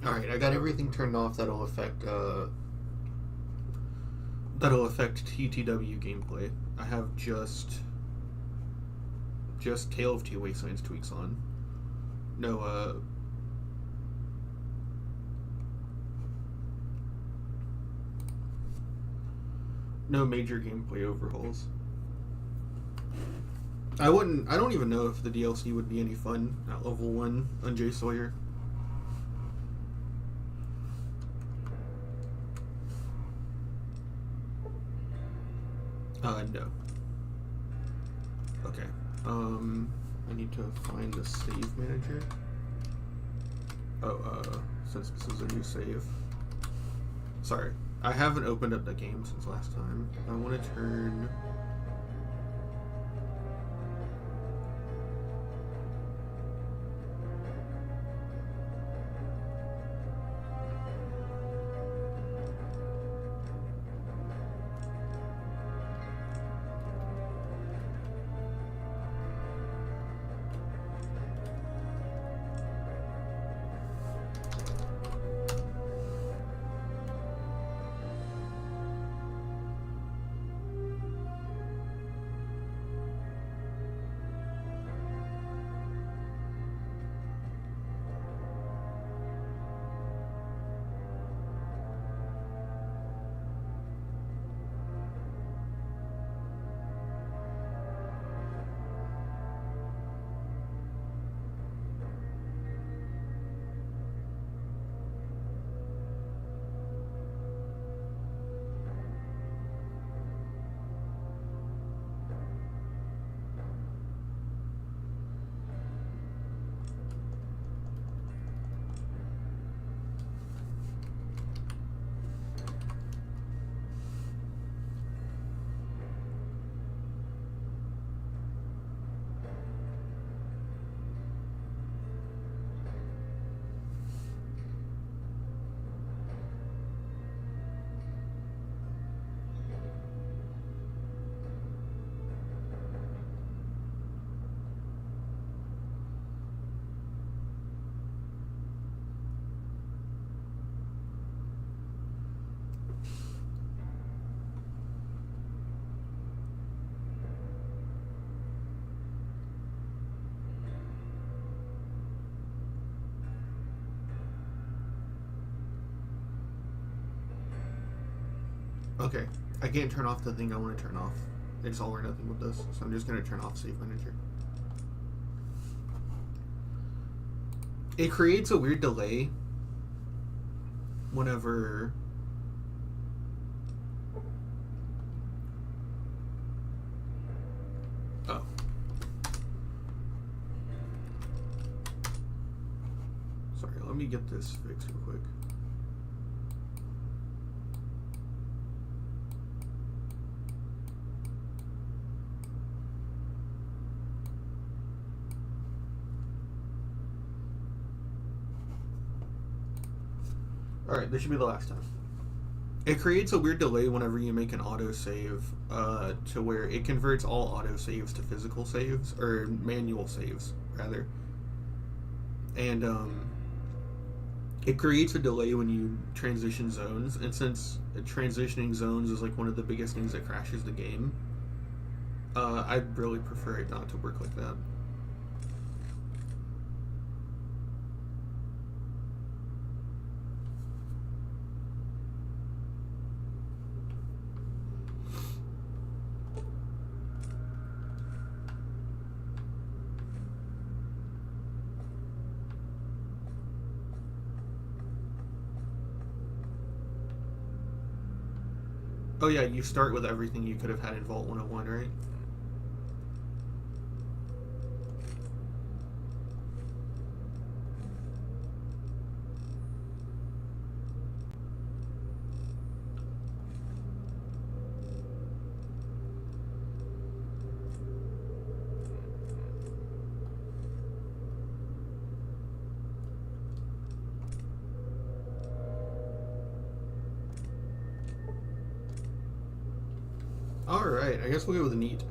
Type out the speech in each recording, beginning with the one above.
Alright, I got everything turned off that'll affect TTW gameplay. I have just Tale of Two Wastelands tweaks on. No major gameplay overhauls. I don't even know if the DLC would be any fun at level 1 on Jay Sawyer. No. Okay. I need to find the save manager. Oh, since this is a new save. Sorry. I haven't opened up the game since last time. I want to turn... Okay, I can't turn off the thing I want to turn off. It's all or nothing with this, so I'm just going to turn off Save Manager. It creates a weird delay whenever... Oh. Sorry, let me get this fixed real quick. Alright, this should be the last time. It creates a weird delay whenever you make an autosave, to where it converts all autosaves to physical saves, or manual saves, rather. And, it creates a delay when you transition zones, and since transitioning zones is like one of the biggest things that crashes the game, I'd really prefer it not to work like that. Oh yeah, you start with everything you could have had in Vault 101, right? Alright, I guess we'll go with neat.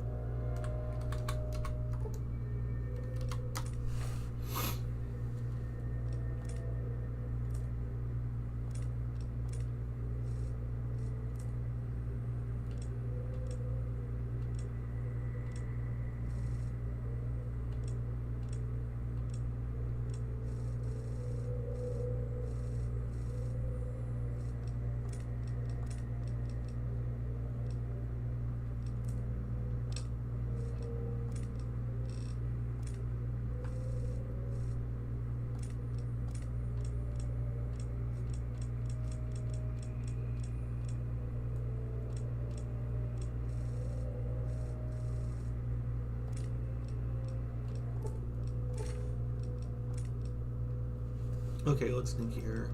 Okay, let's think here.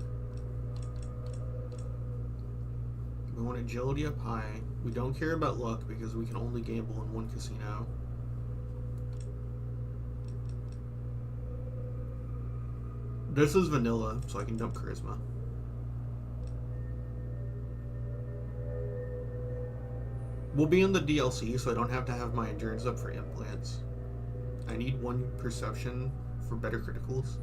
We want agility up high. We don't care about luck because we can only gamble in one casino. This is vanilla, so I can dump charisma. We'll be in the DLC, so I don't have to have my endurance up for implants. I need 1 perception for better criticals.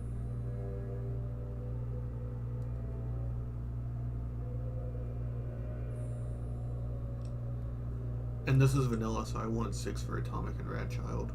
And this is vanilla, so I want 6 for atomic and rad child.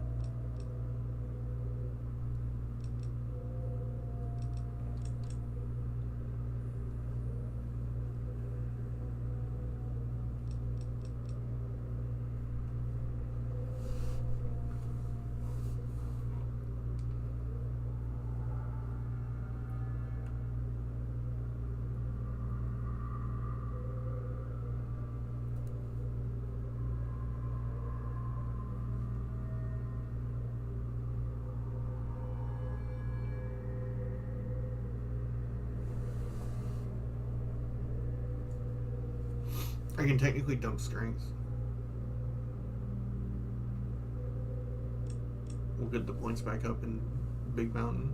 I can technically dump strength. We'll get the points back up in Big Mountain.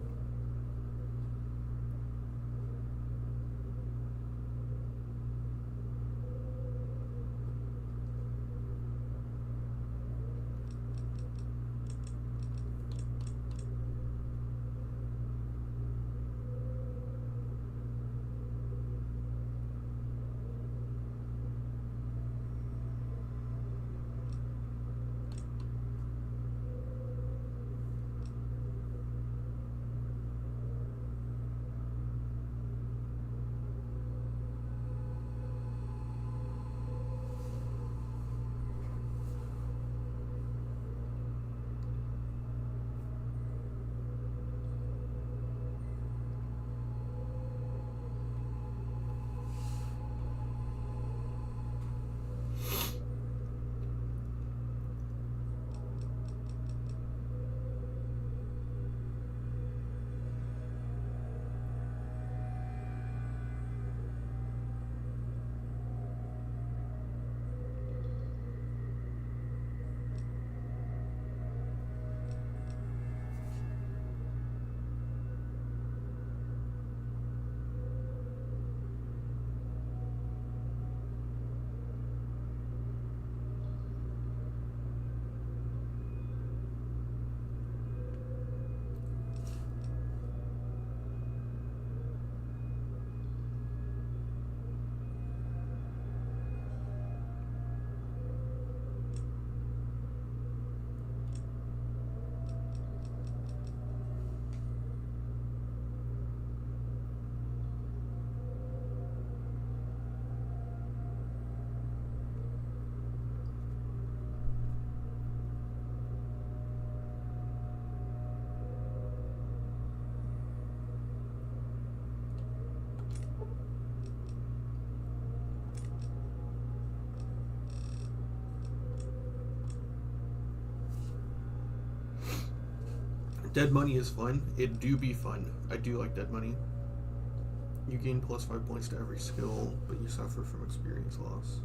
Dead money is fun. It do be fun. I do like dead money. You gain plus 5 points to every skill, but you suffer from experience loss.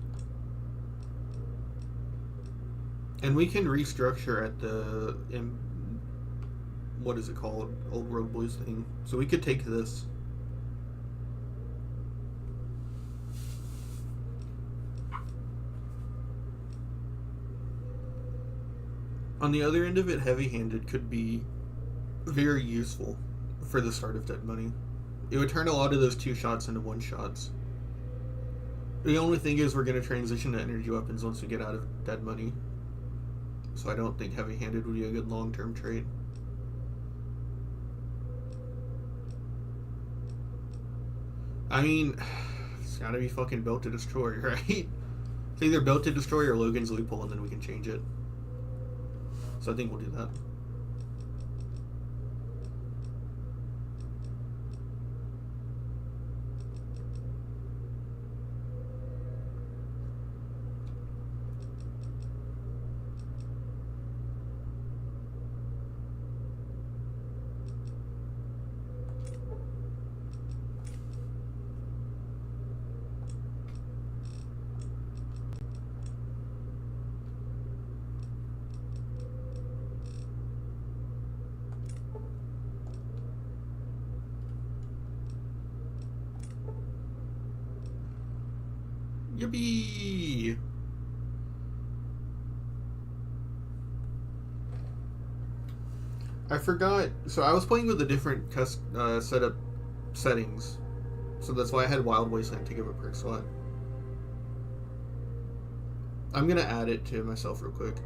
And we can restructure at the what is it called? Old Road Blues thing. So we could take this. On the other end of it, heavy-handed could be very useful for the start of Dead Money. It would turn a lot of those 2 shots into 1 shots. The only thing is we're going to transition to energy weapons once we get out of Dead Money. So I don't think heavy-handed would be a good long-term trade. I mean, it's gotta be fucking built to destroy, right? It's either built to destroy or Logan's loophole, and then we can change it. So I think we'll do that. Yippee! I forgot. So I was playing with a different setup settings. So that's why I had Wild Wasteland to give a perk slot. I'm gonna add it to myself real quick.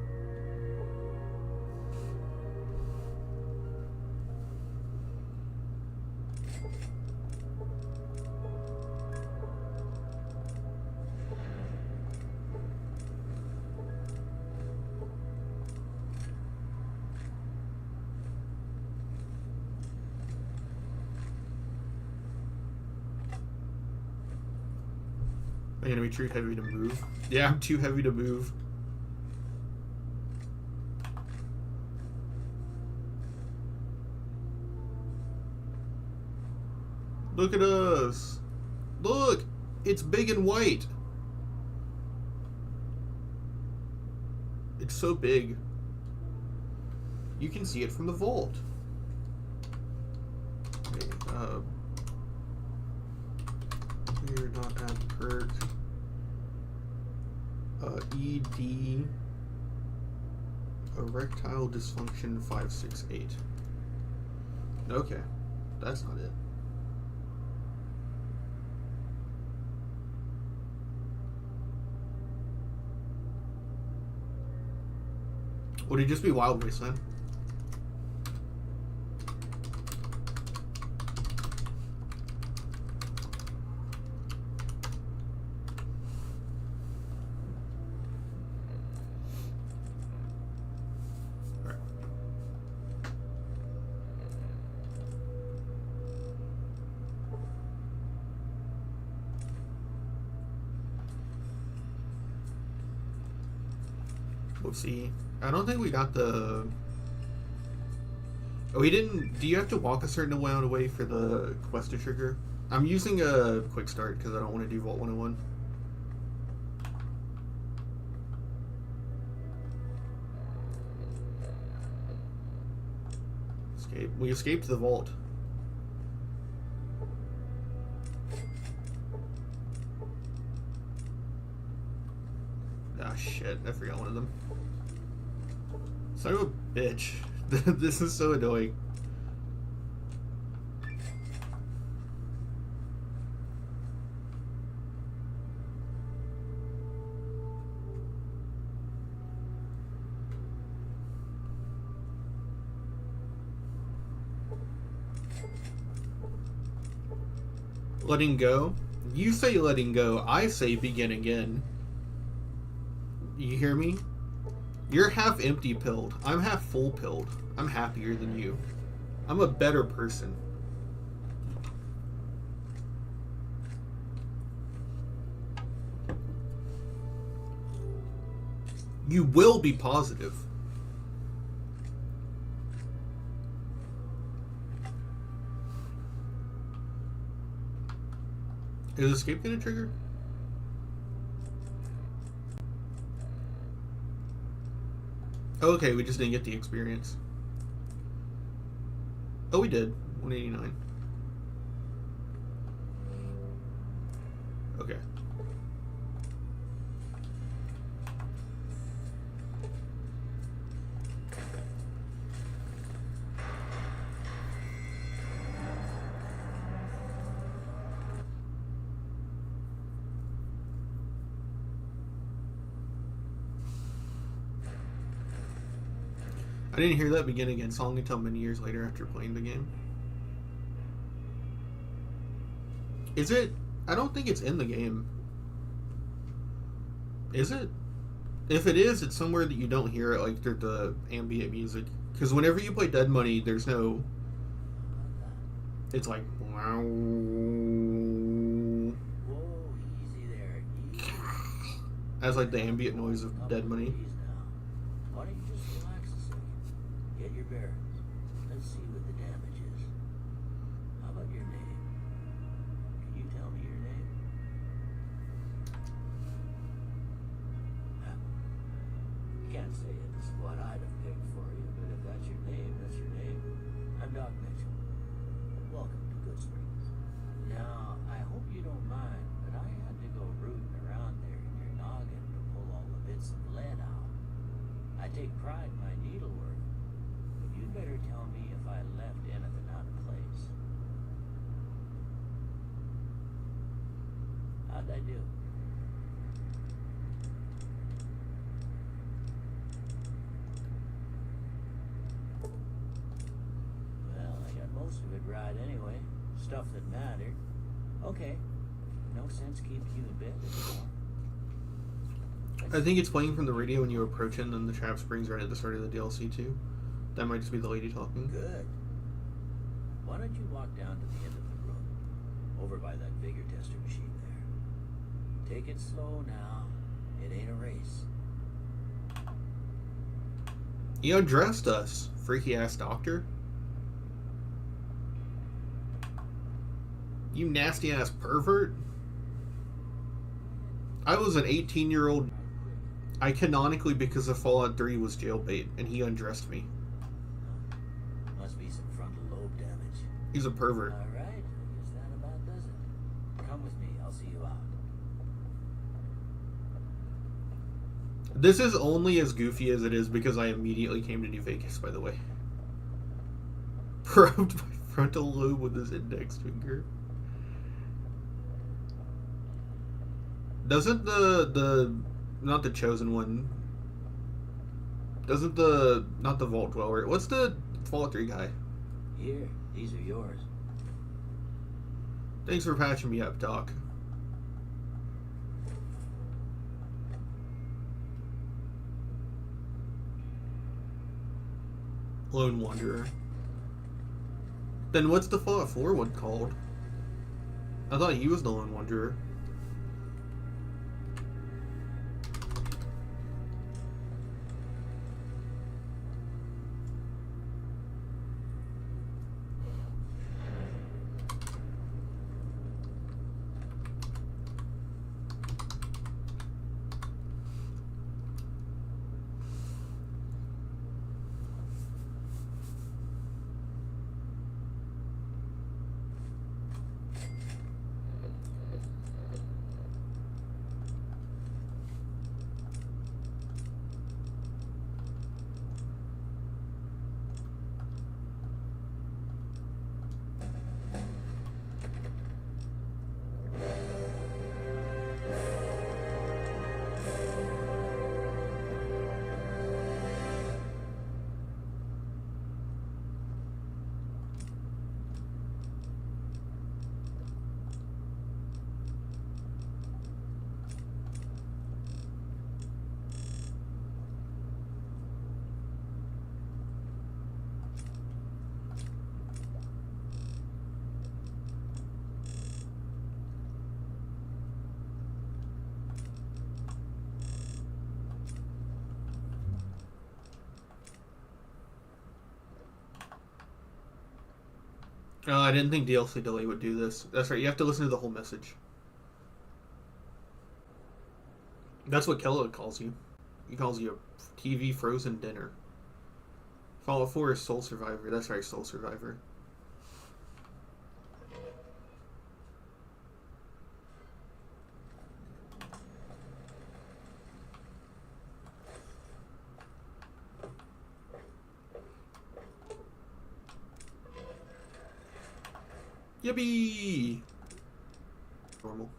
I'm gonna be too heavy to move. Yeah, I'm too heavy to move. Look at us. Look! It's big and white. It's so big. You can see it from the vault. Okay, we're not add perk. ED erectile dysfunction 568. Okay, that's not it. Would it just be Wild Wasteland? Whoopsie. I don't think we got the... Oh, we didn't... Do you have to walk a certain amount away for the quest to trigger? I'm using a quick start because I don't want to do Vault 101. Escape. We escaped the vault. Ah, shit. I forgot one of them. Son of a bitch. This is so annoying. Letting go? You say letting go. I say begin again. You hear me? You're half empty pilled. I'm half full pilled. I'm happier than you. I'm a better person. You will be positive. Is escape gonna trigger? Okay, we just didn't get the experience. Oh, we did. 189. Okay. I didn't hear that begin again song until many years later after playing the game. Is it? I don't think it's in the game. Is it? If it is, it's somewhere that you don't hear it, like through the ambient music. Because whenever you play Dead Money, there's no... It's like... Whoa, easy there. Easy. As like the ambient noise of Dead Money. Why don't you just relax a second? Get your bearings. Let's see what the damage is. How about your name? Can you tell me your name? Can't say it's what I'd have picked for you, but if that's your name, that's your name. I'm Doc Mitchell. Welcome to Good Springs. Now, I hope you don't mind, but I had to go rooting around there pride in my needlework, but you'd better tell me if I left anything out of place. How'd I do? Well, I got most of it right anyway. Stuff that mattered. Okay. No sense keeping you in bed anymore. I think it's playing from the radio when you approach it, and then the trap springs right at the start of the DLC too. That might just be the lady talking. Good. Why don't you walk down to the end of the room, over by that vigor tester machine there. Take it slow now. It ain't a race. He undressed us, freaky ass doctor. You nasty ass pervert. I was an 18-year-old. I canonically, because of Fallout 3, was jailbait, and he undressed me. Must be some frontal lobe damage. He's a pervert. All right, I guess that about does it. Come with me, I'll see you out. This is only as goofy as it is because I immediately came to New Vegas, by the way. Probed my frontal lobe with his index finger. Doesn't not the chosen one, not the Vault Dweller, what's the Fallout 3 guy? Here, these are yours. Thanks for patching me up, Doc. Lone Wanderer. Then what's the Fallout 4 one called? I thought he was the Lone Wanderer. I didn't think DLC delay would do this. That's right, you have to listen to the whole message. That's what Kellogg calls you. He calls you a TV frozen dinner. Fallout 4 is Soul Survivor. That's right, Soul Survivor. Yippee! Normal.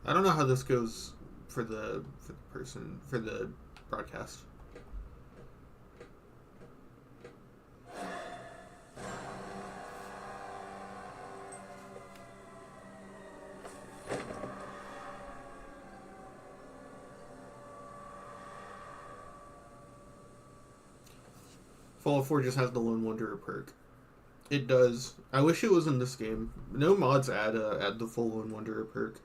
I don't know how this goes for the broadcast. Fallout 4 just has the Lone Wanderer perk. It does. I wish it was in this game. No mods add the full Lone Wanderer perk.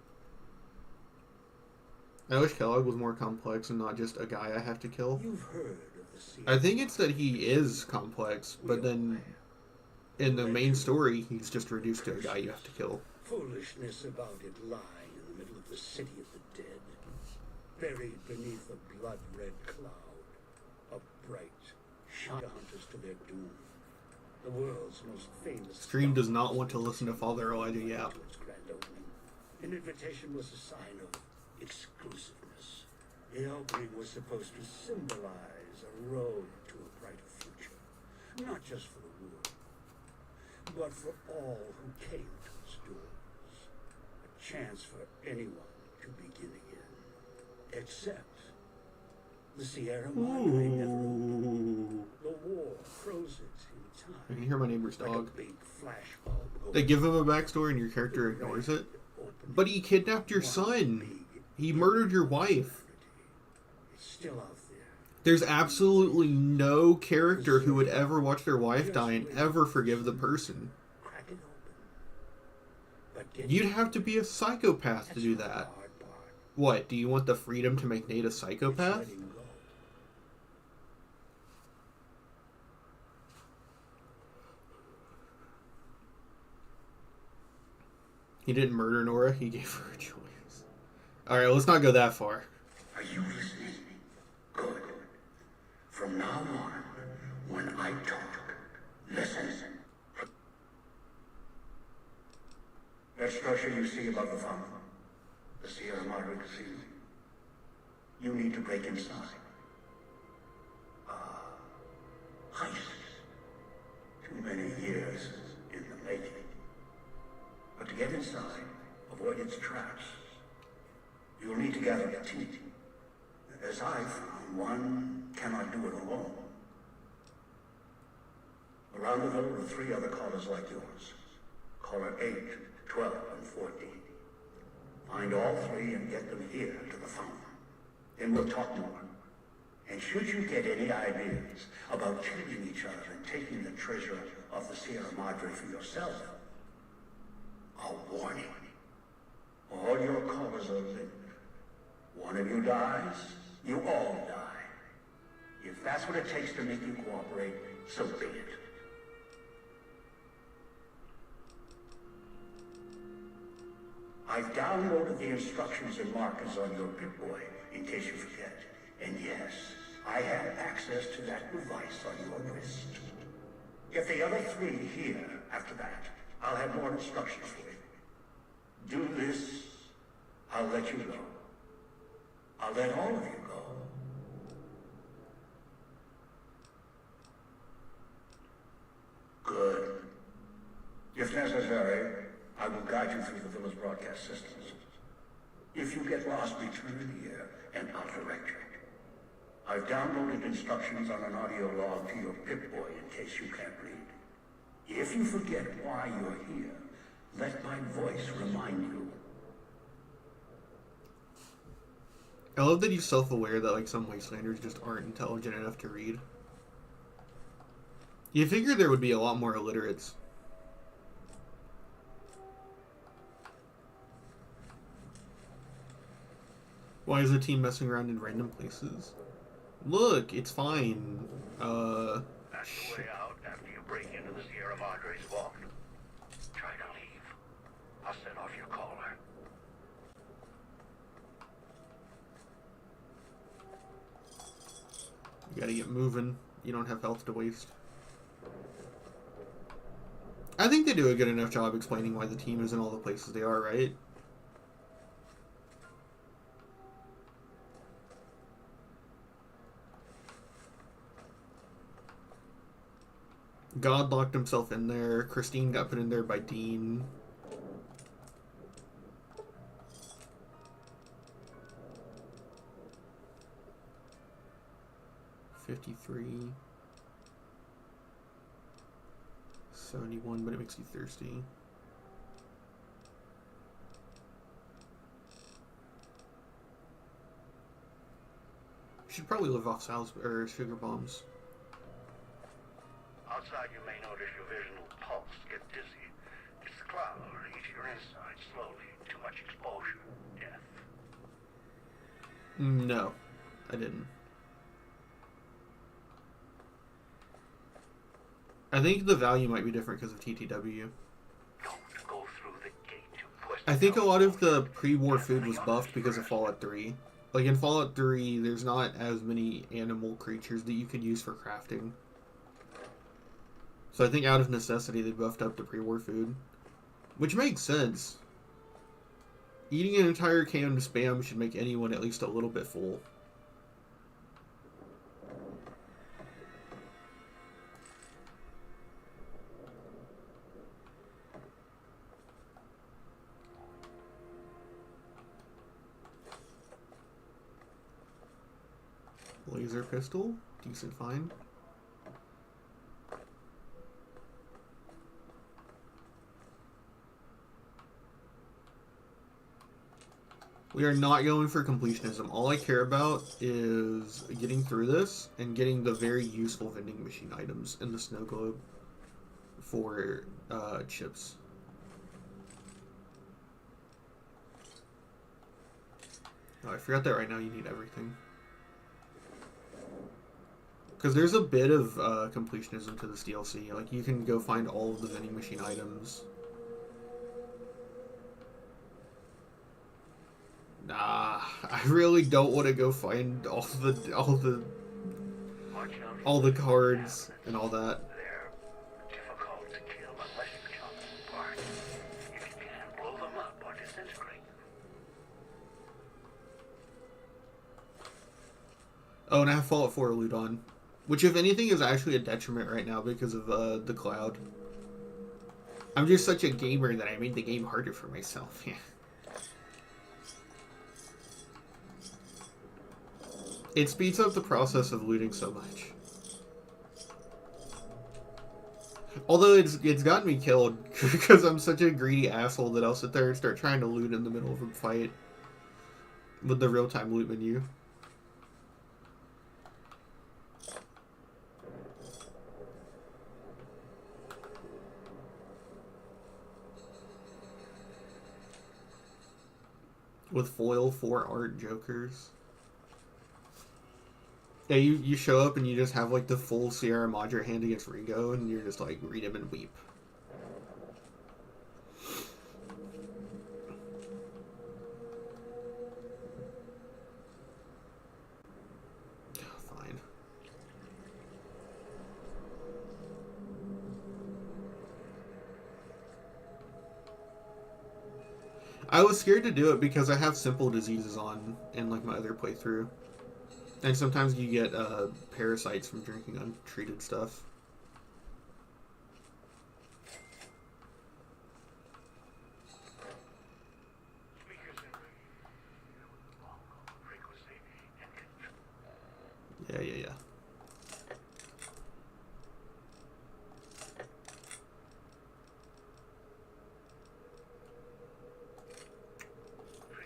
I wish Kellogg was more complex and not just a guy I have to kill. You've heard of the sea. I think it's that he is complex, but then in the main story, he's just reduced to a guy you have to kill. Foolishness about it lying in the middle of the city of the dead, buried beneath a blood-red cloud, a bright shot hunters to their doom. The world's most famous. Stream does not want to listen to Father Elijah Yap. To its grand opening. An invitation was a sign of exclusiveness. The opening was supposed to symbolize a road to a brighter future. Not just for the world, but for all who came to its doors. A chance for anyone to begin again. Except the Sierra Madre never opened. The war froze it in time. I can hear my neighbor's Like dog. a big flashbulb They give him a backstory and your character ignores it. But he kidnapped your son. He murdered your wife. It's still out there. There's absolutely no character who would ever watch their wife die and ever forgive the person. Crack it open. But get You'd have to be a psychopath to do the that. hard part. What, do you want the freedom to make Nate a It's psychopath? letting go. He didn't murder Nora, he gave her a choice. Alright, let's not go that far. Are you listening? Good. From now on, when I talk, listen. That structure you see above the fountain, the Sierra Madre Casino, you need to break inside. Heist. Too many years in the making. But to get inside, avoid its traps, you'll need to gather a team. As I found, one cannot do it alone. Around the villa are 3 other callers like yours. Caller 8, 12, and 14. Find all 3 and get them here to the fountain. Then we'll talk more. And should you get any ideas about killing each other and taking the treasure of the Sierra Madre for yourself, a warning. All your callers are lit. One of you dies, you all die. If that's what it takes to make you cooperate, so be it. I've downloaded the instructions and markers on your Pip-Boy, in case you forget. And yes, I have access to that device on your wrist. Get the other 3 here after that. I'll have more instructions for you. Do this, I'll let you go. I'll let all of you go. Good. If necessary, I will guide you through the villa's broadcast systems. If you get lost, return here and I'll direct you. I've downloaded instructions on an audio log to your Pip-Boy in case you can't read. If you forget why you're here, let my voice remind you. I love that he's self-aware that like some Wastelanders just aren't intelligent enough to read. You figure there would be a lot more illiterates. Why is the team messing around in random places? Look, it's fine. That's the way out after you break into the Sierra Madre's vault. Try to leave. I'll set off your caller. You gotta get moving. You don't have health to waste. I think they do a good enough job explaining why the team is in all the places they are, right? God locked himself in there. Christine got put in there by Dean. $53. 71, but it makes you thirsty. You should probably live off or sugar bombs. Outside, you may notice your vision will pulse, get dizzy. It's the cloud eating your inside slowly. Too much exposure. Death. No, I didn't. I think the value might be different because of TTW. Don't go through the gate you pushed. I think a lot of the pre-war food was buffed because of Fallout 3. Like in Fallout 3, there's not as many animal creatures that you could use for crafting. So I think out of necessity they buffed up the pre-war food. Which makes sense. Eating an entire can of Spam should make anyone at least a little bit full. Laser pistol, decent find. We are not going for completionism. All I care about is getting through this and getting the very useful vending machine items in the snow globe for chips. Oh, I forgot that right now you need everything. Because there's a bit of completionism to this DLC. Like, you can go find all of the vending machine items. Nah, I really don't want to go find all the cards and all that. They're difficult to kill unless you chop them apart. If you can, blow them up or disintegrate them. Oh, and I have Fallout 4 loot on, which, if anything, is actually a detriment right now because of the cloud. I'm just such a gamer that I made the game harder for myself. Yeah. It speeds up the process of looting so much. Although it's gotten me killed because I'm such a greedy asshole that I'll sit there and start trying to loot in the middle of a fight with the real-time loot menu. With foil 4 art jokers. Yeah, you show up and you just have like the full Sierra Madre hand against Ringo and you're just like, read him and weep. Fine. I was scared to do it because I have simple diseases on in like my other playthrough. And sometimes you get parasites from drinking untreated stuff. Yeah.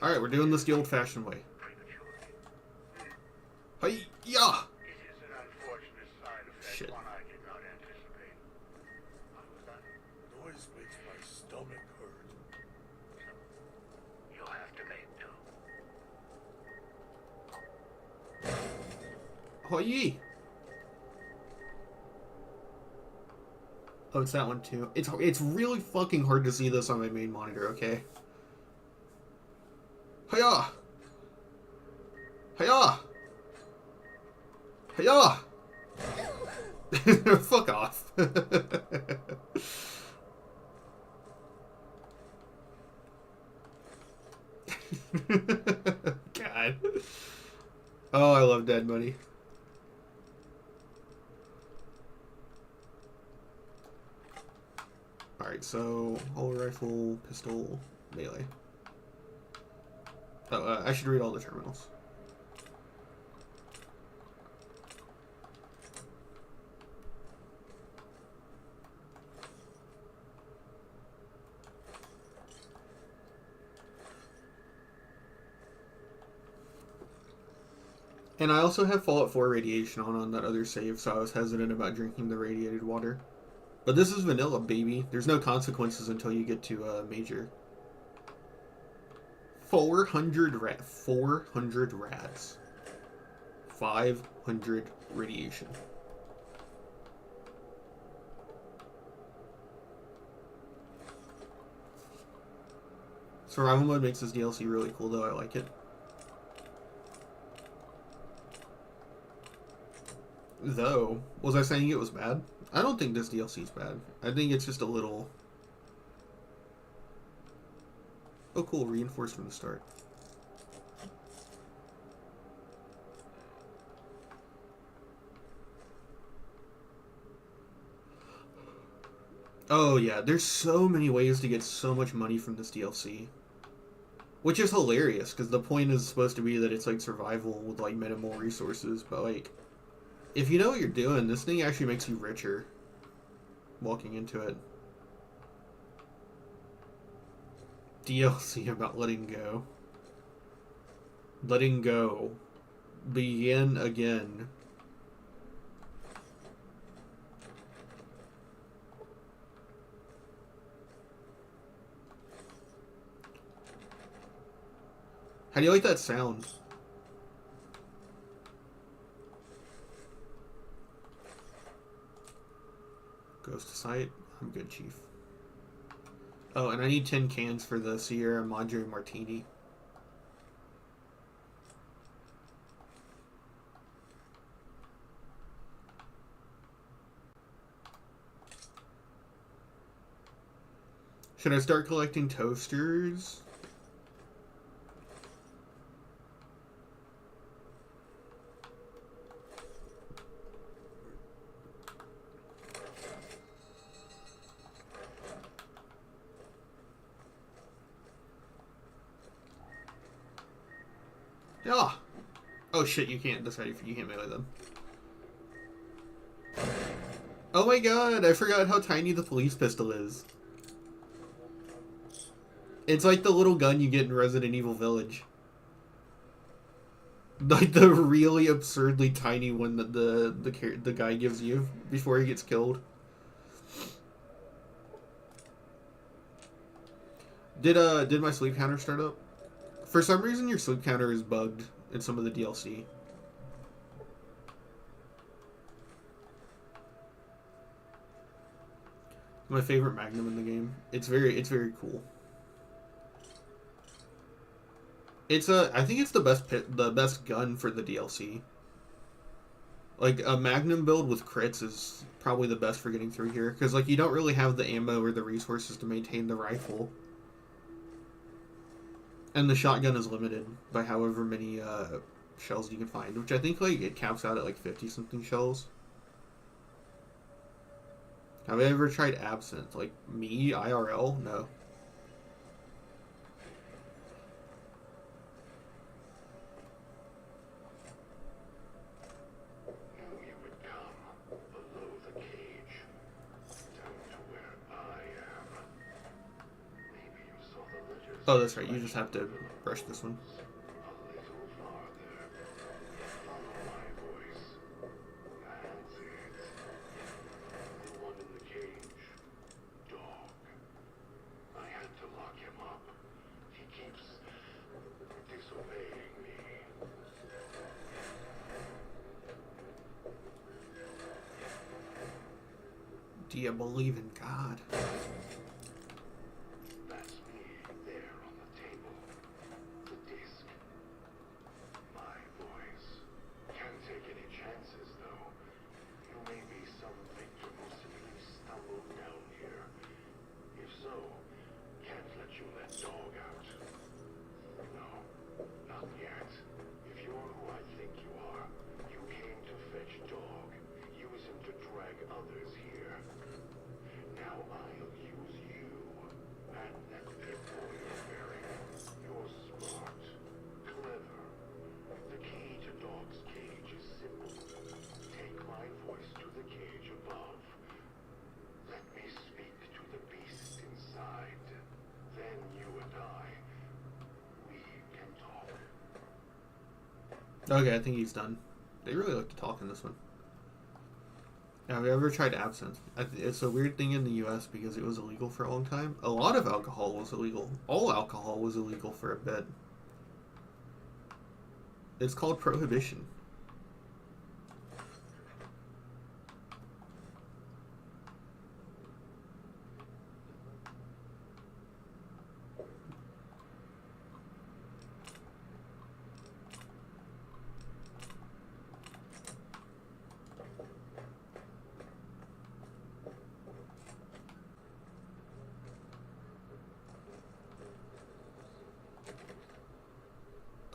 Alright, we're doing this the old-fashioned way. Hey, yeah! It is an unfortunate side effect, Shit. one I did not anticipate. What was that? Noise makes my stomach hurt. You'll have to make do. Oh, yee! Oh, it's that one too. It's really fucking hard to see this on my main monitor, okay? Hiya! Hiya! Hiya! Fuck off. God. Oh, I love Dead Money. Alright, so hollow rifle, pistol, melee. Oh, I should read all the terminals. And I also have Fallout 4 radiation on that other save, so I was hesitant about drinking the radiated water. But this is vanilla, baby. There's no consequences until you get to Major. 400 rads. 500 radiation. Survival mode makes this DLC really cool, though. I like it. Though, was I saying it was bad? I don't think this DLC is bad. I think it's just a little... Oh, cool. Reinforced from the start. Oh, yeah. There's so many ways to get so much money from this DLC. Which is hilarious, because the point is supposed to be that it's, like, survival with, like, minimal resources. But, like, if you know what you're doing, this thing actually makes you richer walking into it. DLC about letting go. Letting go. Begin again. How do you like that sound? Ghost site? I'm good, Chief. Oh, and I need 10 cans for the Sierra Madre Martini. Should I start collecting toasters? Yeah. Oh shit, you can't. That's right, you can't melee them. Oh my god, I forgot how tiny the police pistol is. It's like the little gun you get in Resident Evil Village. Like the really absurdly tiny one that the guy gives you before he gets killed. Did my sleep counter start up? For some reason, your sleep counter is bugged in some of the DLC. My favorite Magnum in the game. It's very cool. I think it's the best gun for the DLC. Like a Magnum build with crits is probably the best for getting through here because like you don't really have the ammo or the resources to maintain the rifle. And the shotgun is limited by however many shells you can find, which I think like it caps out at like 50 something shells. Have I ever tried absinthe? Like me, IRL? No. Oh, that's right. You just have to brush this one. Do you believe in God? Okay, I think he's done. They really like to talk in this one. Have you ever tried absinthe? It's a weird thing in the US because it was illegal for a long time. A lot of alcohol was illegal. All alcohol was illegal for a bit. It's called prohibition.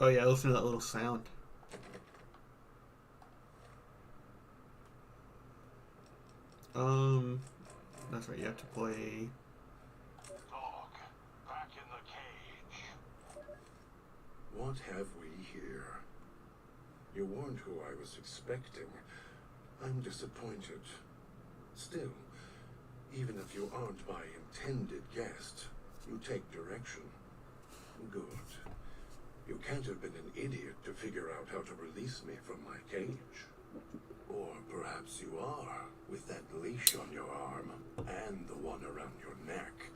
Oh yeah, listen to that little sound. That's right. You have to play. Dog, back in the cage. What have we here? You weren't who I was expecting. I'm disappointed. Still, even if you aren't my intended guest, you take direction. Good. You can't have been an idiot to figure out how to release me from my cage. Or perhaps you are, with that leash on your arm, and the one around your neck.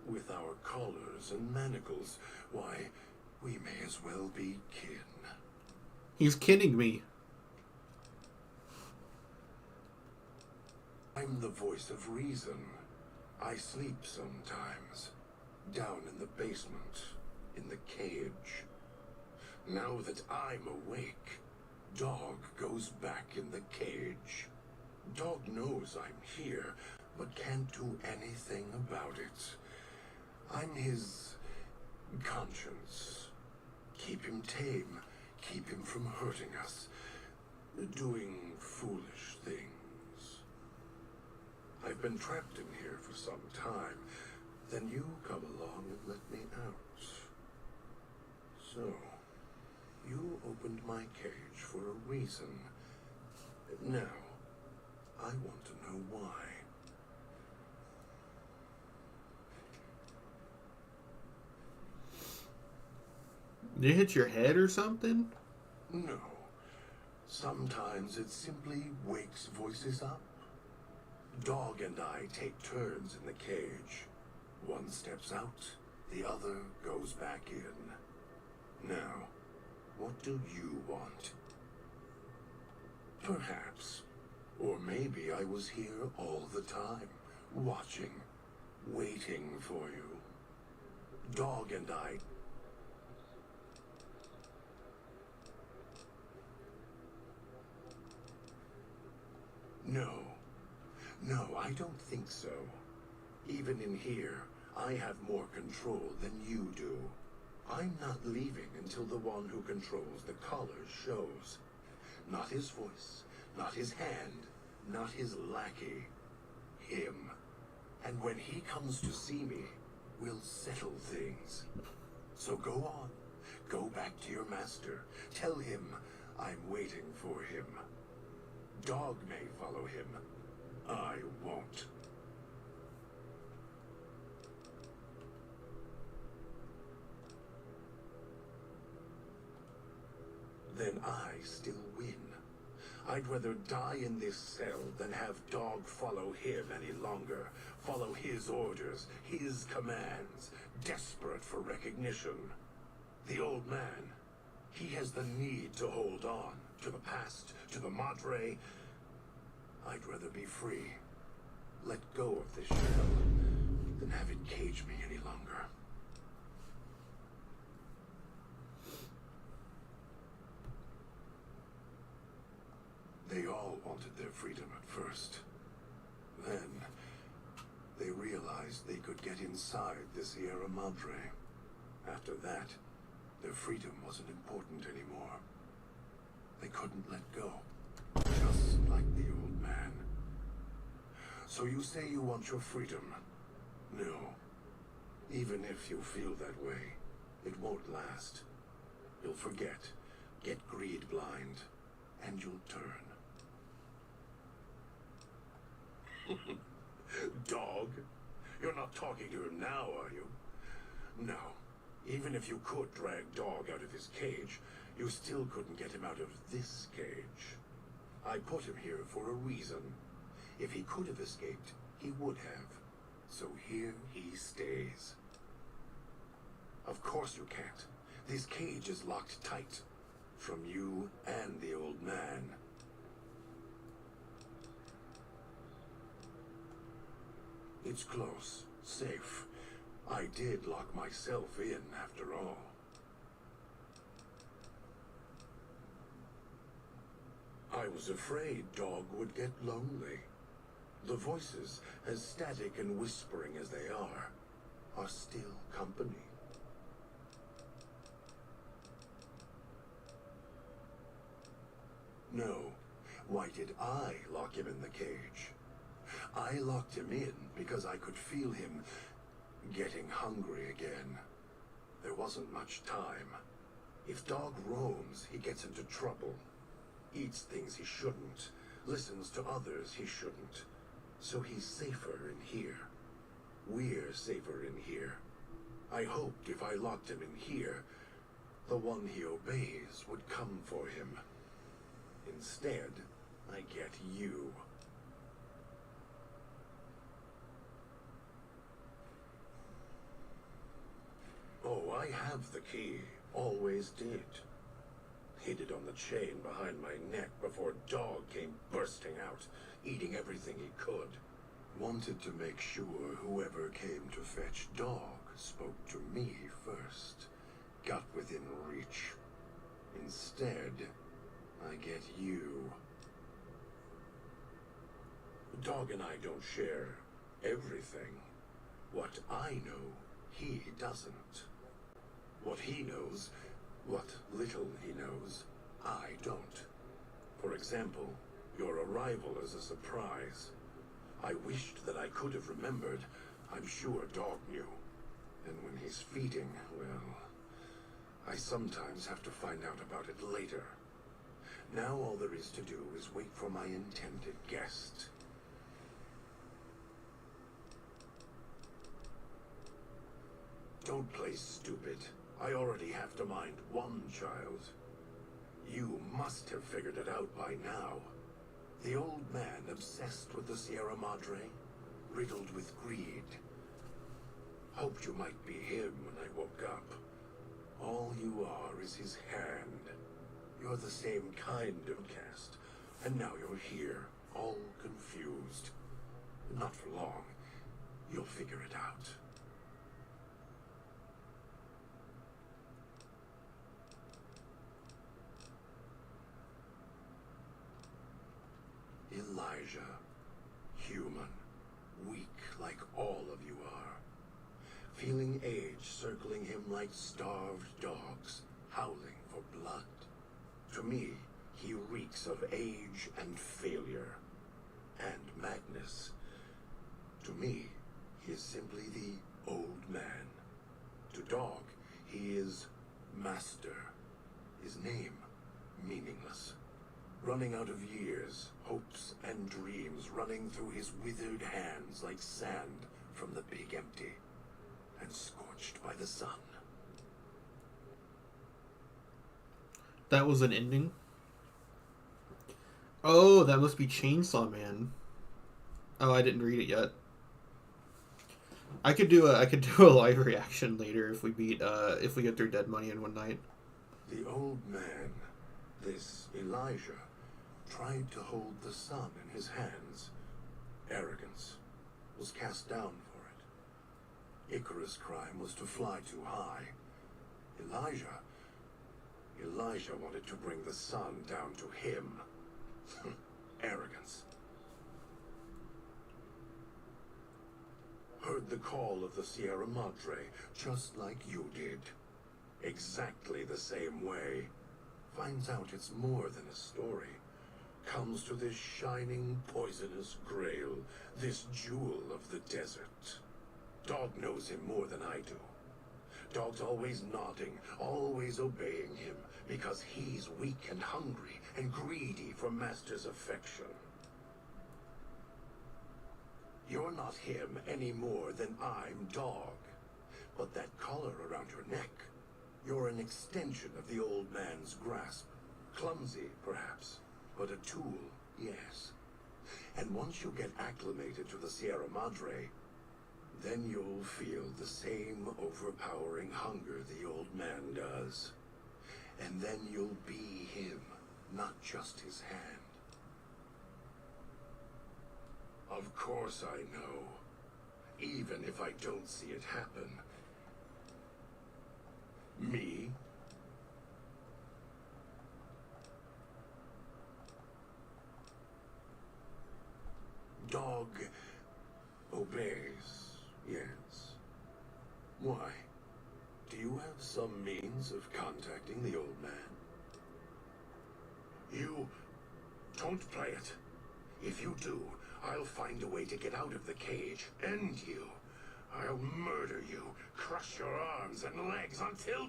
With our collars and manacles, why, we may as well be kin. He's kidding me. I'm the voice of reason. I sleep sometimes. Down in the basement, in the cage. Now that I'm awake, Dog goes back in the cage. Dog knows I'm here, but can't do anything about it. I'm his conscience. Keep him tame, keep him from hurting us, doing foolish things. I've been trapped in here for some time. Then you come along and let me out. So, you opened my cage for a reason. Now, I want to know why. Did you hit your head or something? No. Sometimes it simply wakes voices up. Dog and I take turns in the cage. One steps out, the other goes back in. Now, what do you want? Perhaps. Or maybe I was here all the time, watching, waiting for you. Dog and I... No, I don't think so. Even in here, I have more control than you do. I'm not leaving until the one who controls the collars shows. Not his voice, not his hand, not his lackey. Him. And when he comes to see me, we'll settle things. So go on. Go back to your master. Tell him I'm waiting for him. Dog may follow him. I won't. Then I still win. I'd rather die in this cell than have Dog follow him any longer. Follow his orders, his commands, desperate for recognition. The old man, he has the need to hold on to the past, to the Madre. I'd rather be free. Let go of this shell than have it cage me any longer. They all wanted their freedom at first. Then, they realized they could get inside the Sierra Madre. After that, their freedom wasn't important anymore. They couldn't let go, just like the old man. So you say you want your freedom? No. Even if you feel that way, it won't last. You'll forget, get greed blind, and you'll turn. Dog? You're not talking to him now, are you? No. Even if you could drag Dog out of his cage, you still couldn't get him out of this cage. I put him here for a reason. If he could have escaped, he would have. So here he stays. Of course you can't. This cage is locked tight. From you and the old man. It's close. Safe. I did lock myself in after all. I was afraid Dog would get lonely. The voices, as static and whispering as they are still company. No. Why did I lock him in the cage? I locked him in because I could feel him getting hungry again. There wasn't much time. If Dog roams, he gets into trouble. Eats things he shouldn't. Listens to others he shouldn't. So he's safer in here. We're safer in here. I hoped if I locked him in here, the one he obeys would come for him. Instead, I get you. Oh, I have the key. Always did. Hid it on the chain behind my neck before Dog came bursting out, eating everything he could. Wanted to make sure whoever came to fetch Dog spoke to me first. Got within reach. Instead, I get you. Dog and I don't share everything. What I know, he doesn't. What he knows, what little he knows, I don't. For example, your arrival is a surprise. I wished that I could have remembered. I'm sure Dog knew. And when he's feeding, well, I sometimes have to find out about it later. Now all there is to do is wait for my intended guest. Don't play stupid. I already have to mind one child. You must have figured it out by now. The old man obsessed with the Sierra Madre, riddled with greed. Hoped you might be him when I woke up. All you are is his hand. You're the same kind of cast, and now you're here, all confused. Not for long. You'll figure it out. Elijah. Human. Weak like all of you are. Feeling age circling him like starved dogs, howling for blood. To me, he reeks of age and failure. And madness. To me, he is simply the old man. To Dog, he is Master. His name, meaningless. Running out of years, hopes and dreams running through his withered hands like sand from the big empty, and scorched by the sun. That was an ending? Oh, that must be Chainsaw Man. Oh, I didn't read it yet. I could do a live reaction later if we get through Dead Money in one night. The old man, this Elijah, tried to hold the sun in his hands. Arrogance. Was cast down for it. Icarus' crime was to fly too high. Elijah wanted to bring the sun down to him. Arrogance. Heard the call of the Sierra Madre, just like you did. Exactly the same way. Finds out it's more than a story. Comes to this shining, poisonous grail, this jewel of the desert. Dog knows him more than I do. Dog's always nodding, always obeying him, because he's weak and hungry and greedy for Master's affection. You're not him any more than I'm Dog. But that collar around your neck, you're an extension of the old man's grasp. Clumsy, perhaps, but a tool, yes. And once you get acclimated to the Sierra Madre, then you'll feel the same overpowering hunger the old man does. And then you'll be him, not just his hand. Of course I know. Even if I don't see it happen. Me? Dog obeys, yes. Why? Do you have some means of contacting the old man? Don't play it. If you do, I'll find a way to get out of the cage, end you. I'll murder you, crush your arms and legs until...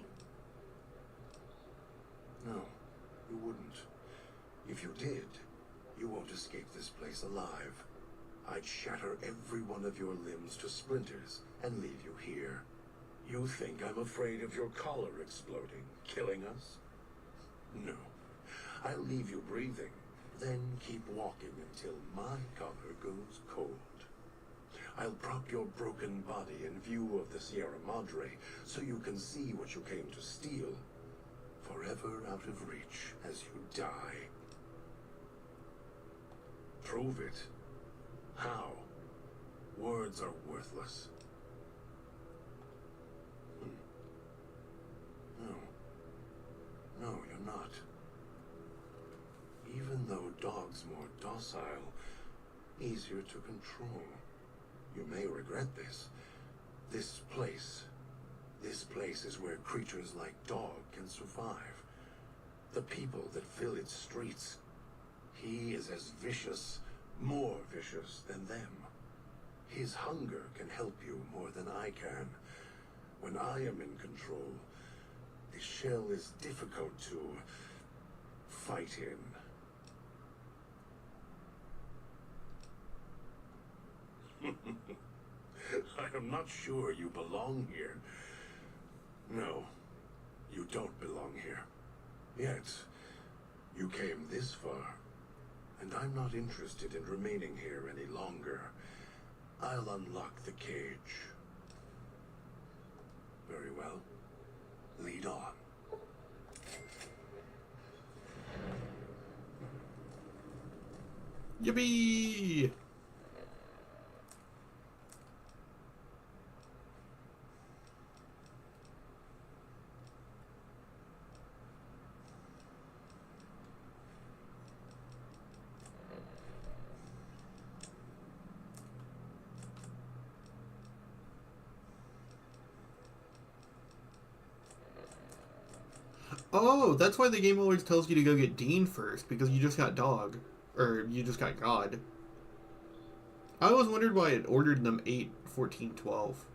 No, you wouldn't. If you did, you won't escape this place alive. I'd shatter every one of your limbs to splinters and leave you here. You think I'm afraid of your collar exploding, killing us? No. I'll leave you breathing, then keep walking until my collar goes cold. I'll prop your broken body in view of the Sierra Madre so you can see what you came to steal, forever out of reach as you die. Prove it. How? Words are worthless. No, you're not. Even though Dog's more docile, easier to control. You may regret this. This place is where creatures like Dog can survive. The people that fill its streets. He is as vicious, more vicious than them. His hunger can help you more than I can. When I am in control, the shell is difficult to fight in. I am not sure you belong here. No, you don't belong here. Yet, you came this far, and I'm not interested in remaining here any longer. I'll unlock the cage. Very well. Lead on. Yippee! Oh, that's why the game always tells you to go get Dean first, because you just got Dog. Or, you just got God. I always wondered why it ordered them 8, 14, 12.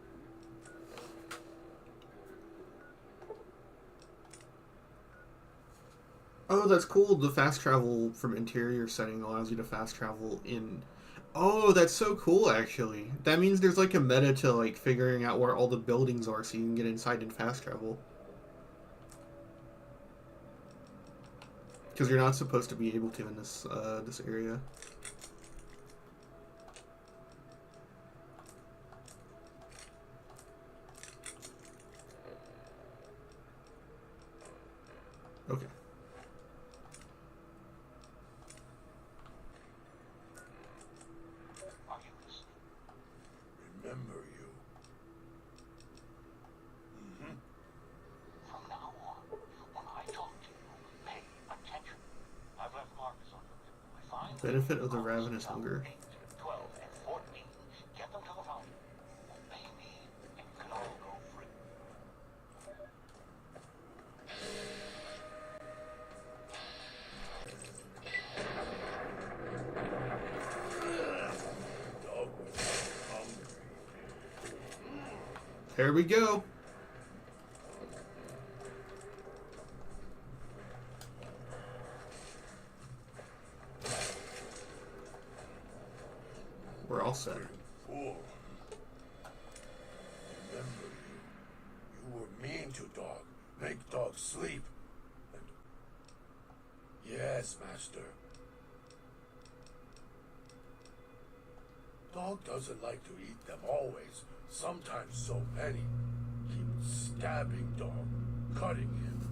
Oh, that's cool. The fast travel from interior setting allows you to fast travel in... Oh, that's so cool, actually. That means there's like a meta to like figuring out where all the buildings are so you can get inside and fast travel. Because you're not supposed to be able to in this this area. Okay. Are you listening? Remember you. From now on, when I talk to you, pay attention. I've left markers on your map. I find Benefit of the ravenous hunger. 8, 12, and 14. Get them to the fountain. Obey me, and you can all go free. Dog was hungry. Here we go. We're all set. Fool. Remember you. You were mean to Dog. Make Dog sleep. And... Yes, Master. Dog doesn't like to eat them always. Sometimes so many. Keep stabbing Dog. Cutting him.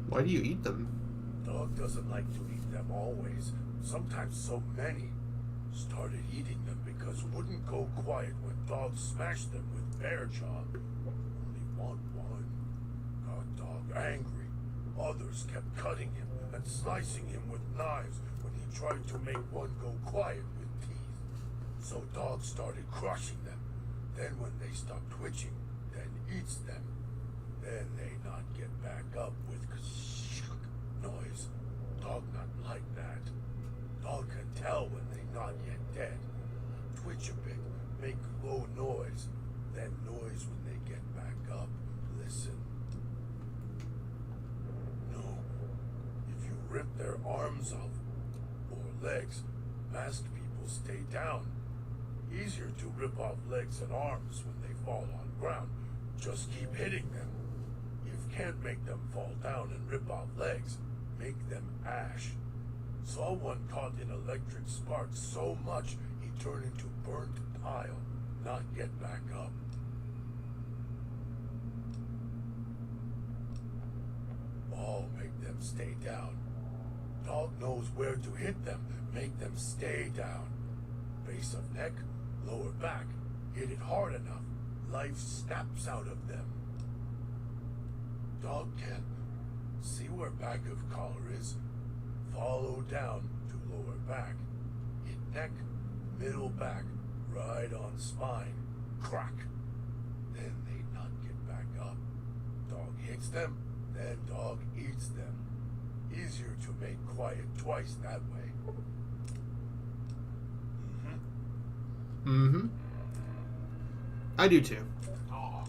Why do you eat them? Dog doesn't like to eat them always. Sometimes so many. Started eating them because wouldn't go quiet when Dog smashed them with bear jaw. Only one. Got Dog angry. Others kept cutting him and slicing him with knives when he tried to make one go quiet with teeth. So Dog started crushing them. Then when they stop twitching, then eats them. Then they not get back up with noise. Dog not like that. Dog can tell when they not yet dead. Twitch a bit, make low noise, then noise when they get back up. Listen. No. If you rip their arms off, or legs, masked people stay down. Easier to rip off legs and arms when they fall on ground. Just keep hitting them. If can't make them fall down and rip off legs, make them ash. Saw one caught in electric sparks so much he turned into burnt tile, not get back up. All make them stay down. Dog knows where to hit them, make them stay down. Base of neck, lower back, hit it hard enough, life snaps out of them. Dog can see where back of collar is, follow down to lower back, hit neck, middle back, right on spine, crack. Then they not get back up. Dog hits them, then dog eats them. Easier to make quiet twice that way. Mm-hmm. I do too. Dog.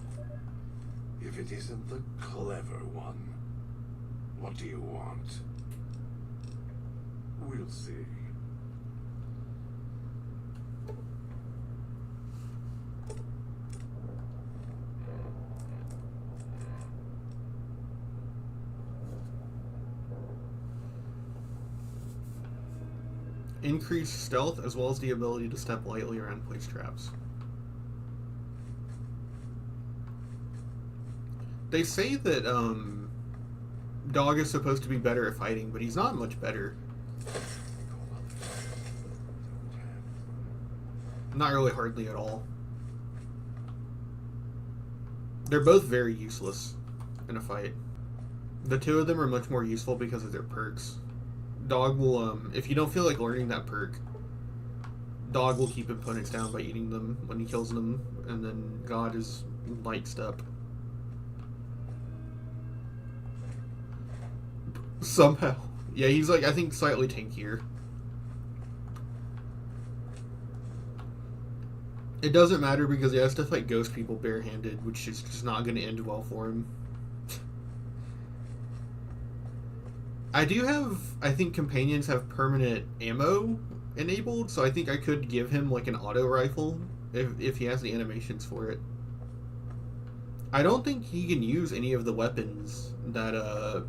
If it isn't the clever one, what do you want? We'll see. Increased stealth as well as the ability to step lightly around place traps. They say that Dog is supposed to be better at fighting, but he's not much better. Not really, hardly at all. They're both very useless in a fight. The two of them are much more useful because of their perks. Dog will, if you don't feel like learning that perk, Dog will keep opponents down by eating them when he kills them, and then God is light step. Somehow. Yeah, he's like, I think, slightly tankier. It doesn't matter because he has to fight ghost people barehanded, which is just not going to end well for him. I do have, I think companions have permanent ammo enabled, so I think I could give him like an auto rifle if he has the animations for it. I don't think he can use any of the weapons that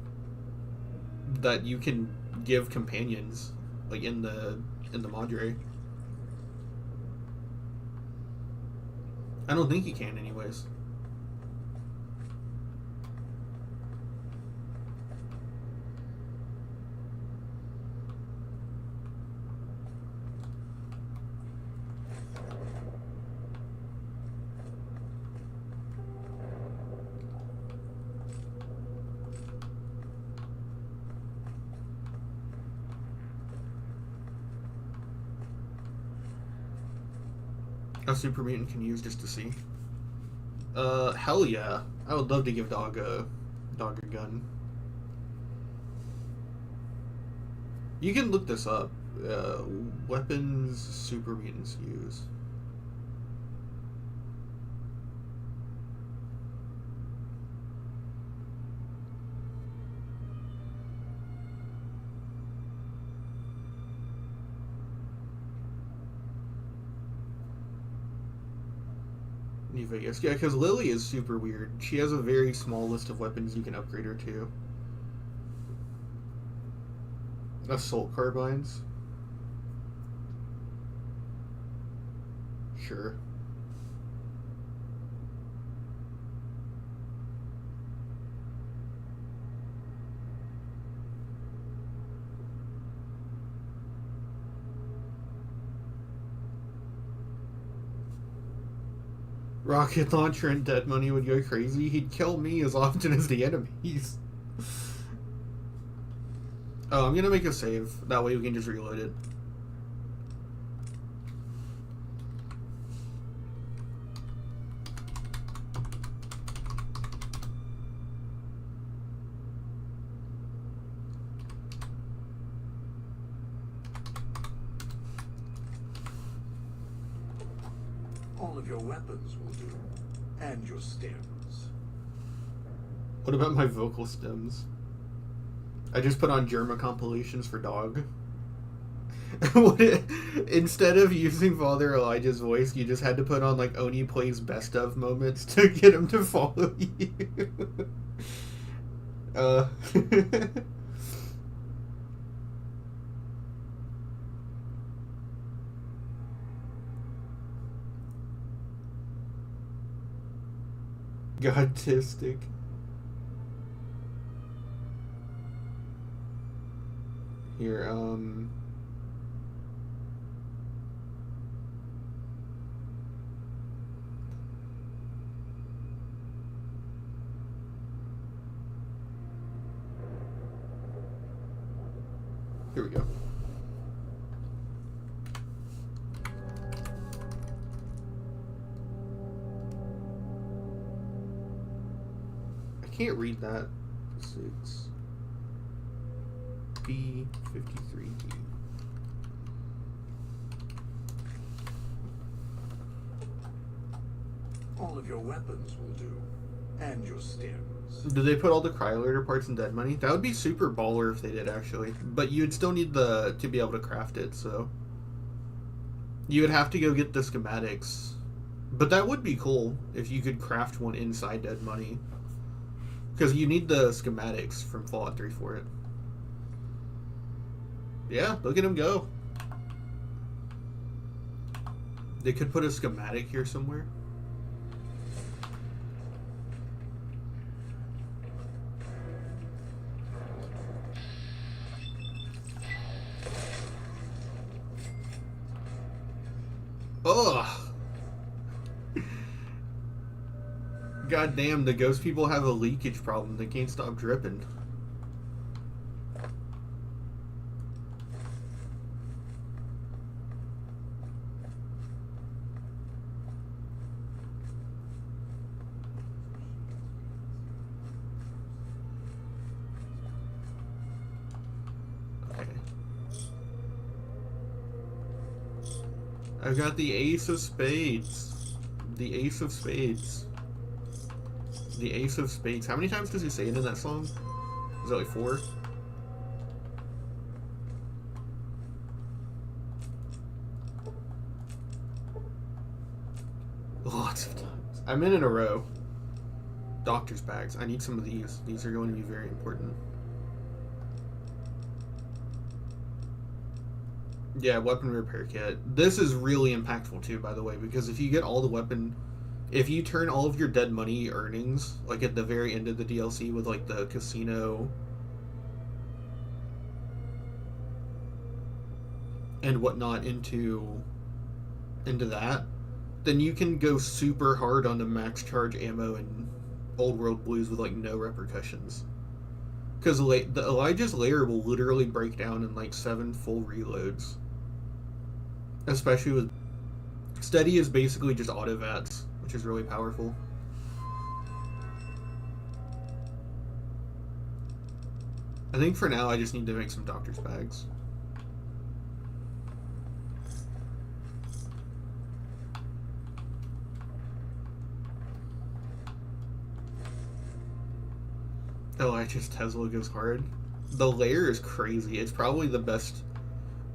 that you can give companions, like in the Madre. I don't think he can anyways. A super mutant can use just to see. Hell yeah. I would love to give Dog a gun. You can look this up. Weapons super mutants use. New Vegas. Yeah, because Lily is super weird. She has a very small list of weapons you can upgrade her to. Assault carbines. Sure. Rocket launcher and dead money would go crazy. He'd kill me as often as the enemies. Oh, I'm gonna make a save. That way we can just reload it. your weapons will do, and your stems. What about my vocal stems? I just put on Germa compilations for dog. Instead of using Father Elijah's voice, you just had to put on like Oni plays best of moments to get him to follow you. Godistic. Here, here we go. I can't read that. 6 B53D. All of your weapons will do, and your stems. Do they put all the cryolator parts in Dead Money? That would be super baller if they did, actually. But you would still need to be able to craft it, so you would have to go get the schematics. But that would be cool if you could craft one inside Dead Money, because you need the schematics from Fallout 3 for it. Yeah, look at him go. They could put a schematic here somewhere. Ugh. God damn, the ghost people have a leakage problem. They can't stop dripping. I've got the Ace of Spades. The Ace of Spades. The Ace of Spades. How many times does he say it in that song? Is it like 4? Lots of times. I'm in a row. Doctor's bags. I need some of these. These are going to be very important. Yeah, weapon repair kit. This is really impactful too, by the way, because if you get all the weapon, if you turn all of your Dead Money earnings, like at the very end of the DLC with like the casino and whatnot into that, then you can go super hard on the max charge ammo and Old World Blues with like no repercussions. Because the Elijah's lair will literally break down in like 7 full reloads. Especially with... Steady is basically just auto VATs, which is really powerful. I think for now I just need to make some doctor's bags. Elijah's Tesla goes hard. The lair is crazy. It's probably the best.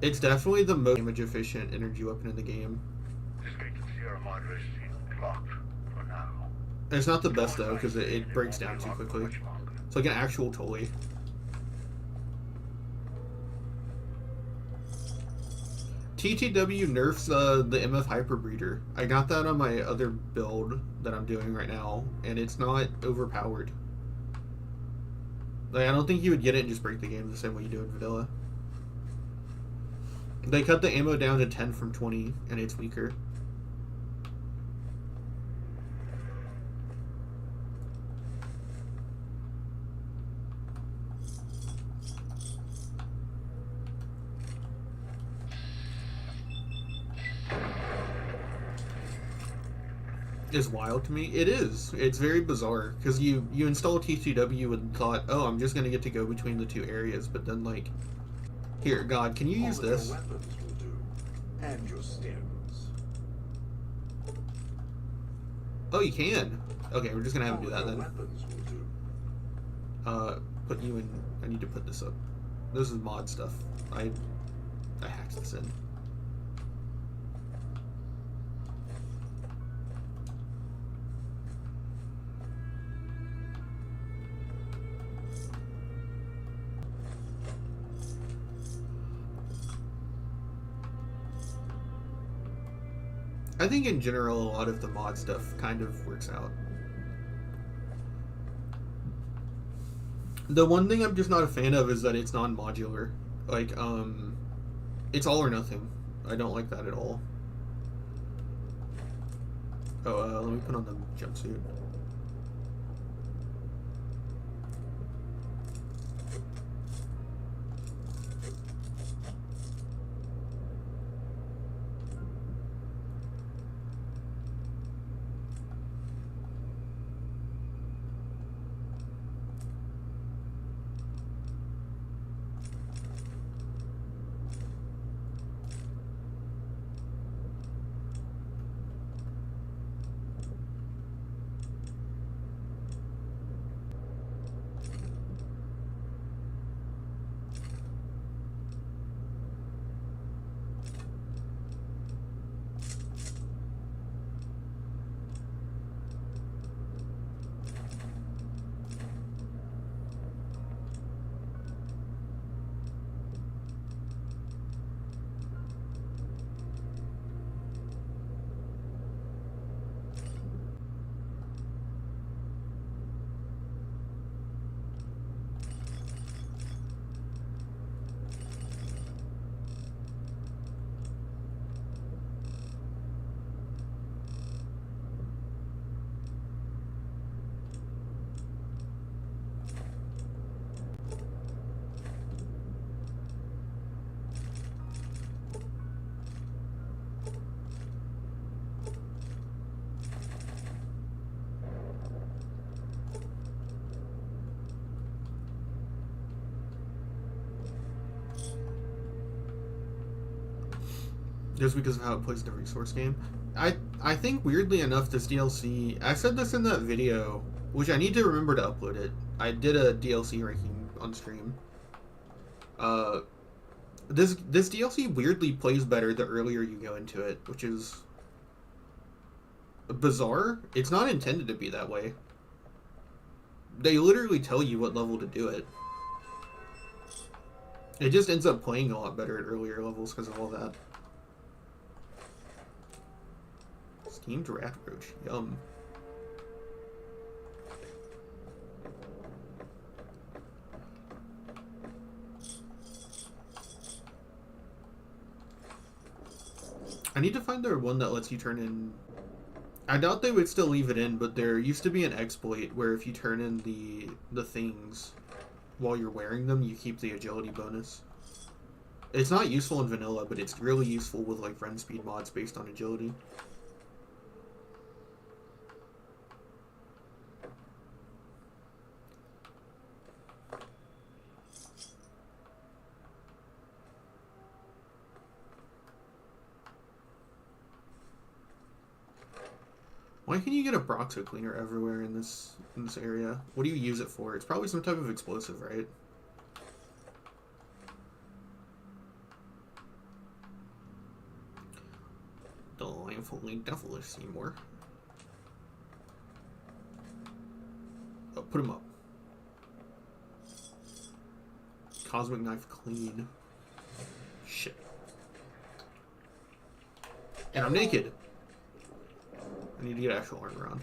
It's definitely the most damage efficient energy weapon in the game. This gate to Sierra Madre is locked for now. It's not the best though, because it breaks down too quickly. It's like an actual Tully. TTW nerfs the MF Hyperbreeder. I got that on my other build that I'm doing right now, and it's not overpowered. Like, I don't think you would get it and just break the game the same way you do in vanilla. They cut the ammo down to 10 from 20, and it's weaker. Is wild to me. It is. It's very bizarre because you install TTW and thought, oh, I'm just gonna get to go between the two areas, but then like, here, God, can you use this? All of your weapons will do, and your stems. Oh, you can. Okay, we're just gonna have him do that then. Weapons will do. Put you in. I need to put this up. This is mod stuff. I hacked this in. I think in general a lot of the mod stuff kind of works out. The one thing I'm just not a fan of is that it's non-modular. Like, it's all or nothing. I don't like that at all. Oh, let me put on the jumpsuit. Just because of how it plays in a resource game. I think weirdly enough this DLC, I said this in that video, which I need to remember to upload it. I did a DLC ranking on stream. This DLC weirdly plays better the earlier you go into it, which is bizarre. It's not intended to be that way. They literally tell you what level to do it. It just ends up playing a lot better at earlier levels because of all that. Steamed rat roach. Yum. I need to find the one that lets you turn in... I doubt they would still leave it in, but there used to be an exploit where if you turn in the things while you're wearing them, you keep the agility bonus. It's not useful in vanilla, but it's really useful with like run speed mods based on agility. Why can you get a Broxo cleaner everywhere in this area? What do you use it for? It's probably some type of explosive, right? Delightfully devilish, Seymour. Oh, put him up. Cosmic knife clean. Shit. And I'm naked. I need to get actual armor on.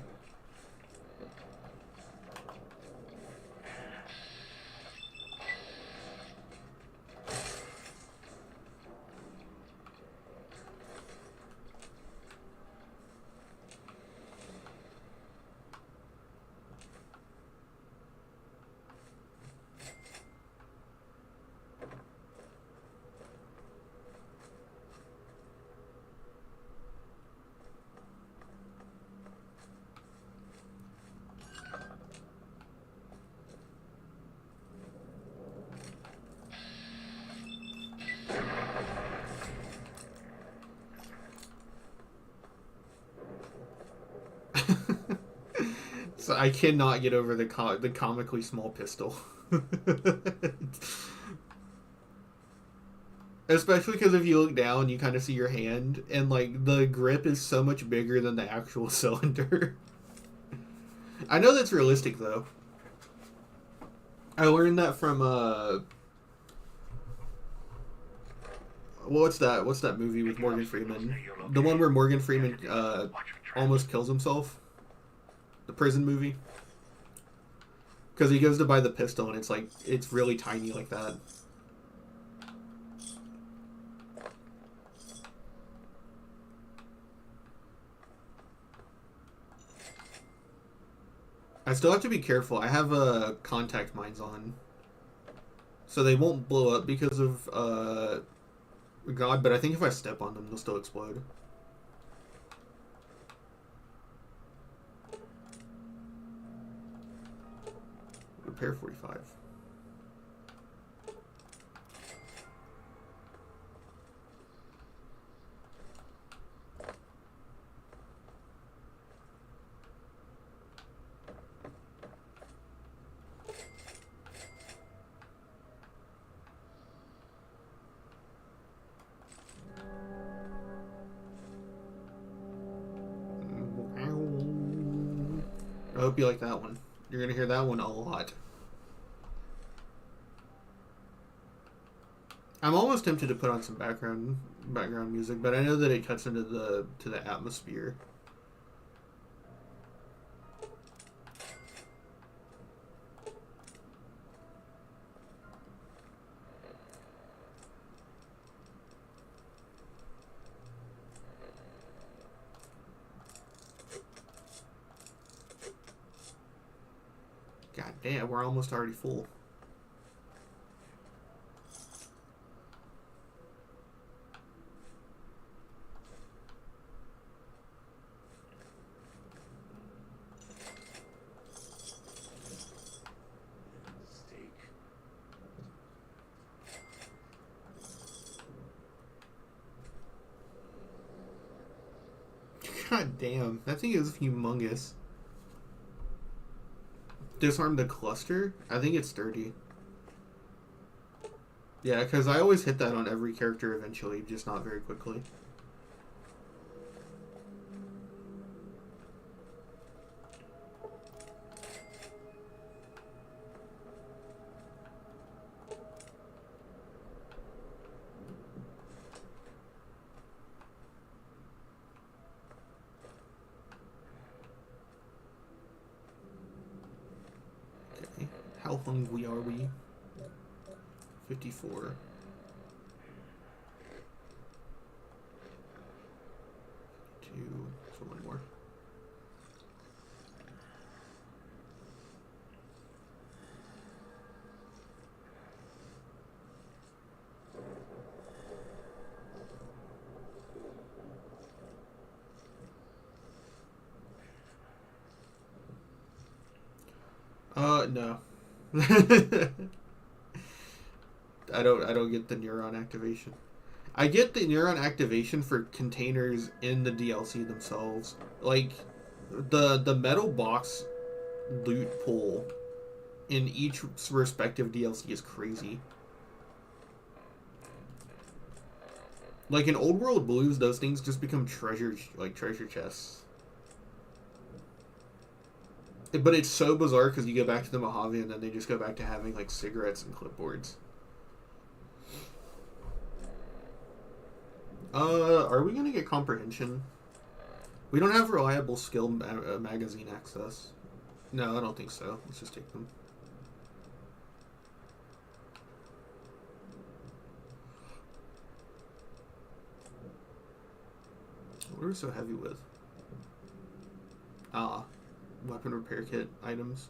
So I cannot get over the comically small pistol. Especially because if you look down, you kind of see your hand, and like the grip is so much bigger than the actual cylinder. I know that's realistic though. I learned that from what's that movie with Morgan Freeman? The one where Morgan Freeman almost kills himself. The prison movie. Because he goes to buy the pistol and it's like it's really tiny like that. I still have to be careful. I have contact mines on, so they won't blow up because of God. But I think if I step on them, they'll still explode. Repair 45. I hope you like that one. You're gonna hear that one a lot. I'm almost tempted to put on some background music, but I know that it cuts into the atmosphere. God damn, we're almost already full. God damn, that thing is humongous. Disarm the cluster? I think it's 30. Yeah, because I always hit that on every character eventually, just not very quickly. How hungry are we? 54. So one more. No. I don't get the neuron activation. I get the neuron activation for containers in the DLC themselves. Like the metal box loot pool in each respective DLC is crazy. Like in Old World Blues, those things just become treasure chests. But it's so bizarre because you go back to the Mojave and then they just go back to having like cigarettes and clipboards. Are we gonna get comprehension? We don't have reliable skill magazine access. No, I don't think so. Let's just take them. What are we so heavy with? Weapon repair kit items.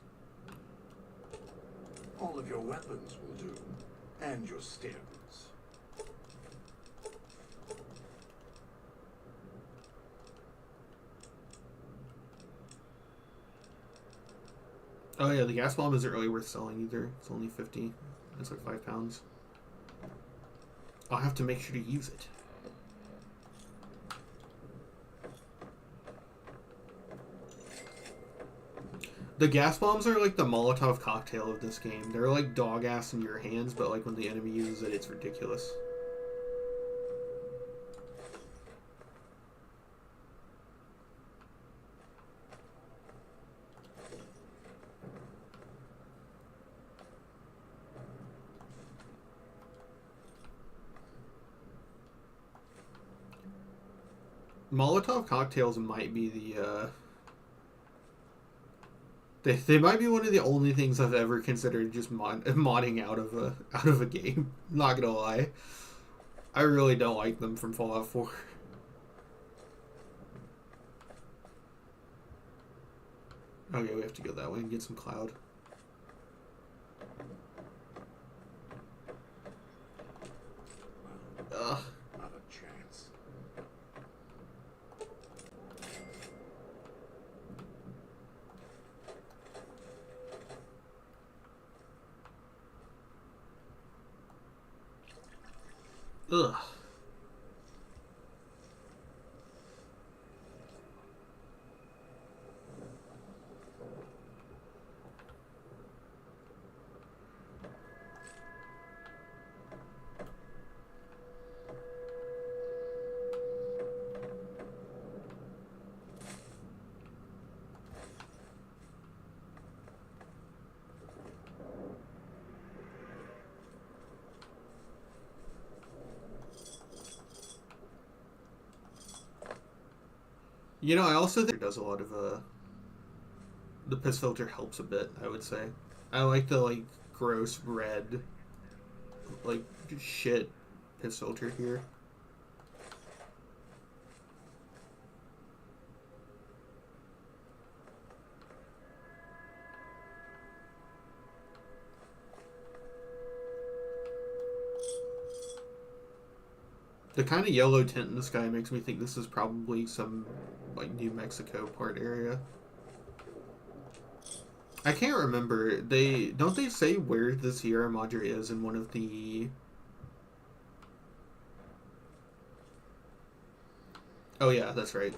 All of your weapons will do, and your stems. Oh yeah, the gas bomb isn't really worth selling either. It's only 50. It's like 5 pounds. I'll have to make sure to use it. The gas bombs are like the Molotov cocktail of this game. They're like dog ass in your hands, but like when the enemy uses it, it's ridiculous. Molotov cocktails might be the they might be one of the only things I've ever considered just modding out of a game. Not gonna lie, I really don't like them from Fallout 4. Okay, we have to go that way and get some cloud. Ugh. Not a chance. Ugh. You know, I also think it does a lot of the piss filter helps a bit, I would say. I like the like gross red like shit piss filter here. The kind of yellow tint in the sky makes me think this is probably some like New Mexico part area. I can't remember. They say where the Sierra Madre is in one of the... Oh yeah, that's right.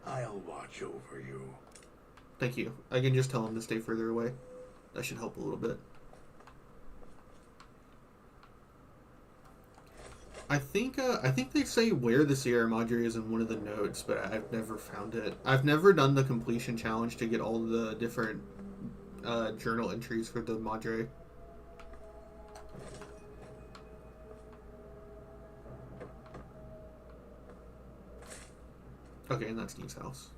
I'll watch over you. Thank you. I can just tell him to stay further away. That should help a little bit. I think they say where the Sierra Madre is in one of the notes, but I've never found it. I've never done the completion challenge to get all the different journal entries for the Madre. Okay, and that's Steve's house.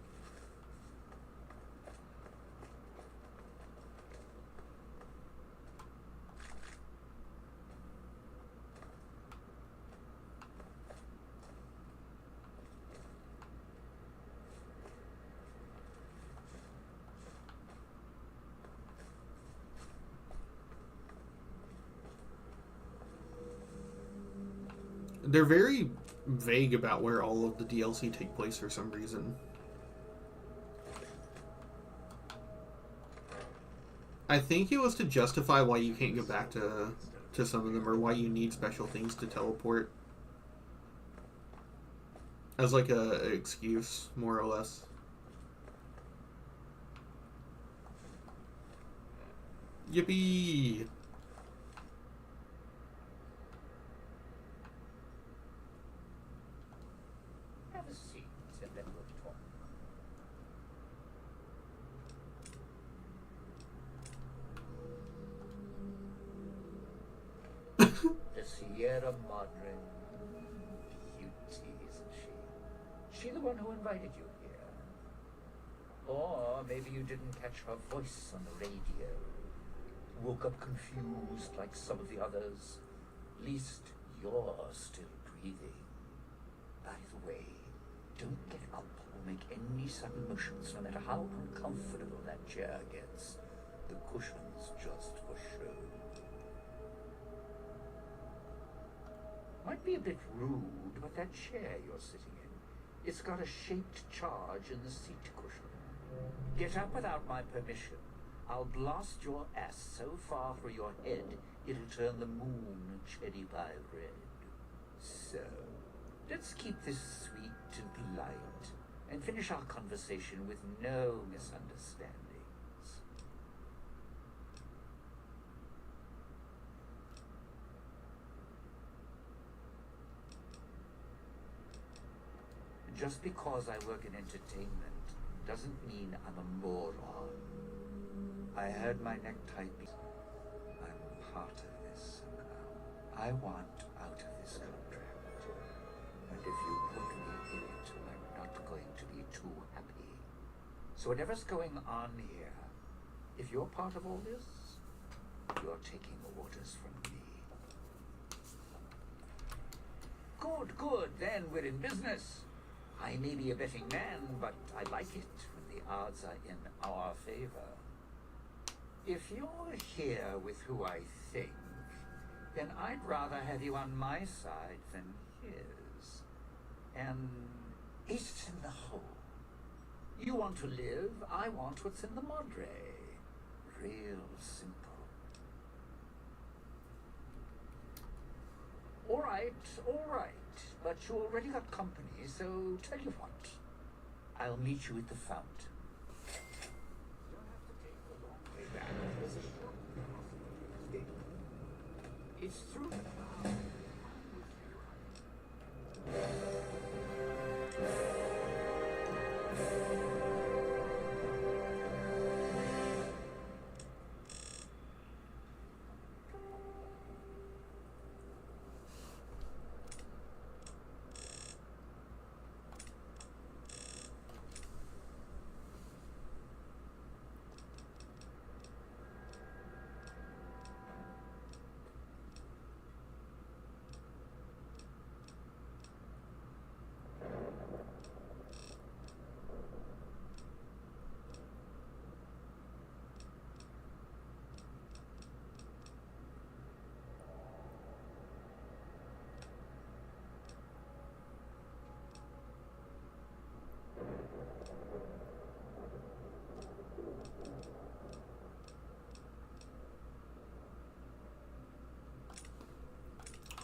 They're very vague about where all of the DLC take place for some reason. I think it was to justify why you can't go back to some of them, or why you need special things to teleport. As like an excuse, more or less. Yippee! Have a seat, and then we'll talk. The Sierra Madre. Beauty, isn't she? She the one who invited you here? Or maybe you didn't catch her voice on the radio. Woke up confused like some of the others. Least you're still breathing. By the way, don't get up or make any sudden motions, no matter how uncomfortable that chair gets. The cushion's just for show. Might be a bit rude, but that chair you're sitting in, it's got a shaped charge in the seat cushion. Get up without my permission. I'll blast your ass so far through your head, it'll turn the moon cherry pie red. So, let's keep this sweet and polite, and finish our conversation with no misunderstandings. Just because I work in entertainment doesn't mean I'm a moron. I had my necktie beat. I'm part of this somehow. I want out of this contract. And if you put me in it, I'm not going to be too happy. So whatever's going on here, if you're part of all this, you're taking orders from me. Good, good, then we're in business. I may be a betting man, but I like it when the odds are in our favor. If you're here with who I think, then I'd rather have you on my side than his. And it's in the hole. You want to live, I want what's in the Madre. Real simple. All right. But you already got company, so tell you what. I'll meet you at the fountain. You'll have to take a long way back. It's through.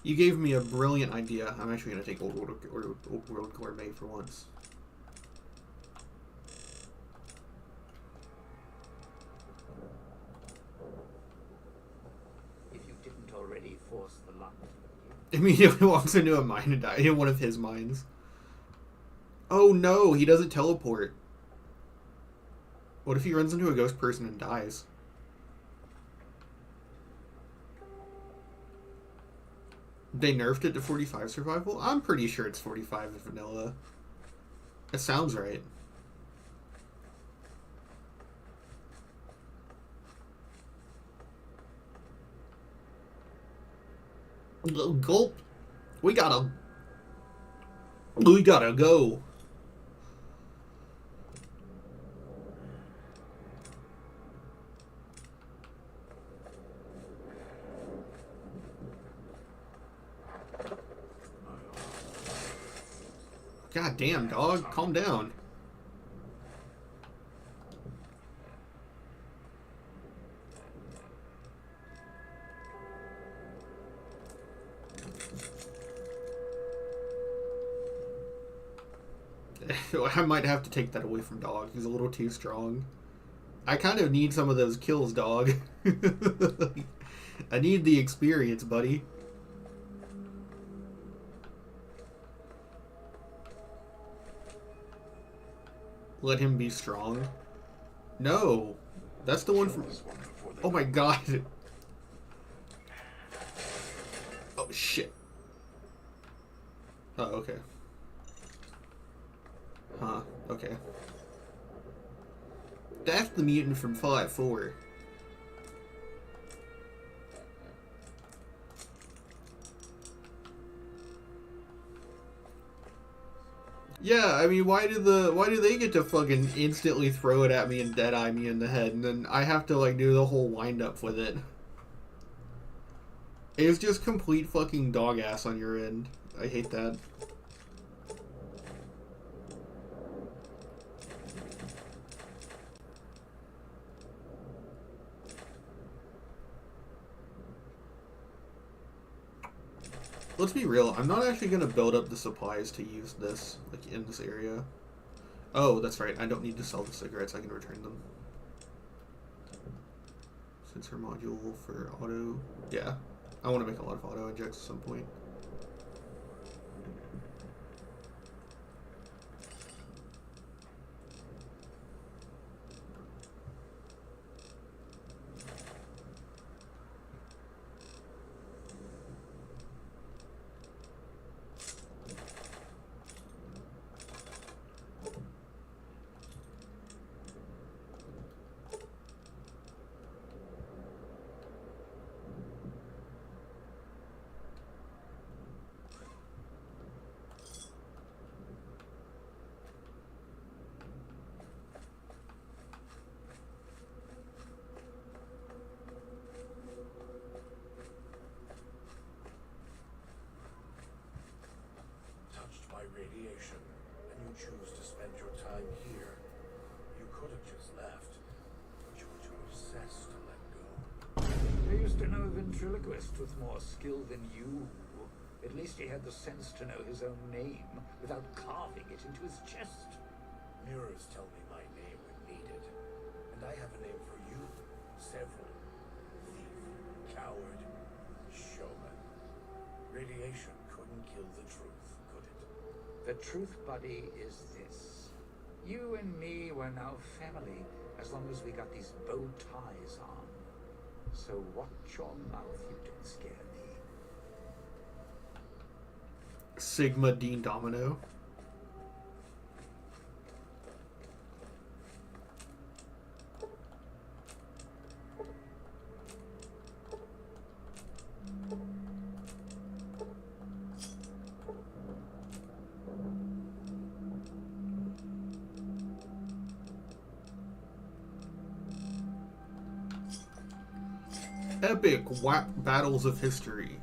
You gave me a brilliant idea. I'm actually going to take Old World Gourmet for once. If you didn't already force the lock. Immediately walks into a mine and dies in one of his mines. Oh no, he doesn't teleport. What if he runs into a ghost person and dies? They nerfed it to 45 survival? I'm pretty sure it's 45 in vanilla. That sounds right. Gulp. We gotta go. God damn, dog. Calm down. I might have to take that away from dog. He's a little too strong. I kind of need some of those kills, dog. I need the experience, buddy. Let him be strong. No. That's the one from... Oh my god. Oh shit. Oh, okay. Huh, okay. That's the mutant from Fallout 4. Yeah, I mean, why do they get to fucking instantly throw it at me and deadeye me in the head, and then I have to like do the whole wind up with it? It's just complete fucking dog ass on your end. I hate that. Let's be real, I'm not actually going to build up the supplies to use this, like, in this area. Oh, that's right, I don't need to sell the cigarettes, I can return them. Sensor module for auto... Yeah, I want to make a lot of auto injects at some point. no ventriloquist with more skill than you. At least he had the sense to know his own name without carving it into his chest. Mirrors tell me my name when needed, and I have a name for you. Several. Thief, coward, showman. Radiation couldn't kill the truth, could it? The truth, buddy, is this. You and me were now family, as long as we got these bow ties on. So watch your mouth, you don't scare me. Sigma Dean Domino. Epic battles of history.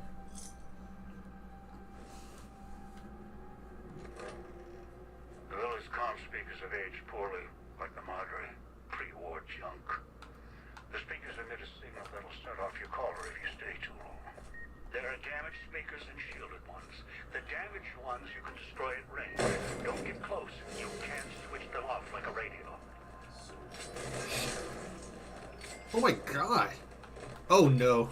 Those comm speakers have aged poorly, like the Madre. Pre-war junk. The speakers emit a signal that'll start off your caller if you stay too long. There are damaged speakers and shielded ones. The damaged ones you can destroy at range. Don't get close. You can't switch them off like a radio. Oh my god. Oh no.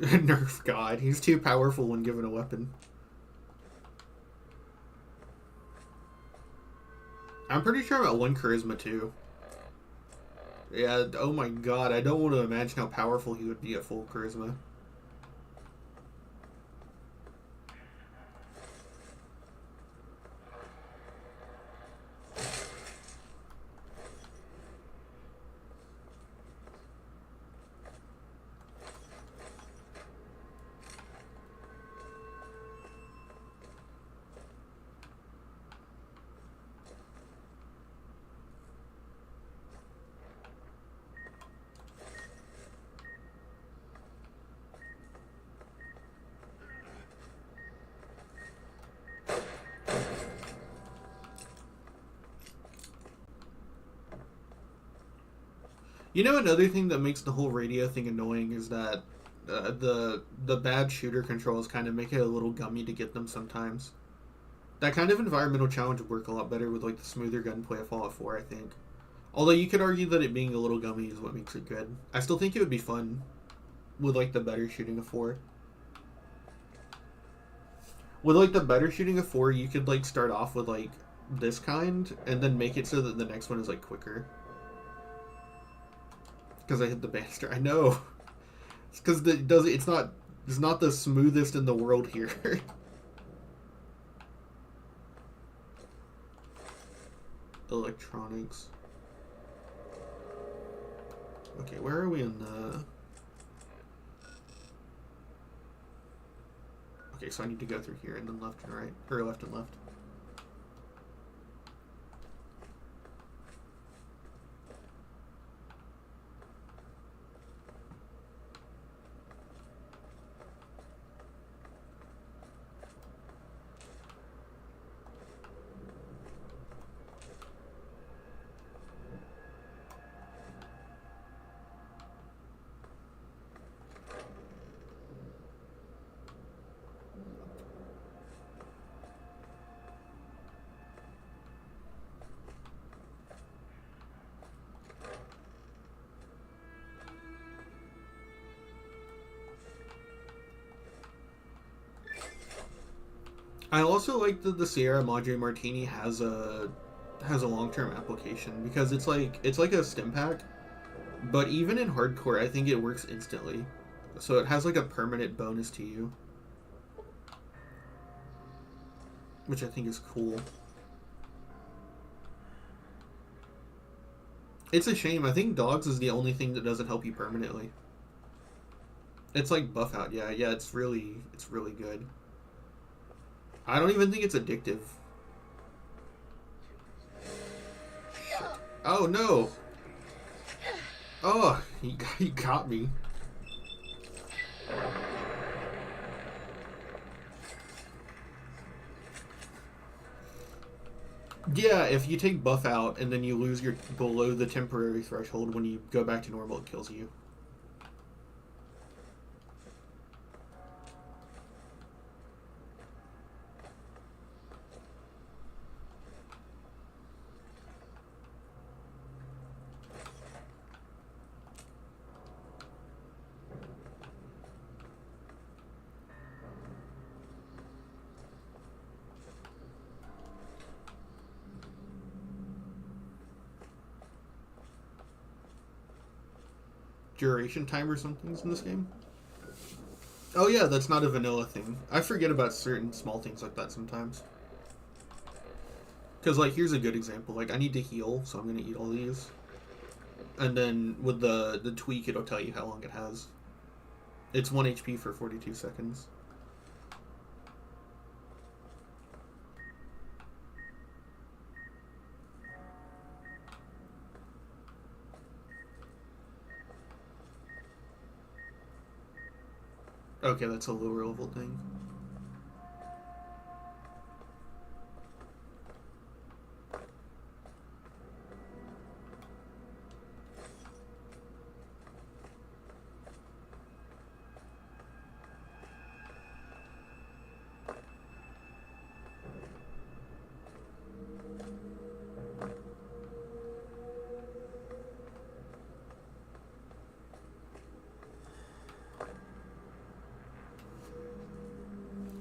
Nerf God. He's too powerful when given a weapon. I'm pretty sure I'm at 1 charisma too. Yeah, oh my god. I don't want to imagine how powerful he would be at full charisma. You know, another thing that makes the whole radio thing annoying is that the bad shooter controls kind of make it a little gummy to get them sometimes. That kind of environmental challenge would work a lot better with like the smoother gunplay of Fallout 4, I think. Although you could argue that it being a little gummy is what makes it good. I still think it would be fun with like the better shooting of 4. With like the better shooting of 4, you could like start off with like this kind and then make it so that the next one is like quicker. Because I hit the banister. I know. It's because it's not the smoothest in the world here. Electronics. Okay, where are we in the... Okay, so I need to go through here and then left and right. Or left and left. I also like that the Sierra Madre Martini has a long-term application because it's like a stim pack, but even in hardcore, I think it works instantly. So it has like a permanent bonus to you, which I think is cool. It's a shame. I think dogs is the only thing that doesn't help you permanently. It's like buff out. Yeah, it's really good. I don't even think it's addictive. Shit. Oh no! Oh, he got me. Yeah, if you take buff out and then you lose your below the temporary threshold, when you go back to normal, it kills you. Duration time or something's in this game? Oh yeah, that's not a vanilla thing. I forget about certain small things like that sometimes. Because, like, here's a good example. Like, I need to heal, so I'm going to eat all these. And then with the tweak, it'll tell you how long it has. It's 1 HP for 42 seconds. Okay, that's a lower level thing.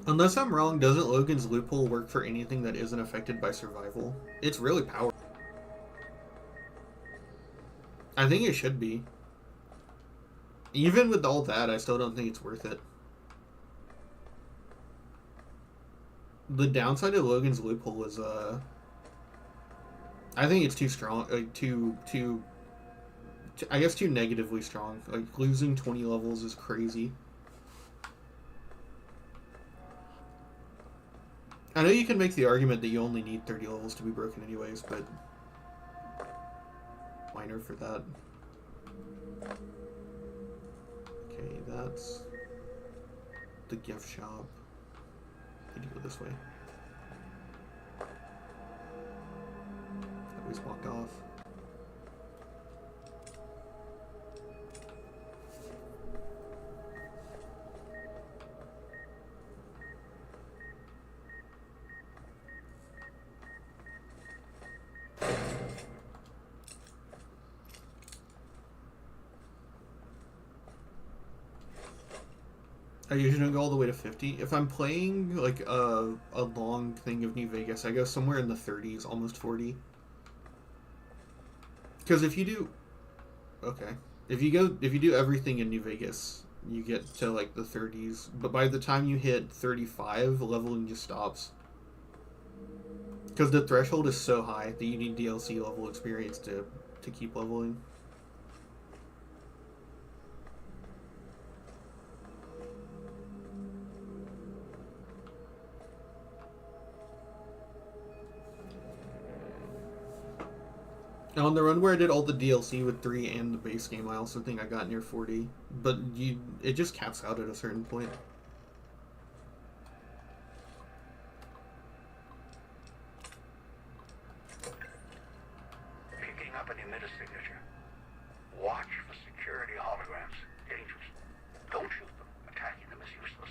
Unless I'm wrong, doesn't Logan's loophole work for anything that isn't affected by survival? It's really powerful. I think it should be. Even with all that, I still don't think it's worth it. The downside of Logan's loophole is, I think it's too strong, like, I guess too negatively strong. Like, losing 20 levels is crazy. I know you can make the argument that you only need 30 levels to be broken anyways, but minor for that. Okay, that's the gift shop. I need to go this way. I always walked off. I usually don't go all the way to 50. If I'm playing like a long thing of New Vegas, I go somewhere in the 30s, almost 40. Because if you do, okay, if you do everything in New Vegas, you get to like the 30s. But by the time you hit 35, leveling just stops. Because the threshold is so high that you need DLC level experience to keep leveling. Now, on the run where I did all the DLC with 3 and the base game, I also think I got near 40. But it just caps out at a certain point. Picking up an emitter signature. Watch for security holograms. Dangerous. Don't shoot them. Attacking them is useless.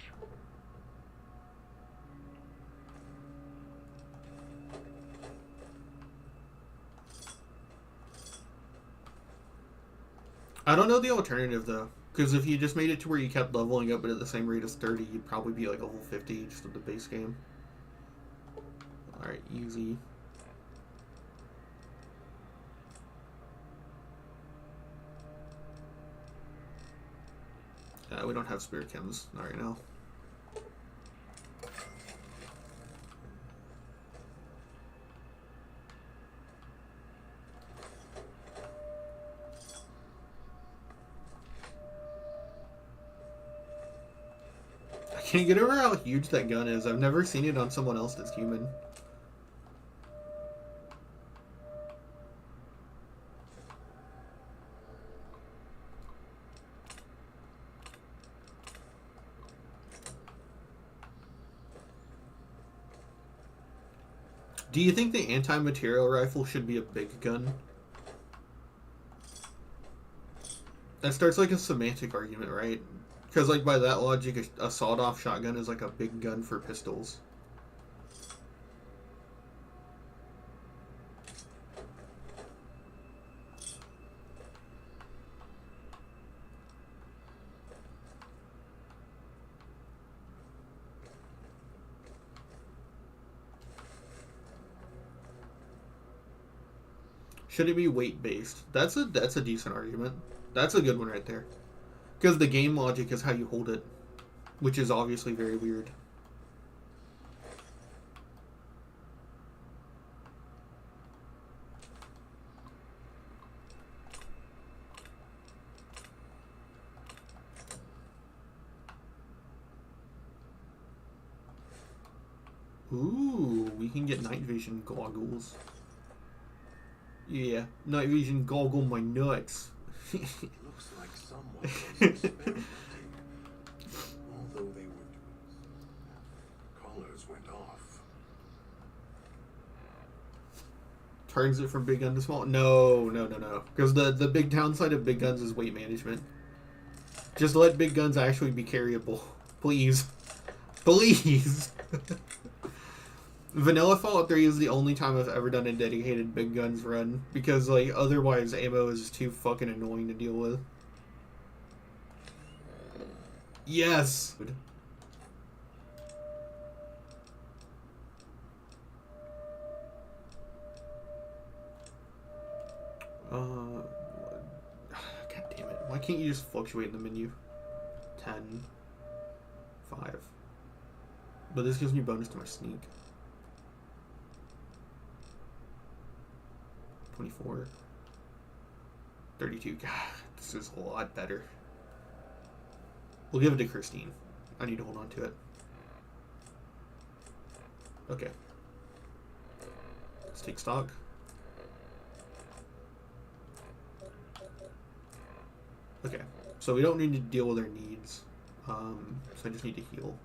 I don't know the alternative, though. Because if you just made it to where you kept leveling up but at the same rate as 30, you'd probably be like level 50 just with the base game. Alright, easy. We don't have spirit chems not right now. I can't get over how huge that gun is. I've never seen it on someone else that's human. Do you think the anti-material rifle should be a big gun? That starts like a semantic argument, right? Because like by that logic, a sawed-off shotgun is like a big gun for pistols. Should it be weight-based? That's a decent argument. That's a good one right there. Because the game logic is how you hold it, which is obviously very weird. Ooh, we can get night vision goggles. Yeah, night vision goggle my nuts. Looks like someone was experimenting. Although they were collars went off. Turns it from big gun to small? No. Because the big downside of big guns is weight management. Just let big guns actually be carryable. Please. Please. Vanilla Fallout 3 is the only time I've ever done a dedicated big guns run, because like otherwise ammo is just too fucking annoying to deal with. Yes! God damn it. Why can't you just fluctuate in the menu? 10. 5. But this gives me bonus to my sneak. 24. 32. God, this is a lot better. We'll give it to Christine. I need to hold on to it. Okay. Let's take stock. Okay. So we don't need to deal with our needs. So I just need to heal.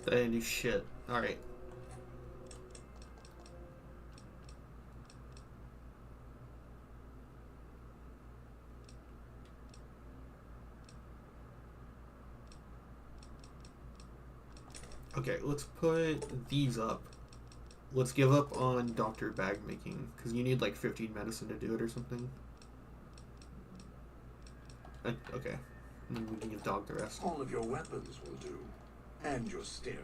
That didn't do shit. Alright. Okay, let's put these up. Let's give up on doctor bag making, because you need like 15 medicine to do it or something. Okay. And then we can give dog the rest. All of your weapons will do. And your stems.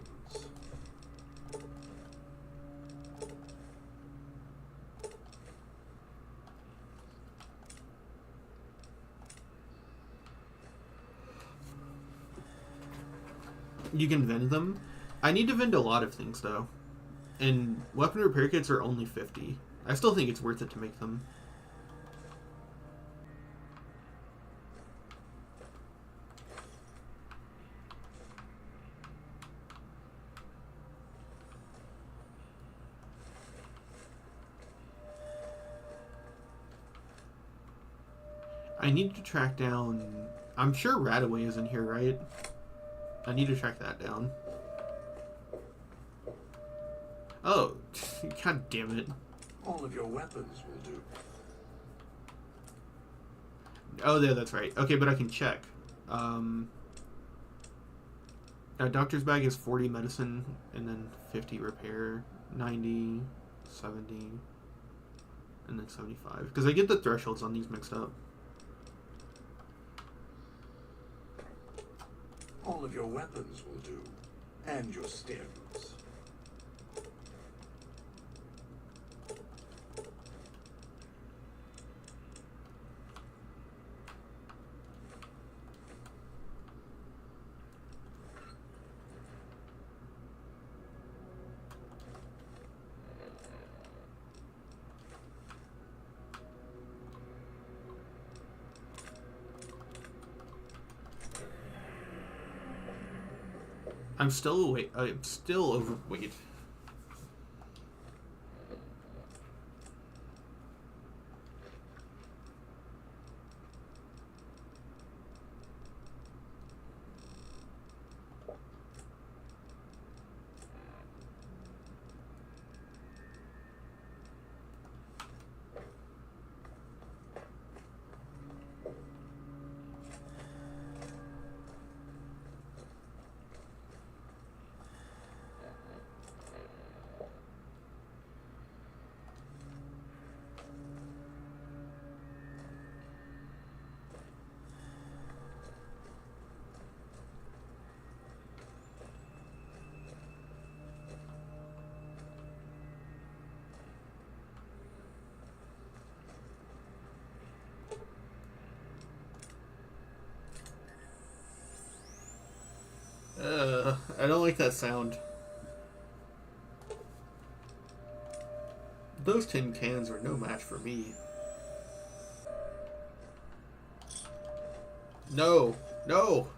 You can vend them. I need to vend a lot of things though. And weapon repair kits are only 50. I still think it's worth it to make them. I need to track down... I'm sure Radaway is in here, right? I need to track that down. Oh, god damn it. All of your weapons will do. Oh, yeah, that's right. Okay, but I can check. Doctor's bag is 40 medicine, and then 50 repair, 90, 70, and then 75. Because I get the thresholds on these mixed up. All of your weapons will do. And your stems. I'm still awake. I'm still overweight. I don't like that sound. Those tin cans are no match for me. No, no.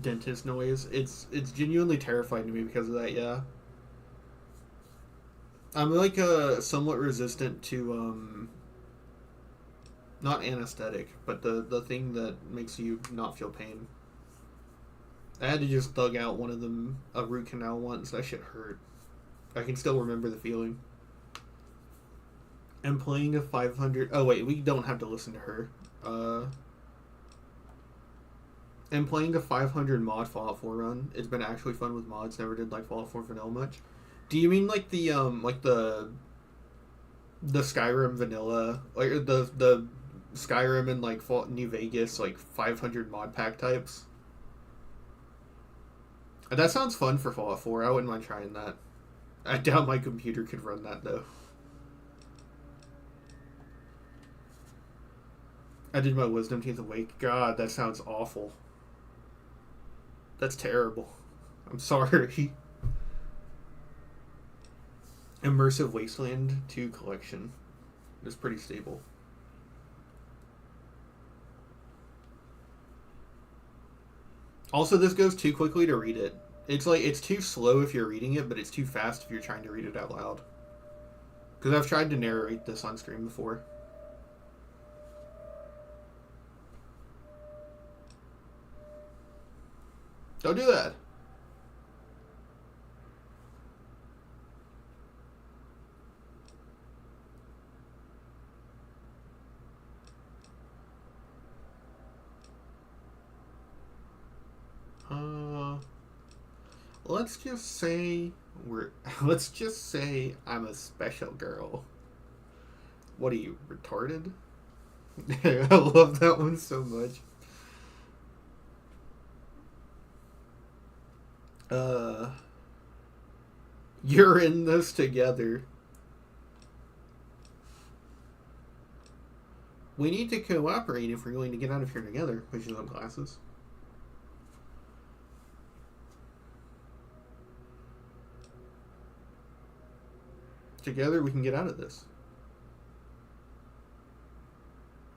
Dentist noise. It's genuinely terrifying to me because of that. Yeah, I'm like somewhat resistant to not anesthetic, but the thing that makes you not feel pain. I had to just thug out one of them a root canal once. That shit hurt. I can still remember the feeling. And playing a 500. Oh wait, we don't have to listen to her. And playing a 500 mod Fallout 4 run. It's been actually fun with mods. Never did like Fallout 4 vanilla much. Do you mean like the Skyrim vanilla, like the Skyrim and like Fallout New Vegas like 500 mod pack types? That sounds fun for Fallout 4. I wouldn't mind trying that. I doubt my computer could run that though. I did my wisdom teeth awake. God, that sounds awful. That's terrible. I'm sorry. Immersive Wasteland 2 collection is pretty stable. Also, this goes too quickly to read it. It's like, it's too slow if you're reading it, but it's too fast if you're trying to read it out loud. Because I've tried to narrate this on stream before. Don't do that. Let's just say let's just say I'm a special girl. What are you, retarded? I love that one so much. You're in this together. We need to cooperate if we're going to get out of here together. Pushing up glasses. Together we can get out of this.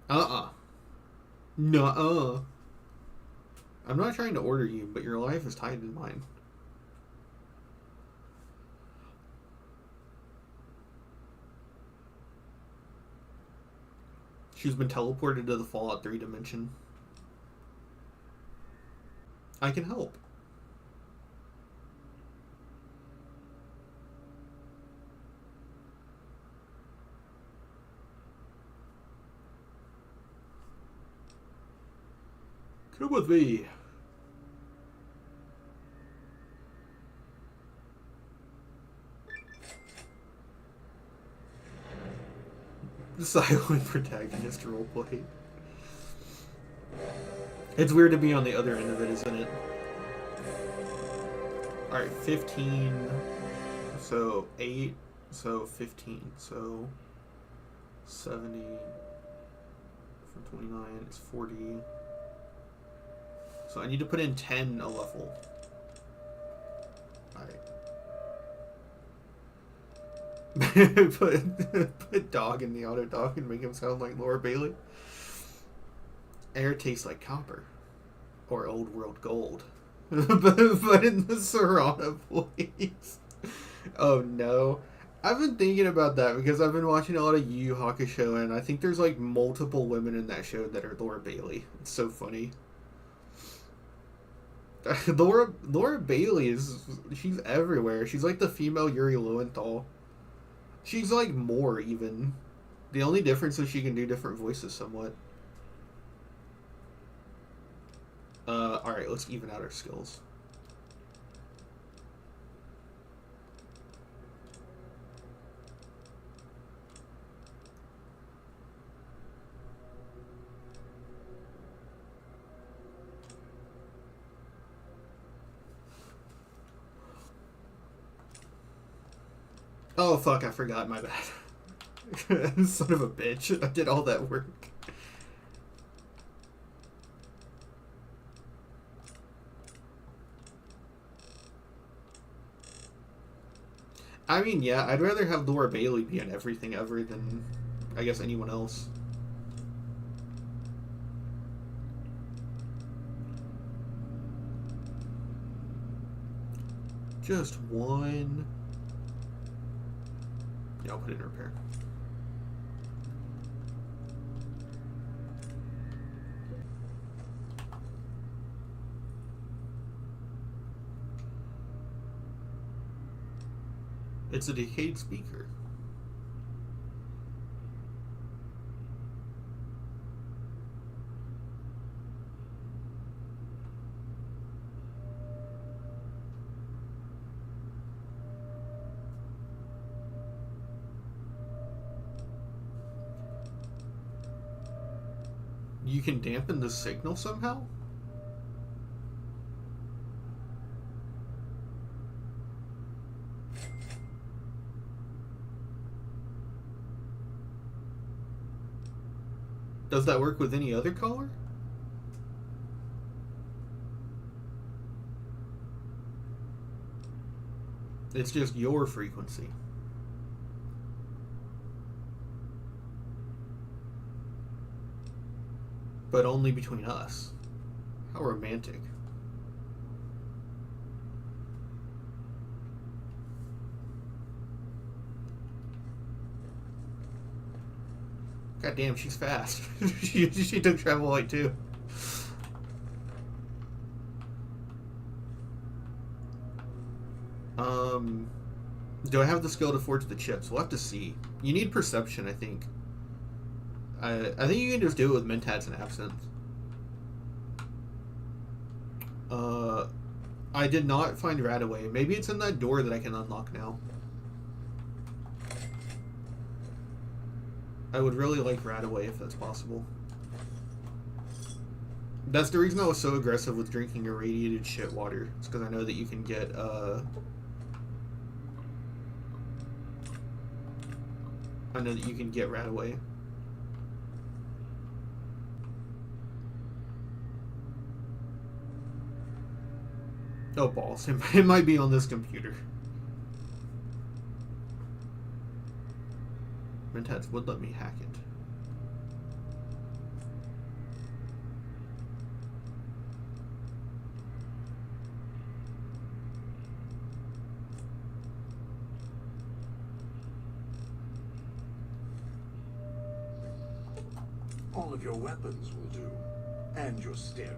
Nuh-uh. I'm not trying to order you, but your life is tied in mine. She's been teleported to the Fallout 3 dimension. I can help. Come with me. silent protagonist roleplay. It's weird to be on the other end of it, isn't it? Alright, 15. So 8. So 15. So 70. From 29 is 40. So I need to put in 10 a level. Alright. put dog in the auto dog and make him sound like Laura Bailey. Air tastes like copper. Or old world gold. but in the Serrano voice. Oh no. I've been thinking about that because I've been watching a lot of Yu Yu Hakusho, and I think there's like multiple women in that show that are Laura Bailey. It's so funny. Laura Bailey she's everywhere. She's like the female Yuri Lowenthal. She's like more even. The only difference is she can do different voices somewhat. Alright, let's even out our skills. Oh fuck, I forgot, my bad. Son of a bitch, I did all that work. I mean, yeah, I'd rather have Laura Bailey be in everything ever than, I guess, anyone else. Just one. Yeah, I'll put it in repair. It's a decayed speaker. You can dampen the signal somehow? Does that work with any other color? It's just your frequency. But only between us. How romantic. God damn, she's fast. she took travel light too. Do I have the skill to forge the chips? We'll have to see. You need perception, I think. I think you can just do it with mentats and absinthe. I did not find Radaway. Maybe it's in that door that I can unlock now. I would really like Radaway if that's possible. That's the reason I was so aggressive with drinking irradiated shit water. It's because I know that you can get, I know that you can get Radaway. Oh, balls. It might be on this computer. Mentats would let me hack it. All of your weapons will do, and your stems.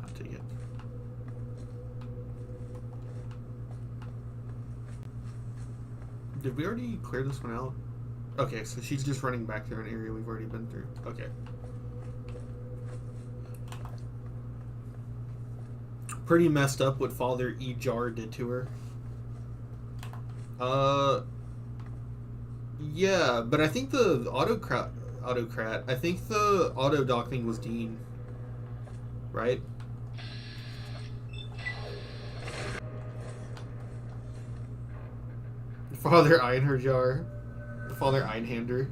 I'll take it. Did we already clear this one out? Okay, so she's just running back through an area we've already been through. Okay. Pretty messed up what Father Ejar did to her. Yeah, but I think the autocrat, I think the auto dock thing was Dean. Right? Father Einherjar. Father Einhander.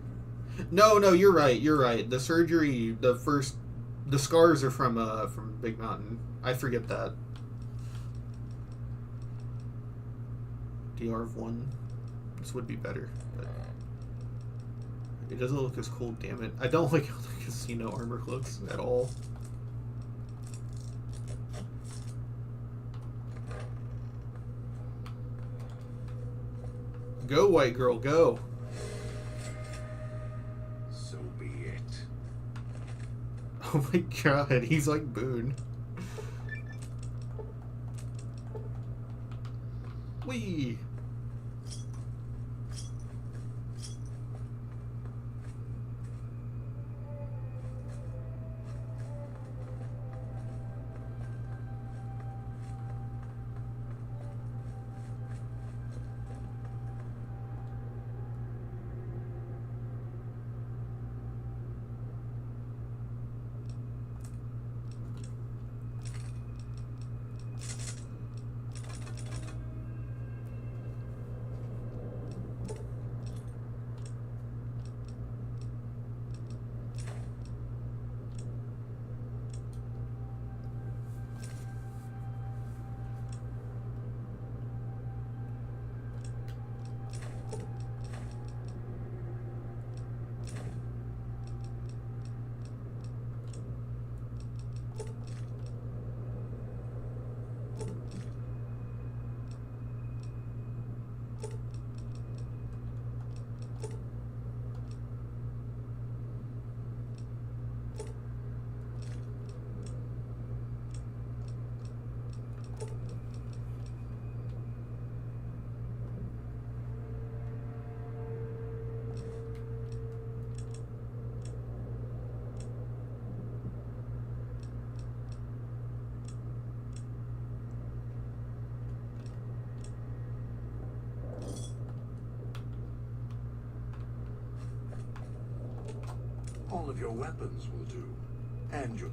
No, you're right. The surgery, the scars are from Big Mountain. I forget that. DR1. This would be better, but it doesn't look as cool. Damn it! I don't like how the casino armor looks at all. Go, white girl, go. So be it. Oh my god, he's like Boone. Whee! All of your weapons will do. And your...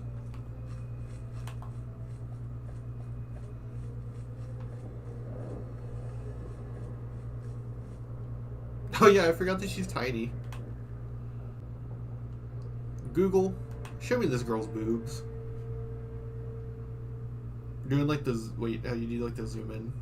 Oh yeah, I forgot that she's tiny. Google, show me this girl's boobs. Doing like the wait, how you do like the zoom in?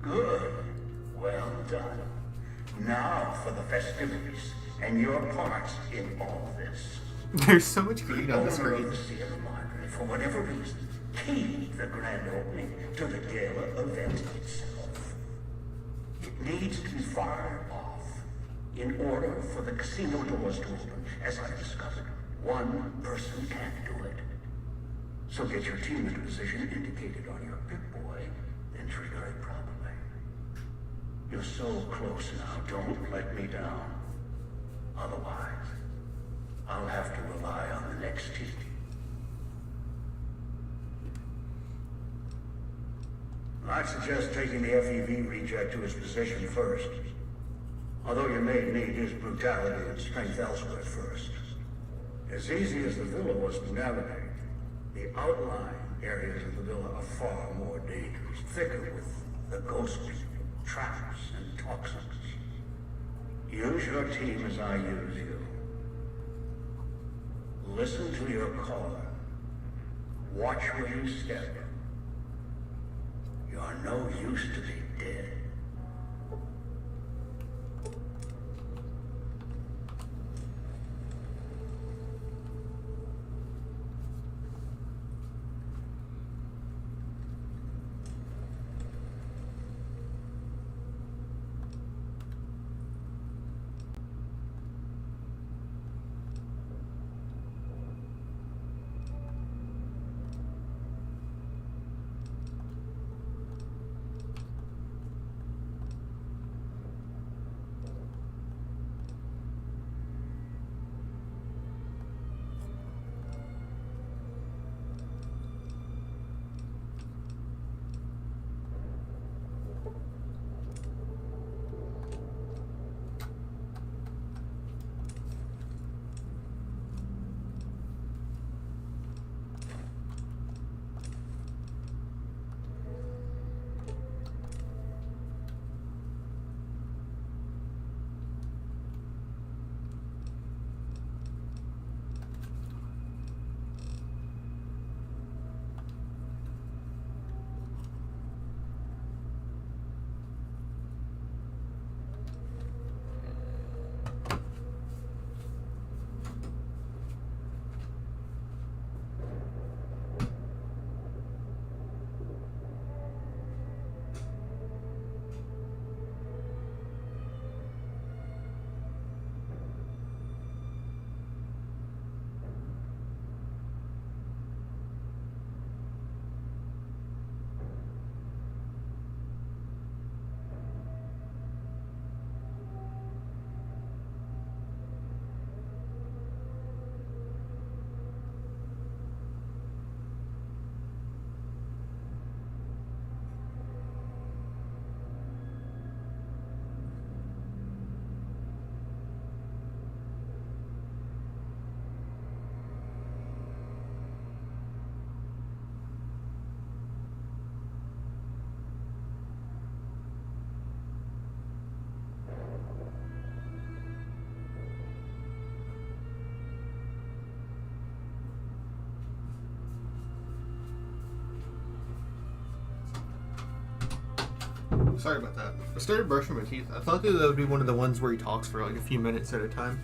Good. Well done. Now for the festivities and your part in all this. There's so much green on the Owner screen. of the Sierra Madre, for whatever reason, keyed the grand opening to the gala event itself. It needs to be fired off in order for the casino doors to open. As I've discovered, one person can't do it. So get your team into position indicated on your Pip-Boy, then trigger it properly. You're so close now, don't let me down. Otherwise, I'll have to rely on the next team. I'd suggest taking the FEV reject to his position first. Although you may need his brutality and strength elsewhere first. As easy as the villa was to navigate, the outlying areas of the villa are far more dangerous, thicker with the ghost people, traps, and toxins. Use your team as I use you. Listen to your caller. Watch where you step. You're no use to be dead. Sorry about that. I started brushing my teeth. I thought that would be one of the ones where he talks for like a few minutes at a time.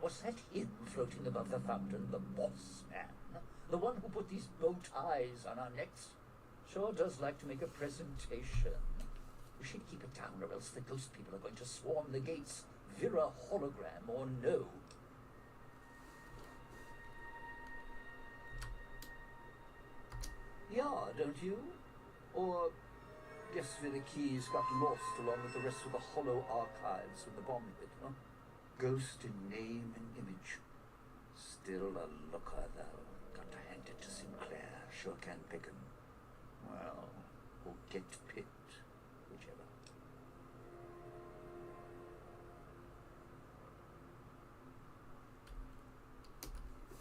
Was that him floating above the fountain, the boss man? The one who put these bow ties on our necks? Sure does like to make a presentation. We should keep it down, or else the ghost people are going to swarm the gates. Vera hologram or no. Yeah, don't you? Or guess Vera Keys got lost along with the rest of the hollow archives when the bomb hit, huh? Ghost in name and image. Still a looker, though. Got to hand it to Sinclair. Sure can pick him. Well, or get picked. Whichever.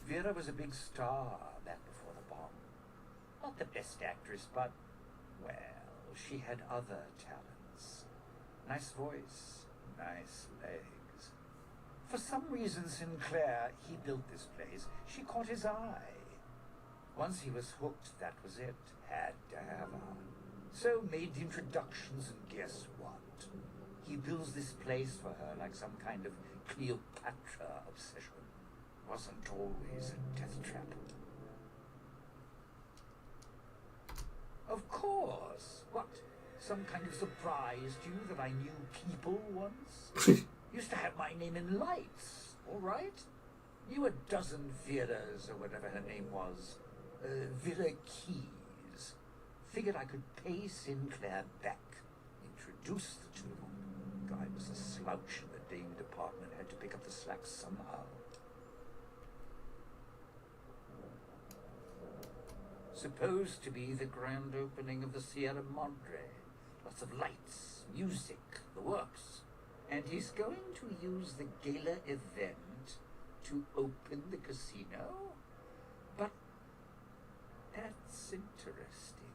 Vera was a big star back before the bomb. Not the best actress, but, well, she had other talents. Nice voice, nice legs. For some reason, Sinclair, he built this place. She caught his eye. Once he was hooked, that was it. Had to have her. So made the introductions, and guess what? He builds this place for her like some kind of Cleopatra obsession. Wasn't always a death trap. Of course. What? Some kind of surprised you that I knew people once? Used to have my name in lights, all right? Knew a dozen Veras, or whatever her name was. Vera Keys. Figured I could pay Sinclair back. Introduce the two of them. Guy was a slouch in the dame department. Had to pick up the slack somehow. Supposed to be the grand opening of the Sierra Madre. Lots of lights, music, the works. And he's going to use the gala event to open the casino? But that's interesting.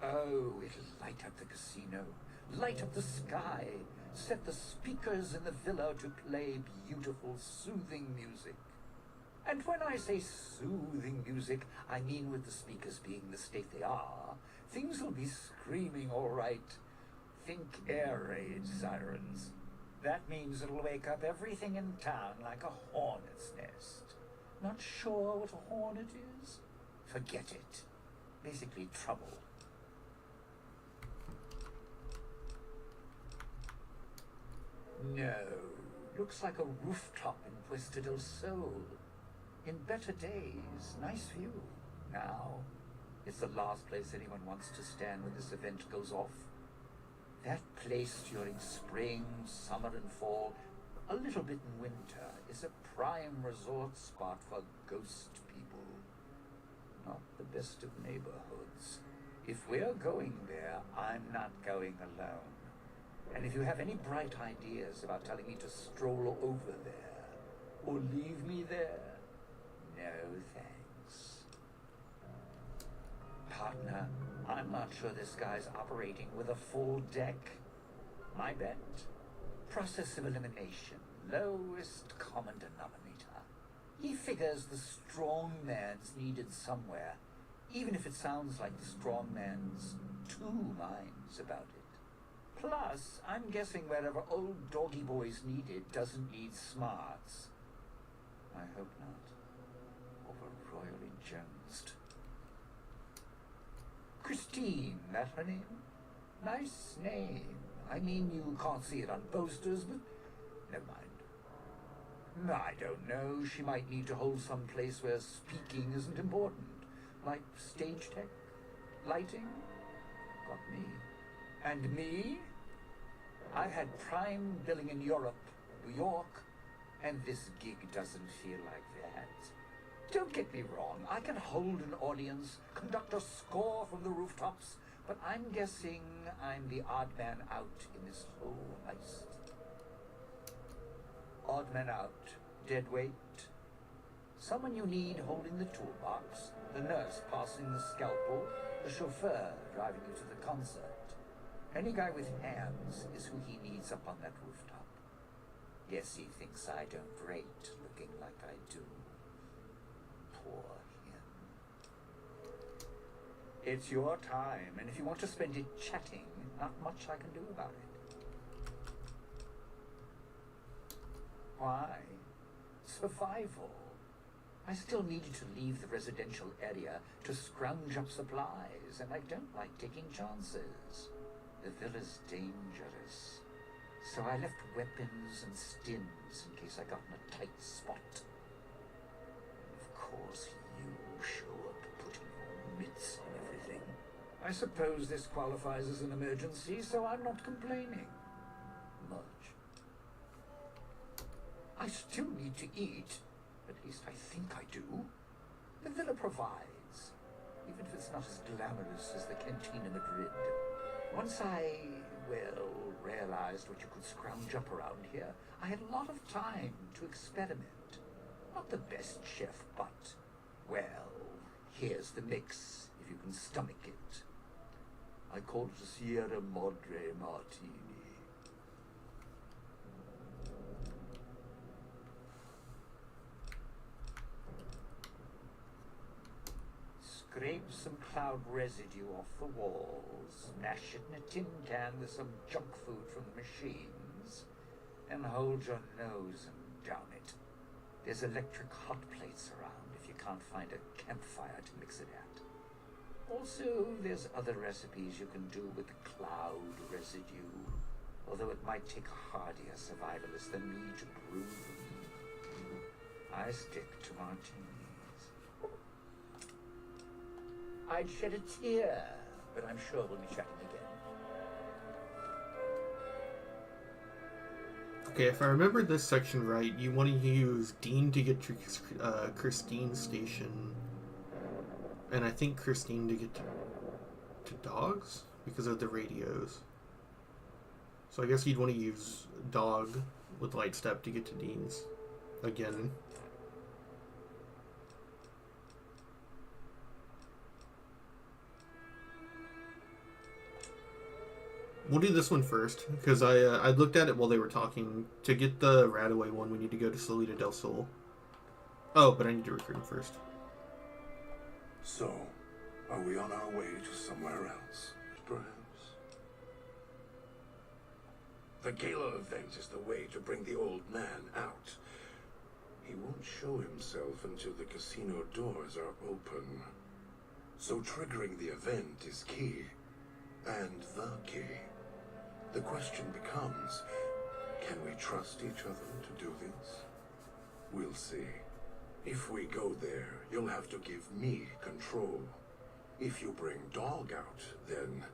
Oh, it'll light up the casino, light up the sky, set the speakers in the villa to play beautiful, soothing music. And when I say soothing music, I mean with the speakers being the state they are, things will be screaming all right. Think air raid sirens. That means it'll wake up everything in town like a hornet's nest. Not sure what a hornet is? Forget it. Basically trouble. No. Looks like a rooftop in Puesta del Sol. In better days. Nice view. Now, it's the last place anyone wants to stand when this event goes off. That place during spring, summer and fall, a little bit in winter, is a prime resort spot for ghost people. Not the best of neighborhoods. If we're going there, I'm not going alone. And if you have any bright ideas about telling me to stroll over there, or leave me there, no thanks. Partner, I'm not sure this guy's operating with a full deck. My bet? Process of elimination, lowest common denominator. He figures the strong man's needed somewhere, even if it sounds like the strong man's two minds about it. Plus, I'm guessing wherever old doggy boy's needed doesn't need smarts. I hope not. Or we're royally jonesed. Christine, that her name? Nice name. I mean, you can't see it on posters, but never mind. I don't know. She might need to hold some place where speaking isn't important. Like stage tech? Lighting? Got me. And me? I had prime billing in Europe, New York, and this gig doesn't feel like that. Don't get me wrong, I can hold an audience, conduct a score from the rooftops, but I'm guessing I'm the odd man out in this whole heist. Odd man out, dead weight. Someone you need holding the toolbox, the nurse passing the scalpel, the chauffeur driving you to the concert. Any guy with hands is who he needs up on that rooftop. Guess he thinks I don't rate looking like I do. Poor him. It's your time, and if you want to spend it chatting, not much I can do about it. Why? Survival. I still needed to leave the residential area to scrounge up supplies, and I don't like taking chances. The villa's dangerous, so I left weapons and stims in case I got in a tight spot. And of course, you show up putting your mitts on everything. I suppose this qualifies as an emergency, so I'm not complaining. Much. I still need to eat. At least I think I do. The villa provides, even if it's not as glamorous as the Cantina Madrid. Once I, realized what you could scrounge up around here, I had a lot of time to experiment. Not the best chef, but, here's the mix, if you can stomach it. I call it a Sierra Madre Martini. Scrape some cloud residue off the walls, mash it in a tin can with some junk food from the machines, and hold your nose and down it. There's electric hot plates around if you can't find a campfire to mix it at. Also, there's other recipes you can do with the cloud residue, although it might take a hardier survivalist than me to brew them. I stick to martinis. I'd shed a tear, but I'm sure we'll be chatting again. Okay, if I remember this section right, you want to use Dean to get to Christine's station, and I think Christine to get to Dogs because of the radios. So I guess you'd want to use Dog with Lightstep to get to Dean's again. We'll do this one first, because I looked at it while they were talking. To get the Radaway one, we need to go to Salida del Sol. Oh, but I need to recruit him first. So, are we on our way to somewhere else, perhaps? The gala event is the way to bring the old man out. He won't show himself until the casino doors are open. So triggering the event is key. And the key. The question becomes, can we trust each other to do this? We'll see. If we go there, you'll have to give me control. If you bring Dog out, then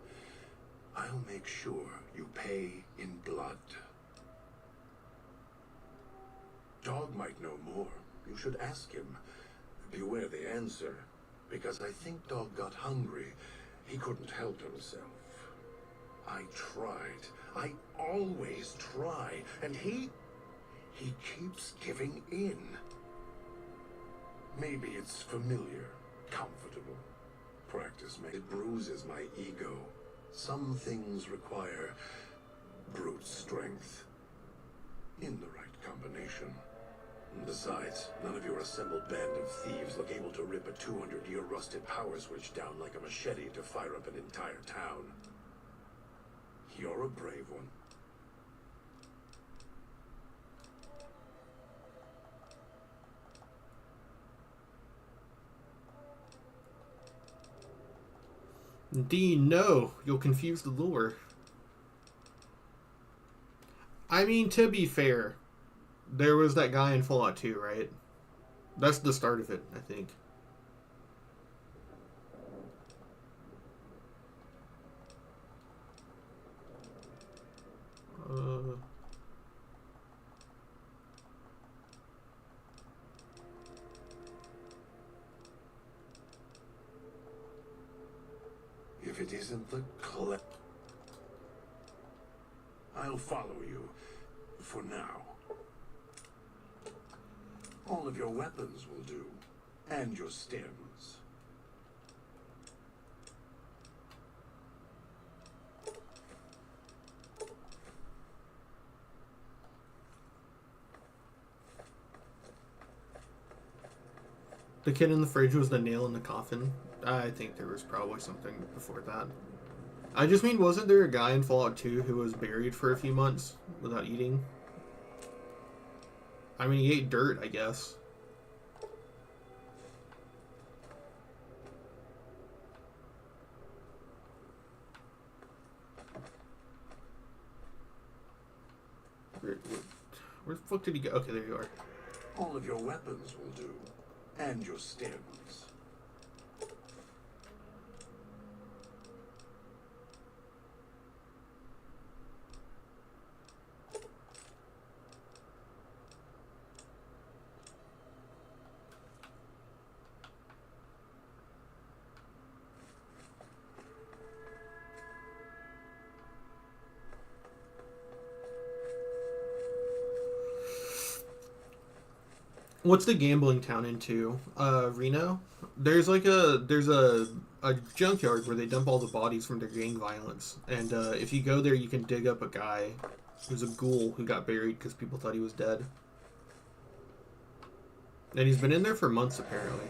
I'll make sure you pay in blood. Dog might know more. You should ask him. Beware the answer, because I think Dog got hungry. He couldn't help himself. I tried. I always try, and he keeps giving in. Maybe it's familiar, comfortable. Practice it bruises my ego. Some things require brute strength. In the right combination. Besides, none of your assembled band of thieves look able to rip a 200-year rusted power switch down like a machete to fire up an entire town. You're a brave one. Dean, no. You'll confuse the lure. I mean, to be fair, there was that guy in Fallout 2, right? That's the start of it, I think. If it isn't the I'll follow you. For now. All of your weapons will do. And your stems. The kid in the fridge was the nail in the coffin. I think there was probably something before that. I just mean, wasn't there a guy in Fallout 2 who was buried for a few months without eating? I mean, he ate dirt, I guess. Where the fuck did he go? Okay, there you are. All of your weapons will do. And your stems. What's the gambling town into? Reno? There's like a junkyard where they dump all the bodies from their gang violence. And if you go there, you can dig up a guy who's a ghoul who got buried because people thought he was dead. And he's been in there for months, apparently.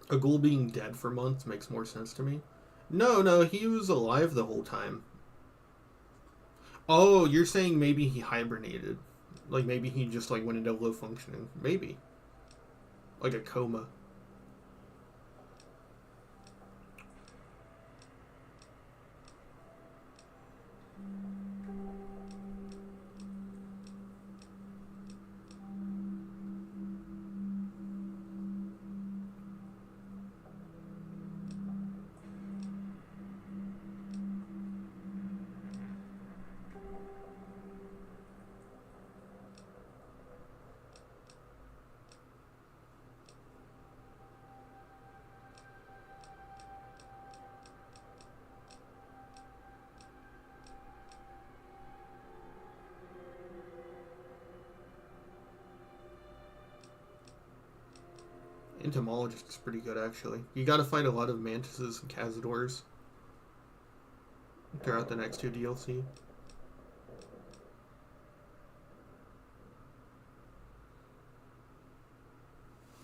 A ghoul being dead for months makes more sense to me. No, he was alive the whole time. Oh, you're saying maybe he hibernated. Like, maybe he just, like, went into low functioning. Maybe. Like a coma. Entomologist is pretty good, actually. You gotta fight a lot of mantises and cazadors throughout the next 2 DLC.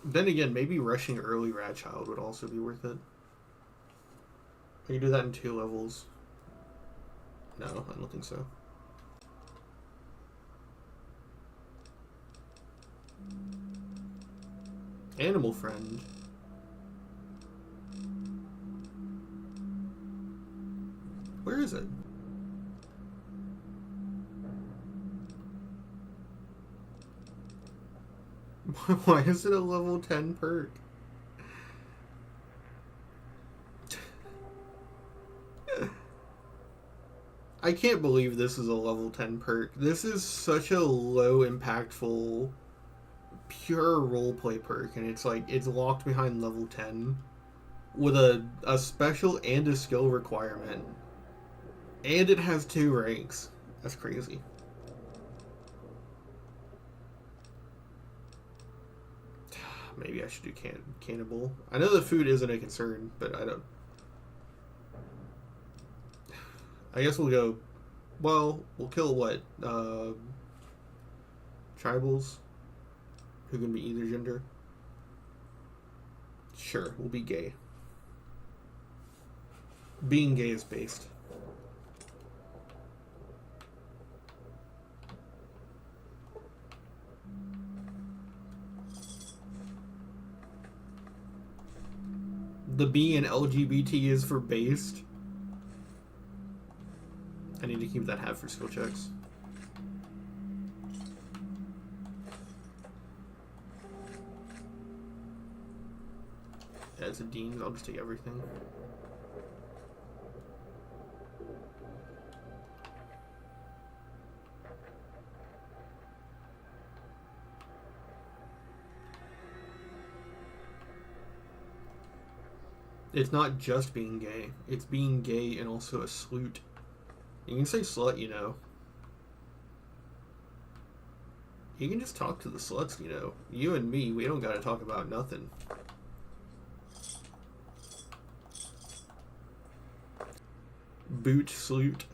Then again, maybe rushing early Radchild would also be worth it. You do that in 2 levels. No, I don't think so. Animal Friend. Where is it? Why is it a level 10 perk? I can't believe this is a level 10 perk. This is such a low impactful, pure roleplay perk, and it's like, it's locked behind level 10 with a special and a skill requirement. And it has 2 ranks. That's crazy. Maybe I should do cannibal. I know the food isn't a concern, but I don't... I guess we'll go... Well, we'll kill what? Tribals? Who can be either gender? Sure, we'll be gay. Being gay is based. The B in LGBT is for based. I need to keep that hat for skill checks. Yeah, it's a Dean's. I'll just take everything. It's not just being gay. It's being gay and also a sleut. You can say slut, you know. You can just talk to the sluts, you know. You and me, we don't gotta talk about nothing. Boot sleut.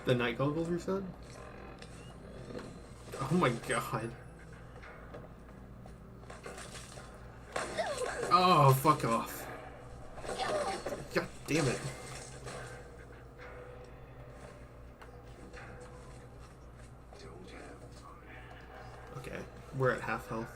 The night goggles reset? Oh my god. Oh, fuck off. God damn it. Okay, we're at half health.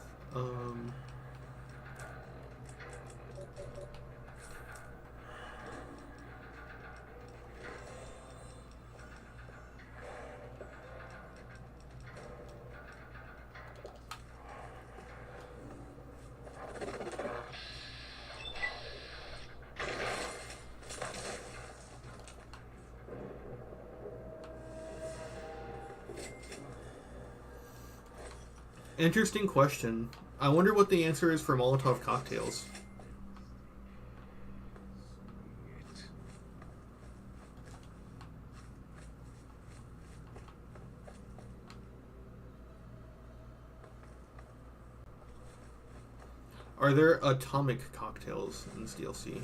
Interesting question. I wonder what the answer is for Molotov cocktails. Are there atomic cocktails in this DLC?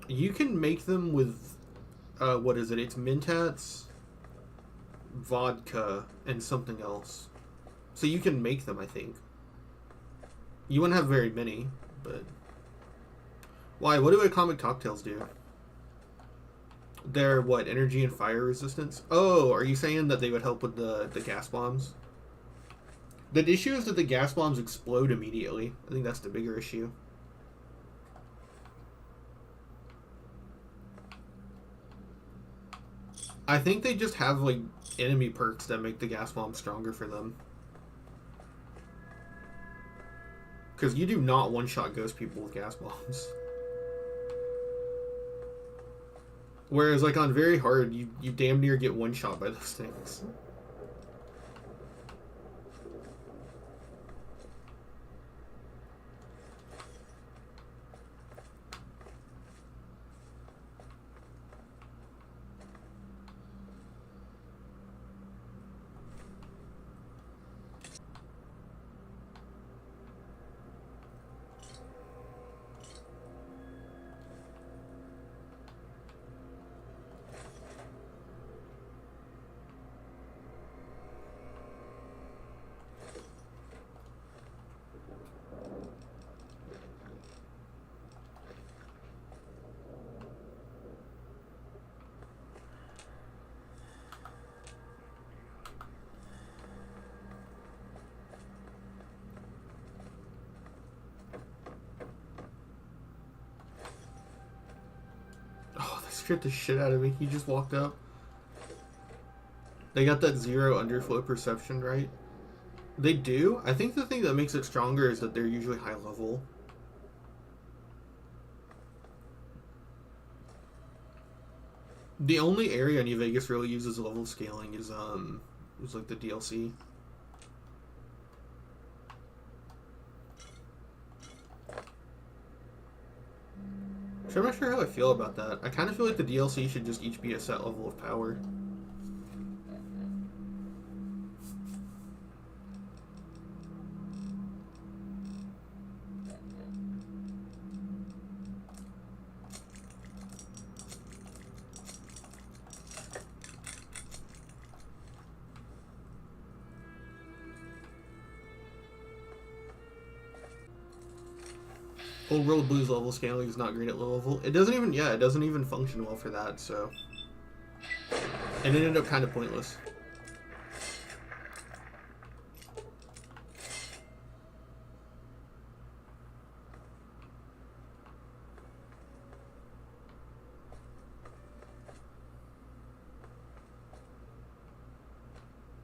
You can make them with, what is it? It's Mentats, vodka, and something else. So you can make them, I think. You wouldn't have very many, but... Why? What do atomic cocktails do? They're, what, energy and fire resistance? Oh, are you saying that they would help with the gas bombs? The issue is that the gas bombs explode immediately. I think that's the bigger issue. I think they just have, like, enemy perks that make the gas bomb stronger for them. Because you do not one-shot ghost people with gas bombs. Whereas like on very hard, you damn near get one shot by those things. Oh, that scared the shit out of me. He just walked up. They got that 0 underflow perception, right? They do. I think the thing that makes it stronger is that they're usually high level. The only area New Vegas really uses level scaling is like the DLC. So I'm not sure how I feel about that. I kind of feel like the DLC should just each be a set level of power. Old World Blues level scaling is not great at low level. It doesn't even function well for that, so. And it ended up kind of pointless.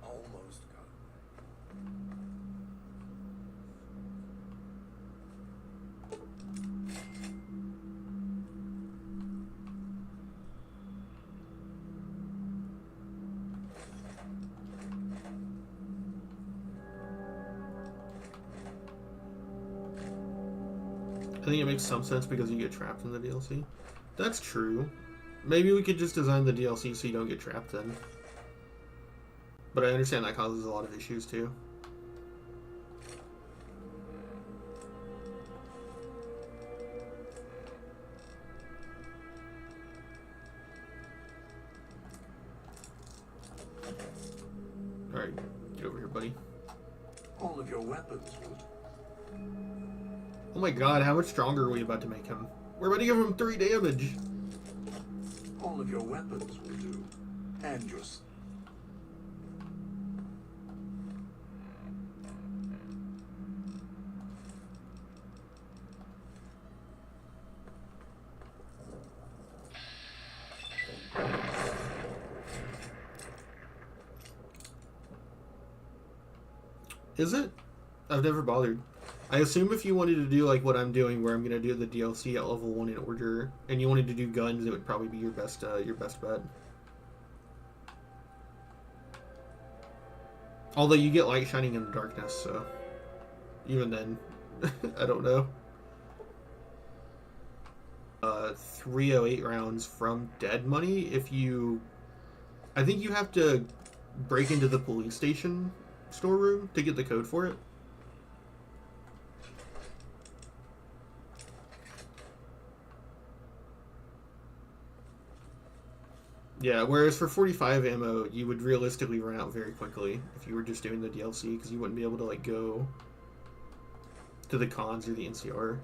Almost got I think it makes some sense because you get trapped in the DLC. That's true. Maybe we could just design the DLC so you don't get trapped then. But I understand that causes a lot of issues too. Alright, get over here, buddy. all of your weapons would. Oh my god, how much stronger are we about to make him? We're about to give him 3 damage. All of your weapons will do. And your... Is it? I've never bothered. I assume if you wanted to do like what I'm doing, where I'm gonna do the DLC at level 1 in order, and you wanted to do guns, it would probably be your best bet. Although you get light shining in the darkness, so even then, I don't know. 308 rounds from dead money. If you, I think you have to break into the police station storeroom to get the code for it. Yeah, whereas for 45 ammo, you would realistically run out very quickly if you were just doing the DLC, because you wouldn't be able to like go to the cons or the NCR.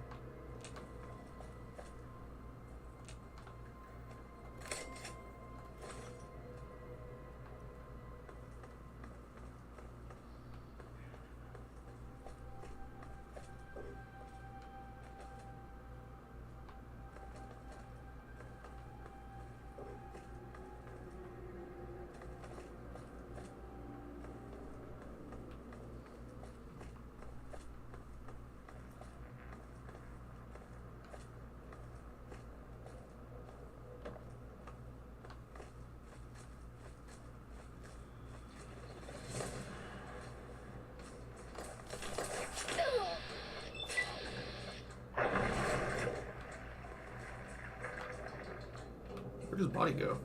Where'd his body go?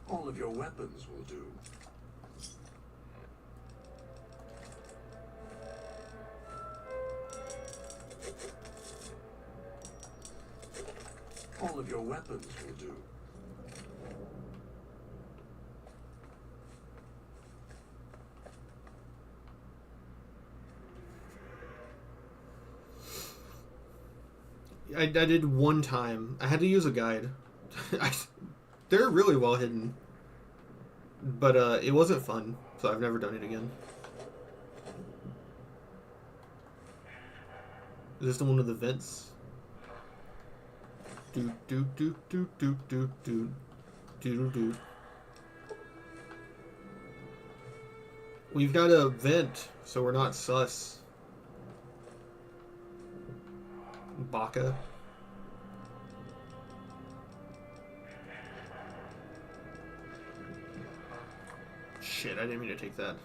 All of your weapons will do. All of your weapons will do. I did one time. I had to use a guide. They're really well hidden. But it wasn't fun, so I've never done it again. Is this the one with the vents? Do do do do do do do do do. We've got a vent, so we're not sus. Baka. Shit, I didn't mean to take that.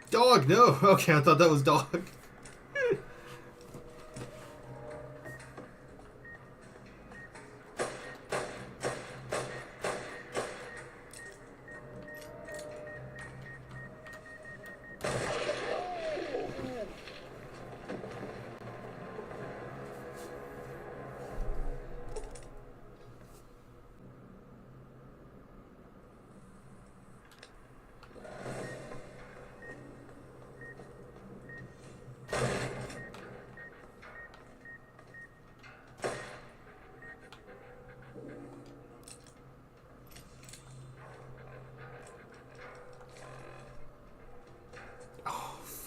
Dog, no! Okay, I thought that was dog.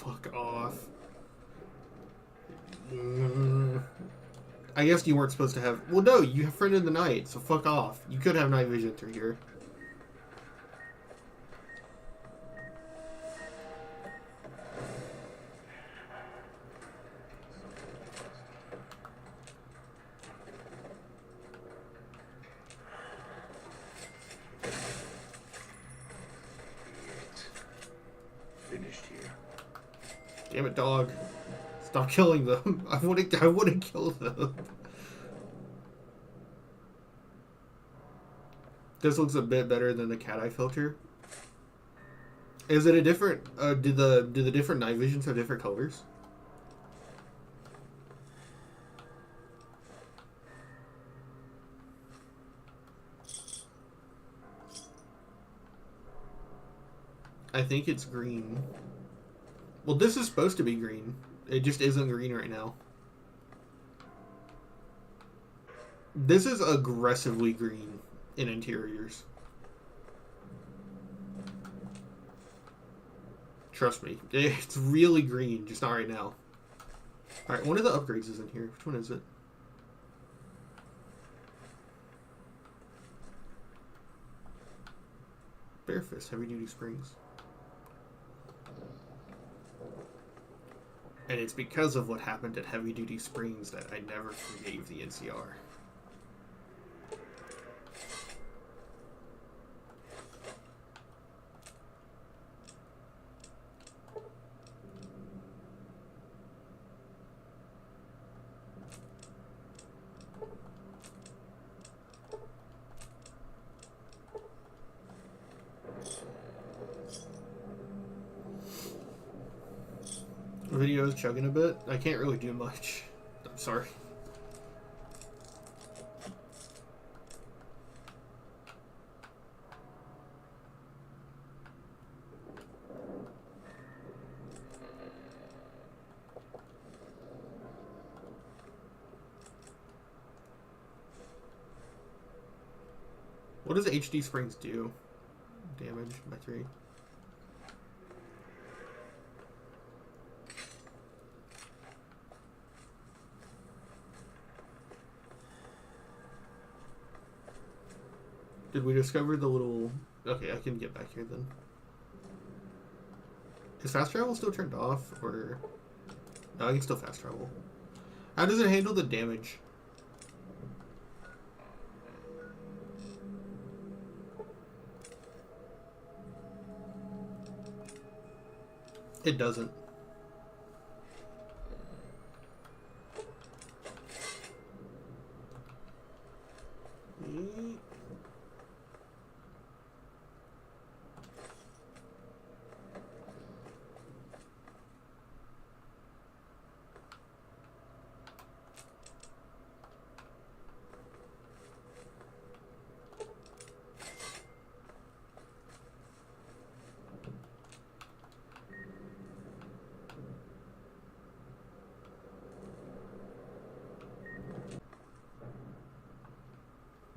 Fuck off. I guess you weren't supposed to have... Well, no, you have Friend in the Night, so fuck off. You could have night vision through here. Finished here. Damn it, dog. Stop killing them. I wouldn't kill them. This looks a bit better than the cat eye filter. Is it a different... do the different night visions have different colors? I think it's green. Well, this is supposed to be green. It just isn't green right now. This is aggressively green in interiors. Trust me. It's really green, just not right now. Alright, one of the upgrades is in here. Which one is it? Bare Fist, Heavy Duty Springs. And it's because of what happened at Heavy Duty Springs that I never forgave the NCR. Video is chugging a bit. I can't really do much. I'm sorry. What does HD Springs do? Damage by 3. Did we discover the little... Okay, I can get back here then. Is fast travel still turned off, or... No, I can still fast travel. How does it handle the damage? It doesn't.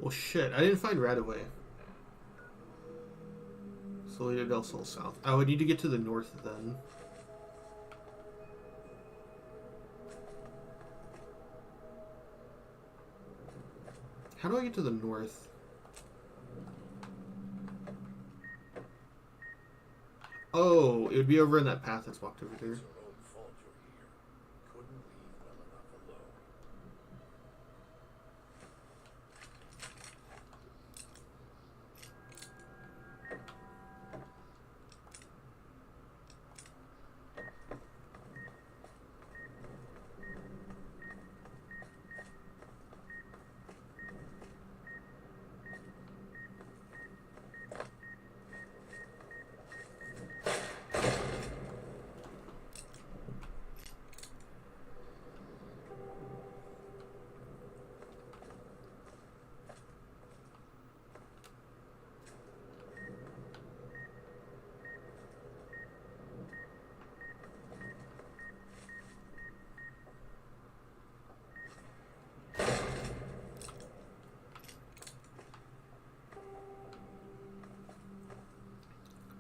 Well, shit. I didn't find Radaway. Salida del Sol South. I would need to get to the north then. How do I get to the north? Oh, it would be over in that path that's walked over there. It's your own fault you're here. Couldn't leave well enough alone.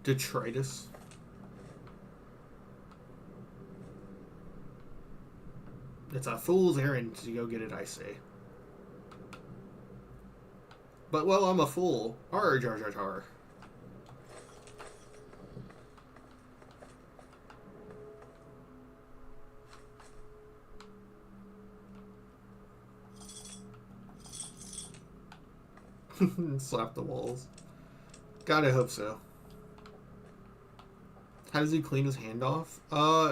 Detritus. It's a fool's errand to go get it, I say. But, well, I'm a fool. Arr, jar, jar, jar. Slap the walls. Gotta hope so. How does he clean his hand off?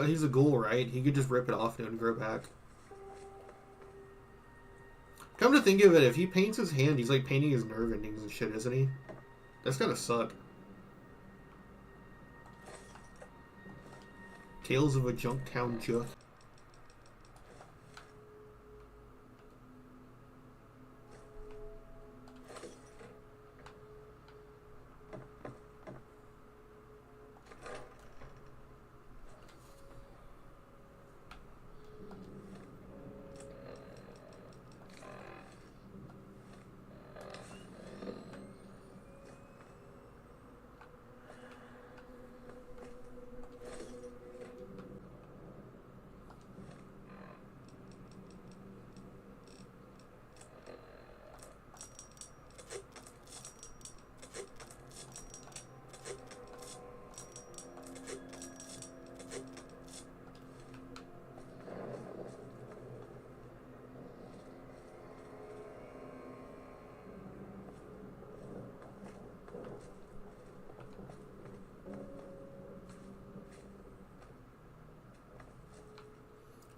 He's a ghoul, right? He could just rip it off and grow back. Come to think of it, if he paints his hand, he's like painting his nerve endings and shit, isn't he? That's gotta suck. Tales of a Junktown Juk.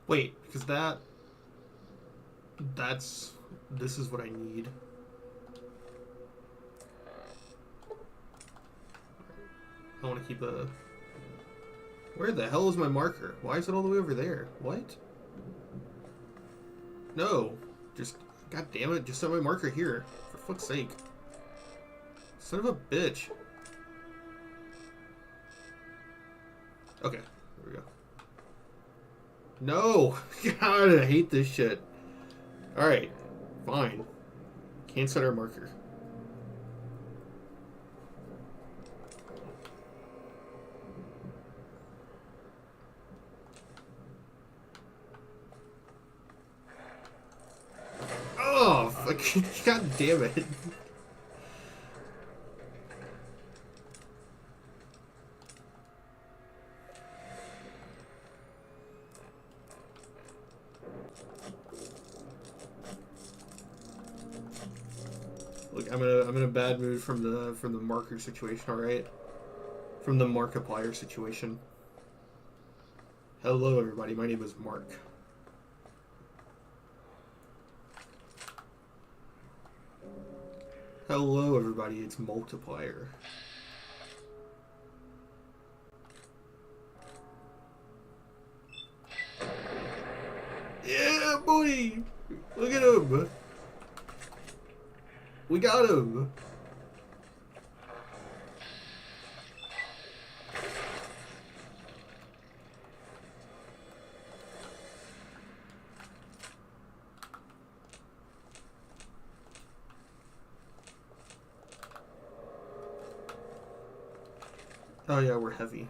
Wait, because this is what I need. I want to keep a Where the hell is my marker? Why is it all the way over there? What? No. Just, god damn it, just set my marker here. For fuck's sake. Son of a bitch. Okay, there we go. No! God, I hate this shit. Alright, fine. Can't set our marker. Oh, fuck. God damn it. Look, I'm in a bad mood from the marker situation, alright? From the Markiplier situation. Hello everybody, my name is Mark. Hello everybody, it's Multiplier. Yeah, boy! Look at him! We got him! Oh yeah, we're heavy.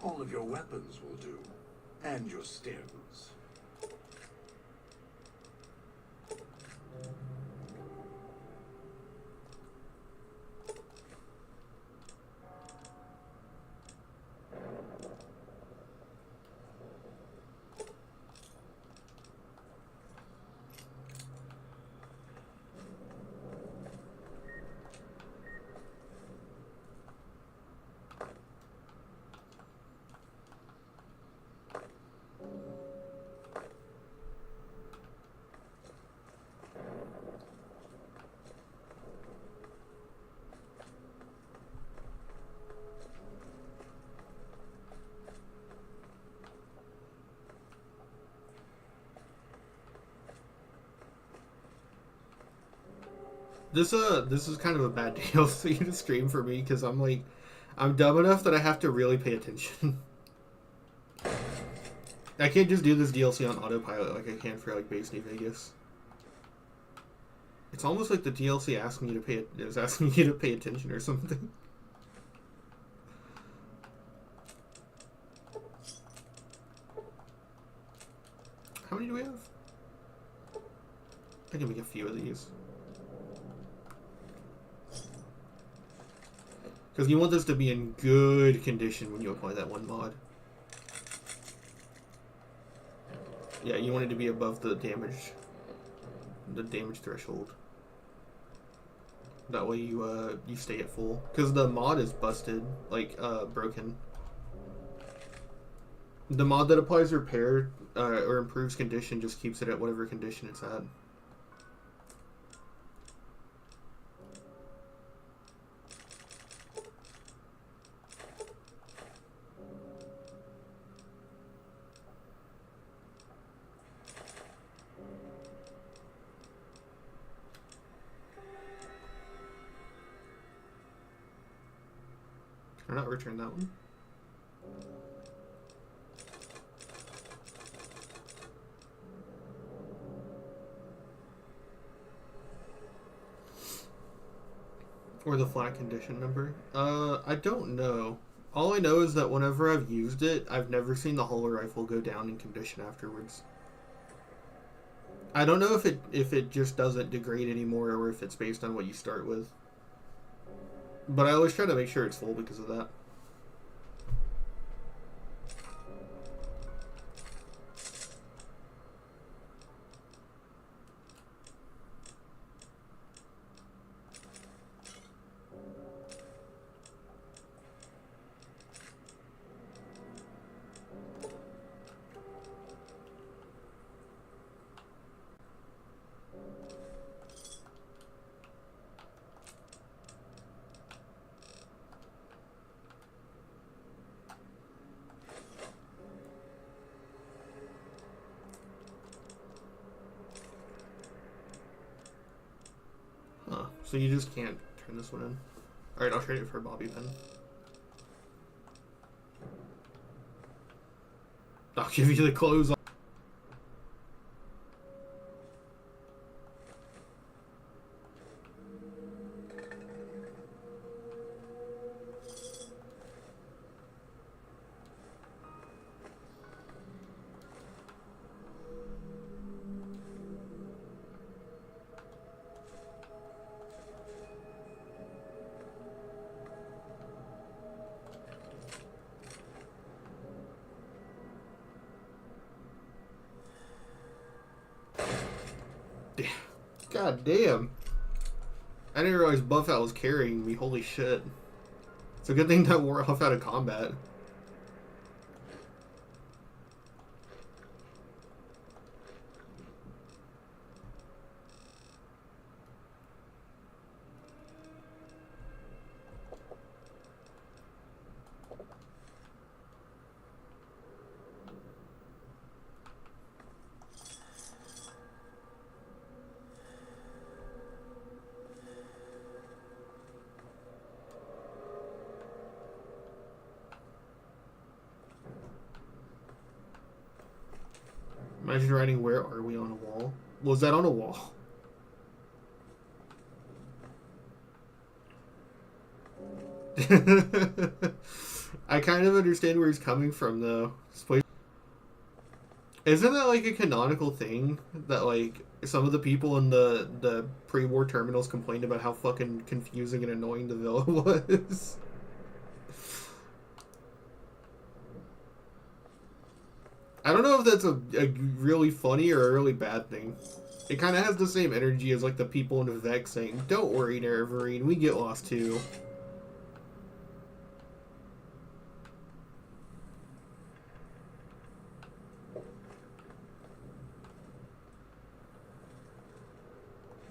All of your weapons will do, and your stems. This is kind of a bad DLC to stream for me because I'm dumb enough that I have to really pay attention. I can't just do this DLC on autopilot like I can for like Base New Vegas. It's almost like the DLC asking you to pay attention or something. How many do we have? I can make a few of these. Because you want this to be in good condition when you apply that one mod. Yeah, you want it to be above the damage threshold. That way you stay at full. Because the mod is busted, like broken. The mod that applies repair or improves condition just keeps it at whatever condition it's at. Can I not return that one? Or the flat condition number? I don't know. All I know is that whenever I've used it, I've never seen the hollow rifle go down in condition afterwards. I don't know if it just doesn't degrade anymore or if it's based on what you start with. But I always try to make sure it's full because of that. So you just can't turn this one in. Alright, I'll trade it for a bobby pin. I'll give you the clothes. God damn. I didn't realize Buffett was carrying me. Holy shit. It's a good thing that wore off out of combat. Imagine writing, "Where are we?" on a wall. Was that on a wall? I kind of understand where he's coming from, though. Isn't that like a canonical thing that like some of the people in the pre-war terminals complained about how fucking confusing and annoying the villa was? I don't know if that's a really funny or a really bad thing. It kind of has the same energy as like the people in Vec saying, "Don't worry, Nerevarine, we get lost too."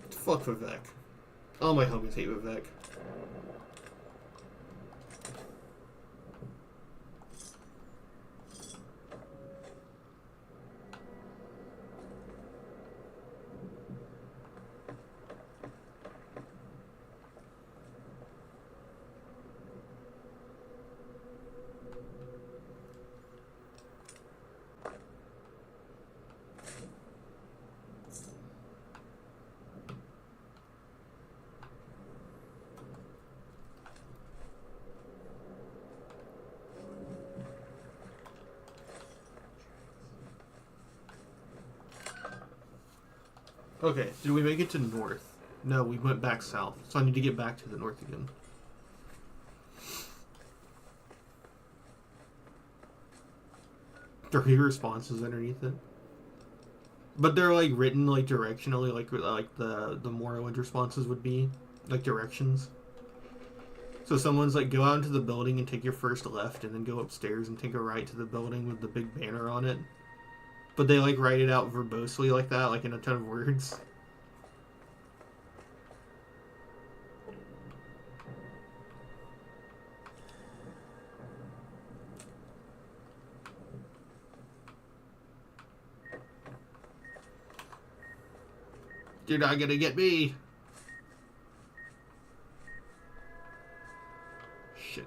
Fuck Vivek. All my homies hate Vivek. Okay, did we make it to north? No, we went back south. So I need to get back to the north again. Three responses underneath it. But they're like written like directionally, like the Morrowind responses would be. Like directions. So someone's like, go out into the building and take your first left, and then go upstairs and take a right to the building with the big banner on it. But they like write it out verbosely like that, like in a ton of words. You're not gonna get me. Shit.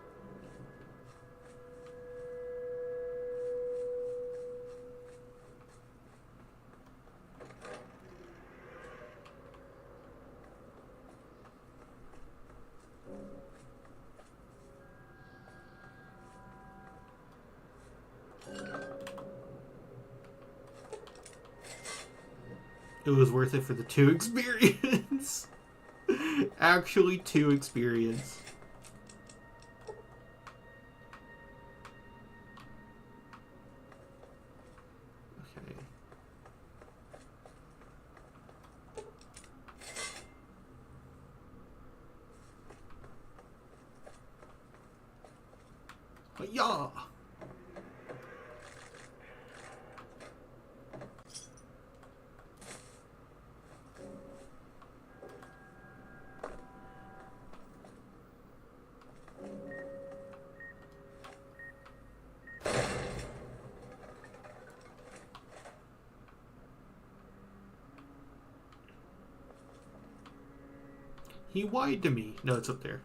It was worth it for the 2 experience. Actually, 2 experience. Okay. Yeah. He lied to me. No, it's up there.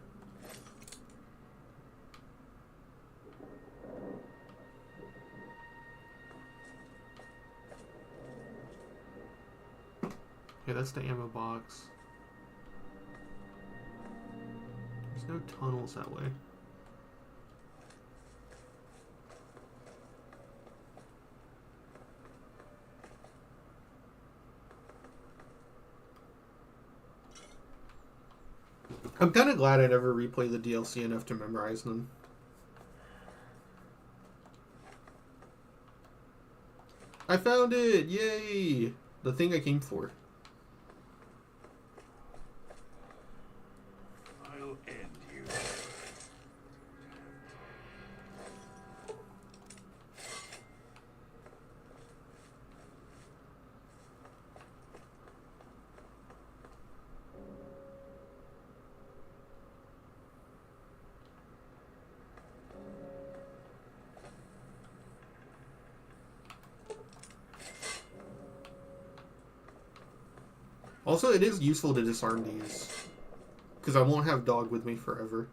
Okay, that's the ammo box. There's no tunnels that way. I'm kind of glad I never replayed the DLC enough to memorize them. I found it! Yay! The thing I came for. I'll end you. Also, it is useful to disarm these, because I won't have dog with me forever.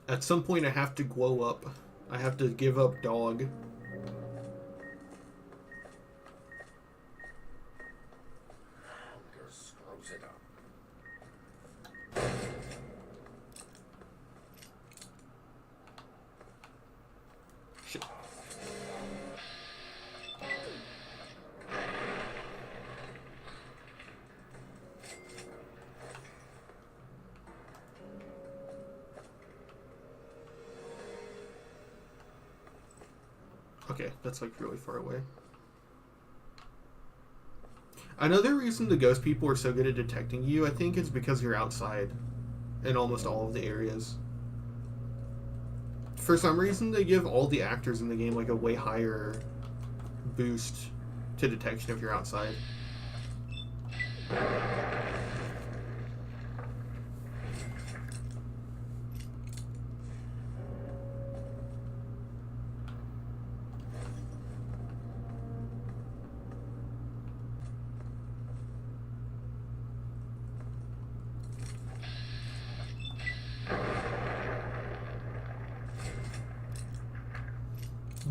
At some point I have to glow up. I have to give up dog. Hunger screws it up. Shit. Okay, that's like really far away. Another reason the ghost people are so good at detecting you, I think, is because you're outside in almost all of the areas. For some reason, they give all the actors in the game like a way higher boost to detection if you're outside.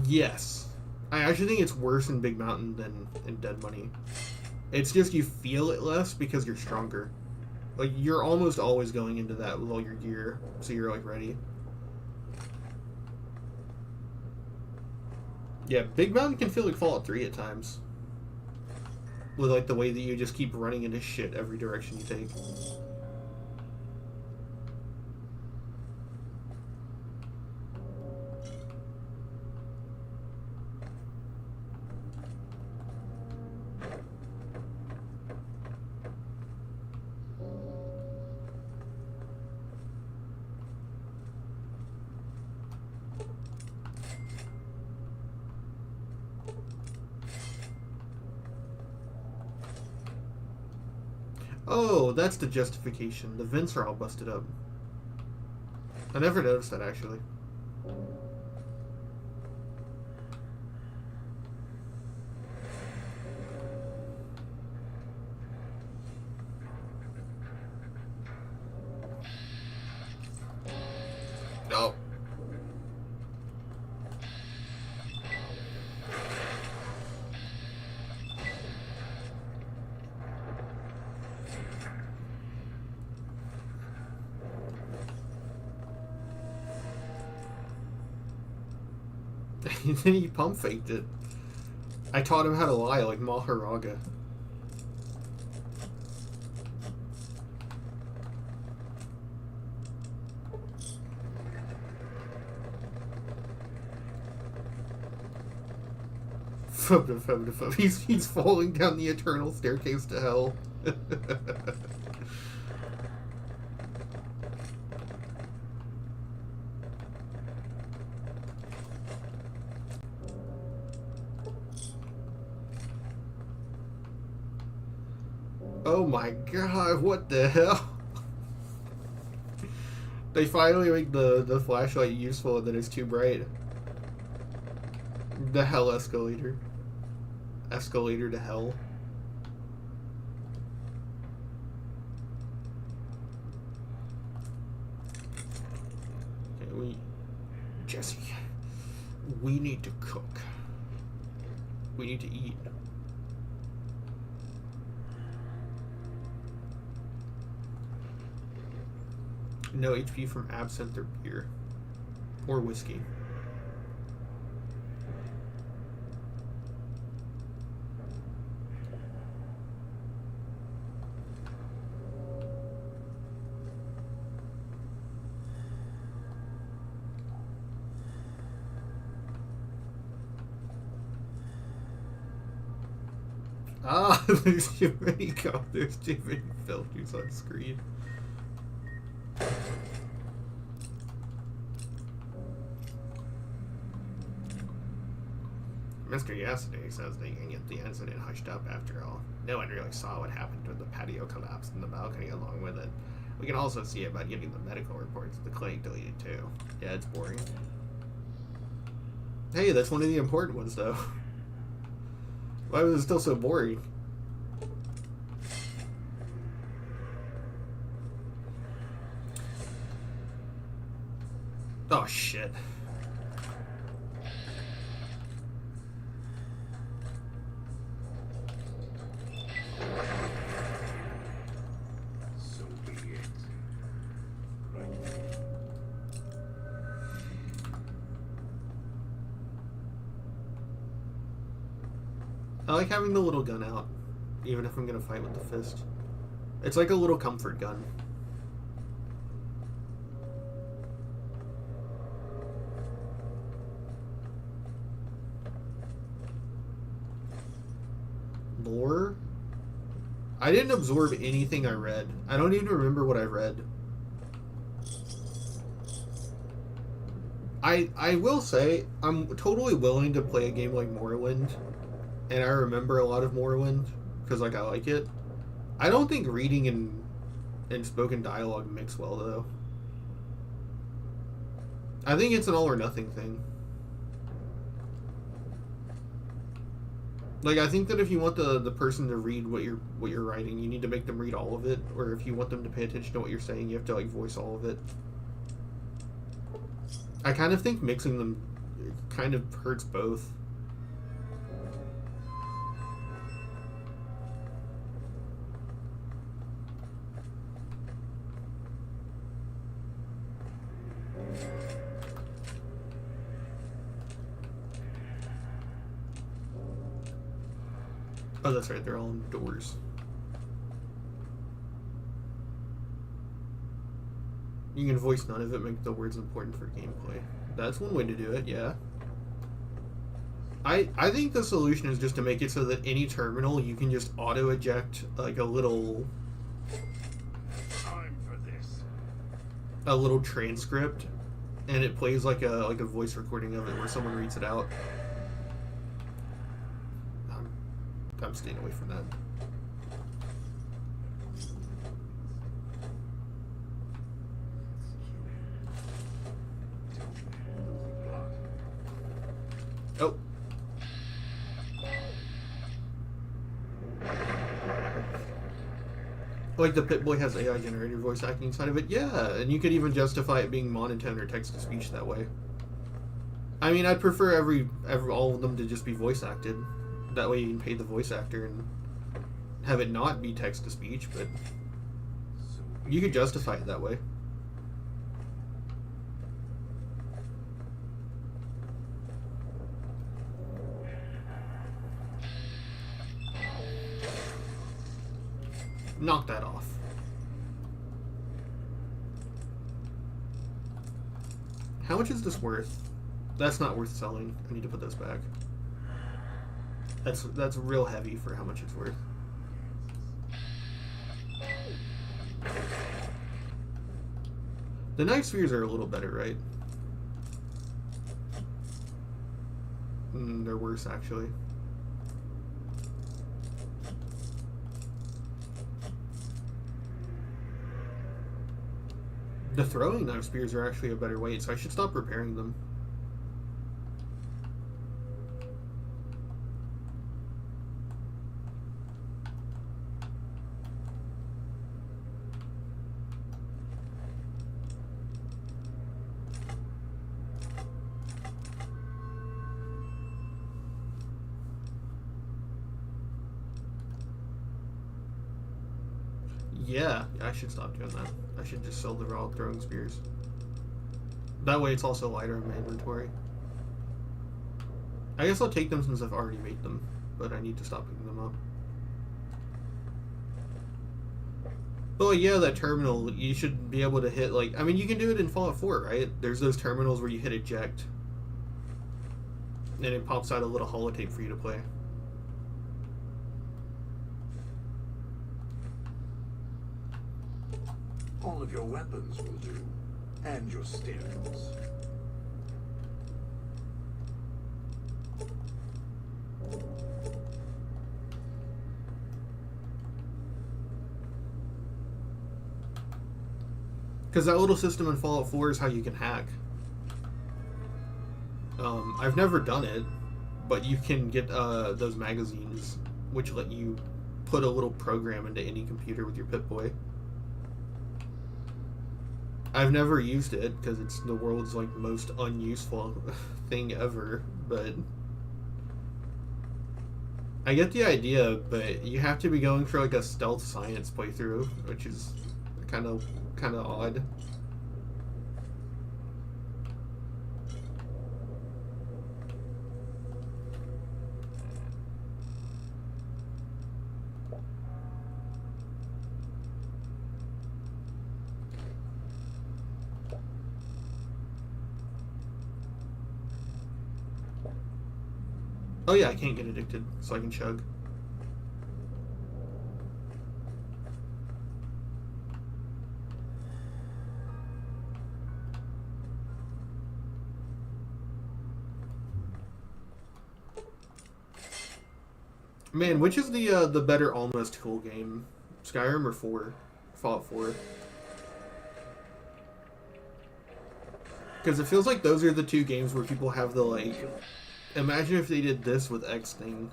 Yes. I actually think it's worse in Big Mountain than in Dead Money. It's just you feel it less because you're stronger. Like, you're almost always going into that with all your gear, so you're, like, ready. Yeah, Big Mountain can feel like Fallout 3 at times. With, like, the way that you just keep running into shit every direction you take. Oh, that's the justification. The vents are all busted up. I never noticed that, actually. No. Then he pump faked it. I taught him how to lie like Maharaga. He's falling down the eternal staircase to hell. Oh my god, what the hell? They finally make the flashlight useful and then it's too bright. The hell escalator. Escalator to hell. We need to cook. We need to eat. No HP from absinthe or beer. Or whiskey. Ah, there's too many there's too many filters on screen. Mr. Yesterday says they can get the incident hushed up after all. No one really saw what happened when the patio collapsed and the balcony along with it. We can also see about getting the medical reports of the clinic deleted too. Yeah, it's boring. Hey, that's one of the important ones though. Why was it still so boring? Oh shit. So be it. Right. I like having the little gun out, even if I'm gonna fight with the fist. It's like a little comfort gun. Lore? I didn't absorb anything I read. I don't even remember what I read. I will say, I'm totally willing to play a game like Morrowind, and I remember a lot of Morrowind, because like I like it. I don't think reading and spoken dialogue mix well, though. I think it's an all or nothing thing. Like, I think that if you want the person to read what you're writing, you need to make them read all of it. Or if you want them to pay attention to what you're saying, you have to like voice all of it. I kind of think mixing them kind of hurts both. Oh, that's right, they're all indoors. You can voice none of it, make the words important for gameplay. That's one way to do it, yeah. I think the solution is just to make it so that any terminal you can just auto-eject like a little Time for this. transcript, and it plays like a voice recording of it where someone reads it out. I'm staying away from that. Oh. Like the Pip-Boy has AI generated voice acting inside of it? Yeah, and you could even justify it being monotone or text-to-speech that way. I mean, I'd prefer all of them to just be voice acted. That way you can pay the voice actor and have it not be text-to-speech, but you could justify it that way. Knock that off. How much is this worth? That's not worth selling. I need to put those back. That's real heavy for how much it's worth. The Night Spheres are a little better, right? They're worse, actually. The throwing knife spears are actually a better weight, so I should stop repairing them. Yeah, I should stop doing that. I should just sell the raw throwing spears. That way it's also lighter in my inventory. I guess I'll take them since I've already made them, but I need to stop picking them up. But like, yeah, that terminal, you should be able to hit, like, I mean, you can do it in Fallout 4, right? There's those terminals where you hit eject, and it pops out a little holotape for you to play. All of your weapons will do, and your stems. Because that little system in Fallout 4 is how you can hack. I've never done it, but you can get those magazines, which let you put a little program into any computer with your Pip-Boy. I've never used it because it's the world's like most unuseful thing ever, but I get the idea. But you have to be going for like a stealth science playthrough, which is kind of odd. Oh yeah, I can't get addicted, so I can chug. Man, which is the better almost cool game? Skyrim or 4? Fallout 4? Because it feels like those are the two games where people have the like... Imagine if they did this with X thing.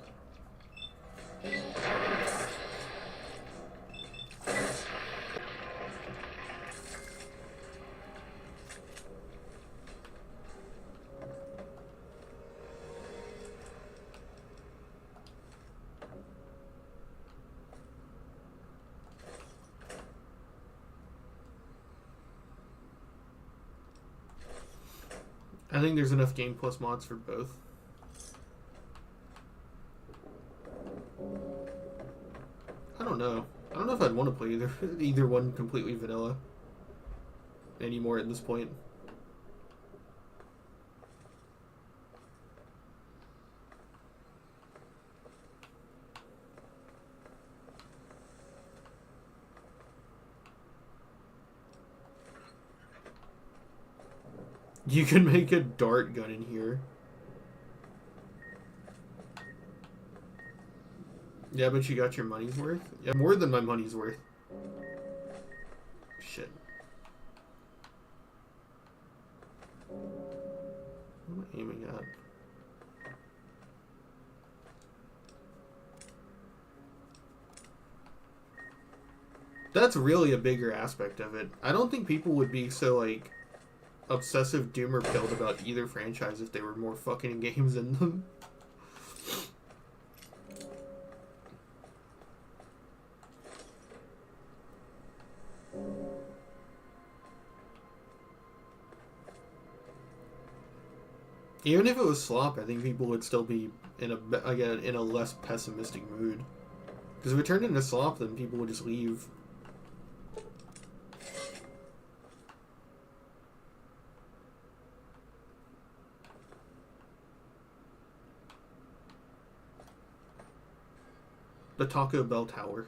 I think there's enough Game Plus mods for both. I don't know. I don't know if I'd want to play either one completely vanilla anymore at this point. You can make a dart gun in here. Yeah, but you got your money's worth? Yeah, more than my money's worth. Shit. What am I aiming at? That's really a bigger aspect of it. I don't think people would be so, like, obsessive doomer pilled about either franchise if there were more fucking games in them. Even if it was slop, I think people would still be in a less pessimistic mood. Because if it turned into slop, then people would just leave. The Taco Bell Tower.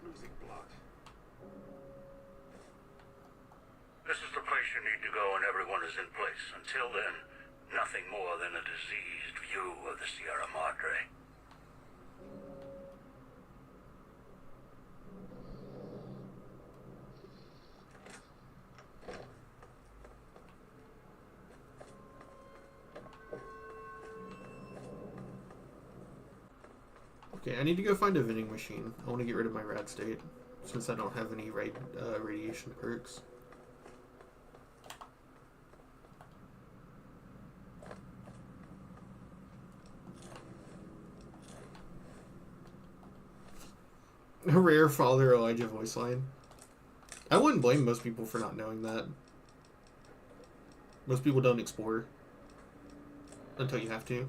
Losing blood. This is the place you need to go when everyone is in place. Until then, nothing more than a diseased view of the Sierra Madre. Okay, I need to go find a vending machine. I want to get rid of my rad state, since I don't have any radiation perks. A rare Father Elijah voice line. I wouldn't blame most people for not knowing that. Most people don't explore until you have to.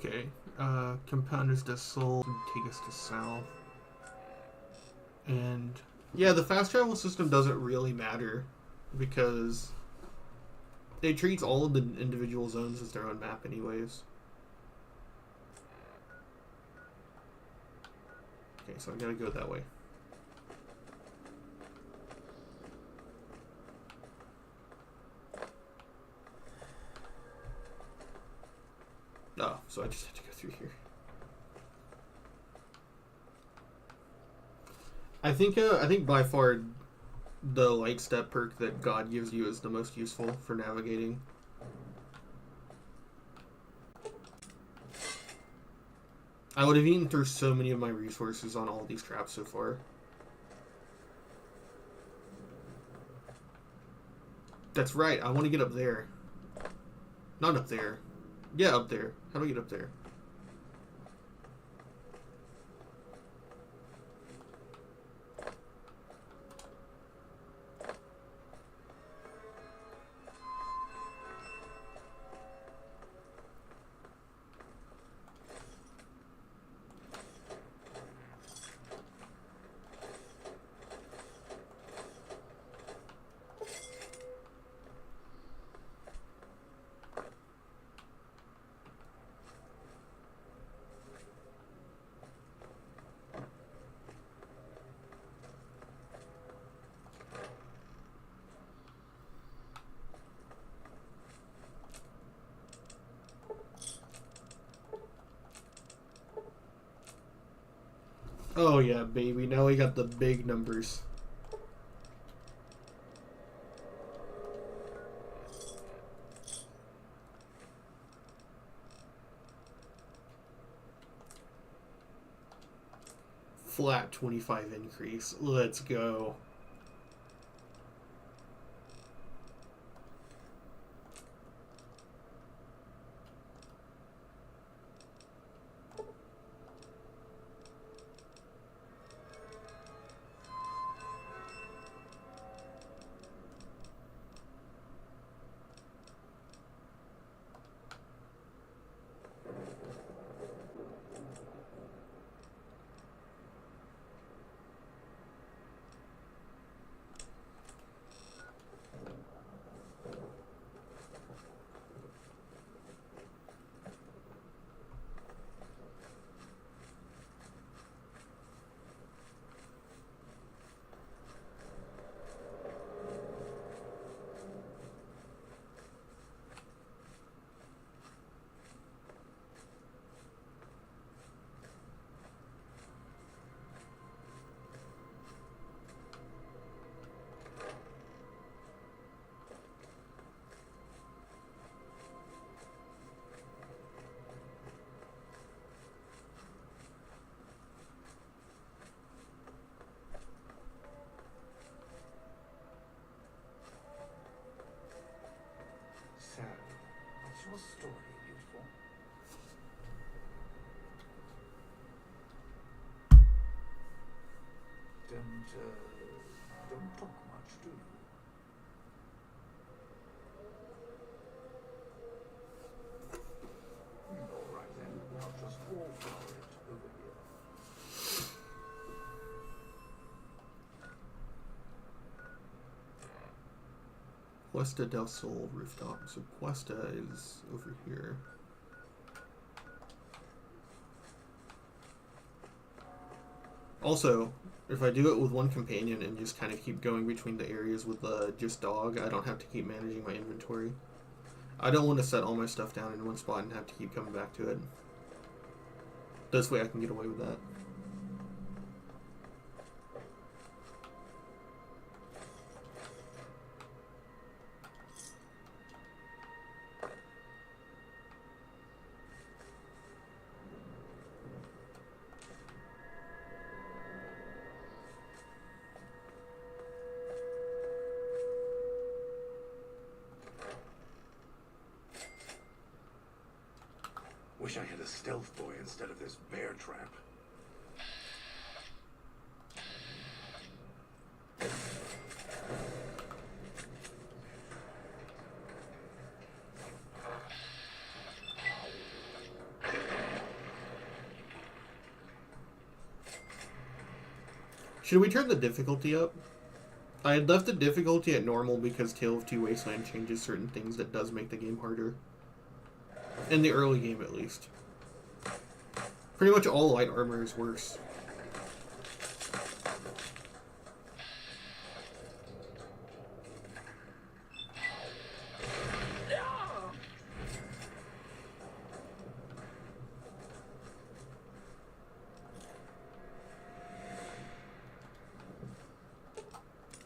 Okay, compounders to Soul, take us to South. And yeah, the fast travel system doesn't really matter because it treats all of the individual zones as their own map anyways. Okay, so I gotta go that way. Oh, so I just had to go through here. I think by far the light step perk that God gives you is the most useful for navigating. I would have eaten through so many of my resources on all these traps so far. That's right, I want to get up there. Not up there. Yeah, up there. How do I get up there? Oh yeah, baby. Now we got the big numbers. Flat 25 increase. Let's go. So, what's your story, beautiful? Don't talk much, do you? All right then, I'll just wallflower it over here. Cuesta del Sol rooftop. So Cuesta is over here. Also, if I do it with one companion and just kind of keep going between the areas with just dog, I don't have to keep managing my inventory. I don't want to set all my stuff down in one spot and have to keep coming back to it. This way I can get away with that. Wish I had a stealth boy instead of this bear trap. Should we turn the difficulty up? I had left the difficulty at normal because Tale of Two Wasteland changes certain things that does make the game harder. In the early game, at least. Pretty much all light armor is worse.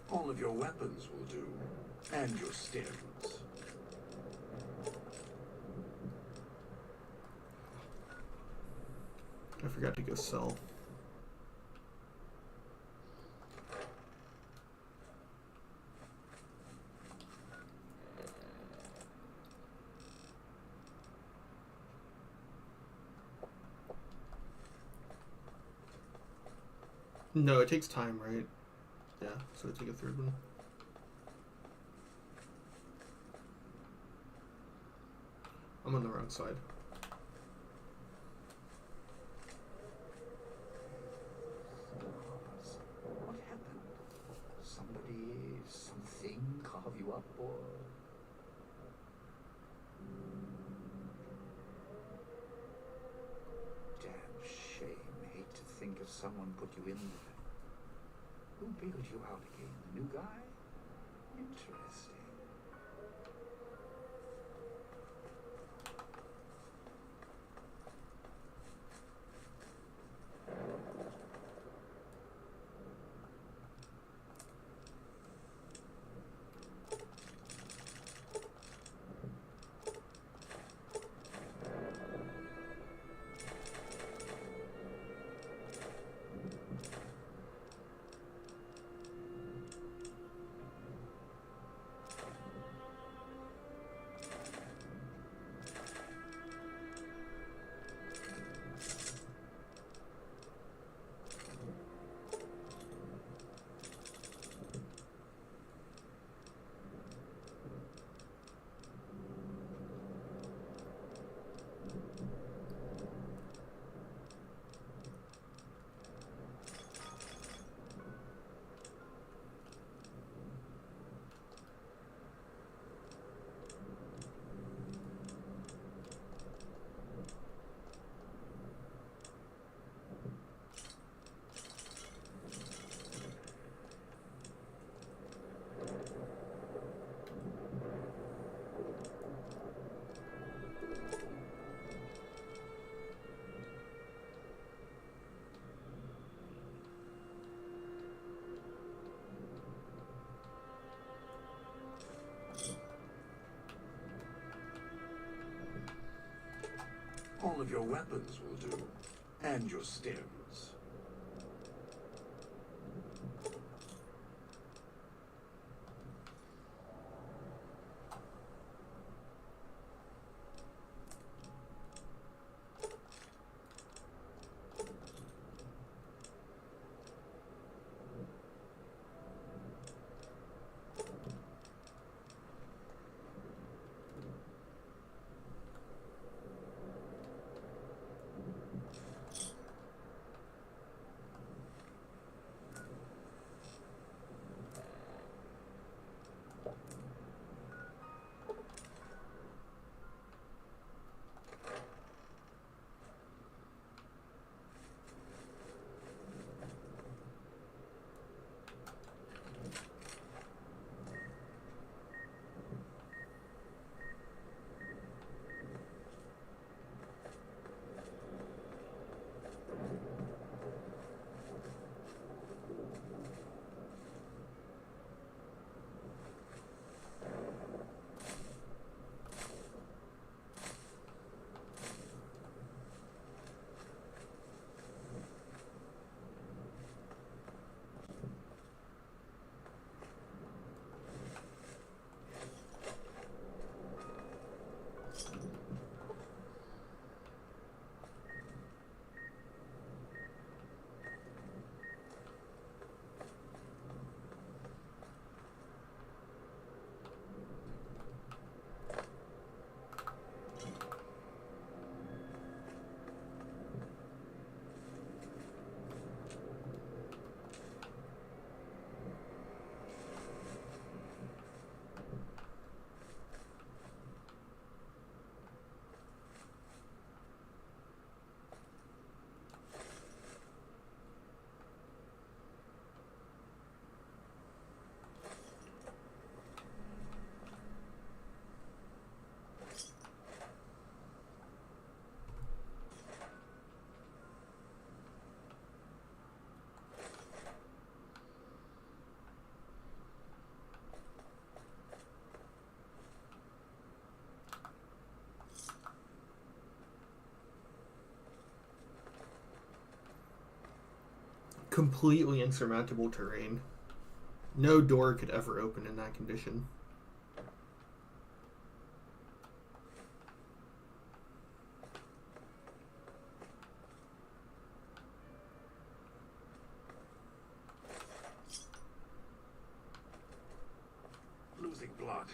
All of your weapons will do, and your stems. I forgot to go sell. No, it takes time, right? Yeah, so I take a third one. I'm on the wrong side. What happened? Somebody, something carve you up, or... Damn shame. Hate to think if someone put you in there. Who bailed you out again? The new guy? Interesting. All of your weapons will do, and your stems. completely insurmountable terrain. No door could ever open in that condition. Losing blood.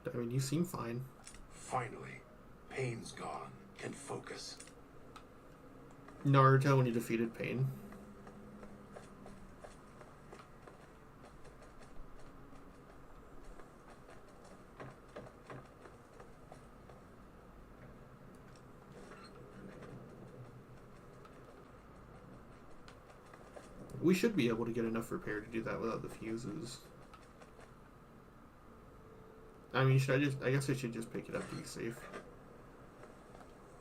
I mean, you seem fine. Finally, pain's gone. Can focus. Naruto when he defeated Pain. We should be able to get enough repair to do that without the fuses. I mean, I guess I should just pick it up to be safe.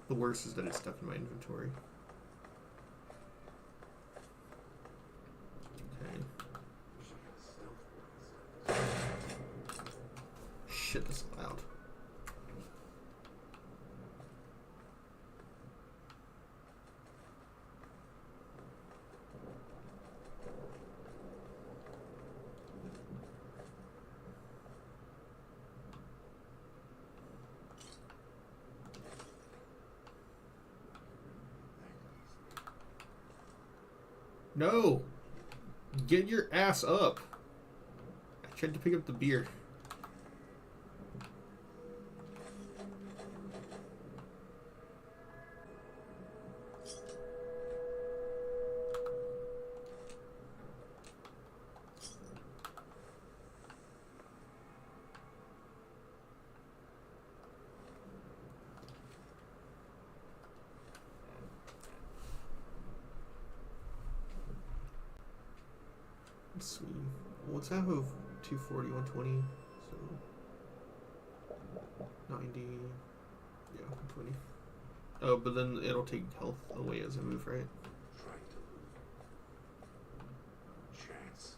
The worst is that it's stuck in my inventory. Okay. Shit, that's loud. No! Get your ass up! I tried to pick up the beer. Let's see. What's half of 240, 120? So 90. Yeah, 120. Oh, but then it'll take health away as I move, right? Trying to lose. Chance.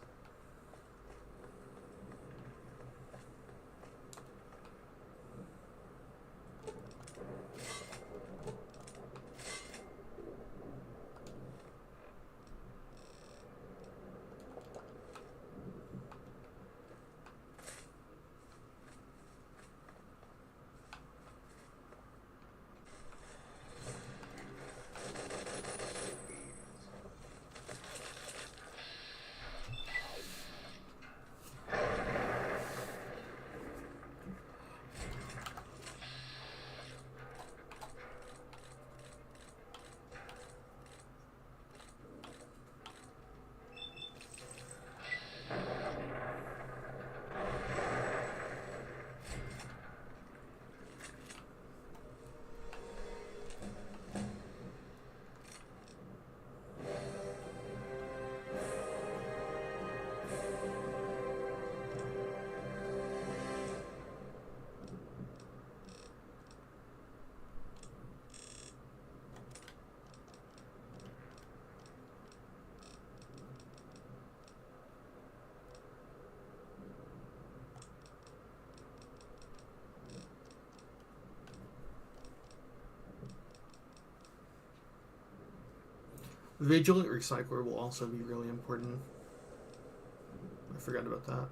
Vigilant Recycler will also be really important. I forgot about that.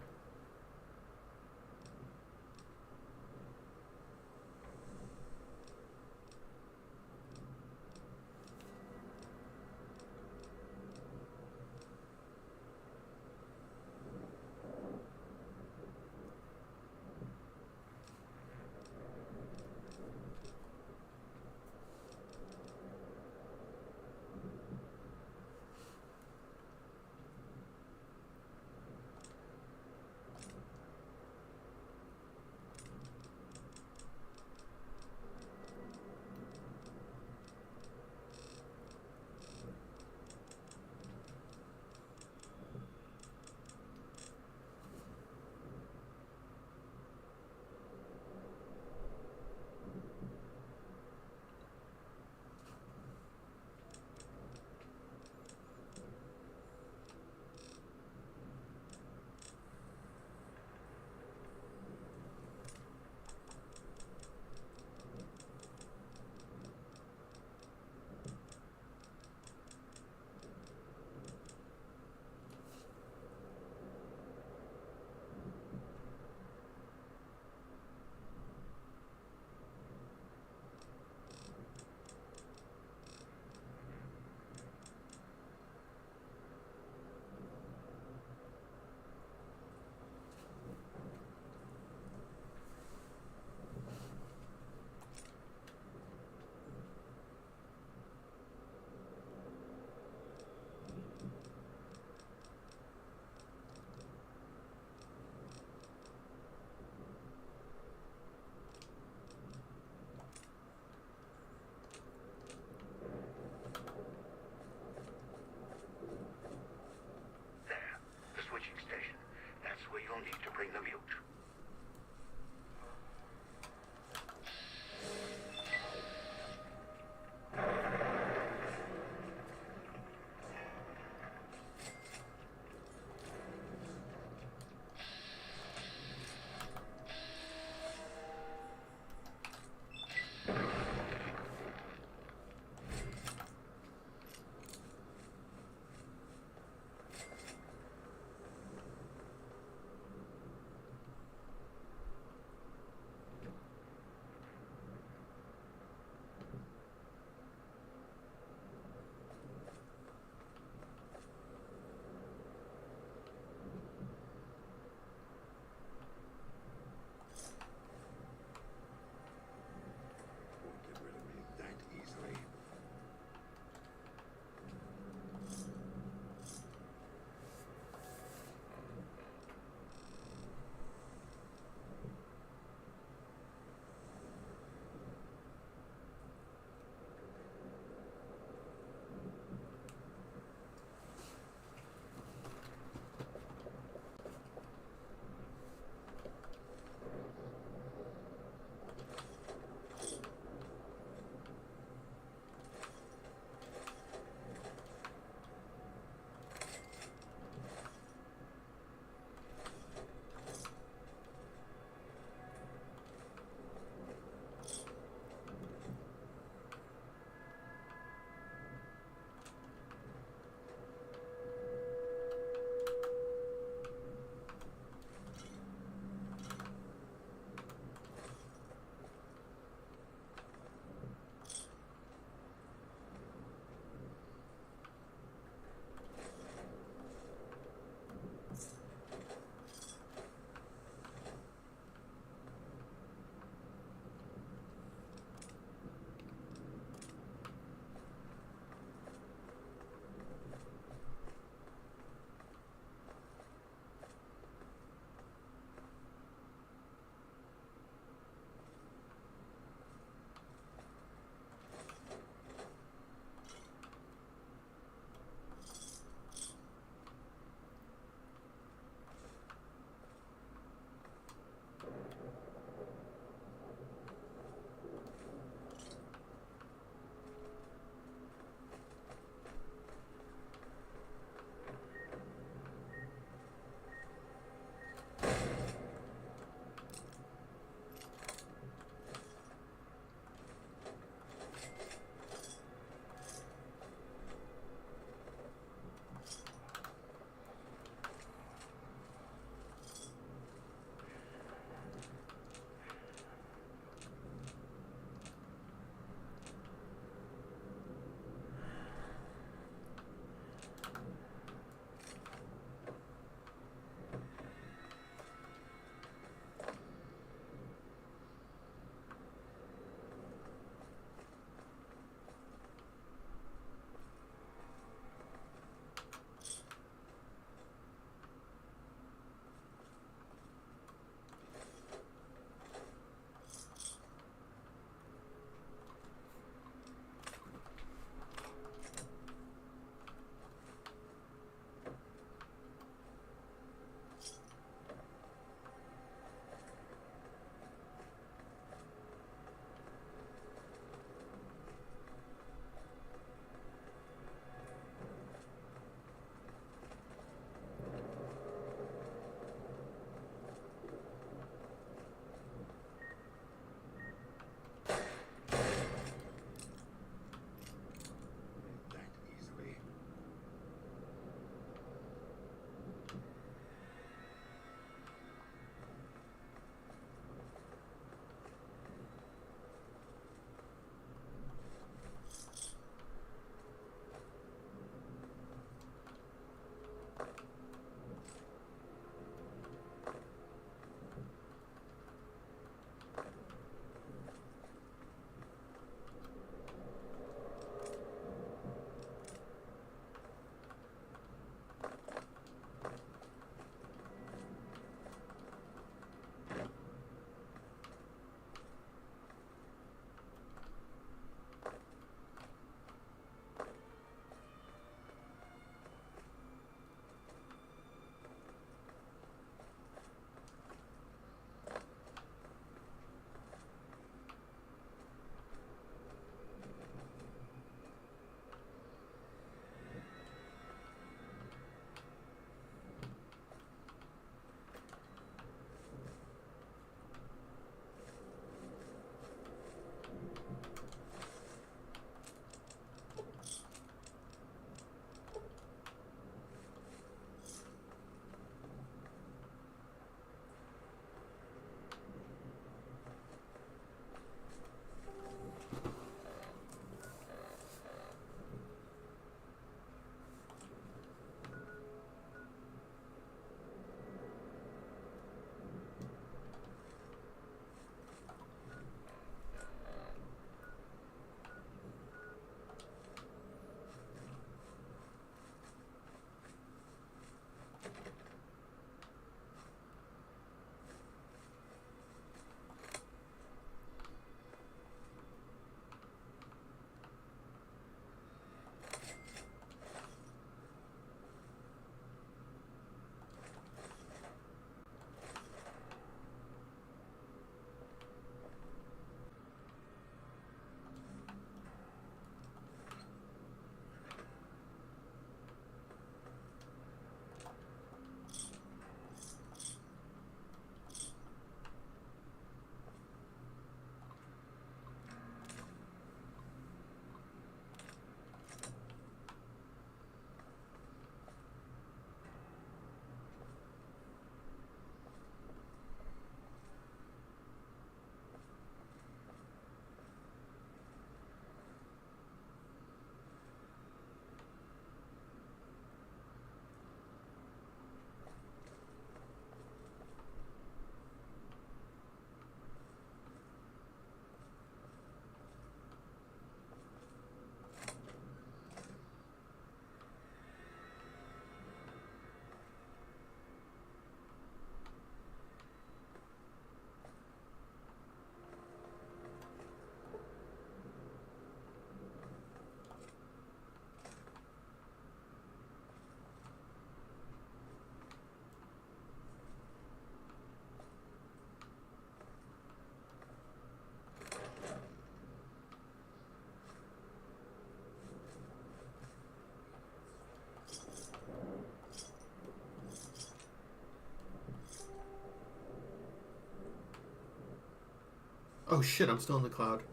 Oh shit, I'm still in the cloud.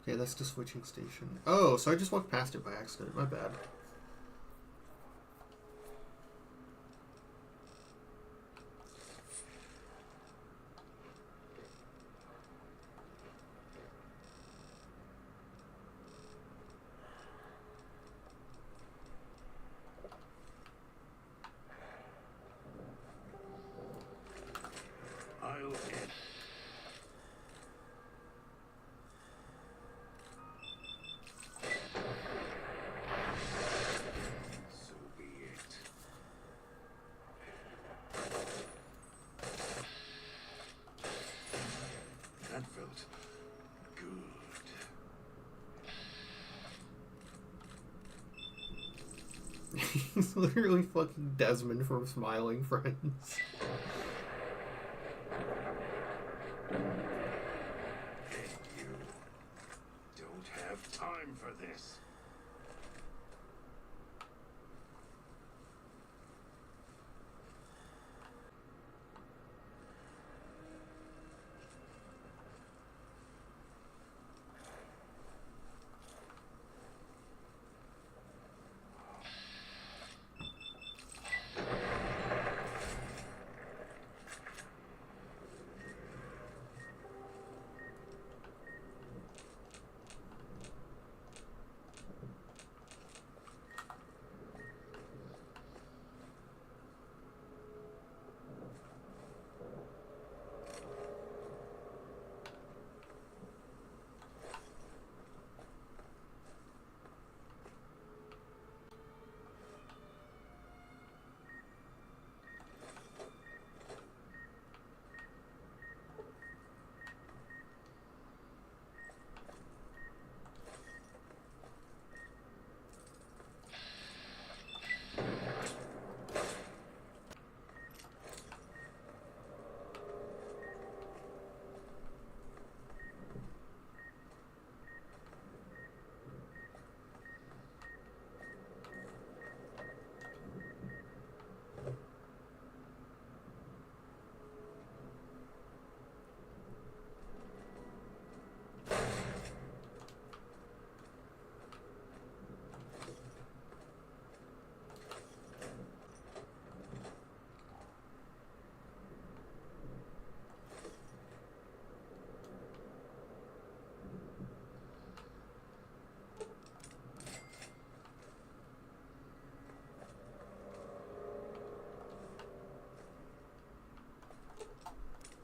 Okay, that's the switching station. Oh, so I just walked past it by accident. My bad. I'll end. So be it. That felt good. He's literally fucking Desmond from Smiling Friends. Hey, you. Don't have time for this.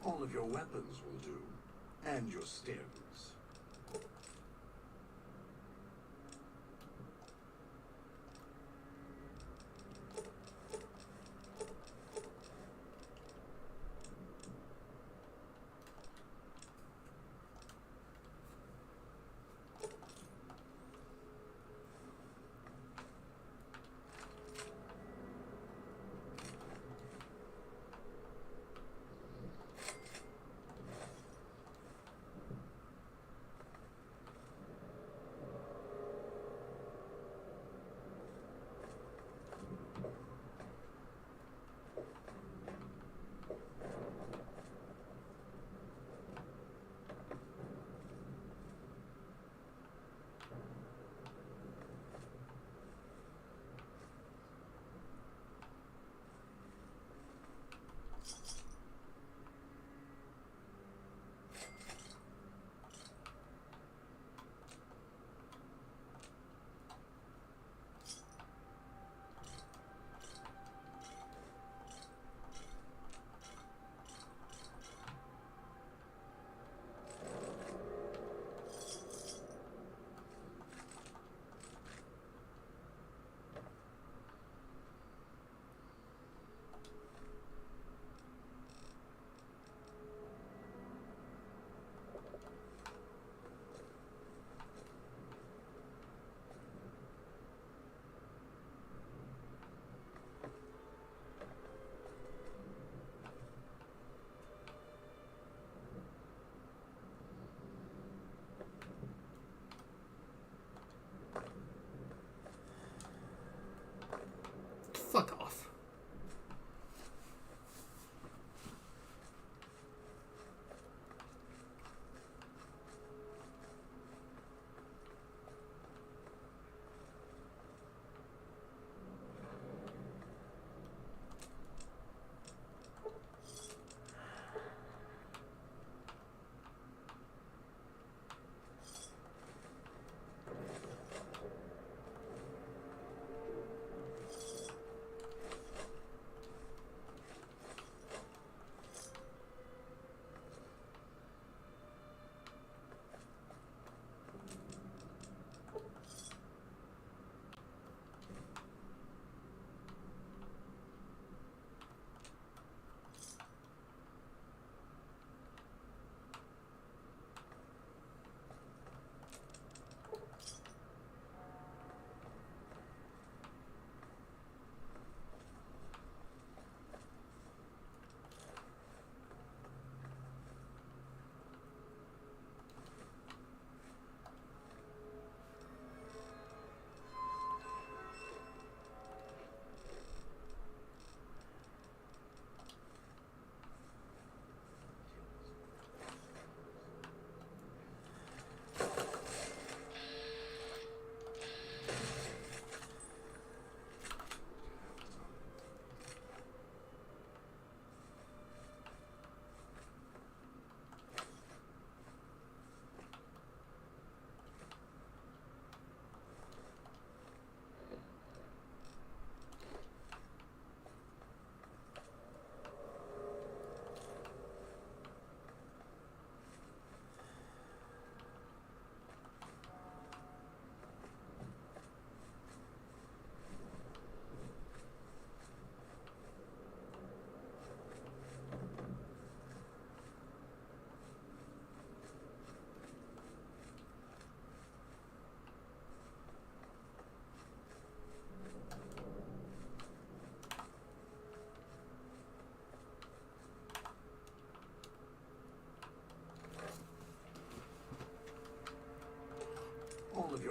All of your weapons will do. And your stems.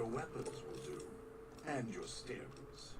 Your weapons will do. And your stims.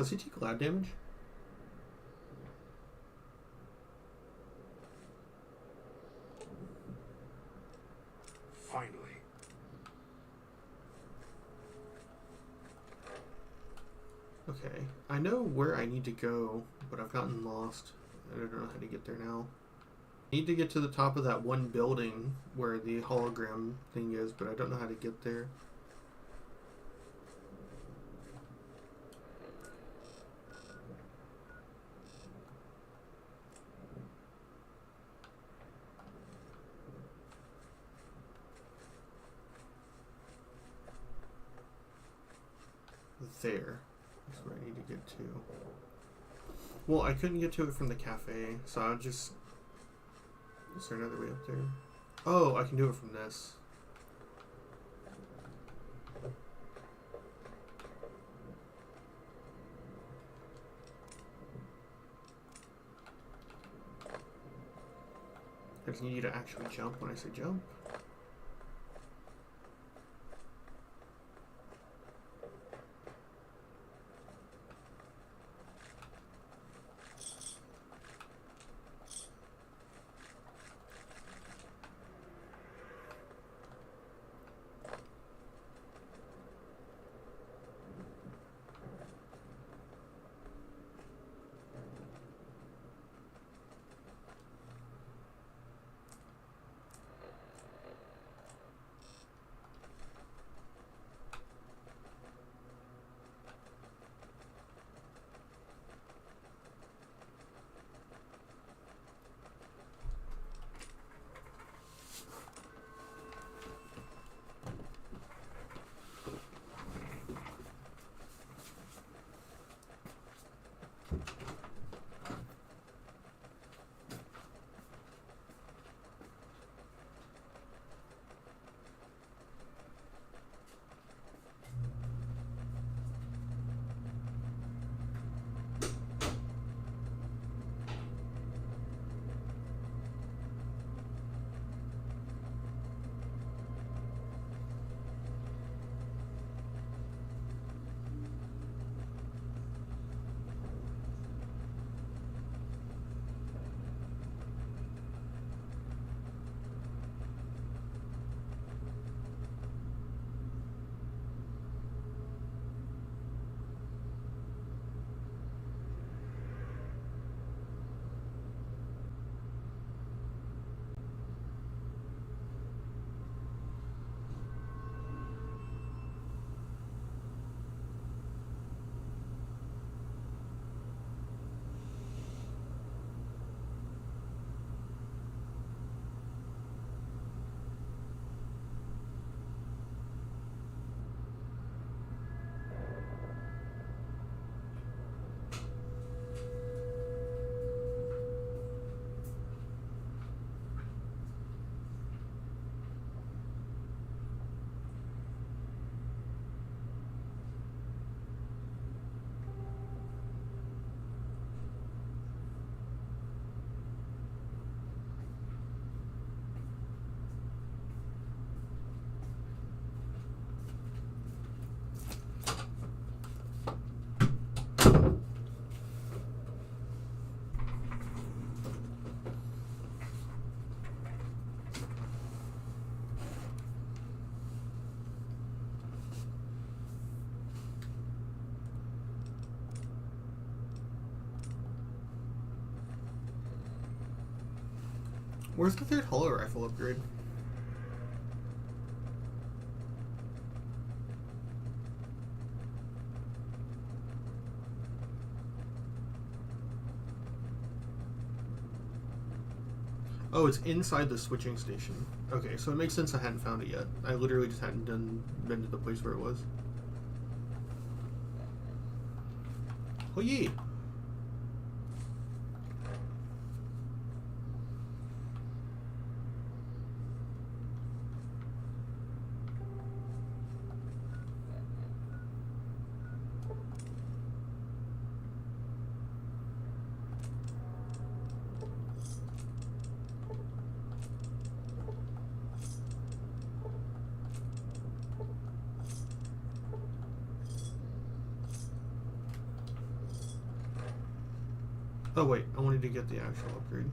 Does he take loud damage? Finally. Okay, I know where I need to go, but I've gotten lost. I don't know how to get there now. I need to get to the top of that one building where the hologram thing is, but I don't know how to get there. There. That's where I need to get to. Well, I couldn't get to it from the cafe, so I'll just... Is there another way up there? Oh, I can do it from this. I just need you to actually jump when I say jump. Where's the third holo rifle upgrade? Oh, it's inside the switching station. Okay, so it makes sense I hadn't found it yet. I literally just hadn't been to the place where it was. Oh yeah! Oh wait, I wanted to get the actual upgrade.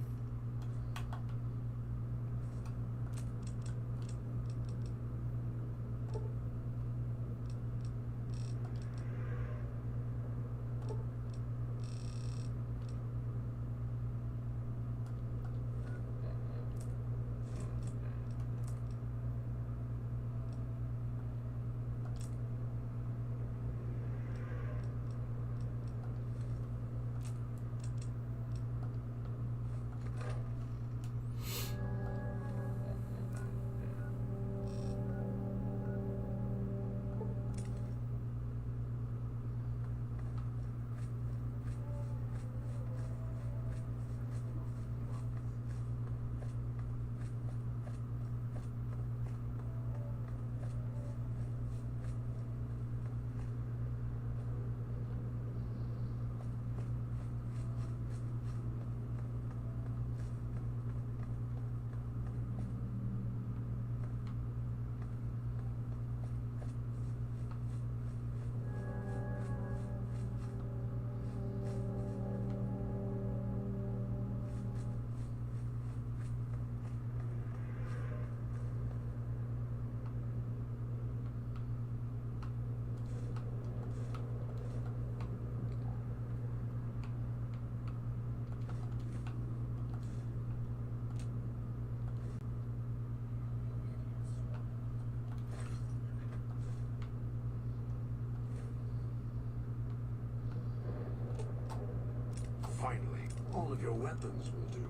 Finally, all of your weapons will do.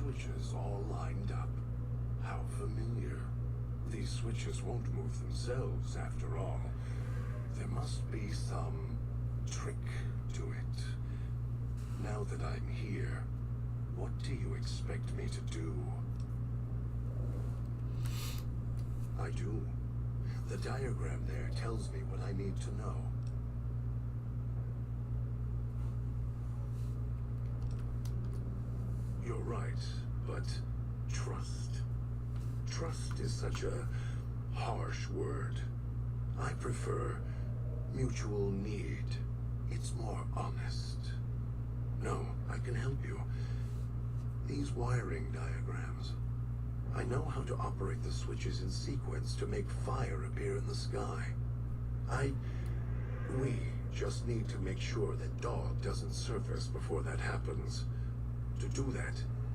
switches all lined up. How familiar. These switches won't move themselves after all. There must be some trick to it. Now that I'm here, what do you expect me to do? I do. The diagram there tells me what I need to know. You're right, but trust. Trust is such a harsh word. I prefer mutual need. It's more honest. No, I can help you. These wiring diagrams. I know how to operate the switches in sequence to make fire appear in the sky. We just need to make sure that Dog doesn't surface before that happens. To do that,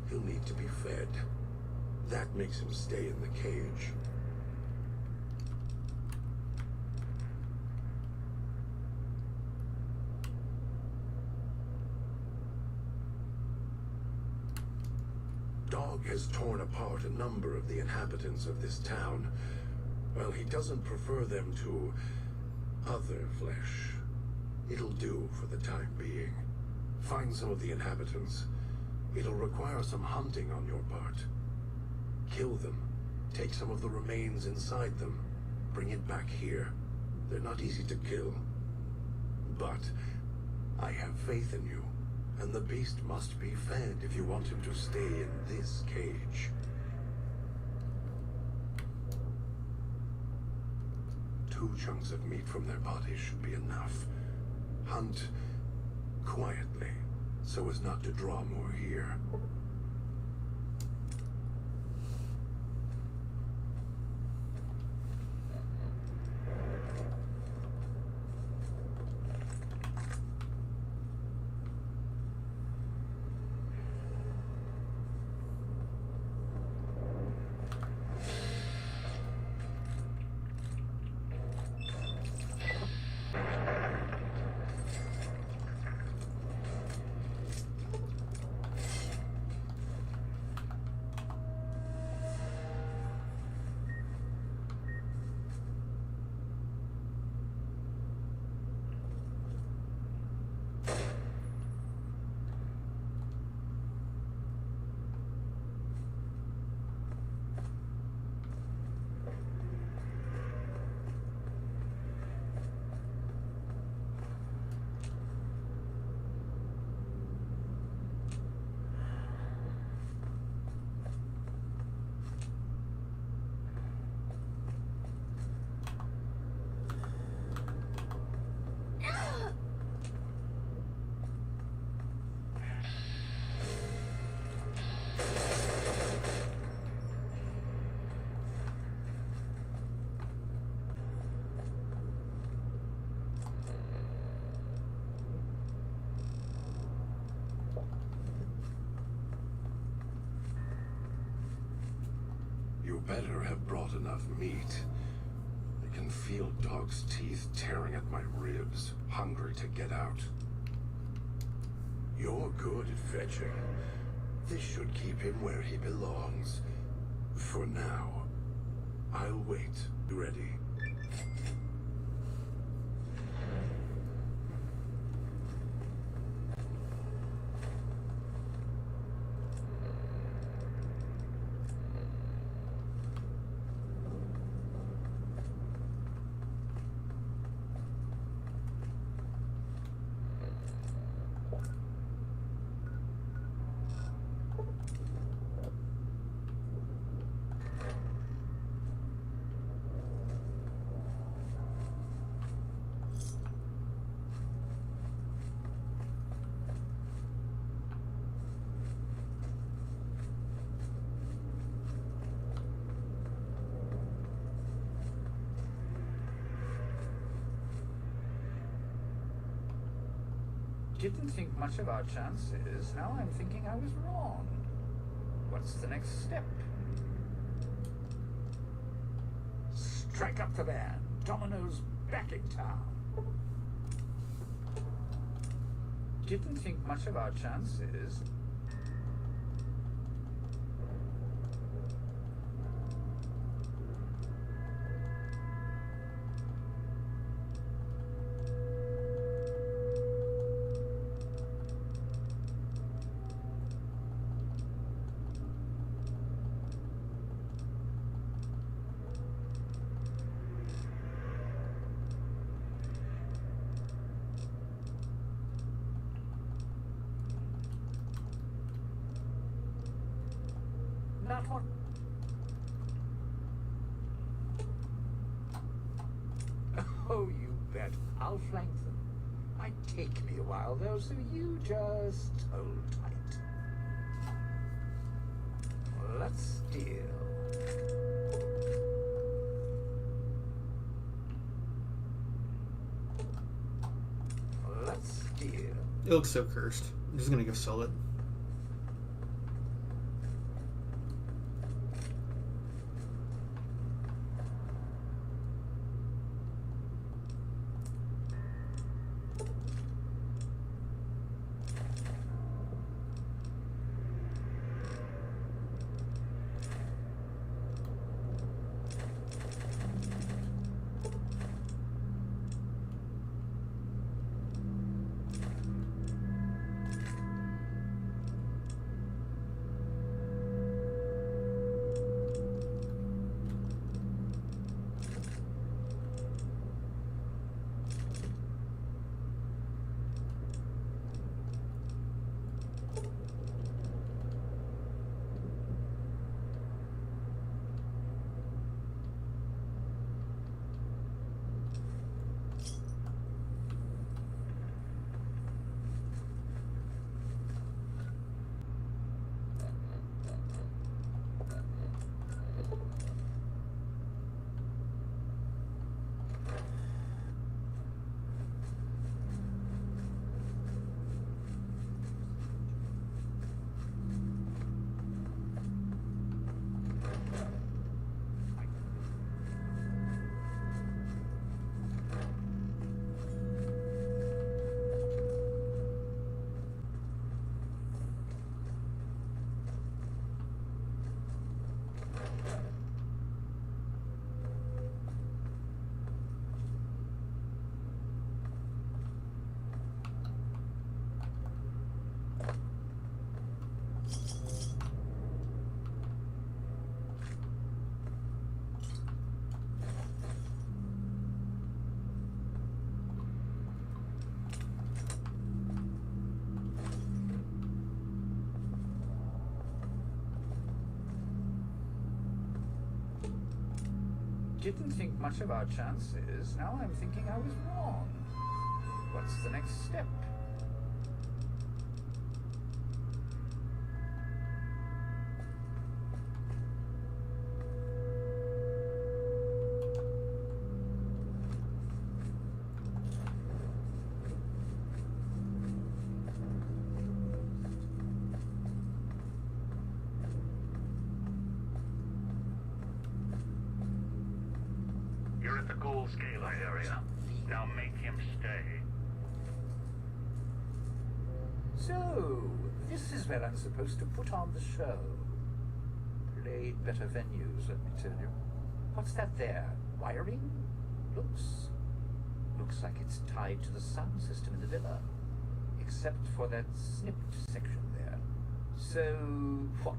he'll need to be fed. That makes him stay in the cage. Dog has torn apart a number of the inhabitants of this town. Well, he doesn't prefer them to other flesh. It'll do for the time being. Find some of the inhabitants. It'll require some hunting on your part. Kill them. Take some of the remains inside them. Bring it back here. They're not easy to kill. But I have faith in you. And the beast must be fed if you want him to stay in this cage. Two chunks of meat from their bodies should be enough. Hunt quietly, so as not to draw more here. You better have brought enough meat. I can feel Dog's teeth tearing at my ribs, hungry to get out. You're good at fetching. This should keep him where he belongs. For now. I'll wait. Ready? Didn't think much of our chances. Now I'm thinking I was wrong. What's the next step? Strike up the band. Domino's back in town. Didn't think much of our chances. that one? Oh, you bet. I'll flank them. Might take me a while, though, so you just hold tight. Let's deal. Let's deal. It looks so cursed. I'm just gonna go sell it. Didn't think much of our chances. Now I'm thinking I was wrong. What's the next step? You're at the gold scalar area. Now make him stay. So, this is where I'm supposed to put on the show. Played better venues, let me tell you. What's that there? Wiring? Looks like it's tied to the sound system in the villa. Except for that snipped section there. So, what?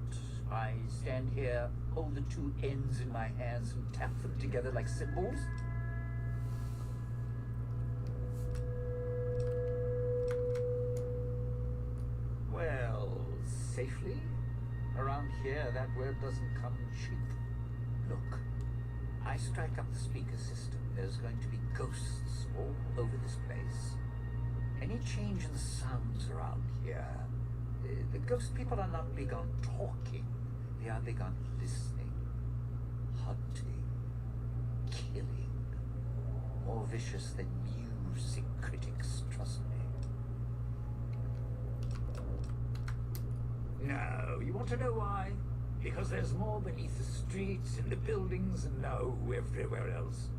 I stand here, hold the two ends in my hands and tap them together like cymbals? Well, safely? Around here, that word doesn't come cheap. Look, I strike up the speaker system. There's going to be ghosts all over this place. Any change in the sounds around here, the ghost people are not big on talking. They are big on listening, hunting, killing. More vicious than music critics, trust me. No, you want to know why? Because there's more beneath the streets, in the buildings, and no, everywhere else.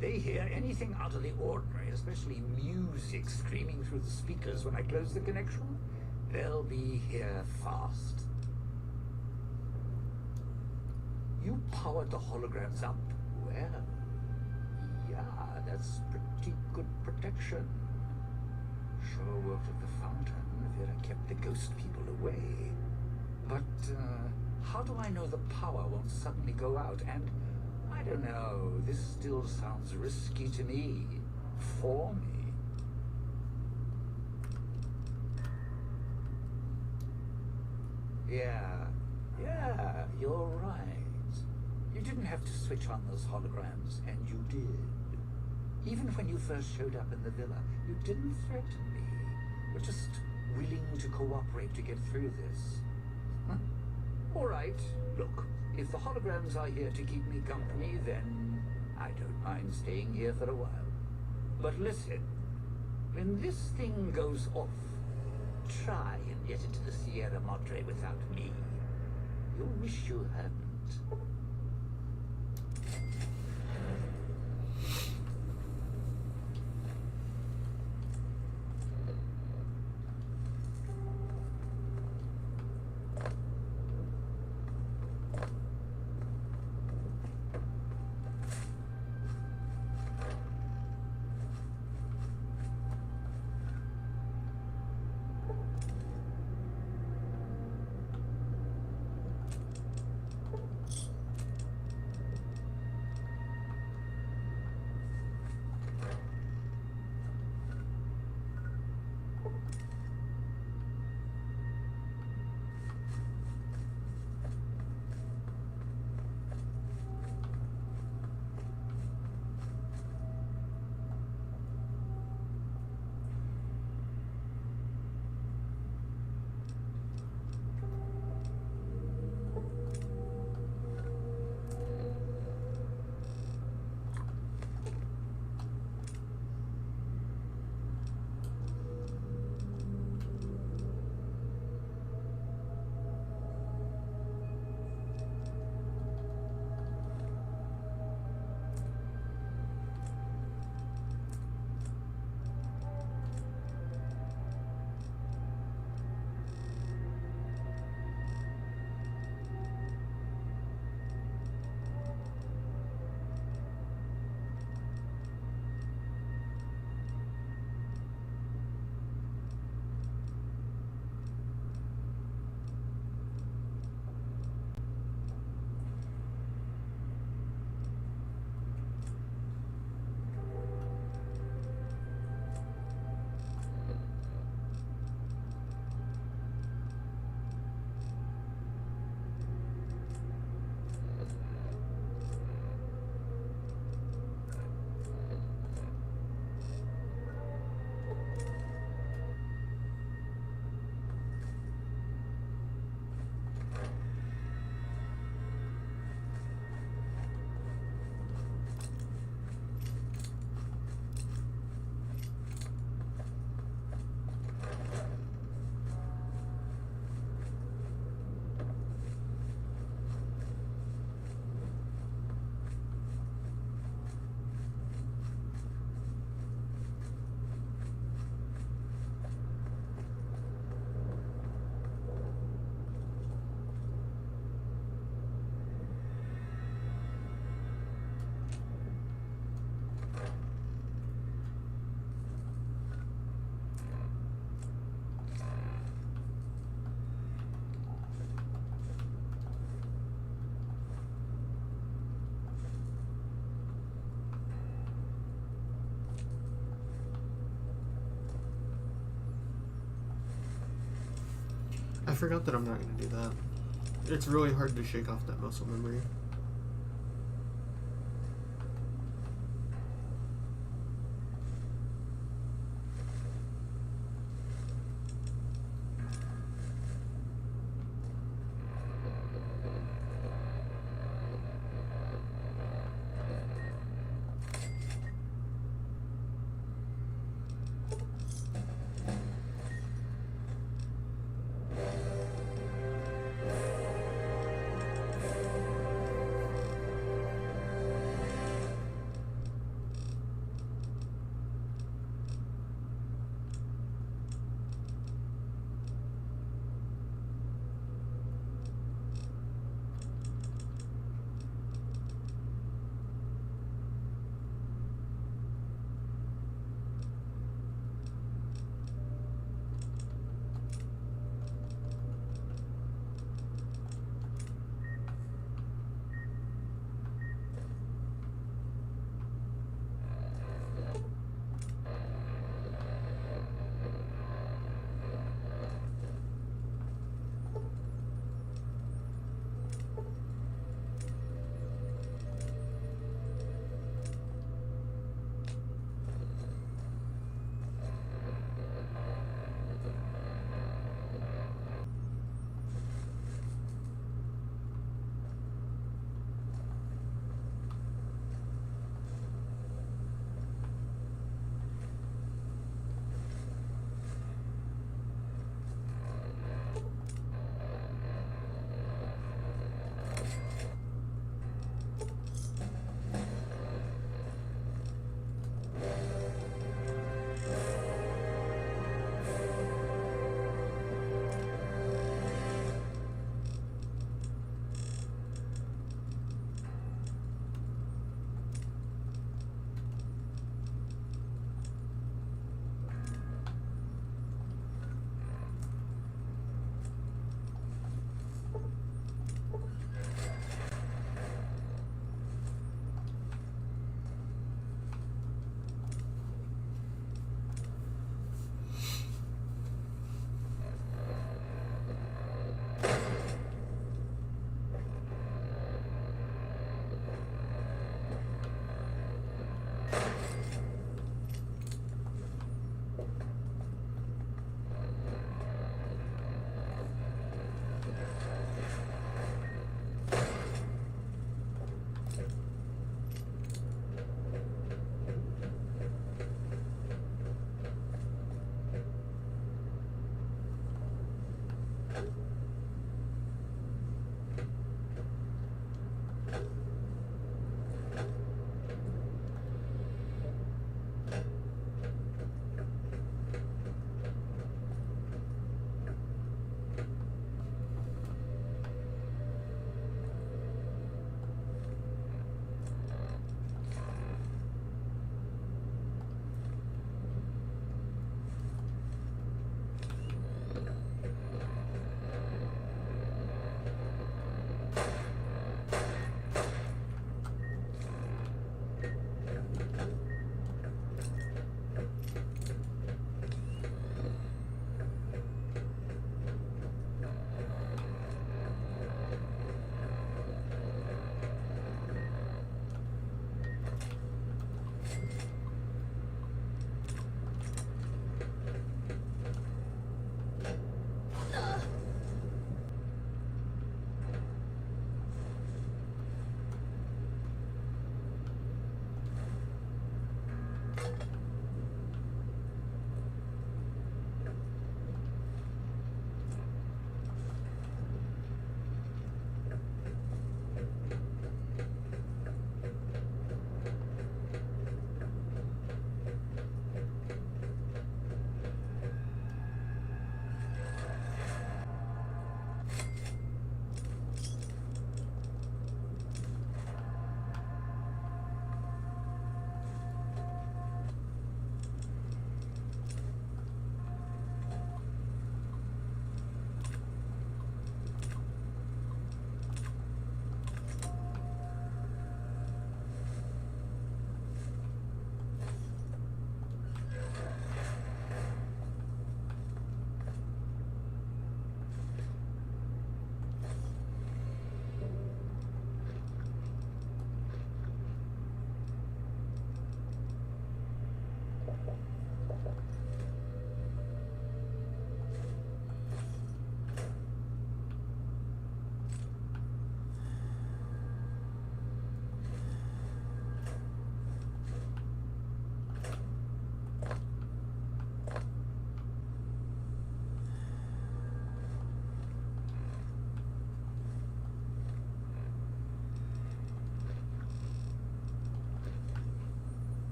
They hear anything out of the ordinary, especially music screaming through the speakers when I close the connection. They'll be here fast. You powered the holograms up. Well, yeah, that's pretty good protection. Sure worked at the fountain. Vera kept the ghost people away. But, how do I know the power won't suddenly go out? And, I don't know, this still sounds risky to me. For me. Yeah, Yeah, you're right. You didn't have to switch on those holograms, and you did. Even when you first showed up in the villa, you didn't threaten me. You're just willing to cooperate to get through this. Huh? All right, look, if the holograms are here to keep me company, then I don't mind staying here for a while. But listen, when this thing goes off, try and get into the Sierra Madre without me. You'll wish you hadn't. I forgot that I'm not going to do that. It's really hard to shake off that muscle memory.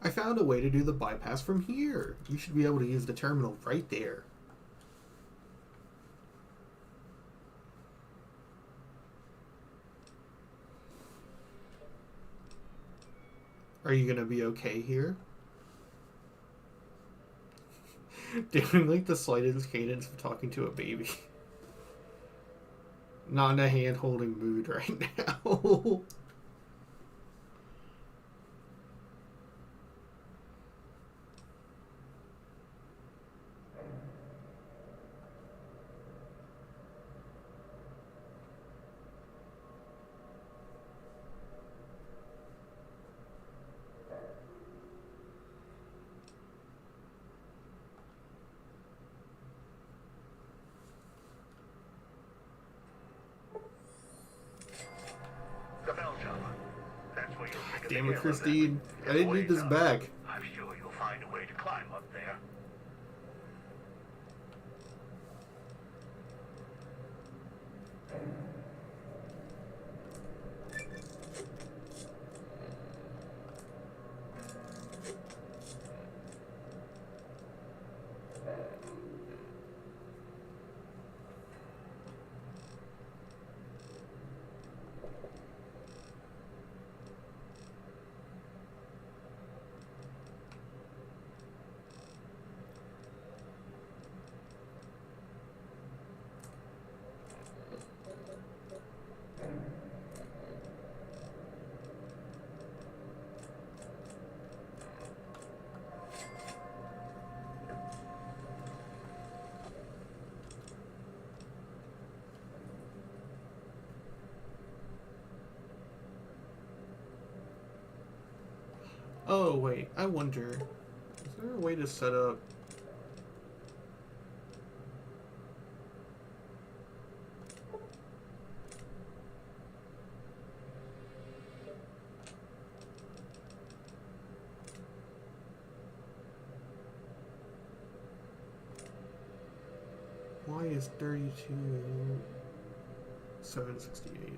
I found a way to do the bypass from here. You should be able to use the terminal right there. Are you gonna be okay here? Doing like the slightest cadence of talking to a baby. Not in a hand-holding mood right now. The bell tower. That's where you'll figure Damn the it, elevator. Christine. I If didn't way need this down, back. I'm sure you'll find a way to climb up there. Oh, wait. I wonder. Is there a way to set up... Why is 32... 768?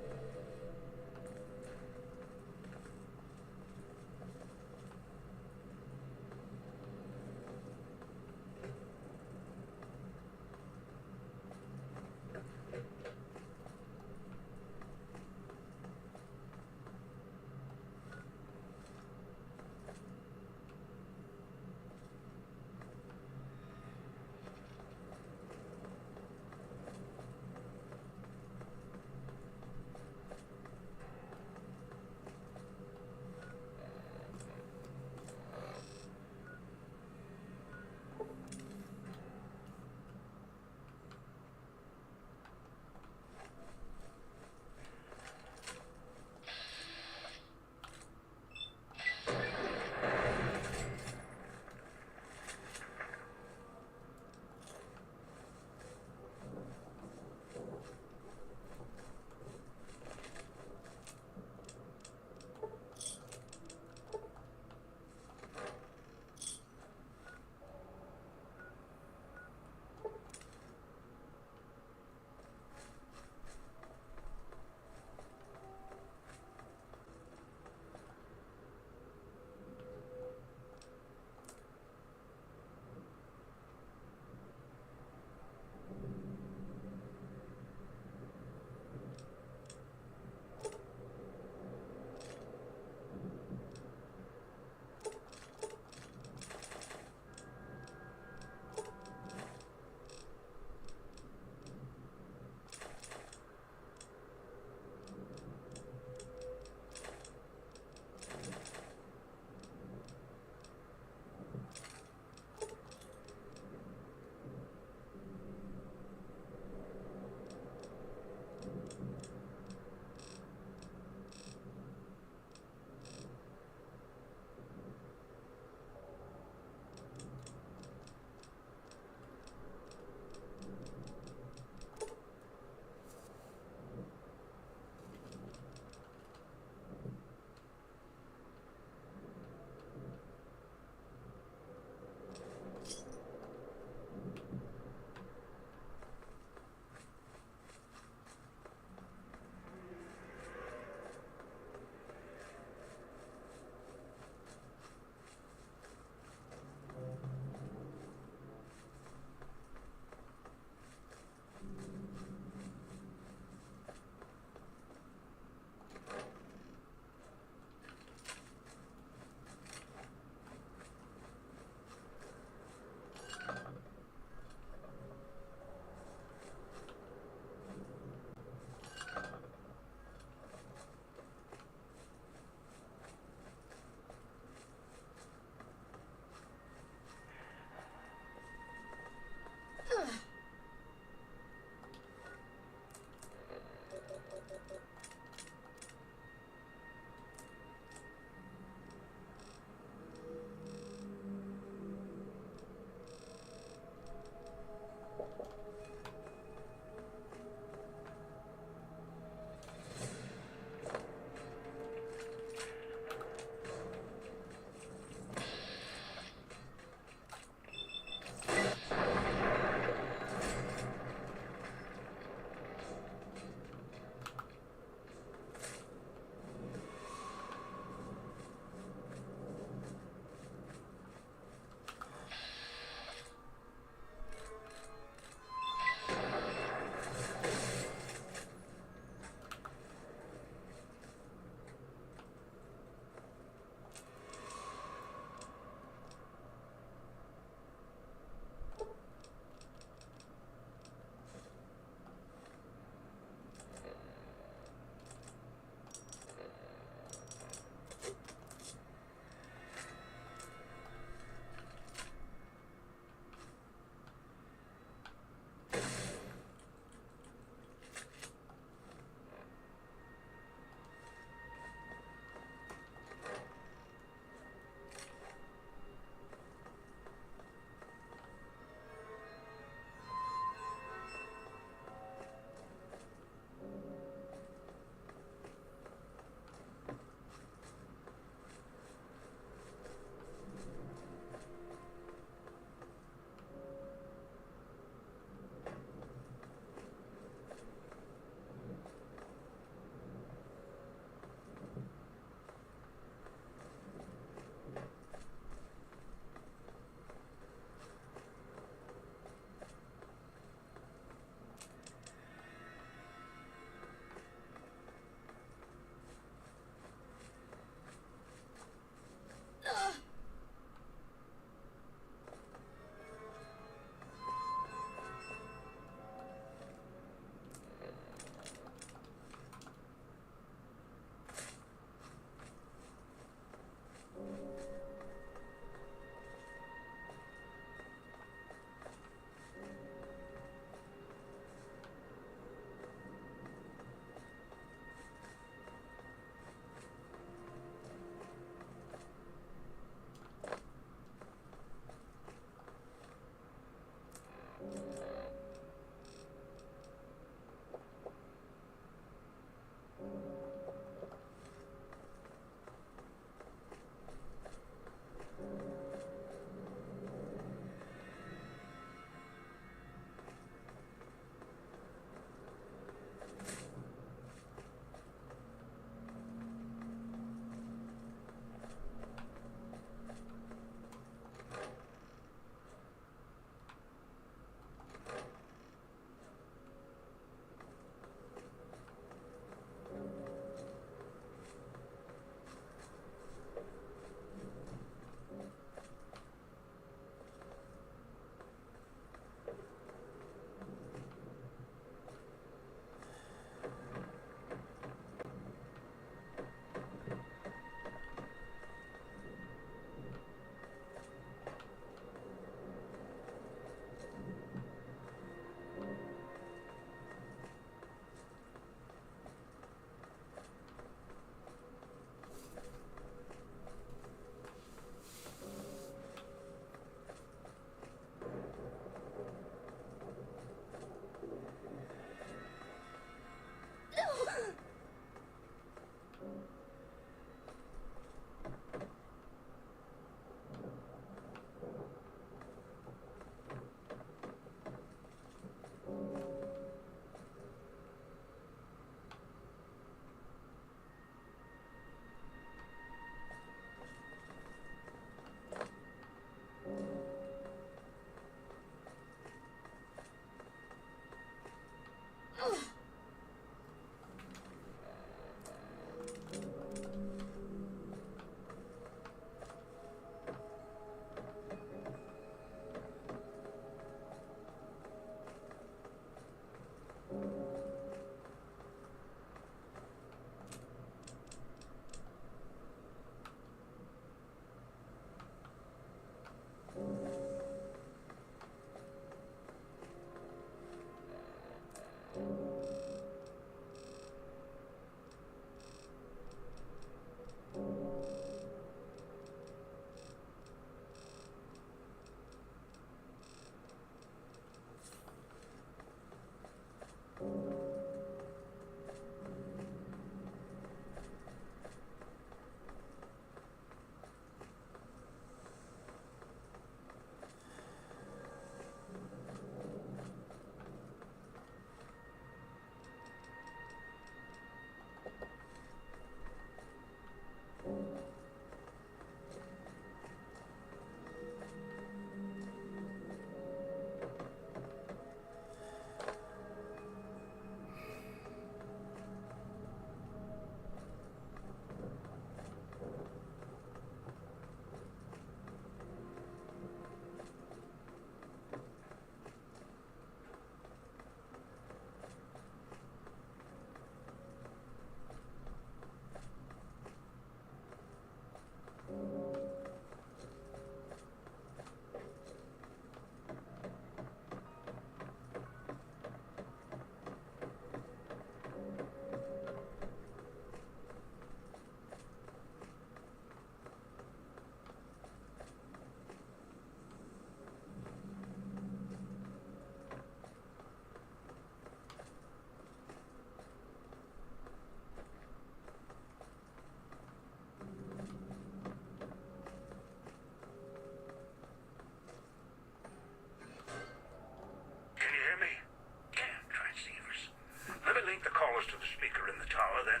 To the speaker in the tower, then.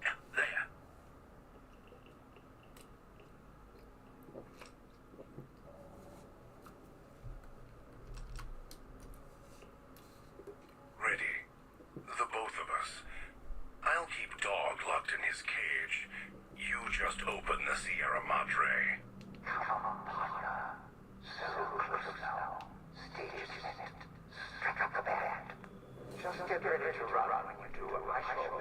Yeah, there. Ready. The both of us. I'll keep Dog locked in his cage. You just open the Sierra Madre. Come on, partner. So close now. Stage set. Strike up the band. Just get ready to run when you do what I show.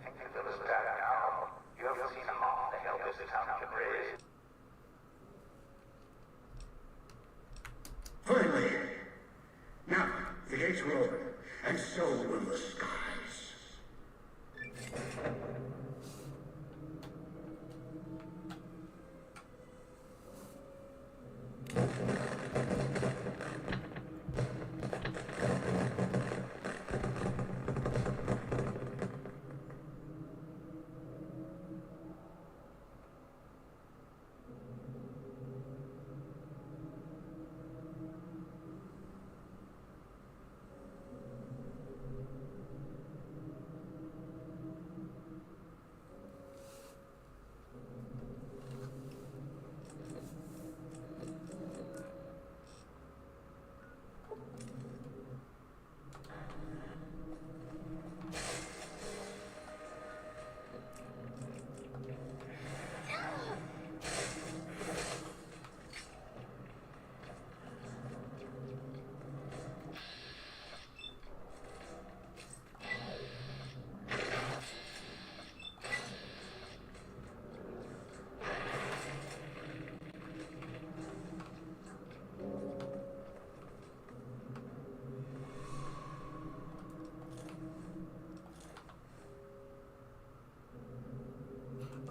Think you fill us back now. You haven't seen half the hell this town can raise. Finally! Now, the gates will open, and so will the skies.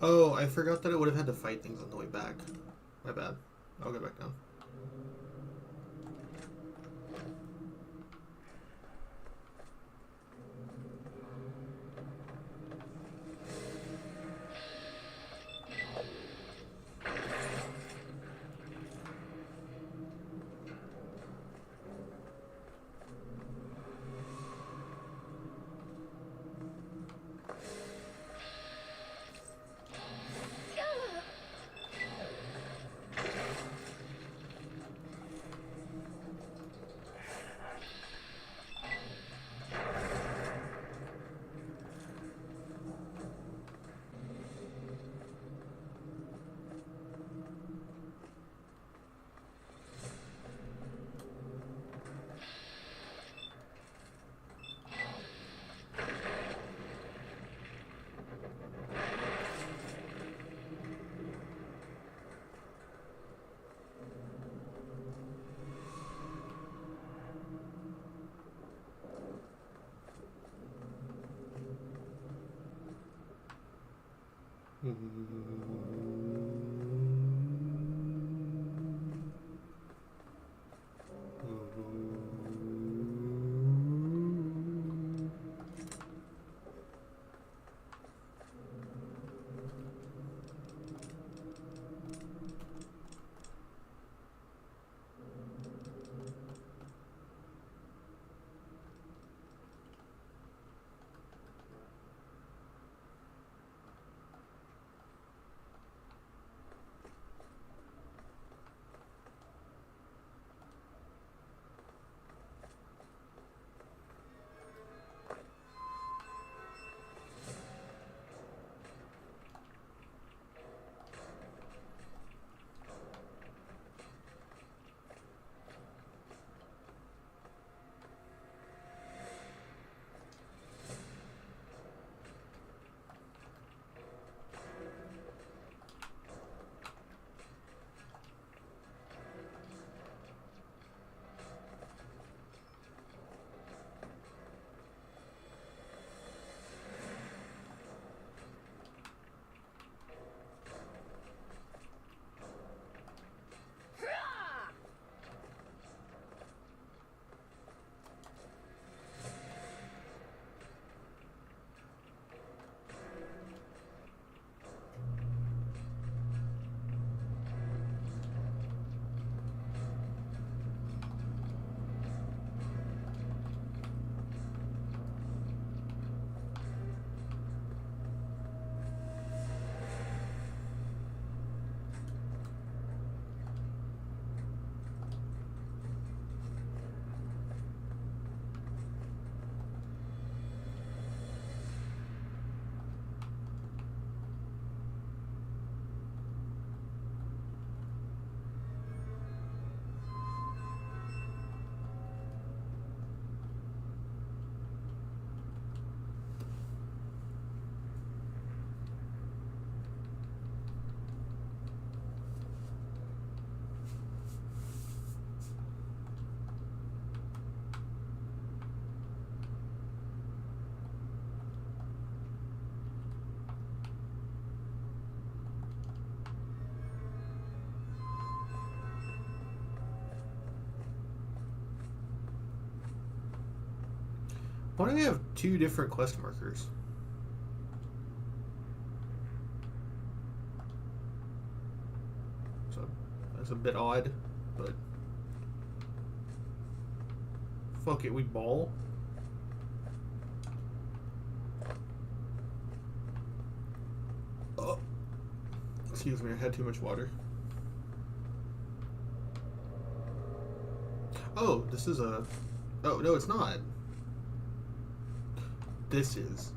Oh, I forgot that I would have had to fight things on the way back. My bad. I'll go back down. Why do we have two different quest markers? So that's a bit odd, but fuck it, we ball. Oh, excuse me, I had too much water. Oh, this is a. Oh no, it's not. This is.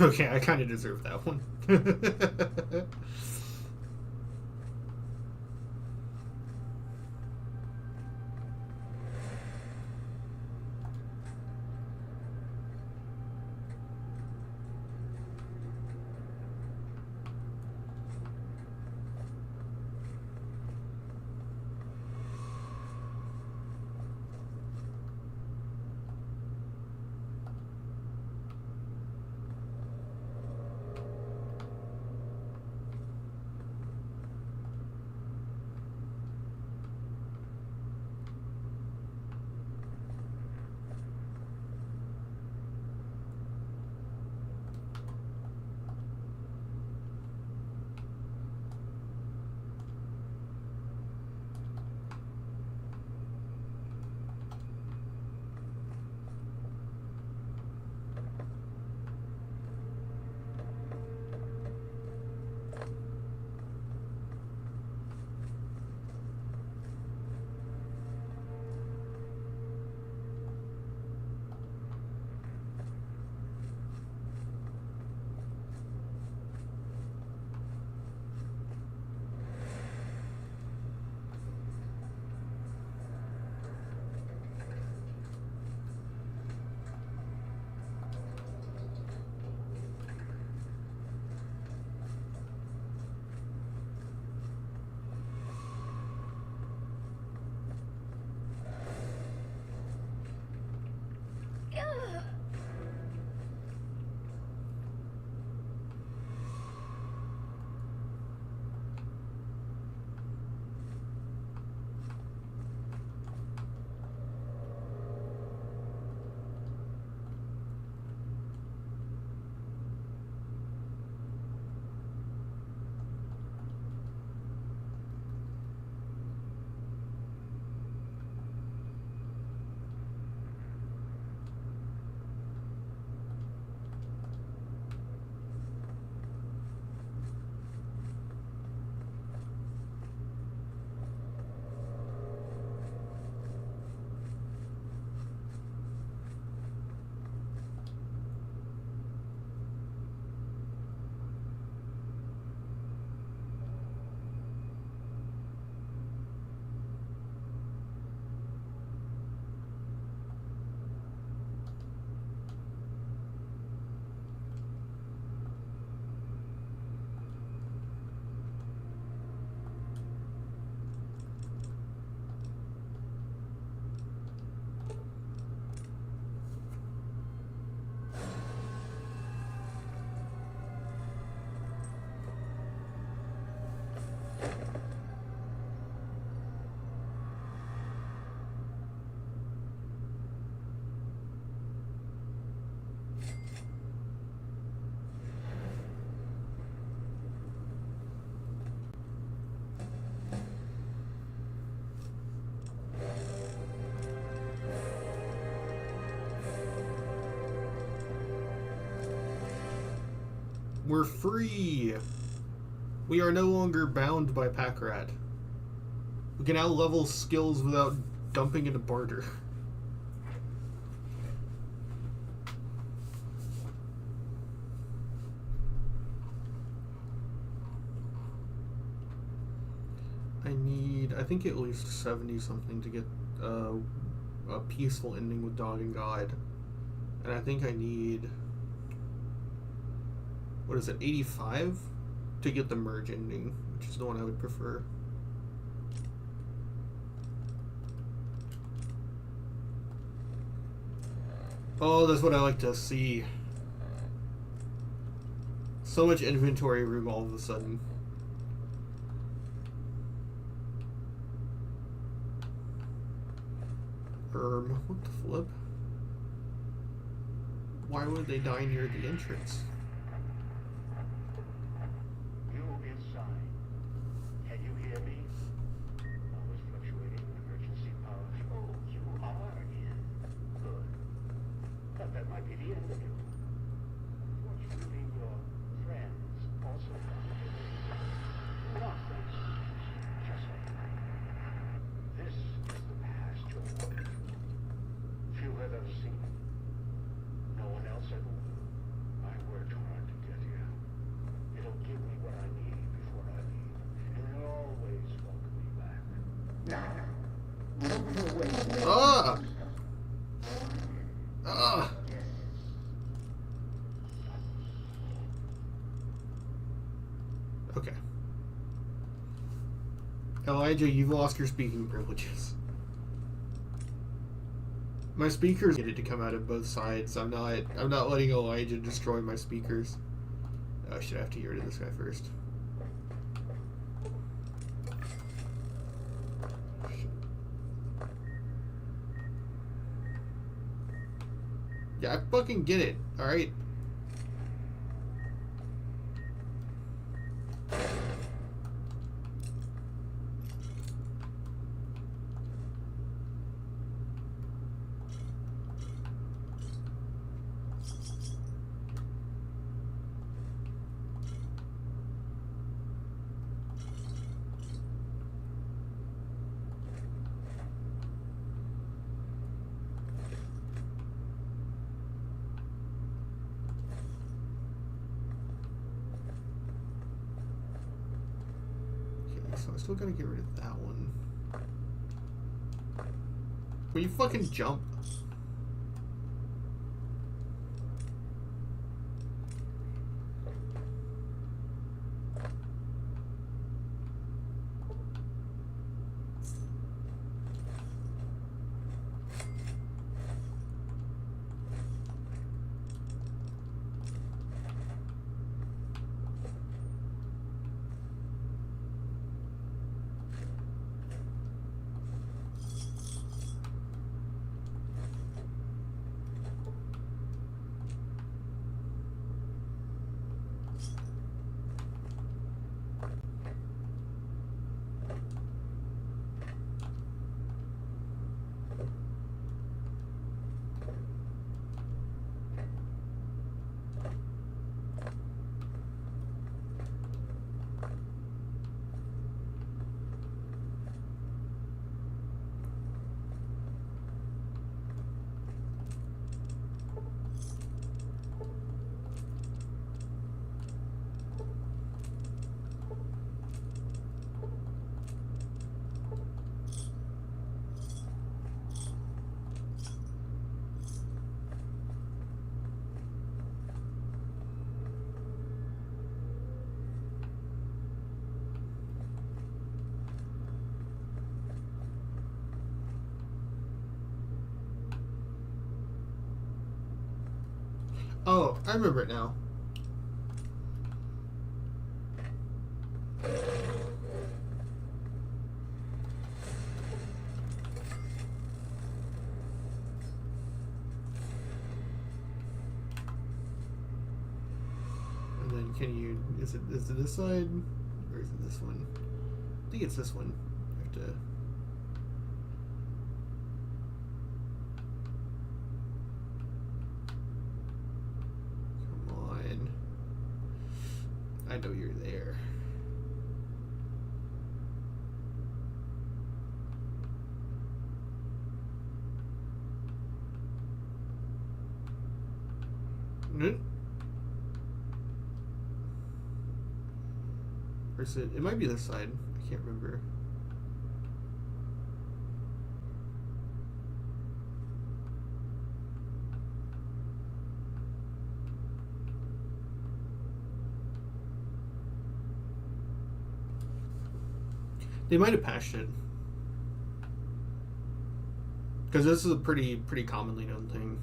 Okay, I kind of deserve that one. We're free! We are no longer bound by Pack Rat. We can now level skills without dumping into barter. I think at least 70 something to get a peaceful ending with Dog and God. And I think I need, what is it, 85 to get the merge ending, which is the one I would prefer. Oh, that's what I like to see. So much inventory room all of a sudden. What the flip? Why would they die near the entrance? You inside. Can you hear me? Always fluctuating emergency power. Oh, you are in. Good. But that might be the end of you. Fortunately, your friends also found it. Not thanks. Just like this is the past you're walking through. Few have ever seen it. No one else ever will. I worked hard to get here. It'll give me what I need before I leave, and it'll always welcome me back. Now, look the way. Ah! Ah! Okay. Elijah, you've lost your speaking privileges. My speakers needed to come out of both sides. I'm not letting Elijah destroy my speakers. Oh, I should have to get rid of this guy first. Yeah, I fucking get it, alright? So I still gotta get rid of that one. Will you fucking jump? Oh, I remember it now. And then can you, is it this side? Or is it this one? I think it's this one. I have to... Come on. know you're there. Or is it? It might be this side. I can't remember. They might have patched it. Because this is a pretty commonly known thing.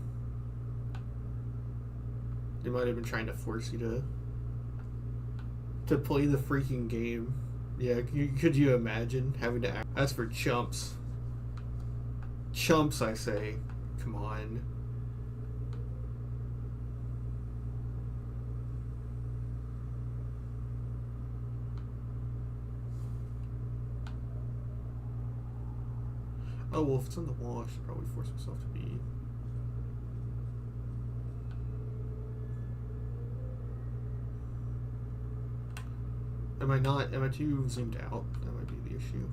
They might have been trying to force you to play the freaking game. Yeah, could you imagine having to act? That's for chumps. Chumps, I say. Come on. Oh, well, if it's on the wall, I should probably force myself to be. Am I too zoomed out? That might be the issue.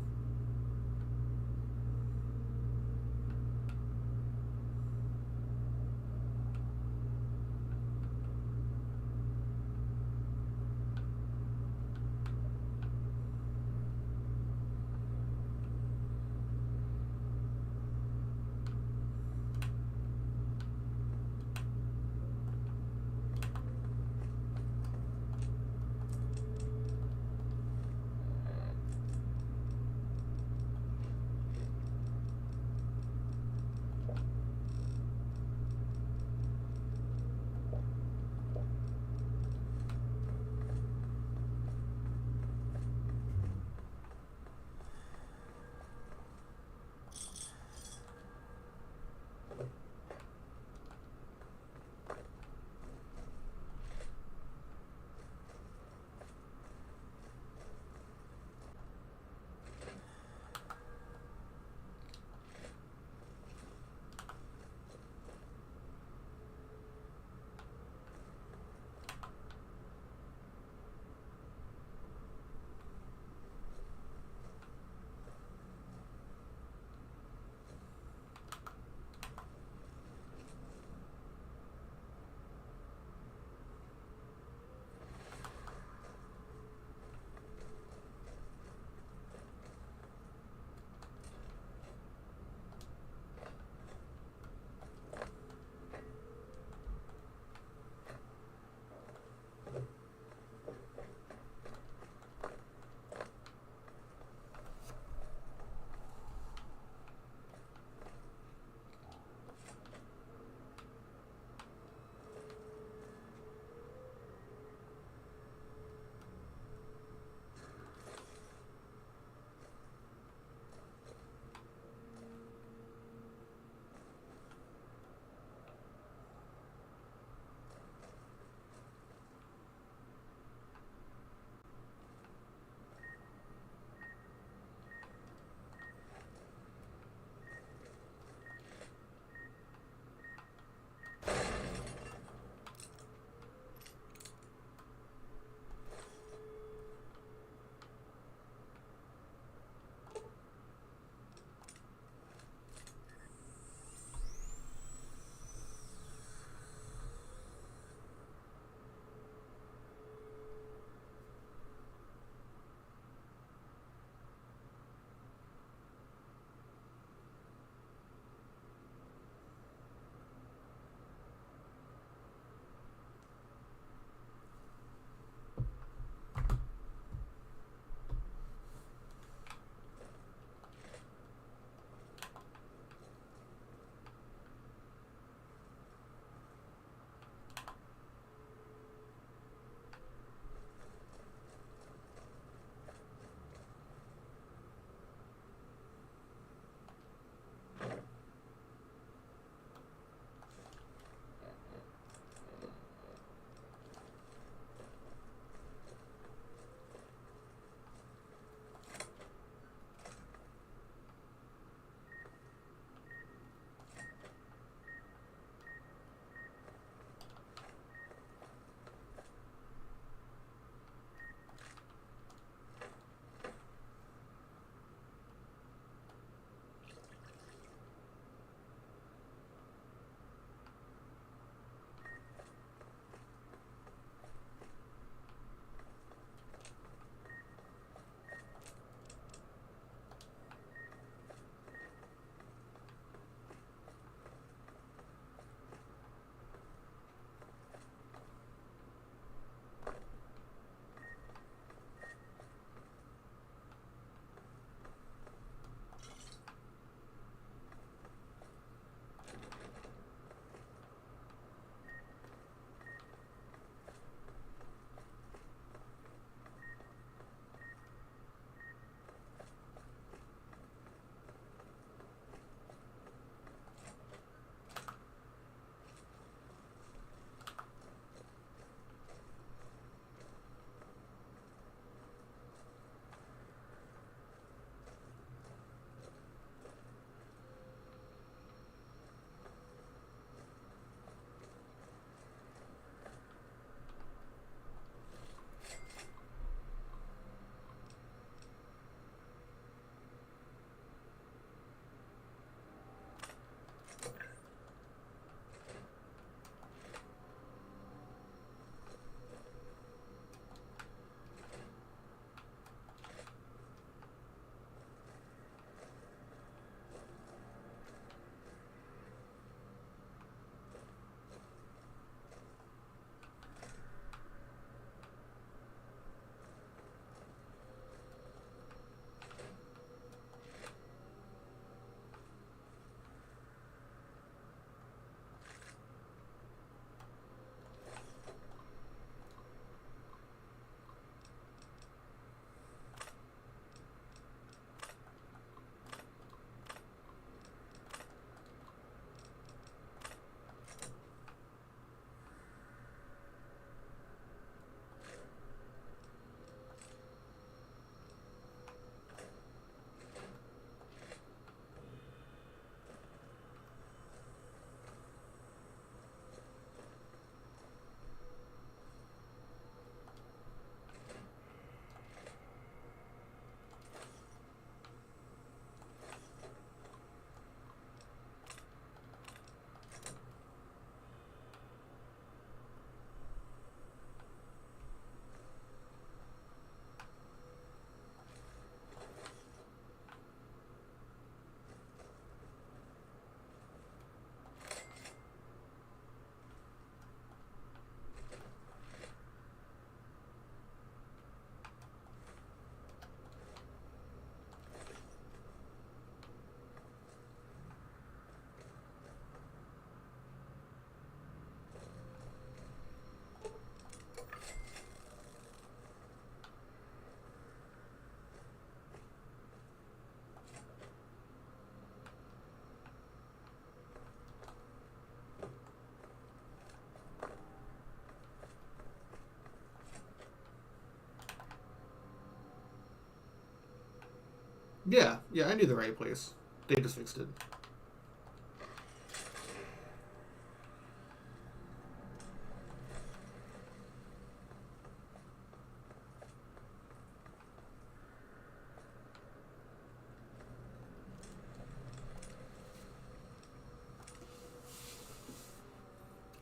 Yeah, I knew the right place. They just fixed it.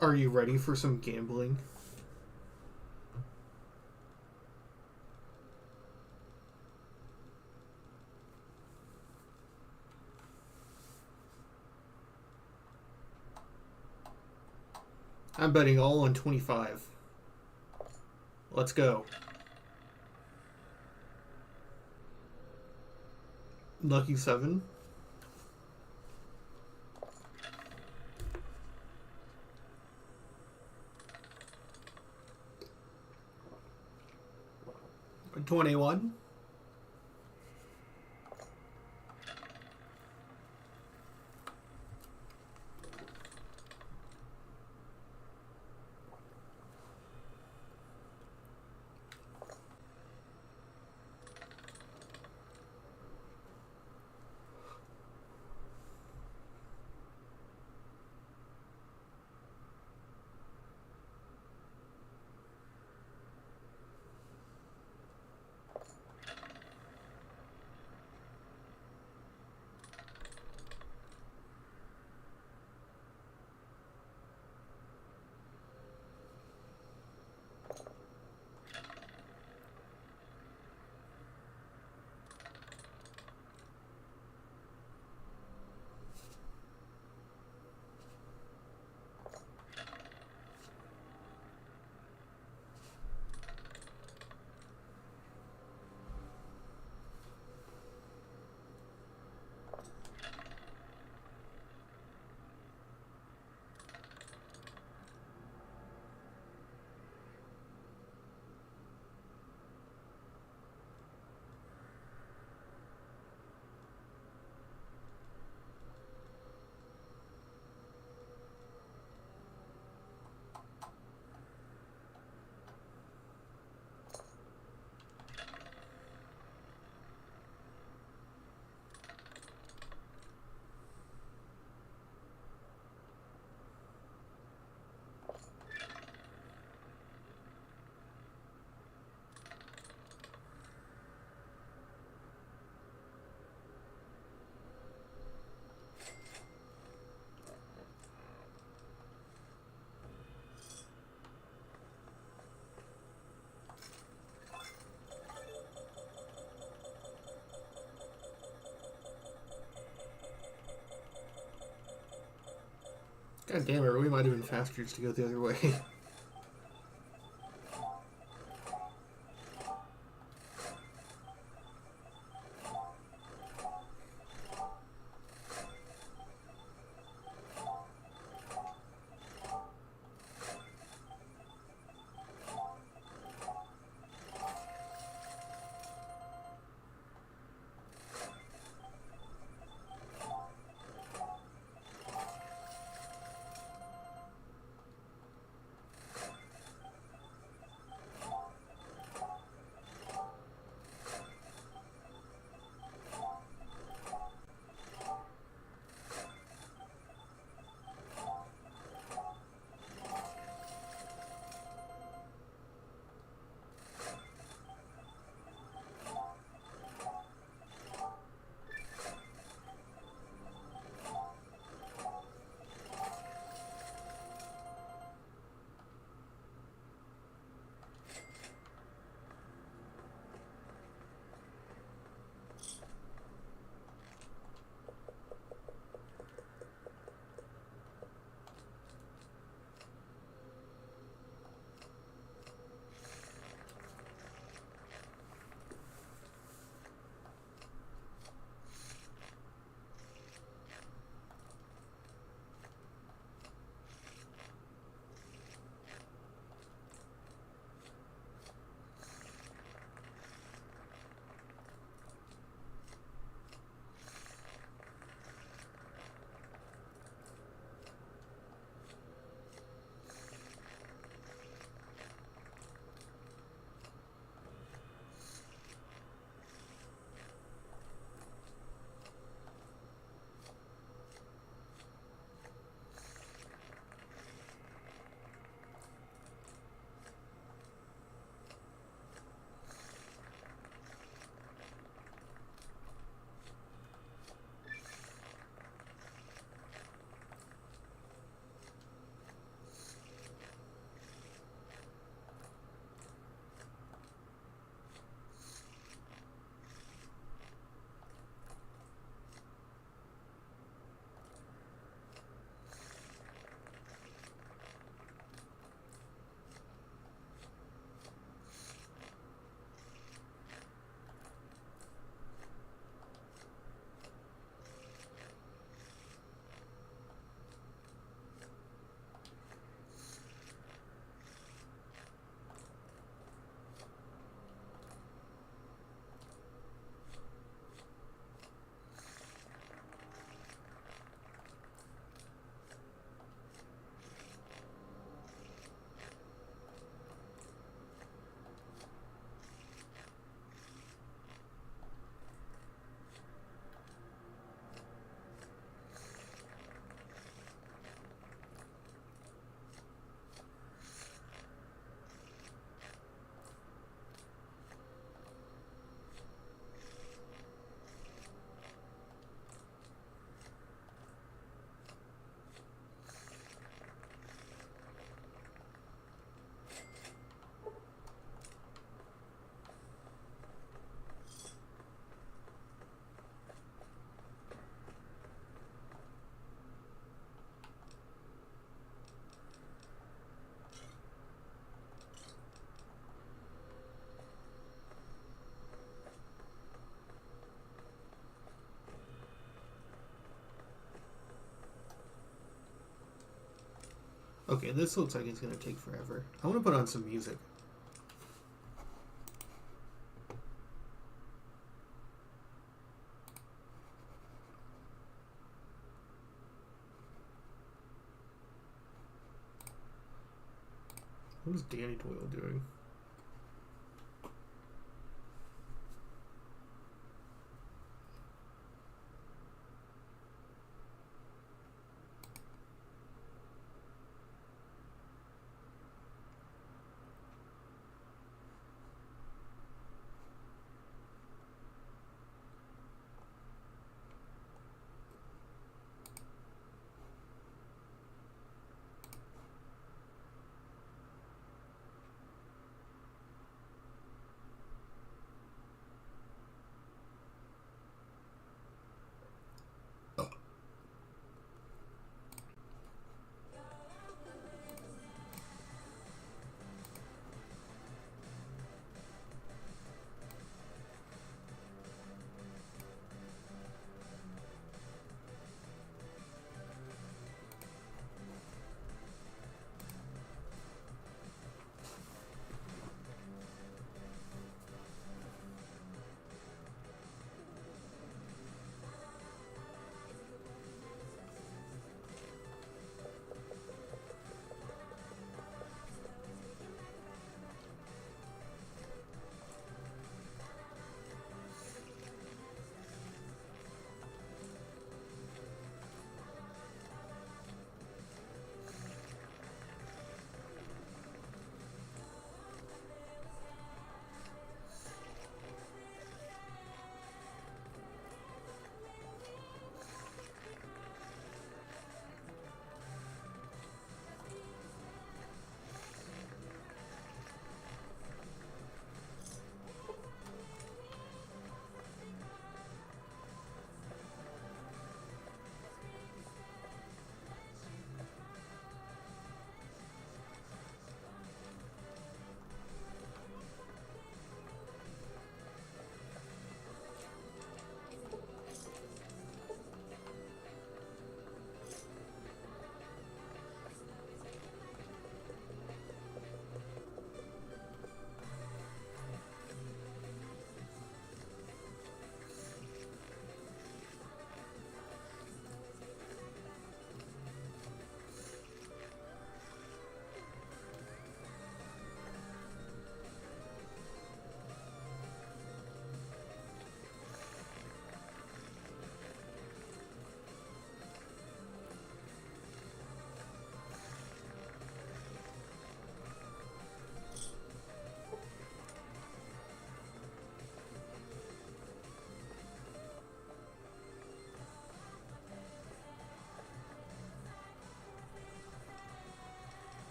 Are you ready for some gambling? I'm betting all on 25. Let's go. Lucky 7. $21. God damn it, we might have been faster just to go the other way. Okay, this looks like it's gonna take forever. I want to put on some music. What is Danny Doyle doing?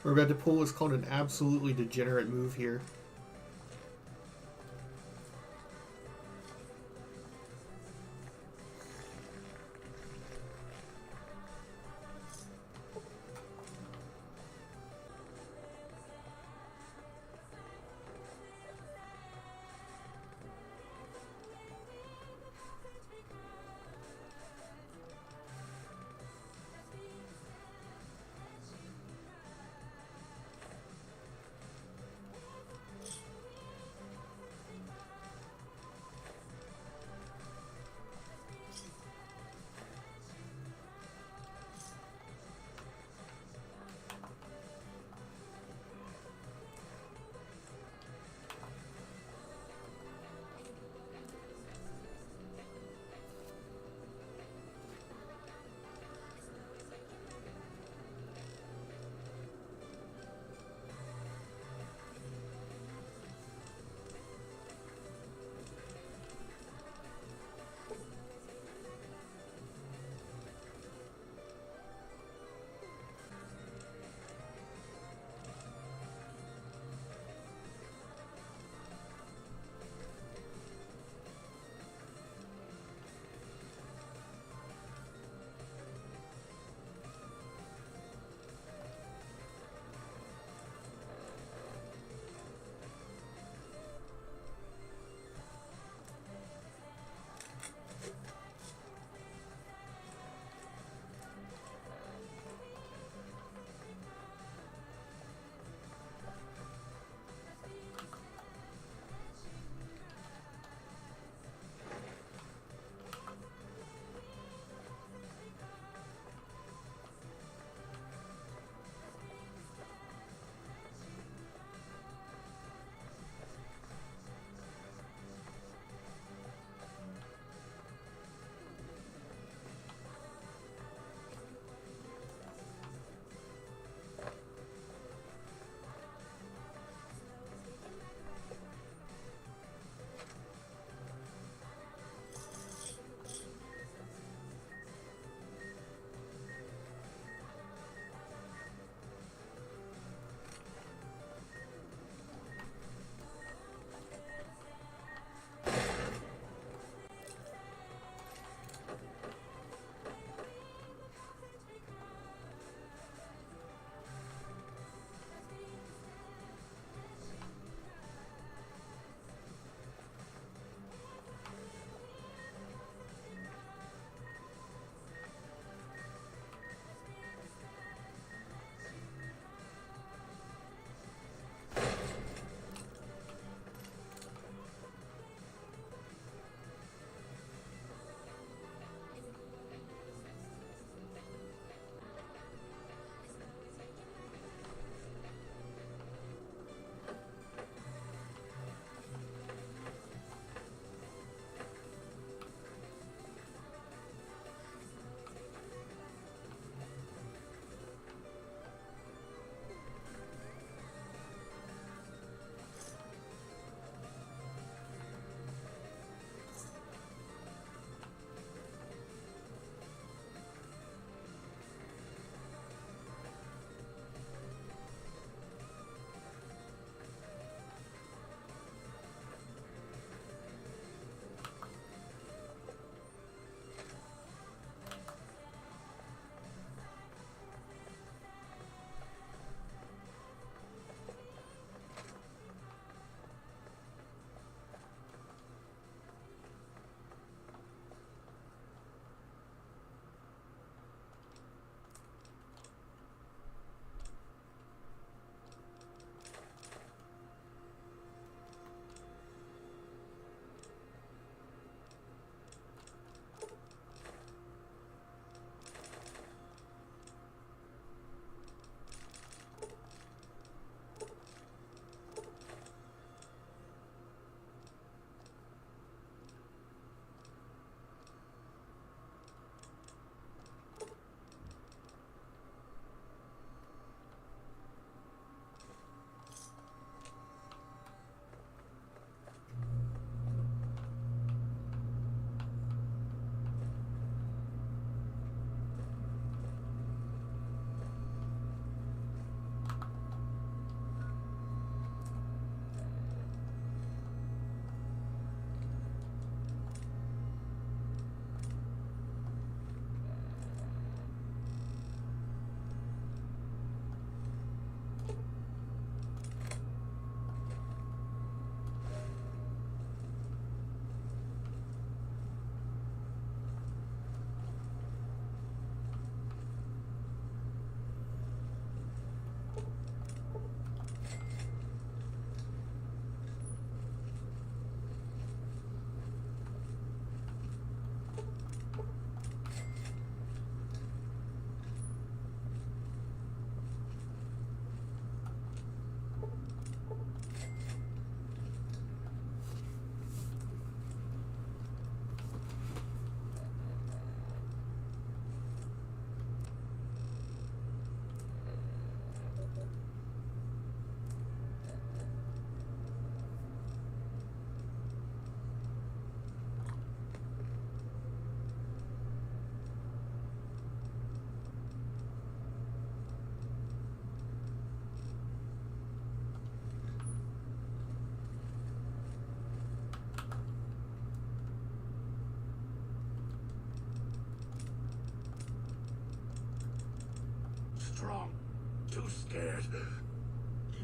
We're about to pull what's called an absolutely degenerate move here.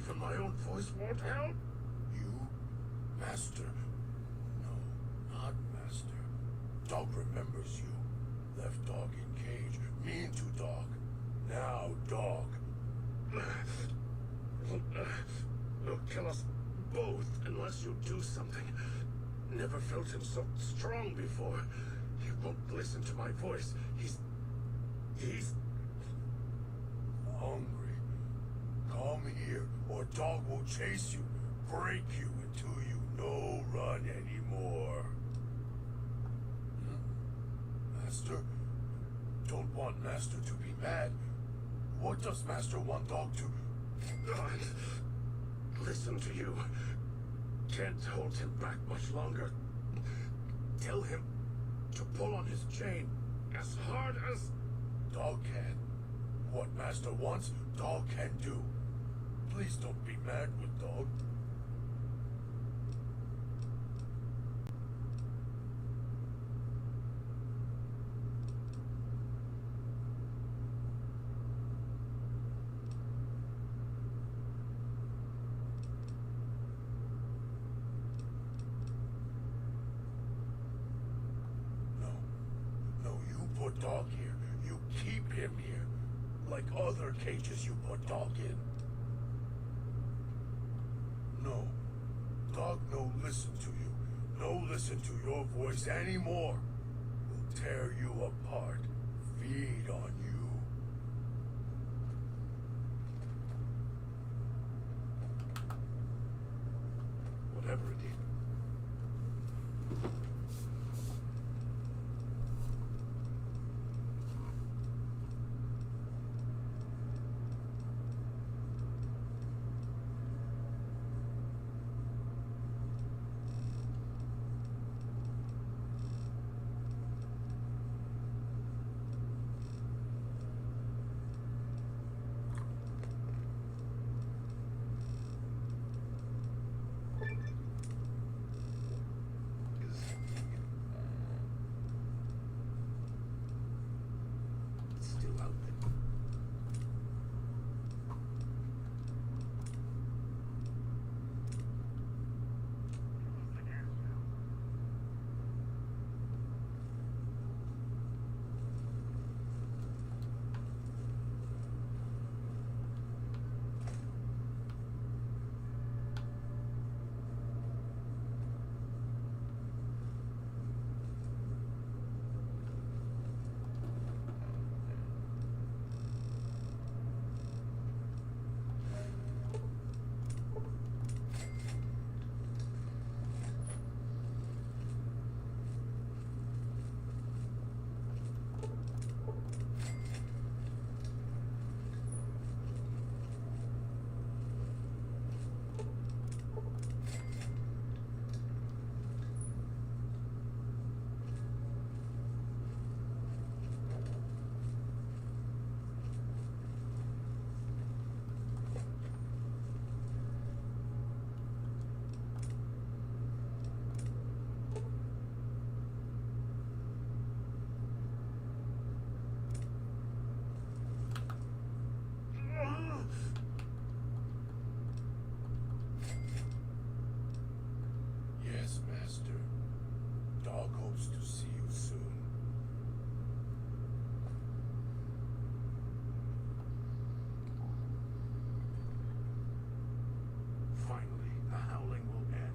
even my own voice won't help? You? Master? No, not Master. Dog remembers you. Left dog in cage. Mean to dog. Now dog. He'll kill us both unless you do something. Never felt him so strong before. He won't listen to my voice. He's hungry. Come here, or dog will chase you, break you until you no run anymore. Master? Don't want Master to be mad. What does Master want dog to... Listen to you. Can't hold him back much longer. Tell him to pull on his chain as hard as dog can. What Master wants, dog can do. Please don't be mad with dog. No, you put dog here. You keep him here. Like other cages you put dog in. No. Dog no listen to you. No listen to your voice anymore. Will tear you apart. Feed on you. Whatever it is. Still out there. Yes, Master. Dog hopes to see you soon. Finally, the howling will end.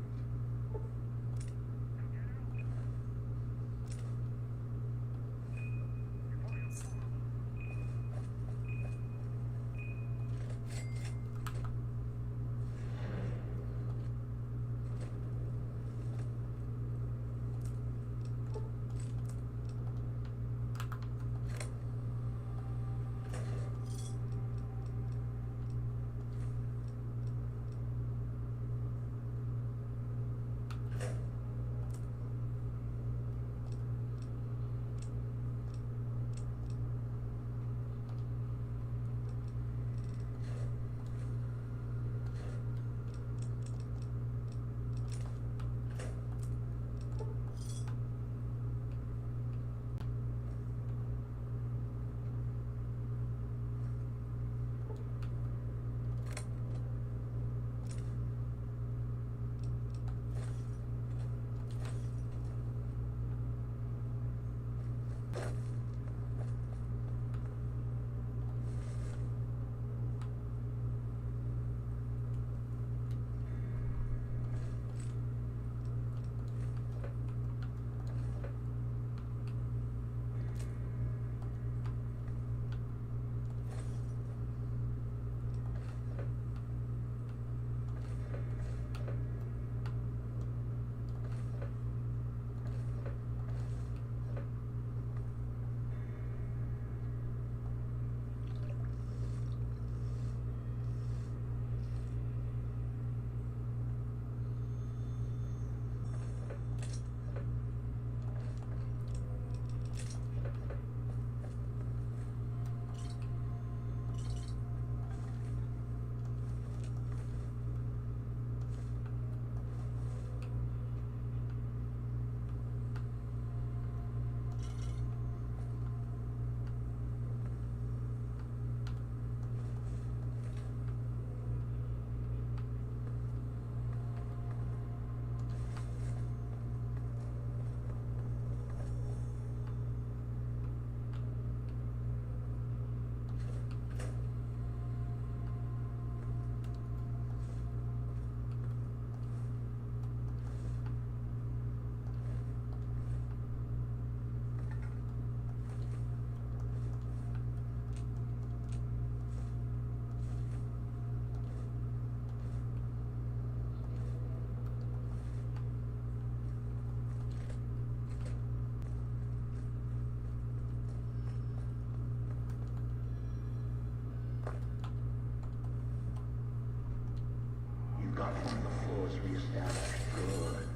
got one of the floors reestablished. Good.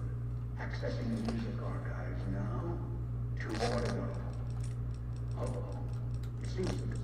Accessing the music archives now. 2 more to go. Oh, it seems to be.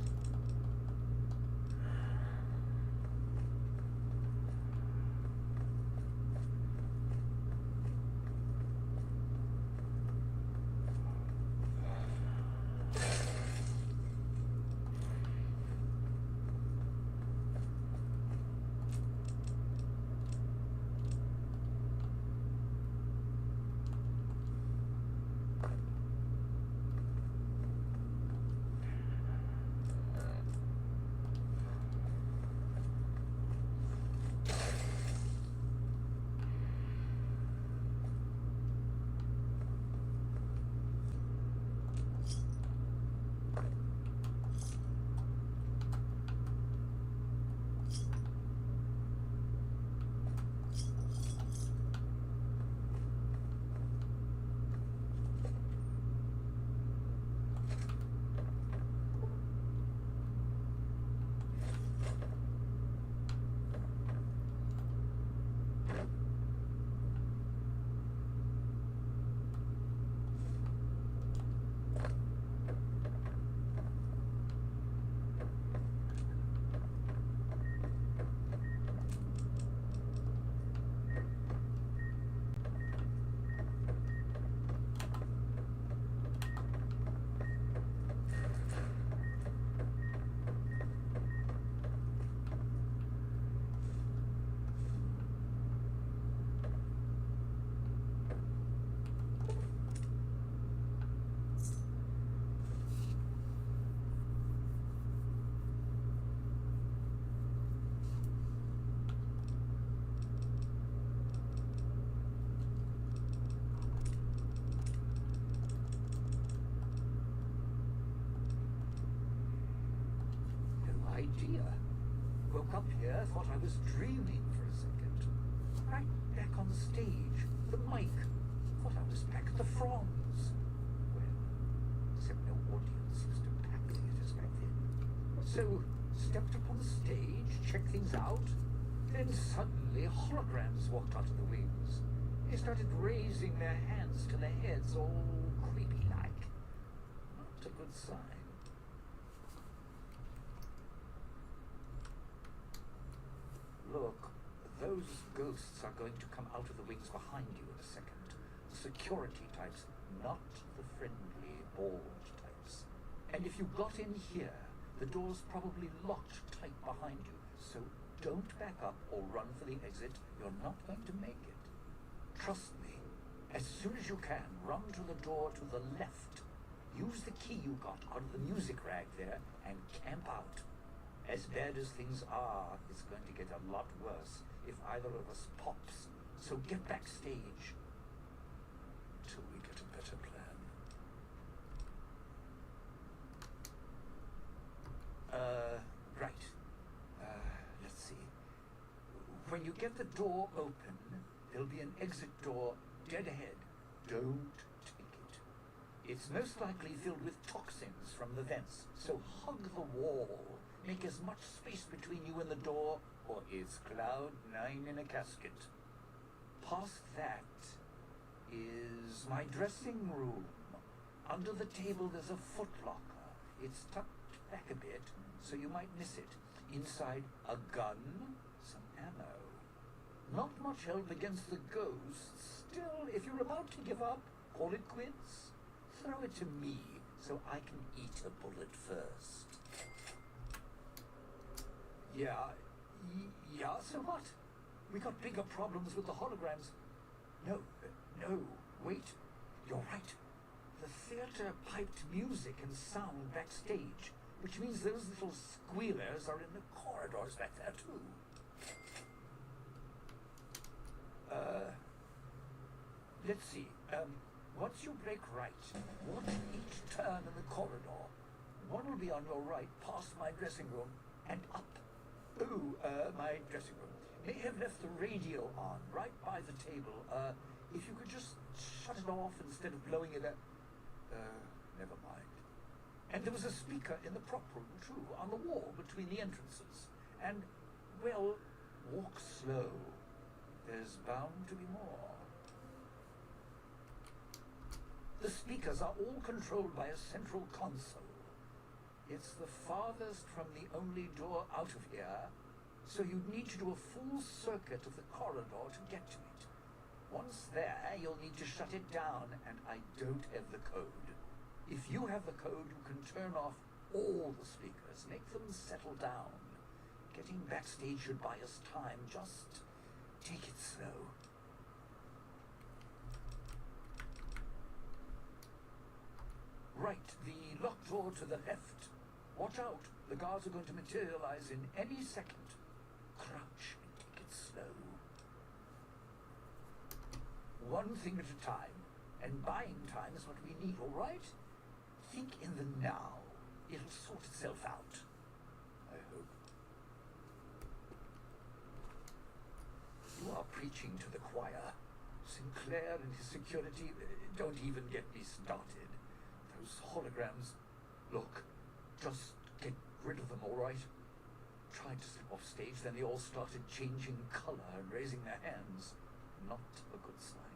Idea. Woke up here, thought I was dreaming for a second. Right back on the stage, the mic. Thought I was back at the Fronds. Well, except no audience used to pack theatres back then. So, stepped up on the stage, checked things out. Then suddenly holograms walked out of the wings. They started raising their hands to their heads, all creepy-like. Not a good sign. Look, those ghosts are going to come out of the wings behind you in a second. The security types, not the friendly, bald types. And if you got in here, the door's probably locked tight behind you. So don't back up or run for the exit. You're not going to make it. Trust me. As soon as you can, run to the door to the left. Use the key you got out of the music rag there and camp out. As bad as things are, it's going to get a lot worse if either of us pops. So get backstage. Till we get a better plan. Right. Let's see. When you get the door open, there'll be an exit door dead ahead. Don't take it. It's most likely filled with toxins from the vents, so hug the wall. Make as much space between you and the door, or it's Cloud 9 in a casket. Past that is my dressing room. Under the table there's a footlocker. It's tucked back a bit, so you might miss it. Inside, a gun, some ammo. Not much help against the ghosts. Still, if you're about to give up, call it quits. Throw it to me, so I can eat a bullet first. Yeah, so what? We got bigger problems with the holograms. No, wait. You're right. The theater piped music and sound backstage, which means those little squealers are in the corridors back there, too. Let's see. Once you break right, watch each turn in the corridor. One will be on your right, past my dressing room, and up. Oh, my dressing room. May have left the radio on, right by the table. If you could just shut it off instead of blowing it up. Never mind. And there was a speaker in the prop room, too, on the wall between the entrances. And, well, walk slow. there's bound to be more. The speakers are all controlled by a central console. It's the farthest from the only door out of here, so you'd need to do a full circuit of the corridor to get to it. Once there, you'll need to shut it down, and I don't have the code. If you have the code, you can turn off all the speakers, make them settle down. Getting backstage should buy us time. Just take it slow. Right, the locked door to the left. Watch out, the guards are going to materialize in any second. Crouch and take it slow. One thing at a time, and buying time is what we need, all right? Think in the now. It'll sort itself out. I hope. You are preaching to the choir. Sinclair and his security, don't even get me started. Those holograms, look, just get rid of them, all right? Tried to slip off stage, then they all started changing color and raising their hands. Not a good sign.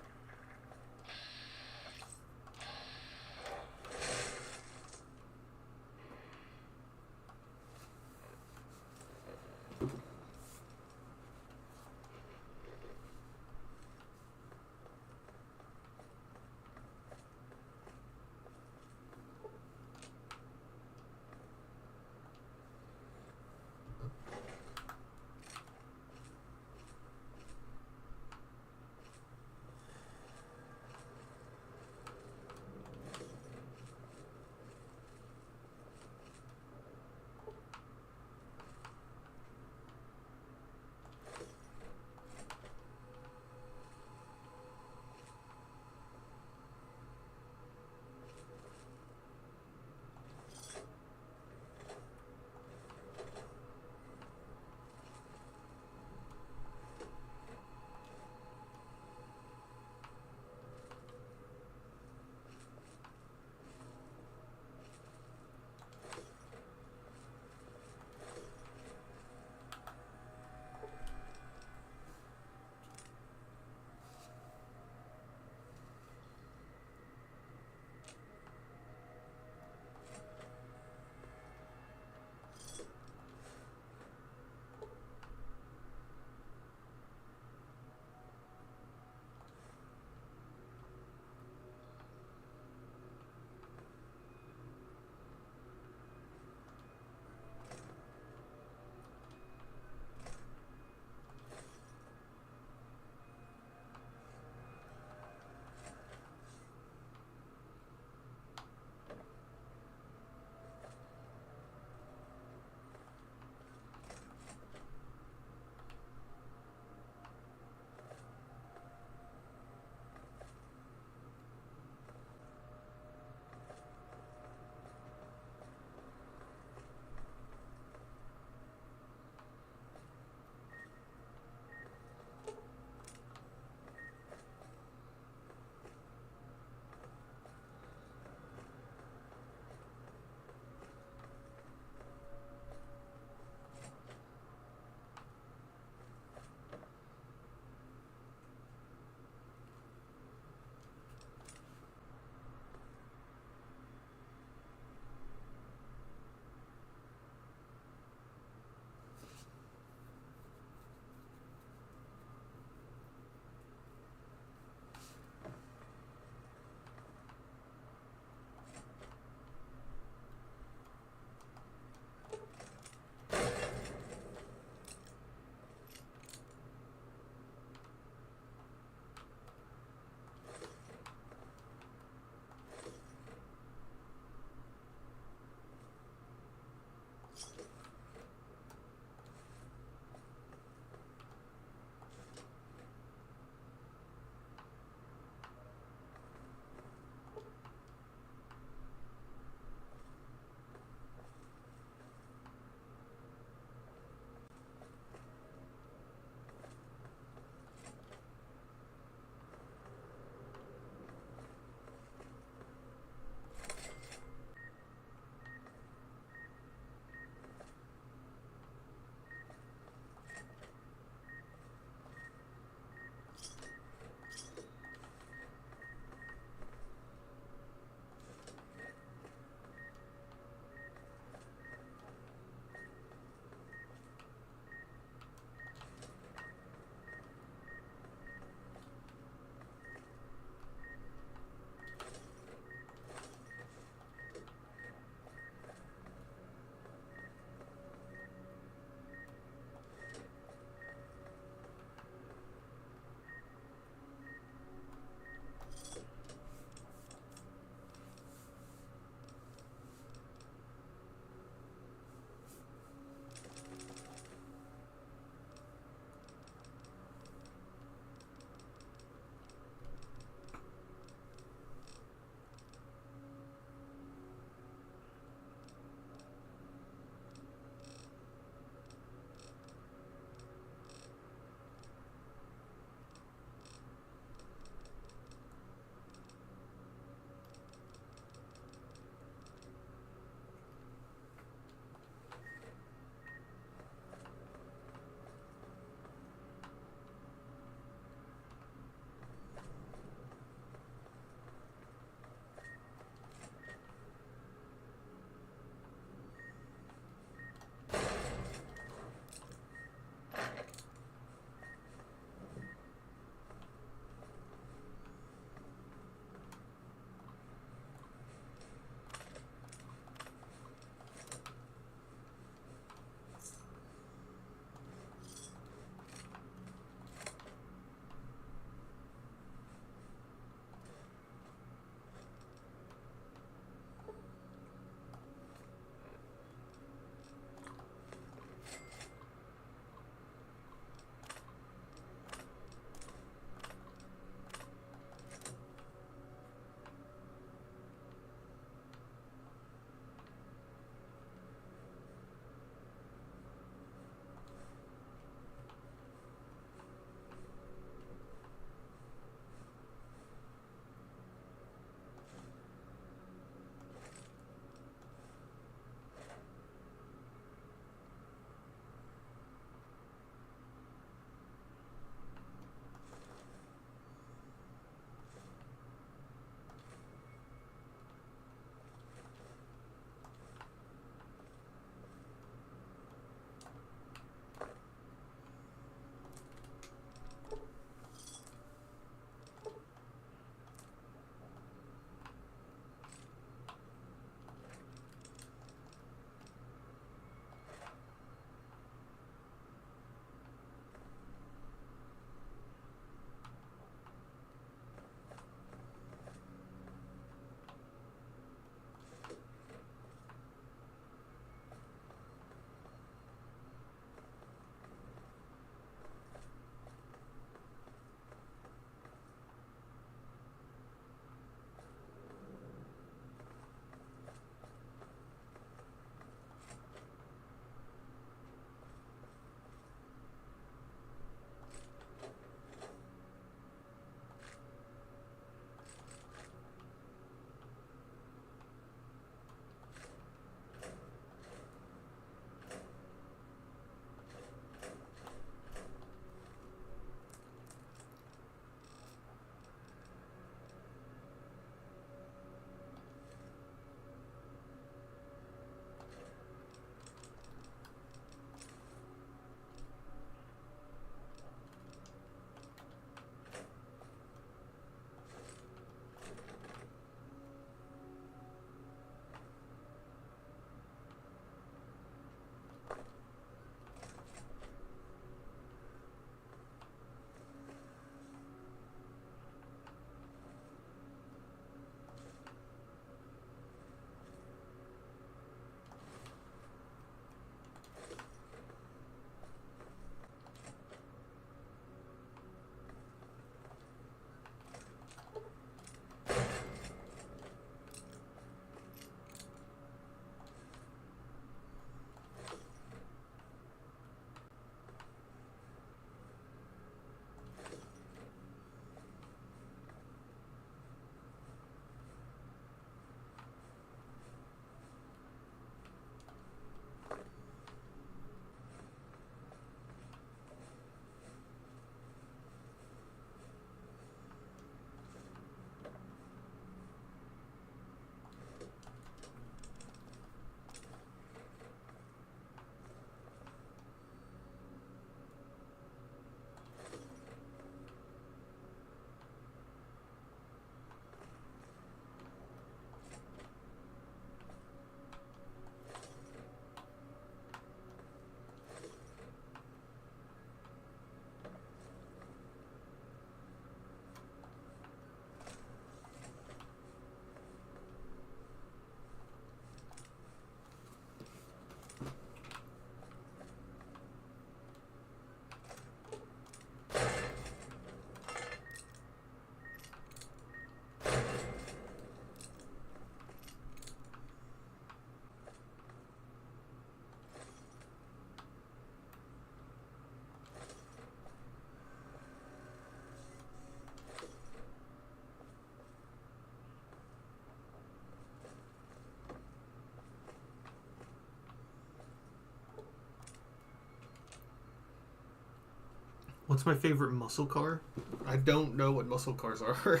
What's my favorite muscle car? I don't know what muscle cars are.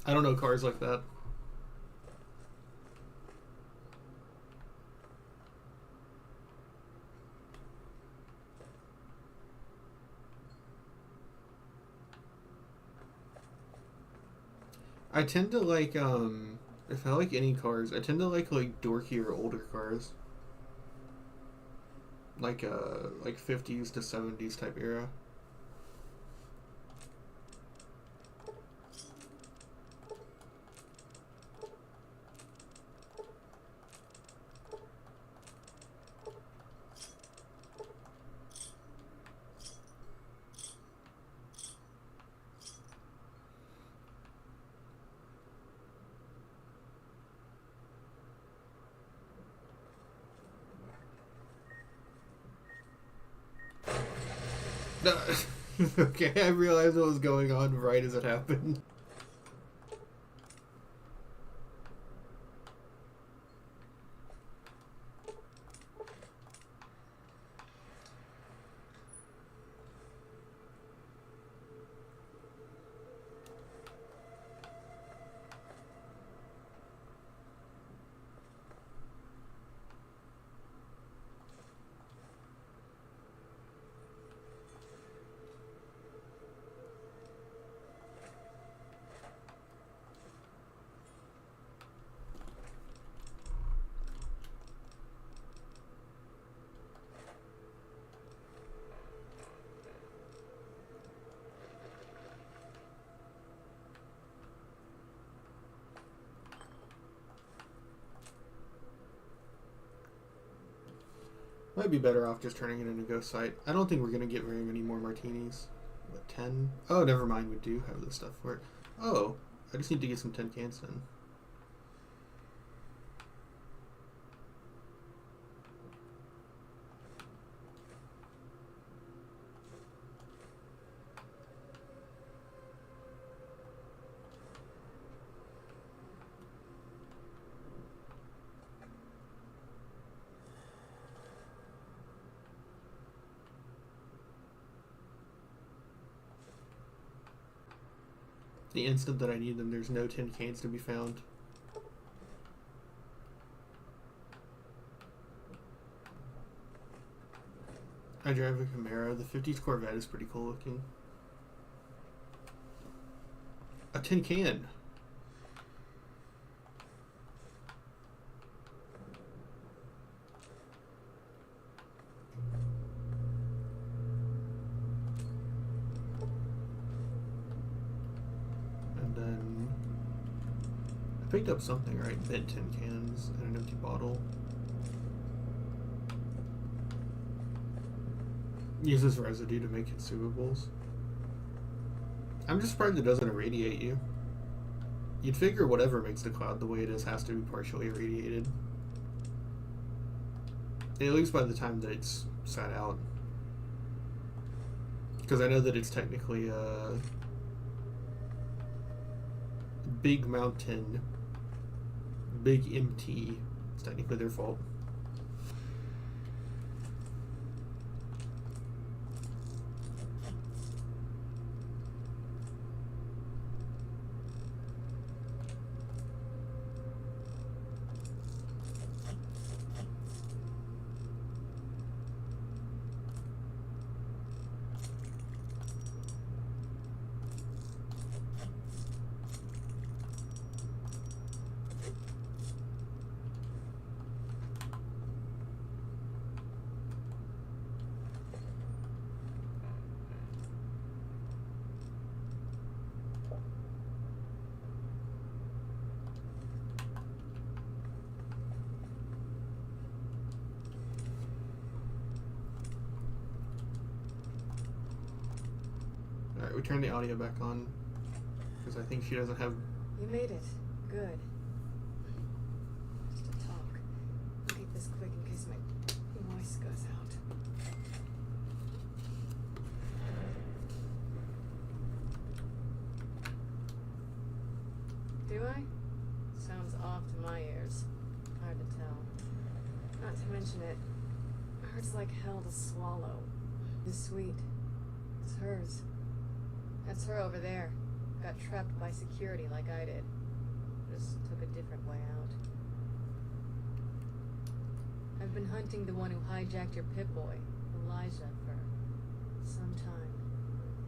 I don't know cars like that. I tend to like, if I like any cars, I tend to like dorkier older cars. Like 50s to 70s type era. No. Okay, I realized what was going on right as it happened. Might be better off just turning it into ghost site. I don't think we're gonna get very many more martinis. What, 10? Oh, never mind. We do have the stuff for it. Oh, I just need to get some 10 cans then. The instant that I need them, there's no tin cans to be found. I drive a Camaro. The 50s Corvette is pretty cool looking. A tin can. Picked up something, right? Bent tin cans and an empty bottle. Uses residue to make consumables. I'm just surprised it doesn't irradiate you. You'd figure whatever makes the cloud the way it is has to be partially irradiated. At least by the time that it's sat out. Because I know that it's technically a big mountain. Big MT. It's technically their fault. Alright, we turn the audio back on because I think she doesn't have... You made it. Good. Just to talk. I'll eat this quick in case my voice goes out. Do I? Sounds off to my ears. Hard to tell. Not to mention it hurts like hell to swallow. It's sweet. It's hers. That's her over there. Got trapped by security like I did. Just took a different way out. I've been hunting the one who hijacked your Pip-Boy, Elijah, for some time.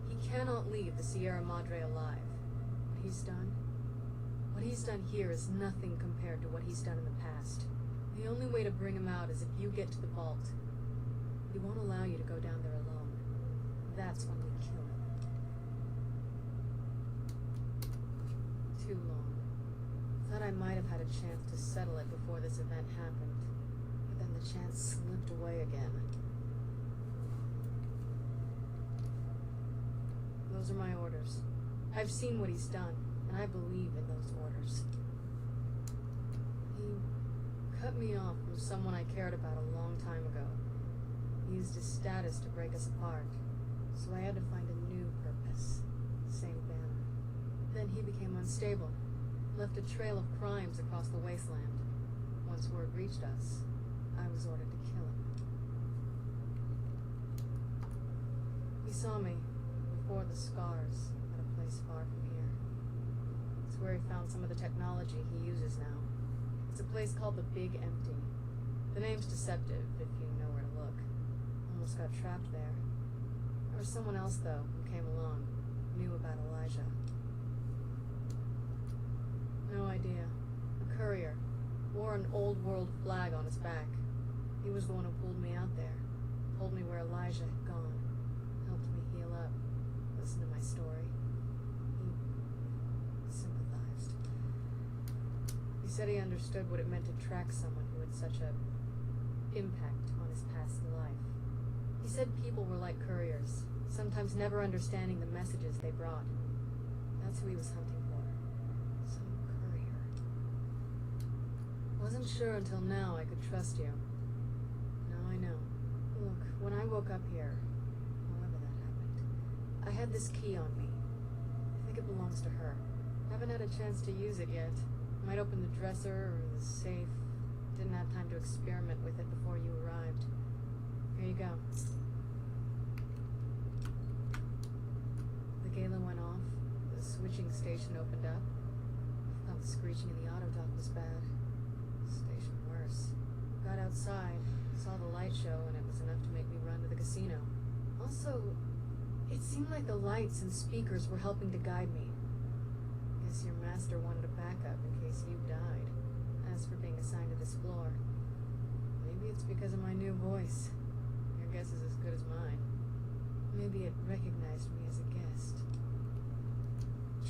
He cannot leave the Sierra Madre alive. What he's done here is nothing compared to what he's done in the past. The only way to bring him out is if you get to the vault. He won't allow you to go down there alone. That's when we kill him. Too long. Thought I might have had a chance to settle it before this event happened. But then the chance slipped away again. Those are my orders. I've seen what he's done, and I believe in those orders. He cut me off from someone I cared about a long time ago. He used his status to break us apart, so I had to find a new purpose. Same banner. Then he became unstable, left a trail of crimes across the wasteland. Once word reached us, I was ordered to kill him. He saw me before the scars at a place far from here. It's where he found some of the technology he uses now. It's a place called the Big Empty. The name's deceptive if you know where to look. Almost got trapped there. There was someone else, though, who came along, knew about Elijah. No idea. A courier. Wore an old world flag on his back. He was the one who pulled me out there. Told me where Elijah had gone. Helped me heal up. Listened to my story. He sympathized. He said he understood what it meant to track someone who had such a impact on his past life. He said people were like couriers, sometimes never understanding the messages they brought. That's who he was hunting for. Some courier. Wasn't sure until now I could trust you. Now I know. Look, when I woke up here, however that happened, I had this key on me. I think it belongs to her. Haven't had a chance to use it yet. Might open the dresser or the safe. Didn't have time to experiment with it before you arrived. Here you go. The gala went off. The switching station opened up. I thought the screeching in the auto dock was bad. The station worse. Got outside, saw the light show, and it was enough to make me run to the casino. Also, it seemed like the lights and speakers were helping to guide me. Guess your master wanted a backup in case you died. As for being assigned to this floor, maybe it's because of my new voice. Your guess is as good as mine. Maybe it recognized me as a guest.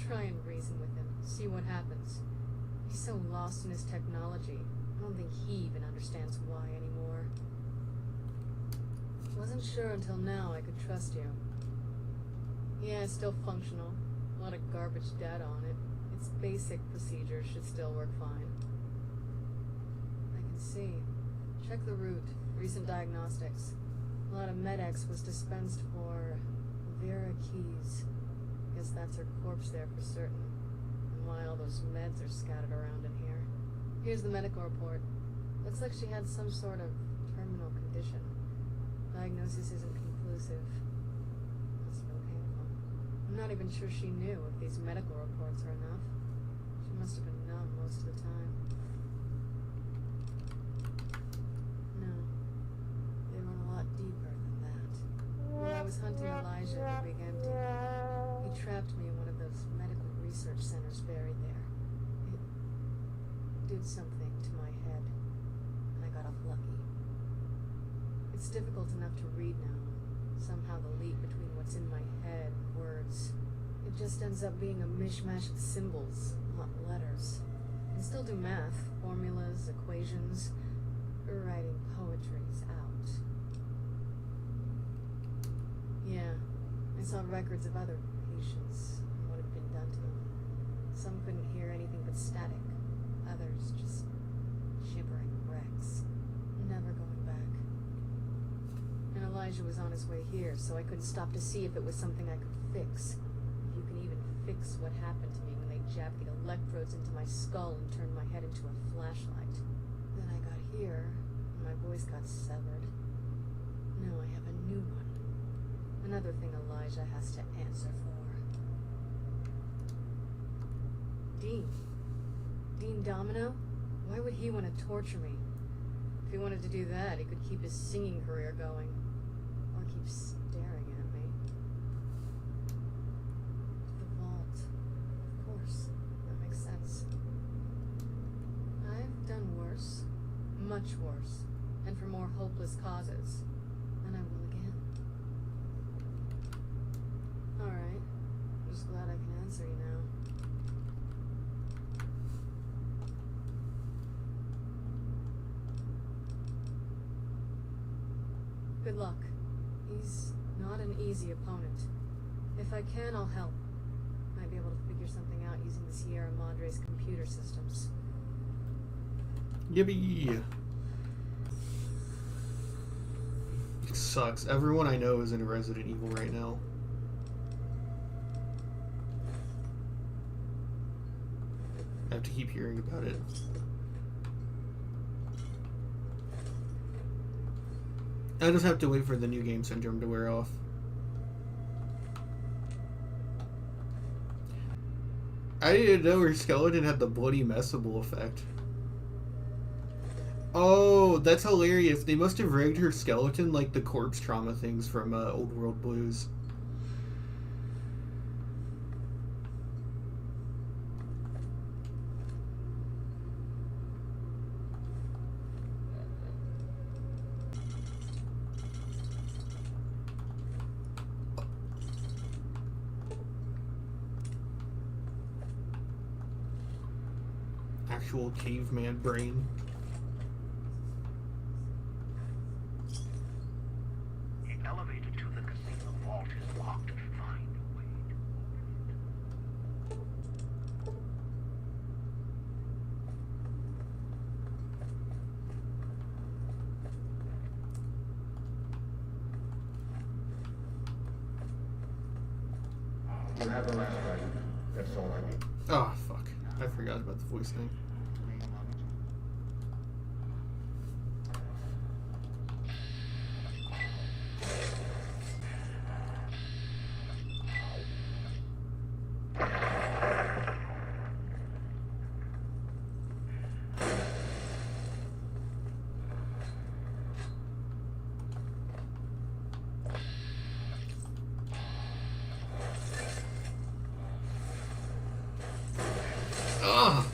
Try and reason with him, see what happens. He's so lost in his technology, I don't think he even understands why anymore. Wasn't sure until now I could trust you. Yeah, it's still functional. A lot of garbage data on it. Its basic procedures should still work fine. I can see. Check the route. Recent diagnostics. A lot of Med-X was dispensed for Vera Keys. Guess that's her corpse there for certain. And why all those meds are scattered around in here. Here's the medical report. Looks like she had some sort of terminal condition. Diagnosis isn't conclusive. Must have been painful. I'm not even sure she knew if these medical reports are enough. She must have been numb most of the time. No. They run a lot deeper than that. When I was hunting Elijah at the Big Empty, he trapped me in one of those medical research centers buried there. It did something to my head, and I got off lucky. It's difficult enough to read now. Somehow the leap between what's in my head and words, it just ends up being a mishmash of symbols, not letters. I can still do math, formulas, equations, writing poetry's out. Yeah, I saw records of other patients and what had been done to them. Some couldn't hear anything but static, others just gibbering wrecks, never going back. And Elijah was on his way here, so I couldn't stop to see if it was something I could fix. If you can even fix what happened to me when they jabbed the electrodes into my skull and turned my head into a flashlight. Then I got here, and my voice got severed. No, I have a new one. Another thing Elijah has to answer for. Dean. Dean Domino? Why would he want to torture me? If he wanted to do that, he could keep his singing career going. Or keep staring at me. The vault. Of course. That makes sense. I've done worse. Much worse. And for more hopeless causes. And I will again. Alright. I'm just glad I can answer you now. Good luck. He's not an easy opponent. If I can, I'll help. Might be able to figure something out using the Sierra Madre's computer systems. Yippee! It sucks. Everyone I know is in Resident Evil right now. I have to keep hearing about it. I just have to wait for the new game syndrome to wear off. I didn't know her skeleton had the bloody messable effect. Oh, that's hilarious. They must have rigged her skeleton like the corpse trauma things from Old World Blues. Actual caveman brain. The elevator to the casino vault is locked. Find a way to open You have the last right. That's all I need. Oh, fuck. I forgot about the voice thing. Ugh.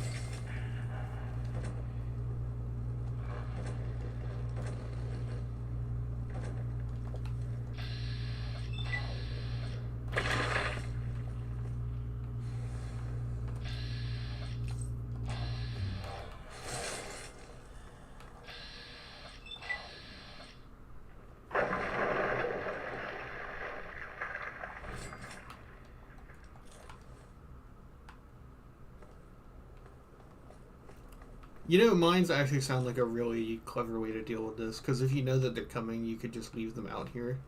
You know, mines actually sound like a really clever way to deal with this, because if you know that they're coming, you could just leave them out here.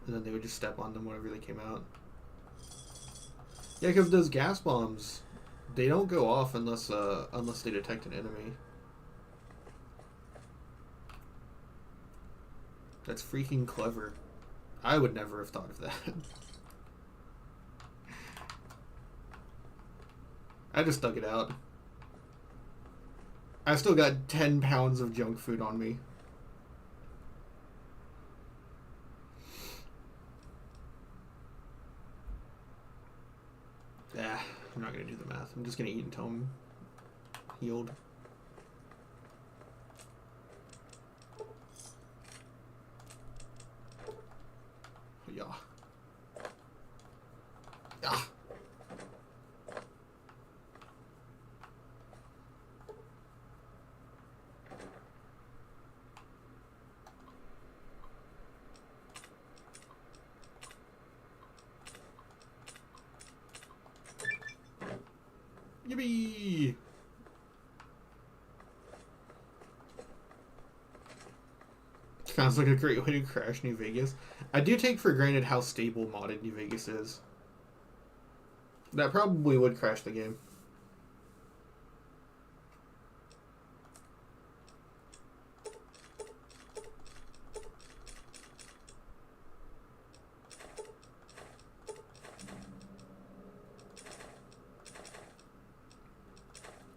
And then they would just step on them whenever they came out. Yeah, because those gas bombs, they don't go off unless they detect an enemy. That's freaking clever. I would never have thought of that. I just dug it out. I still got 10 pounds of junk food on me. Ah, I'm not gonna do the math. I'm just gonna eat until I'm healed. Yeah. Ah. Yippee! Sounds like a great way to crash New Vegas. I do take for granted how stable modded New Vegas is. That probably would crash the game.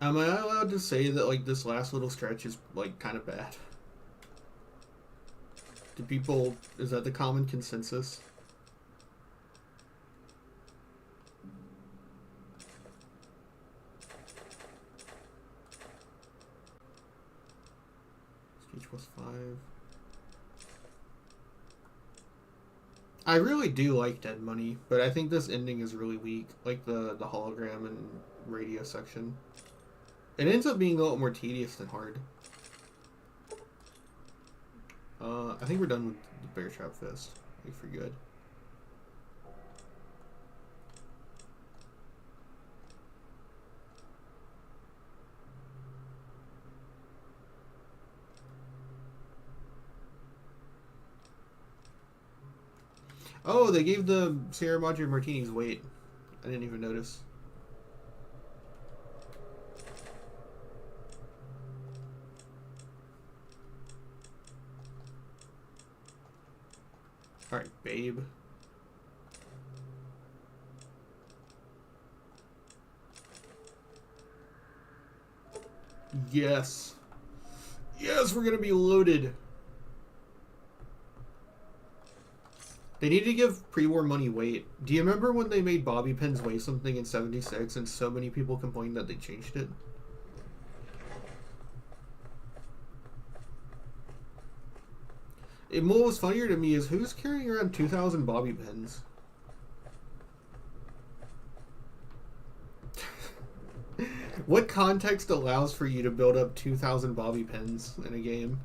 Am I allowed to say that like this last little stretch is like kind of bad? Do people? Is that the common consensus? Speech plus 5. I really do like Dead Money, but I think this ending is really weak. Like the hologram and radio section. It ends up being a little more tedious than hard. I think we're done with the Bear Trap Fist. Like for good. Oh, they gave the Sierra Madre martinis weight. I didn't even notice. Alright, babe. Yes. Yes, we're gonna be loaded. They need to give pre-war money weight. Do you remember when they made bobby pins weigh something in 76 and so many people complained that they changed it? What was funnier to me is who's carrying around 2,000 bobby pins? What context allows for you to build up 2,000 bobby pins in a game?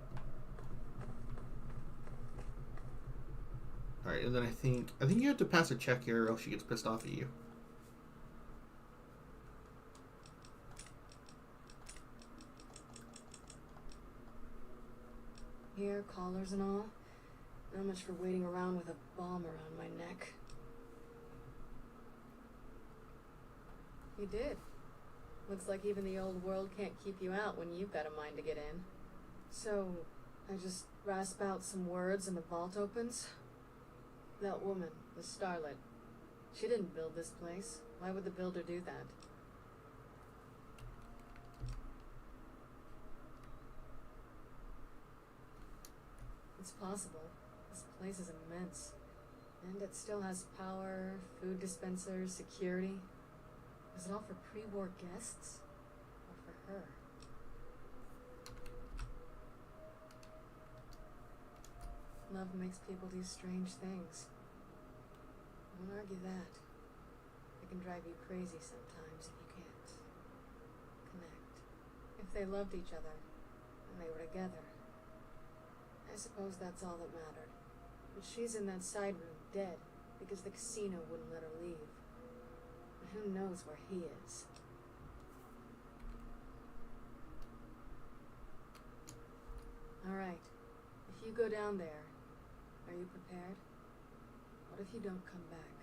Alright, and then I think you have to pass a check here or else she gets pissed off at you. Here, collars and all. Not much for waiting around with a bomb around my neck. You did. Looks like even the old world can't keep you out when you've got a mind to get in. So, I just rasp out some words and the vault opens? That woman, the starlet, she didn't build this place. Why would the builder do that? It's possible. This place is immense. And it still has power, food dispensers, security. Is it all for pre-war guests? Or for her? Love makes people do strange things. I won't argue that. It can drive you crazy sometimes if you can't connect. If they loved each other, and they were together, I suppose that's all that mattered. But she's in that side room, dead, because the casino wouldn't let her leave. And who knows where he is. Alright, if you go down there, are you prepared? What if you don't come back?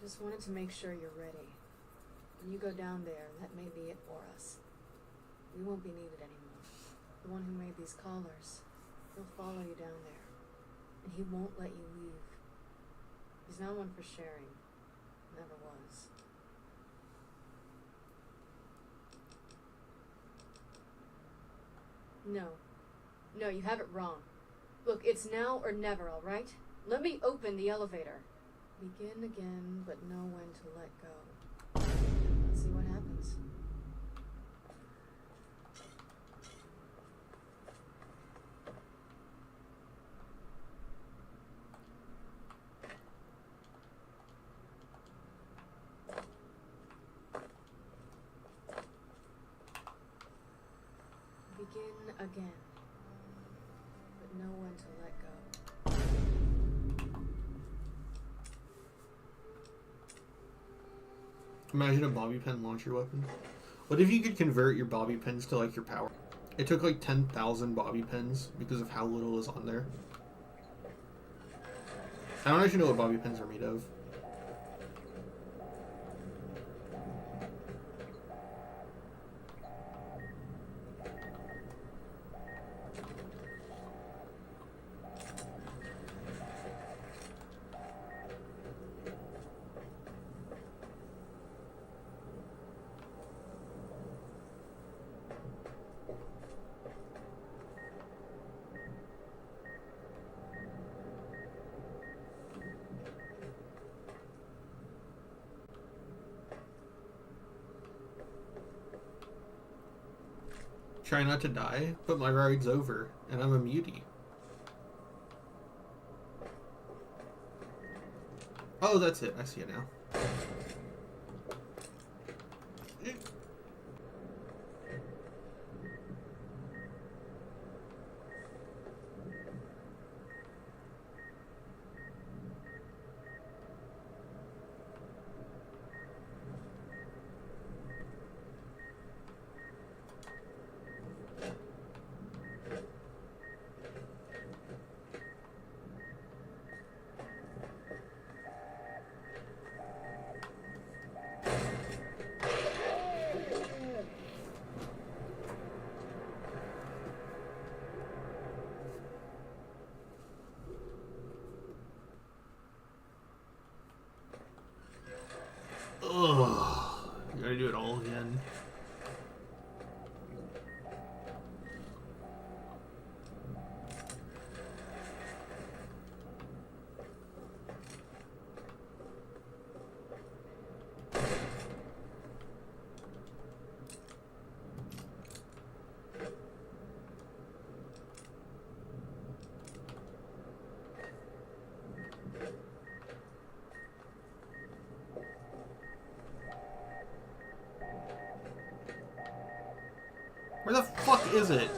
Just wanted to make sure you're ready. When you go down there, that may be it for us. We won't be needed anymore. The one who made these collars, he'll follow you down there. And he won't let you leave. He's not one for sharing. Never was. No, you have it wrong. Look, it's now or never, all right? Let me open the elevator. Begin again, but know when to let go. Let's see what happens. Begin again, but know when to let go. Imagine a bobby pin launcher weapon. What if you could convert your bobby pins to like your power? It took like 10,000 bobby pins because of how little is on there. I don't actually know what bobby pins are made of. Try not to die, but my ride's over, and I'm a mutie. Oh, that's it. I see it now. Ugh. You gotta do it all again. Where the fuck is it?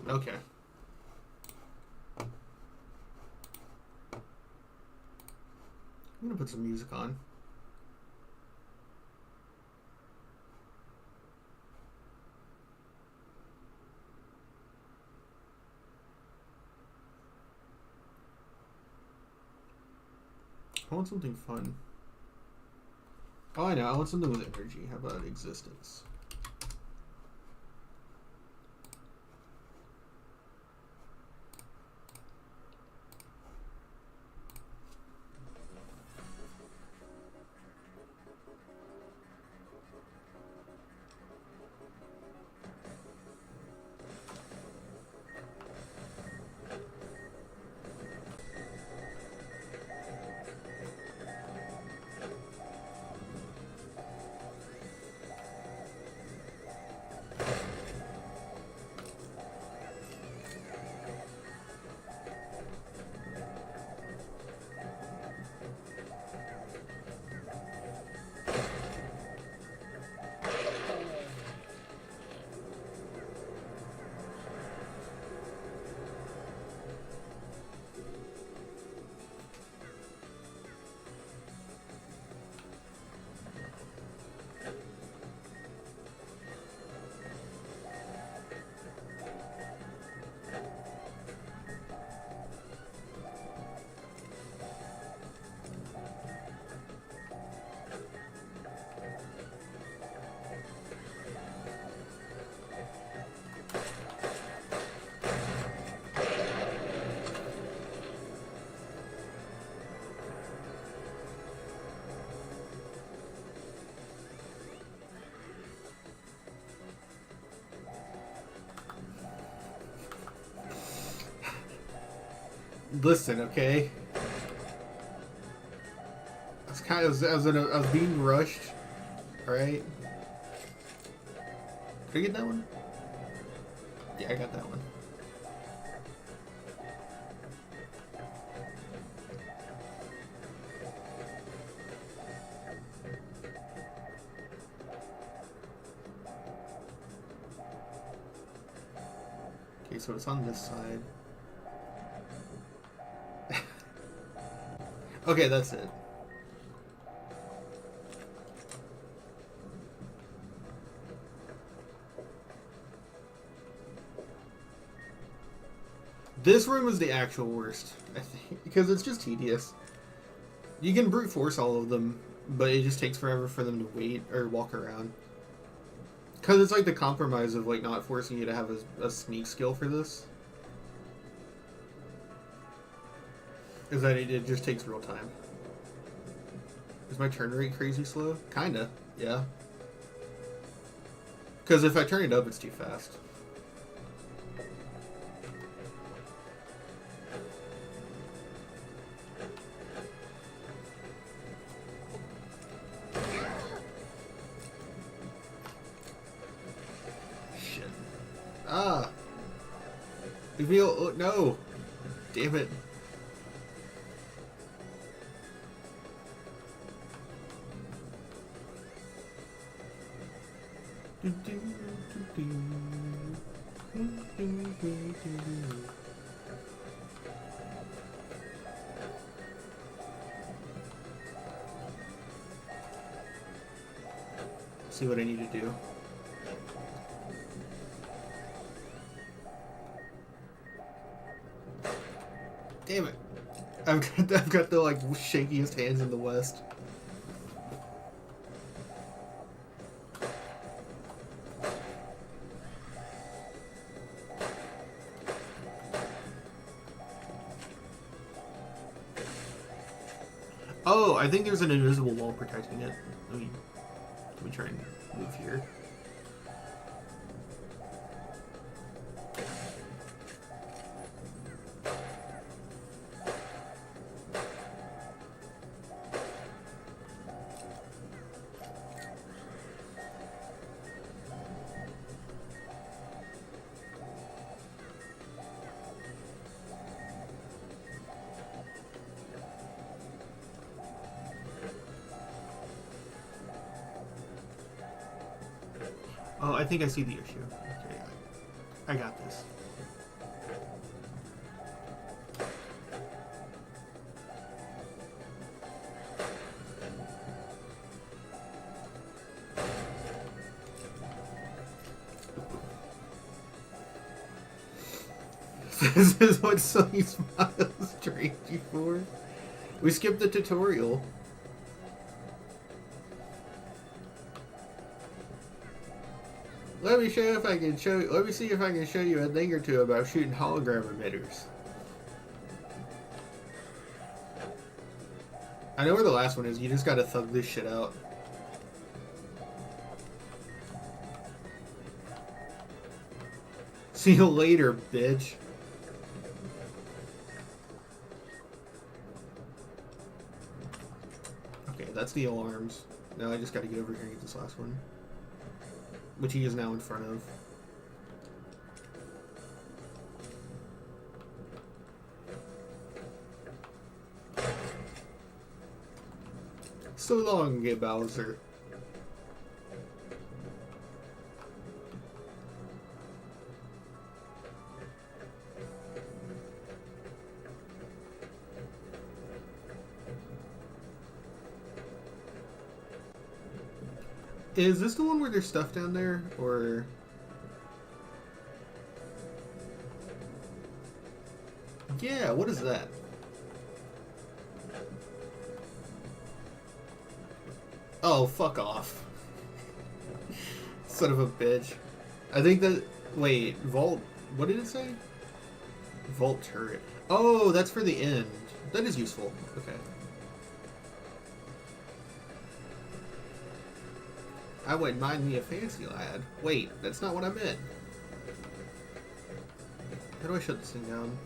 Okay. I'm gonna put some music on. I want something fun. Oh, I know. I want something with energy. How about existence? Listen, okay. I was being rushed. All right. Did I get that one? Yeah, I got that one. Okay, so it's on this side. Okay, that's it. This room is the actual worst, I think, because it's just tedious. You can brute force all of them, but it just takes forever for them to wait or walk around. Because it's like the compromise of like not forcing you to have a sneak skill for this. Is that it just takes real time. Is my turn rate crazy slow? Kinda, yeah. Because if I turn it up, it's too fast. Leave me no! Damn it. See what I need to do. Damn it. I've got the like shakiest hands in the West. Oh, I think there's an invisible wall protecting it. Let me try and move here. Oh, I think I see the issue. Okay, I got this. This is what Sunny Smiles trained you for? We skipped the tutorial. Let me show you if I can show. Let me see if I can show you a thing or two about shooting hologram emitters. I know where the last one is. You just gotta thug this shit out. See you later, bitch. Okay, that's the alarms. Now I just gotta get over here and get this last one. Which he is now in front of. So long, Gay Bowser. Is this the one where there's stuff down there, or... Yeah, what is that? Oh, fuck off. Son of a bitch. I think that... Wait, Vault... What did it say? Vault turret. Oh, that's for the end. That is useful. Okay. I wouldn't mind me a fancy lad. Wait, that's not what I meant. How do I shut this thing down?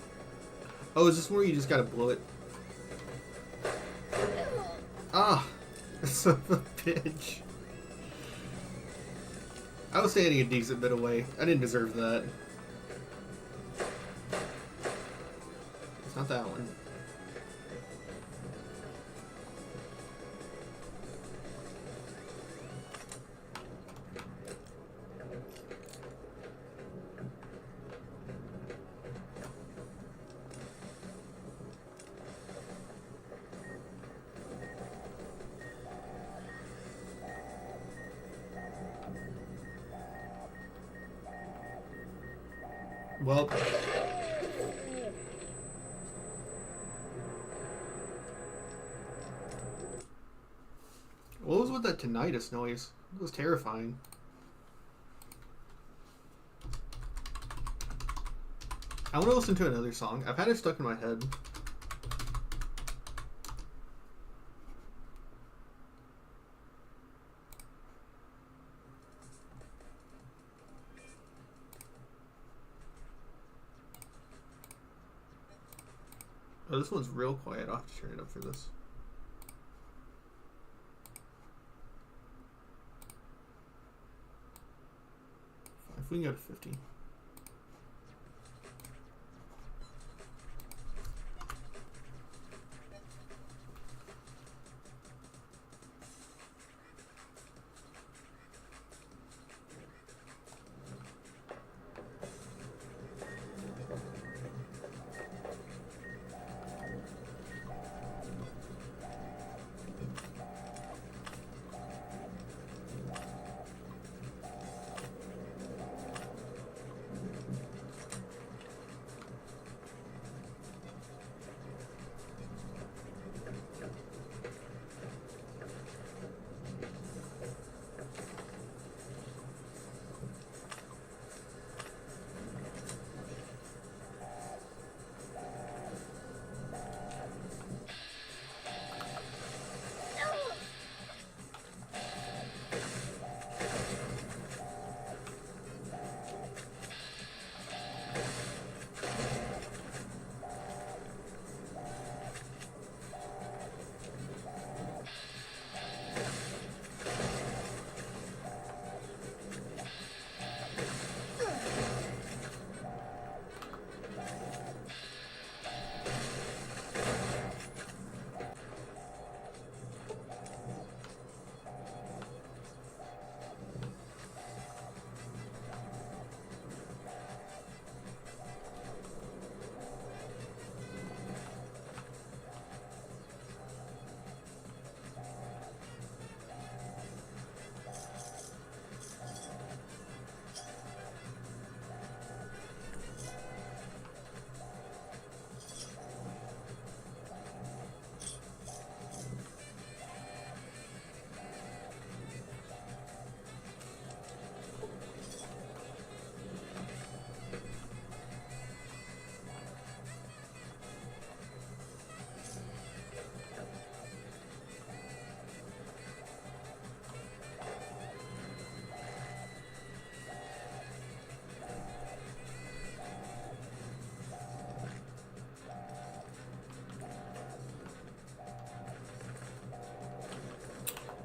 Oh, is this where you just gotta blow it? Ah! Son of a bitch. I was standing a decent bit away. I didn't deserve that. It's not that one. Well, what was with that tinnitus noise? It was terrifying. I want to listen to another song. I've had it stuck in my head. Oh, this one's real quiet. I'll have to turn it up for this. If we can go to 50.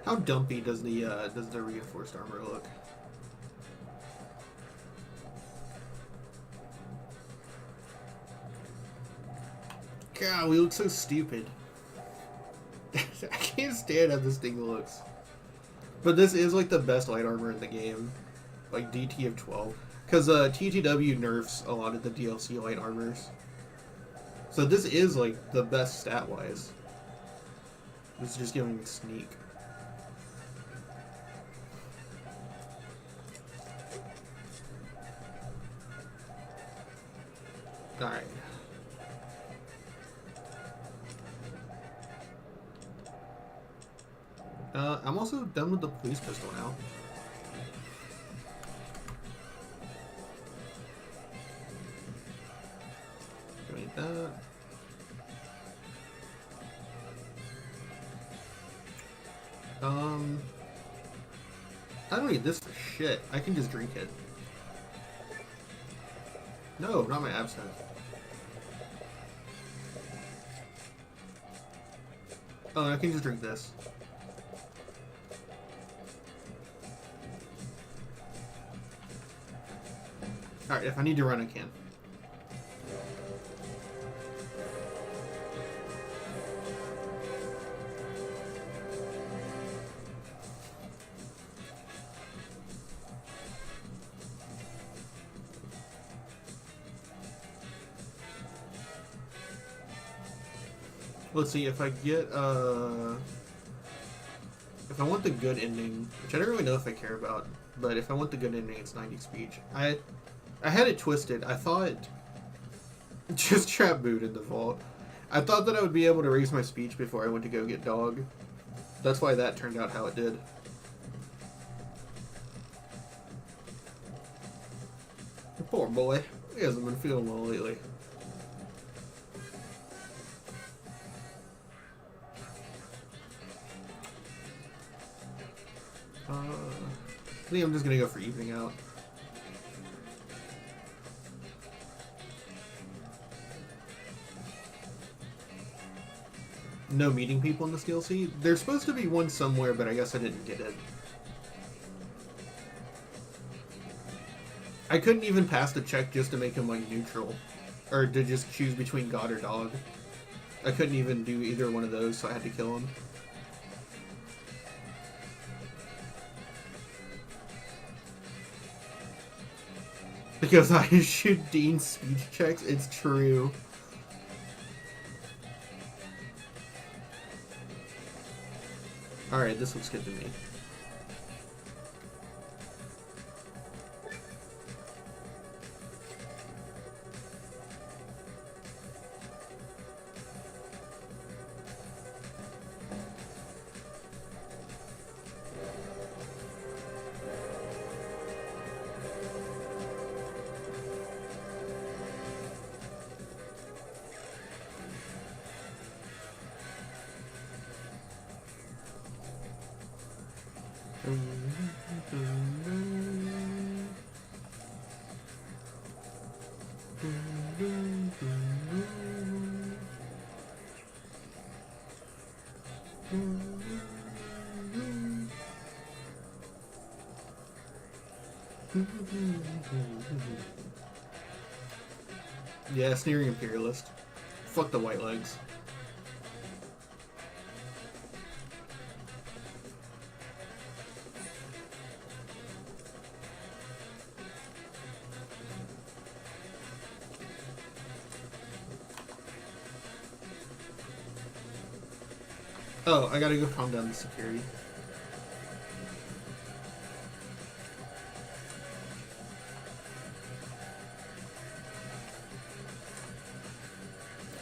How dumpy does the reinforced armor look? God, we look so stupid. I can't stand how this thing looks. But this is like the best light armor in the game. Like DT of 12. Because TTW nerfs a lot of the DLC light armors. So this is like the best stat wise. This is just giving me sneak. Alright. I'm also done with the police pistol now. Don't need that. I don't need this for shit. I can just drink it. No, not my absinthe. Oh, I can just drink this. Alright, if I need to run, I can. Let's see, if I get, if I want the good ending, which I don't really know if I care about, but if I want the good ending, it's 90 speech. I had it twisted. I thought, just trap boot in the vault. I thought that I would be able to raise my speech before I went to go get dog. That's why that turned out how it did. Poor boy. He hasn't been feeling well lately. I think I'm just gonna go for evening out. No meeting people in this DLC? There's supposed to be one somewhere, but I guess I didn't get it. I couldn't even pass the check just to make him like neutral. Or to just choose between God or dog. I couldn't even do either one of those, so I had to kill him. Because I shoot Dean's speech checks, it's true. Alright, this looks good to me. Yeah, sneering imperialist. Fuck the white legs. Oh, I gotta go calm down the security.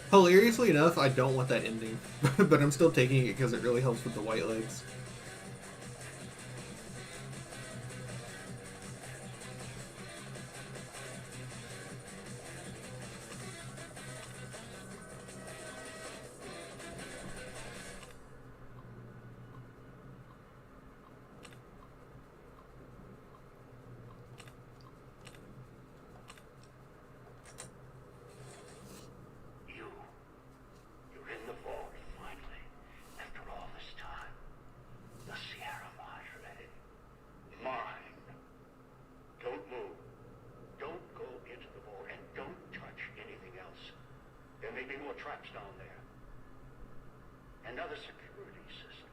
Hilariously enough, I don't want that ending, but I'm still taking it because it really helps with the white legs. You're in the vault, finally, after all this time. Another security system.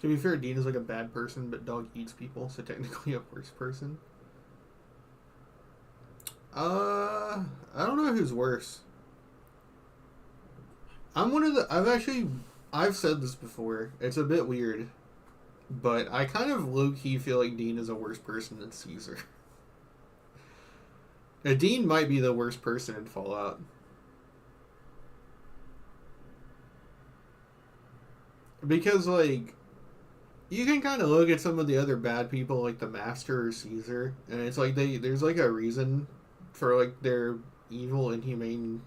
To be fair, Dean is like a bad person, but dog eats people, so technically a worse person. I don't know who's worse. I'm one of the... I've said this before. It's a bit weird. But I kind of low-key feel like Dean is a worse person than Caesar. Now, Dean might be the worst person in Fallout. Because, like, you can kind of look at some of the other bad people, like the Master or Caesar, and it's like there's like a reason for like their evil, inhumane,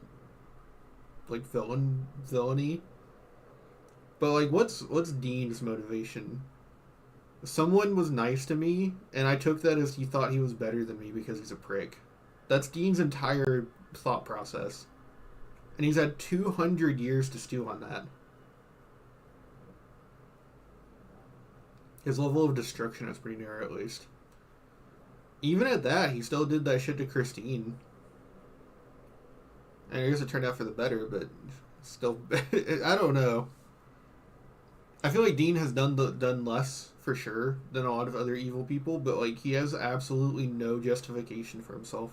like villainy. But like, what's Dean's motivation? Someone was nice to me, and I took that as he thought he was better than me because he's a prick. That's Dean's entire thought process, and he's had 200 years to stew on that. His level of destruction is pretty narrow, at least. Even at that, he still did that shit to Christine. And I guess it turned out for the better, but still, I don't know. I feel like Dean has done less, for sure, than a lot of other evil people, but like he has absolutely no justification for himself.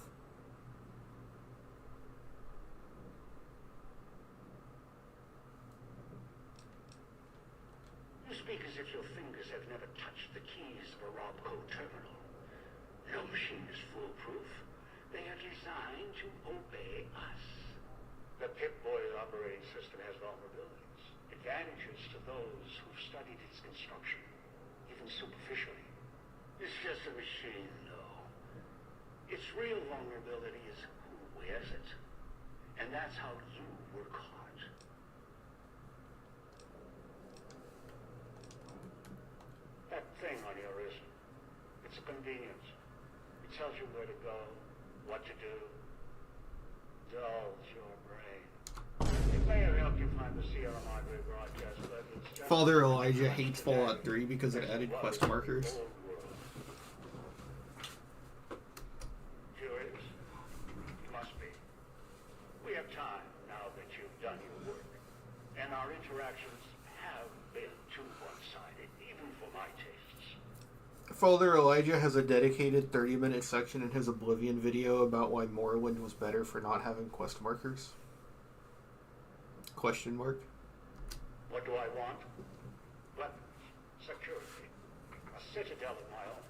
You speak as if your fingers have never touched the keys of a Robco terminal. No machine is foolproof. They are designed to obey us. The Pip-Boy operating system has vulnerabilities, advantages to those who've studied its construction, even superficially. It's just a machine, though. Its real vulnerability is who wears it. And that's how you were caught. That thing on your wrist, it's a convenience. It tells you where to go, what to do. Dulls your brain. It may have helped you find the Sierra Madre broadcast, but it's just... Father Elijah hates Fallout 3 because it added quest markers. Curious? Must be. We have time now that you've done your work. And our interactions have been too one-sided, even for my tastes. Father Elijah has a dedicated 30-minute section in his Oblivion video about why Morrowind was better for not having quest markers. Question mark. What do I want? Weapons, security, a citadel of my own.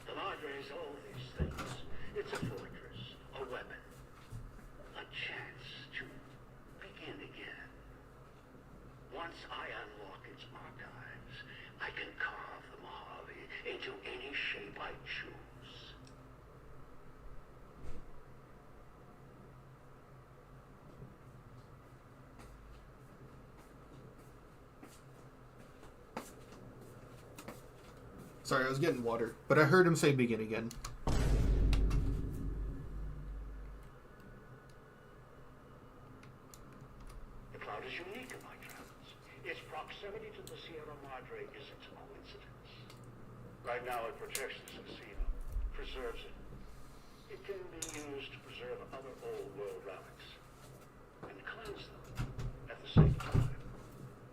The Madre is all these things. It's a fortress, a weapon, a chance to begin again. Once I unlock its archives, I can carve the Mojave into any shape I choose. Sorry, I was getting water, but I heard him say begin again. The cloud is unique in my travels. Its proximity to the Sierra Madre isn't a coincidence. Right now it protects the casino, preserves it. It can be used to preserve other old world relics, and cleanse them at the same time.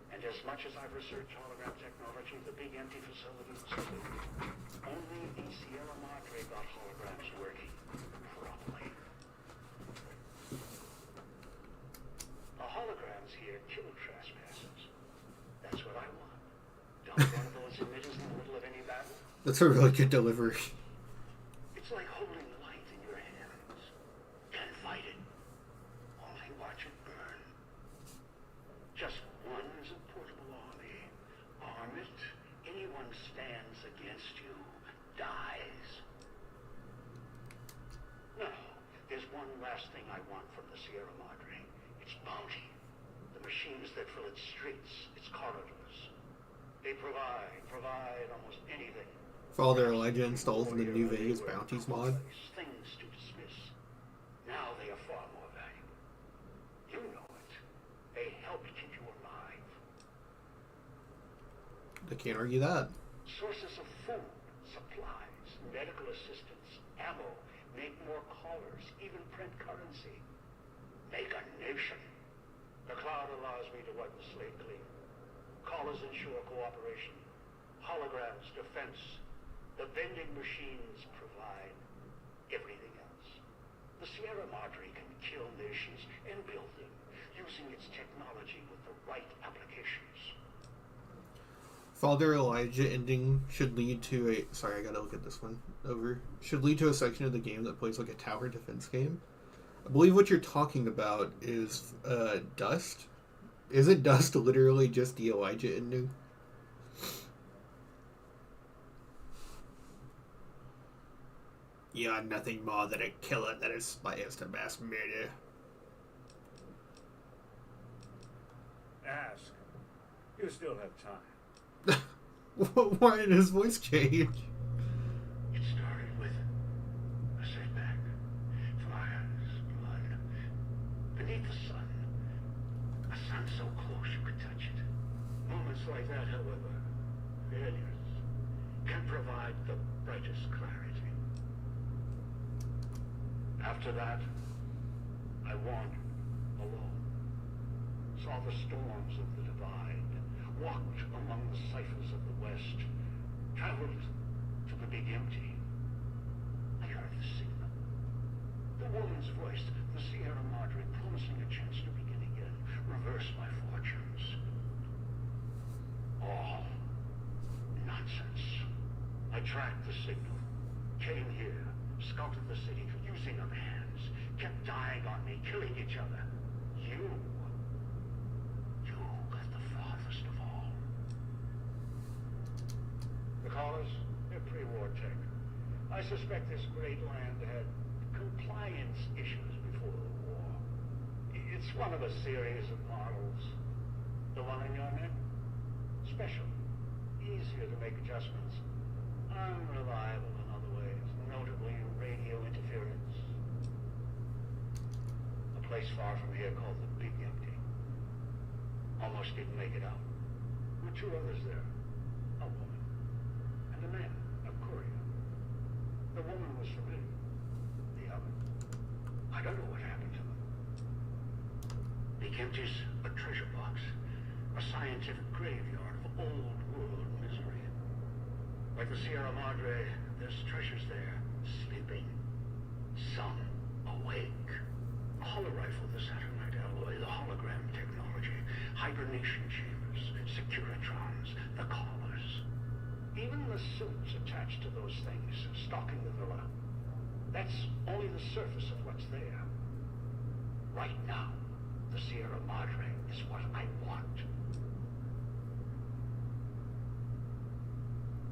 And as much as I've researched hologram technology, the big empty facility was clear. Only the Sierra Madre got holograms working properly. The holograms here kill trespassers. That's what I want. Dump one of those emitters in the middle of any battle. That's a really good delivery. It's like holding light in your hands. Can't fight it. Only watch it burn. Just one is a portable army. Arm it. Anyone stands against you dies. No, there's one last thing I want from the Sierra Madre. Its bounty. The machines that fill its streets, its corridors. They provide almost anything. Father Elijah installs in the New Vegas Bounties mod. Things to dismiss. Now they are far more valuable. You know it. They help keep you alive. I can't argue that. Sources of food, supplies, medical assistance, ammo, make more callers, even print currency. Make a nation. The cloud card allows me to wipe the slate clean. Collars ensure cooperation. Holograms, defense. The vending machines provide everything else. The Sierra Madre can kill nations and build them using its technology with the right applications. Father Elijah ending should lead to a... Sorry, I gotta look at this one over. Should lead to a section of the game that plays like a tower defense game. I believe what you're talking about is Dust. Isn't Dust literally just the Elijah ending? You're nothing more than a killer that aspires to mass murder. Ask. You still have time. Why did his voice change? It started with a setback, fires, blood. Beneath the sun, a sun so close you could touch it. Moments like that, however, failures, can provide the brightest clarity. After that, I wandered alone, saw the storms of the divide, walked among the ciphers of the West, traveled to the big empty. I heard the signal. The woman's voice, the Sierra Madre, promising a chance to begin again, reverse my fortunes. All nonsense. I tracked the signal, came here, scouted the city, using up hands, kept dying on me, killing each other. You got the farthest of all. The callers, they're pre-war tech. I suspect this great land had compliance issues before the war. It's one of a series of models. The one in your name? Special. Easier to make adjustments. Unreliable in other ways, notably radio interference. A place far from here called the Big Empty. Almost didn't make it out. There were two others there. A woman. And a man, a courier. The woman was familiar. The other, I don't know what happened to them. Big Empty's a treasure box. A scientific graveyard of old world misery. Like the Sierra Madre, there's treasures there, sleeping. Some awake. A holorifle, the Saturnite alloy, the hologram technology, hibernation chambers, securitrons, the collars. Even the suits attached to those things, stalking the villa. That's only the surface of what's there. Right now, the Sierra Madre is what I want.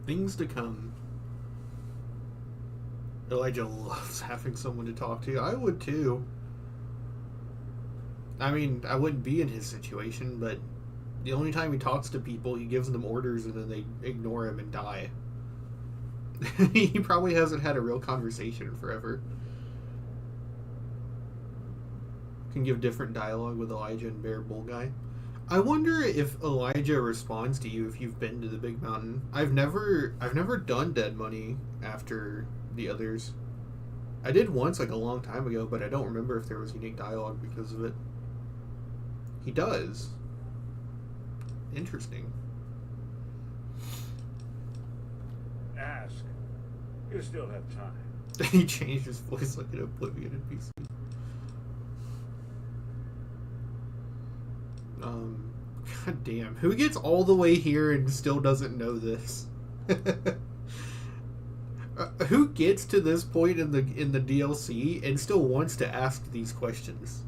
Things to come. Elijah loves having someone to talk to. I would too. I mean, I wouldn't be in his situation, but the only time he talks to people, he gives them orders and then they ignore him and die. He probably hasn't had a real conversation in forever. Can give different dialogue with Elijah and Bear Bull Guy. I wonder if Elijah responds to you if you've been to the Big Mountain. I've never done Dead Money after the others. I did once like a long time ago, but I don't remember if there was unique dialogue because of it. He does. Interesting. Ask. You still have time. He changed his voice like an Oblivion NPC. God damn. Who gets all the way here and still doesn't know this? Who gets to this point in the DLC and still wants to ask these questions?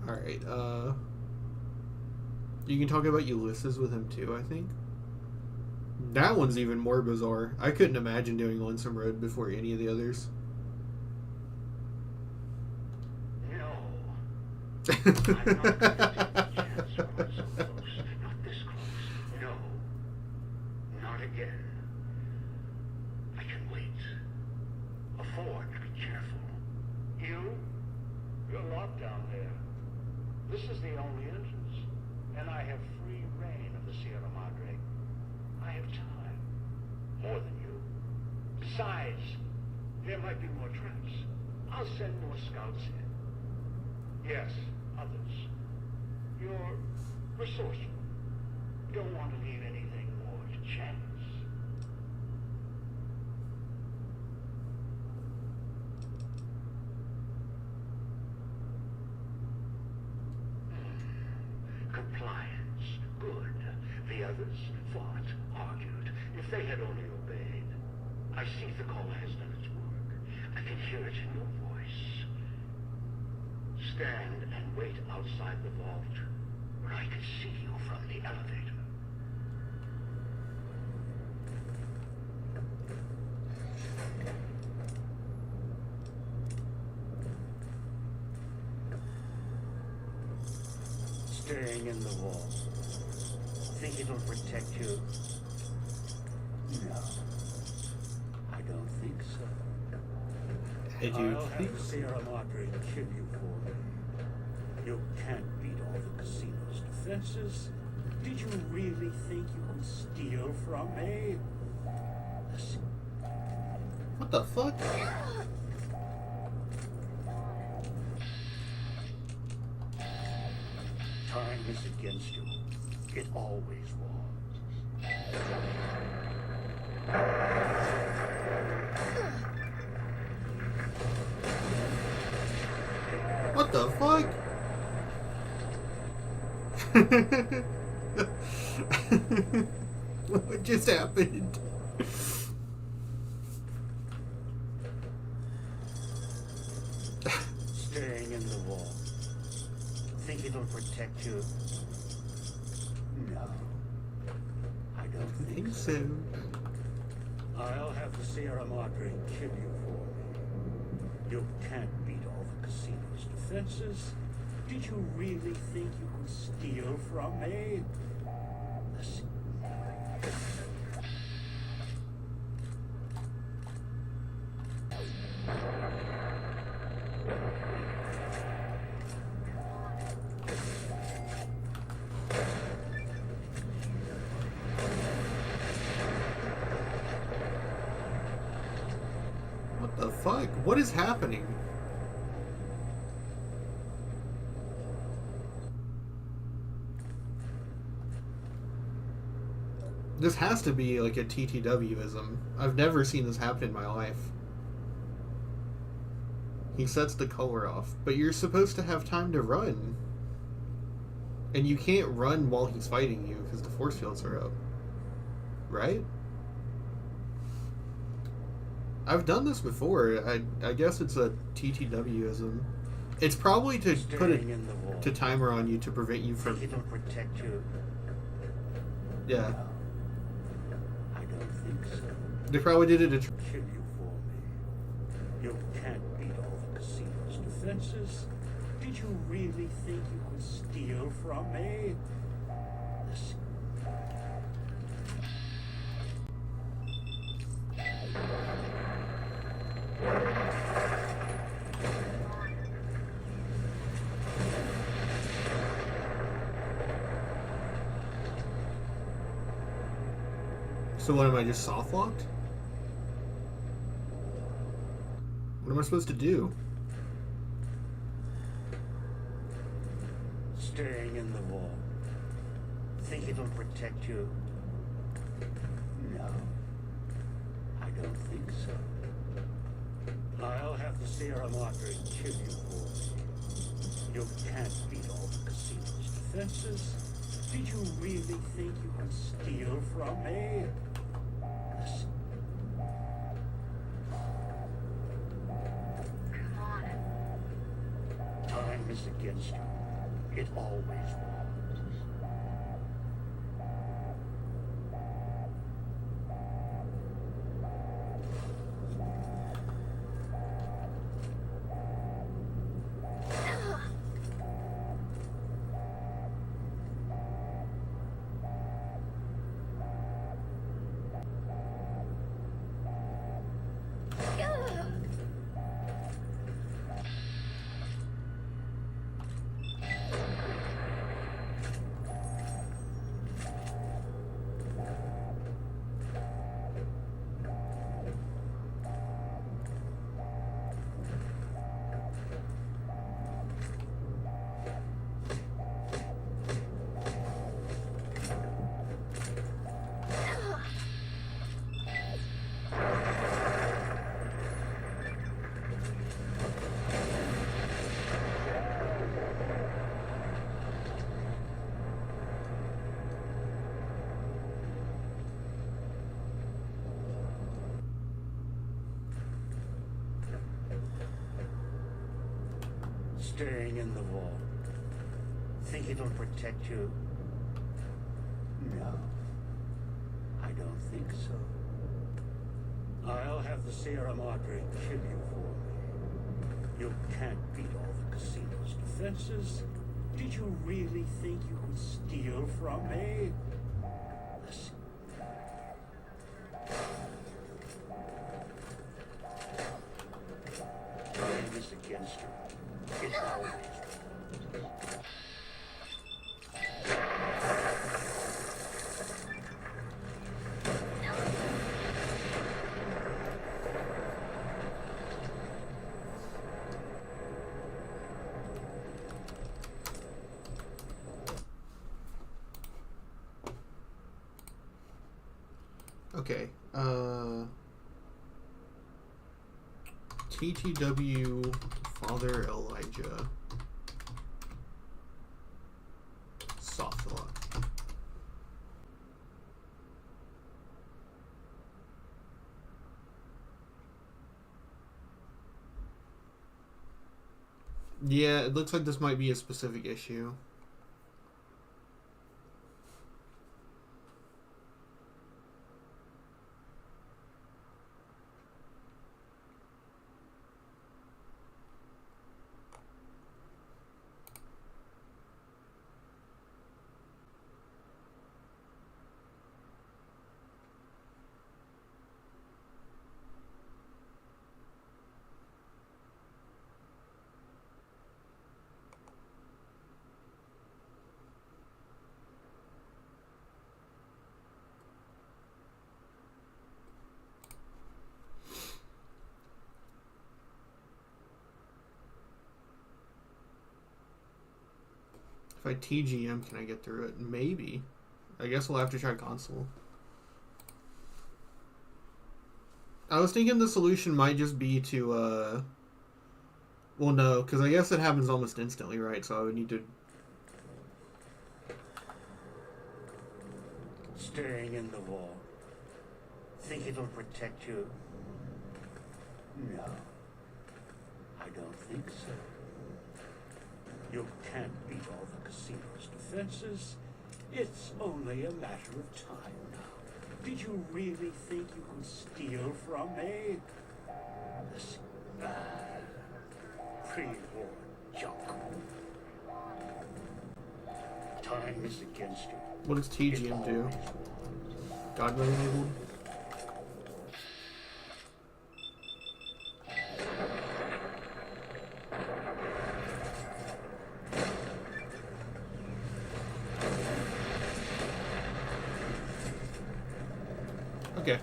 Alright, you can talk about Ulysses with him too, I think. That one's even more bizarre. I couldn't imagine doing Lonesome Road before any of the others. No. I'm not going to take a chance when we're so close. Not this close. No. Not again. I can wait. Afford to be careful. You're locked down there. This is the only entrance. and I have free reign of the Sierra Madre. I have time. More than you. Besides, there might be more traps. I'll send more scouts in. Yes, others. You're resourceful. Don't want to leave anything more to chance. Compliance. Good. The others fought, argued. If they had only obeyed. I see the caller has done its work. I can hear it in your voice. Stand and wait outside the vault, where I can see you from the elevator. Staying in the wall. Think it'll protect you? No. I don't think so. I'll have the Sierra Madre kill you for me. You can't beat all the casino's defenses. Did you really think you could steal from me? Listen. What the fuck? Time is against you. It always was. What the fuck? What just happened? Staying in the wall. Think it'll protect you? No. I don't think so. I'll have the Sierra Madre kill you for me. You can't beat all the casino's defenses. Did you really think you could steal from me? Listen. What the fuck? What is happening? This has to be like a TTWism. I've never seen this happen in my life. He sets the color off, but you're supposed to have time to run. And you can't run while he's fighting you because the force fields are up. Right? I've done this before. I guess it's a TTWism. It's probably to put a timer on you to prevent you from... It'll protect you. Yeah. No. I don't think so. They probably did it to... Kill you for me. You can't beat all the casino's defenses. Did you really think you could steal from me? Listen. So what, am I just soft locked? What am I supposed to do? Staying in the wall. Think it'll protect you? No. I don't think so. I'll have the Sierra Madre kill you for me. You can't beat all the casino's defenses. Did you really think you could steal from me? Listen. Time is against you. It always was. Staying in the vault. Think it'll protect you? No. I don't think so. I'll have the Sierra Madre kill you for me. You can't beat all the casino's defenses. Did you really think you could steal from me? Listen. Time is against you. It's always. Okay, TTW Father Elijah soft lock. Yeah, it looks like this might be a specific issue. If I TGM, can I get through it? Maybe. I guess we'll have to try console. I was thinking the solution might just be to, well, no, because I guess it happens almost instantly, right? So I would need to... Staying in the vault. Think it'll protect you? No. I don't think so. You can't beat all the casino's defenses. It's only a matter of time now. Did you really think you could steal from me? This bad pre-war junk. Time is against you. What does TGM do? God mode enabled? Okay.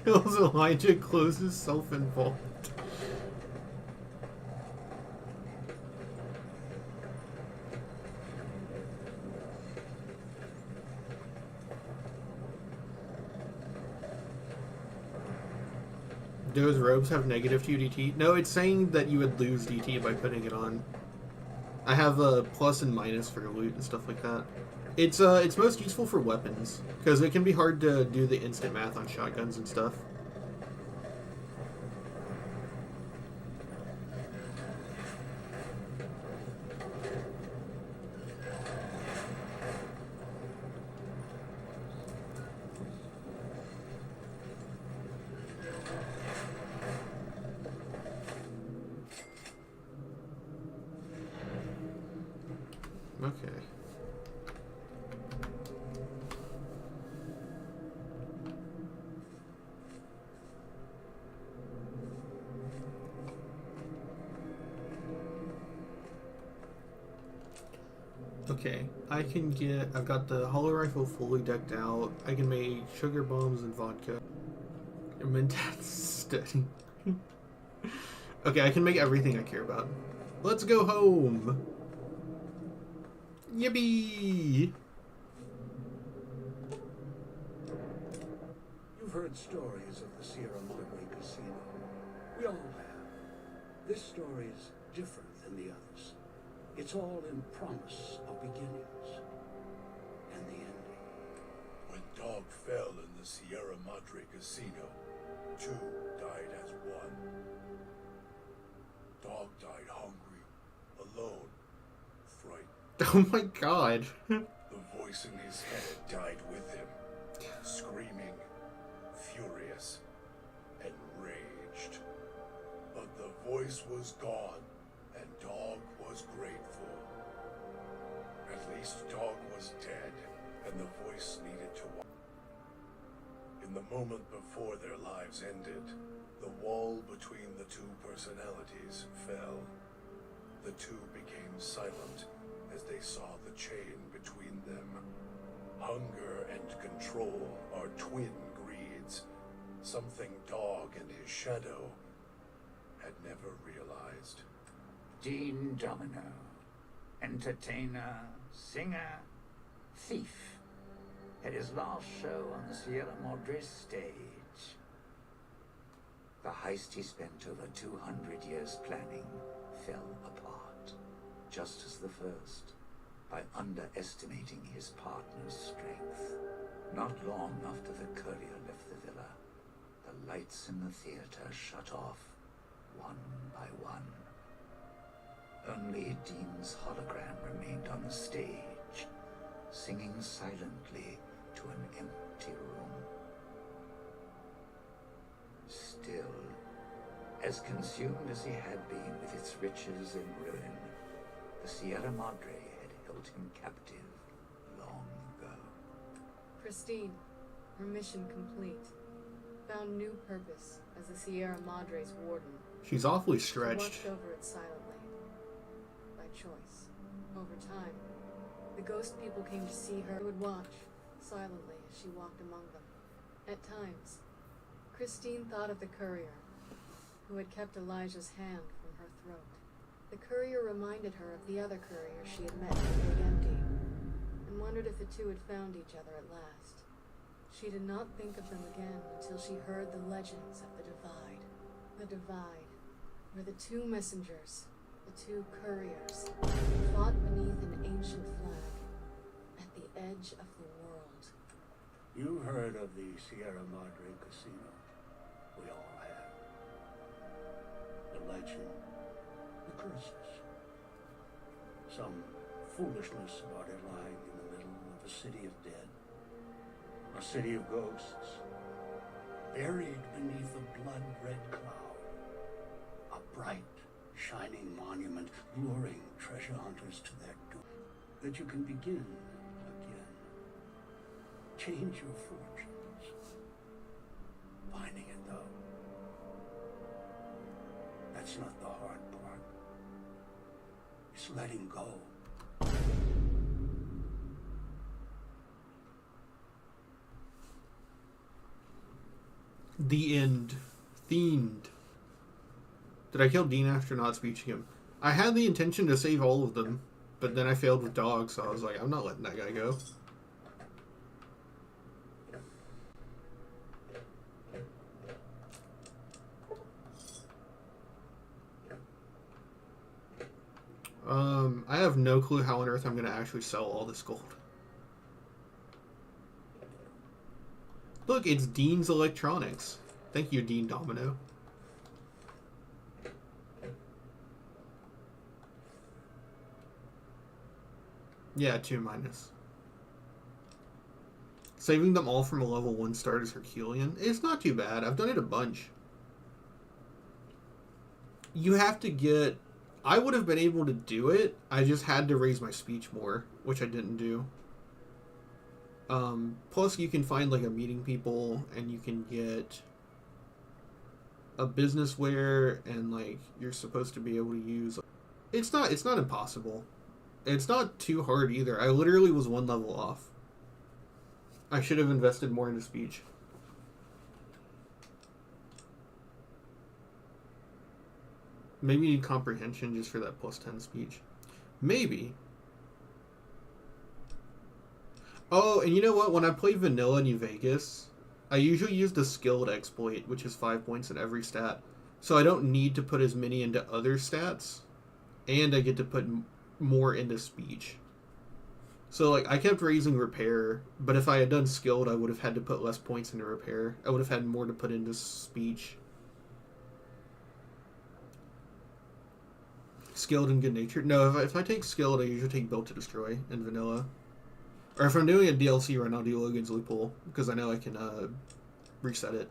Kills Elijah, closes self-involved. Do his robes have negative 2 DT? No, it's saying that you would lose DT by putting it on. I have a plus and minus for loot and stuff like that. It's most useful for weapons, because it can be hard to do the instant math on shotguns and stuff. Okay. Okay, I've got the hollow rifle fully decked out. I can make sugar bombs and vodka. And Mentats steady. Okay, I can make everything I care about. Let's go home. Yippee! You've heard stories of the Sierra Madre Casino. We all have. This story is different than the others. It's all in promise of beginnings and the ending. When Dog fell in the Sierra Madre Casino, 2 died as 1. Dog died hungry, alone, frightened. Oh my god. The voice in his head died with him, screaming, furious, enraged. But the voice was gone, and Dog was grateful. At least Dog was dead, and the voice needed to watch. In the moment before their lives ended, the wall between the 2 personalities fell. The 2 became silent as they saw the chain between them. Hunger and control are twin greeds, something Dog and his shadow had never realized. Dean Domino, entertainer, singer, thief, had his last show on the Sierra Madre stage. The heist he spent over 200 years planning fell apart, just as the first, by underestimating his partner's strength. Not long after the courier left the villa, the lights in the theater shut off, one by one. Only Dean's hologram remained on the stage, singing silently to an empty room. Still, as consumed as he had been with its riches and ruin, the Sierra Madre had held him captive long ago. Christine, her mission complete. Found new purpose as the Sierra Madre's warden. She's awfully She stretched. watched over it silently. By choice. Over time, the ghost people came to see her, would watch silently as she walked among them. At times, Christine thought of the courier, who had kept Elijah's hand from her throat. The courier reminded her of the other courier she had met in the Big Empty, and wondered if the 2 had found each other at last. She did not think of them again until she heard the legends of the Divide. The Divide, where the 2 messengers, the 2 couriers, fought beneath an ancient flag at the edge of the world. You heard of the Sierra Madre Casino. We all have. The legend, the curses. Some foolishness about it lying in the middle of a city of dead. A city of ghosts. Buried beneath a blood-red cloud. A bright, shining monument luring treasure hunters to their doom. That you can begin again. Change your fortunes. Finding it, though, that's not the hard part. It's letting go. The end. Themed. Did I kill Dean after not speaking him? I had the intention to save all of them, but then I failed with Dog, so I was like, I'm not letting that guy go. I have no clue how on earth I'm going to actually sell all this gold. Look, it's Dean's Electronics. Thank you, Dean Domino. Yeah, 2 minus. Saving them all from a level 1 start is Herculean. It's not too bad. I've done it a bunch. You have to get... I would have been able to do it. I just had to raise my speech more, which I didn't do. Plus, you can find like a meeting people, and you can get a business where, and like you're supposed to be able to use. It's not impossible. It's not too hard either. I literally was 1 level off. I should have invested more into speech. Maybe you need comprehension just for that +10 speech. Maybe. Oh, and you know what? When I play Vanilla New Vegas, I usually use the skilled exploit, which is 5 points in every stat. So I don't need to put as many into other stats, and I get to put more into speech. So, like, I kept raising repair, but if I had done skilled, I would have had to put less points into repair. I would have had more to put into speech. Skilled and good natured. No, if I take skilled, I usually take built to destroy in vanilla. Or if I'm doing a DLC run, I'll do Logan's Loophole, because I know I can reset it.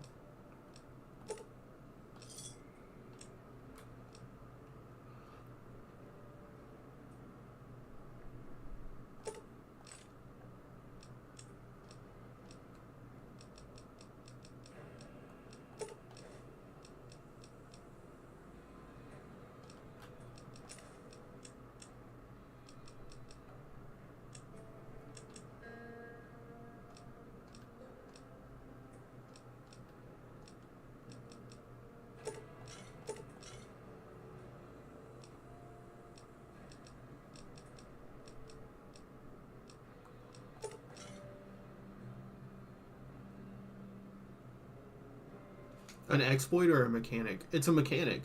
An exploit or a mechanic? It's a mechanic.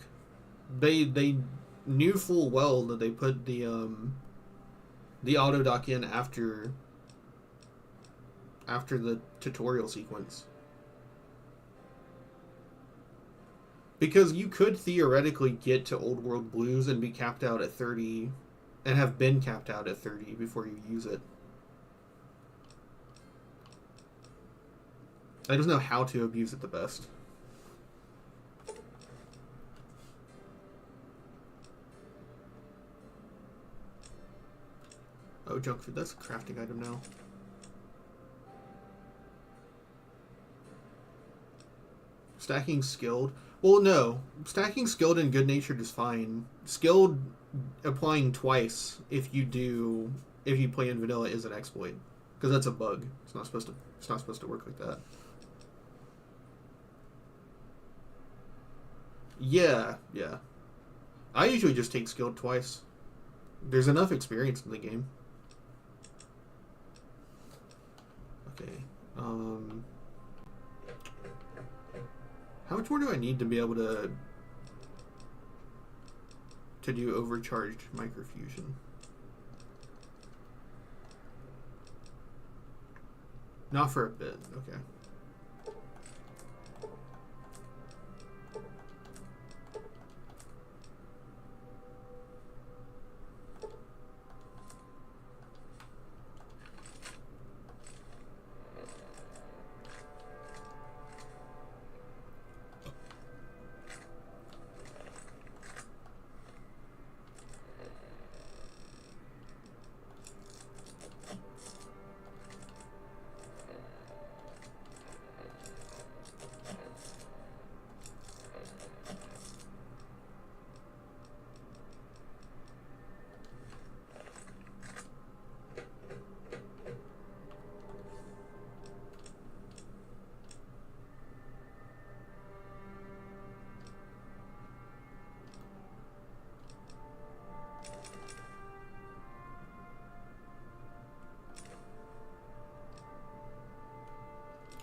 They knew full well that they put the auto dock in after the tutorial sequence. Because you could theoretically get to Old World Blues and be capped out at 30, and have been capped out at 30 before you use it. I just know how to abuse it the best. Oh, junk food. That's a crafting item now. Stacking skilled. Well, no. Stacking skilled and good natured is fine. Skilled applying twice if you play in vanilla is an exploit. Because that's a bug. It's not supposed to work like that. Yeah. I usually just take skilled twice. There's enough experience in the game. Okay. How much more do I need to be able to do overcharged microfusion? Not for a bit. Okay.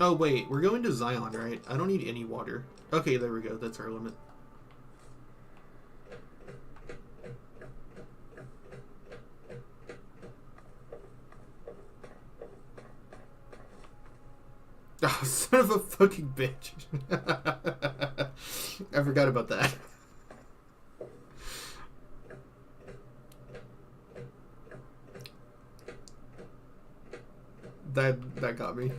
Oh, wait. We're going to Zion, right? I don't need any water. Okay, there we go. That's our limit. Oh, son of a fucking bitch. I forgot about that. That got me.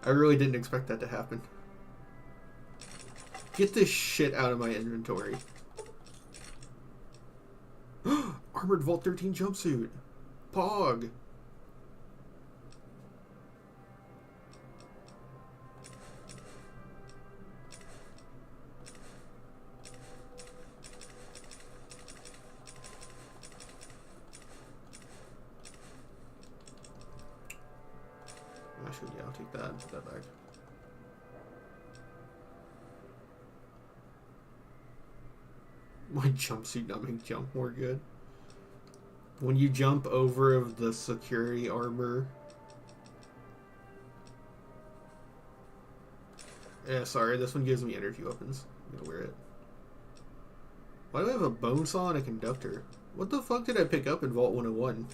I really didn't expect that to happen. Get this shit out of my inventory. Armored Vault 13 jumpsuit. Pog. Actually, yeah, I'll take that and put that back. My jumpsuit numbing jump more good. When you jump over of the security armor. Yeah, sorry, this one gives me energy weapons. I'm gonna wear it. Why do I have a bone saw and a conductor? What the fuck did I pick up in Vault 101?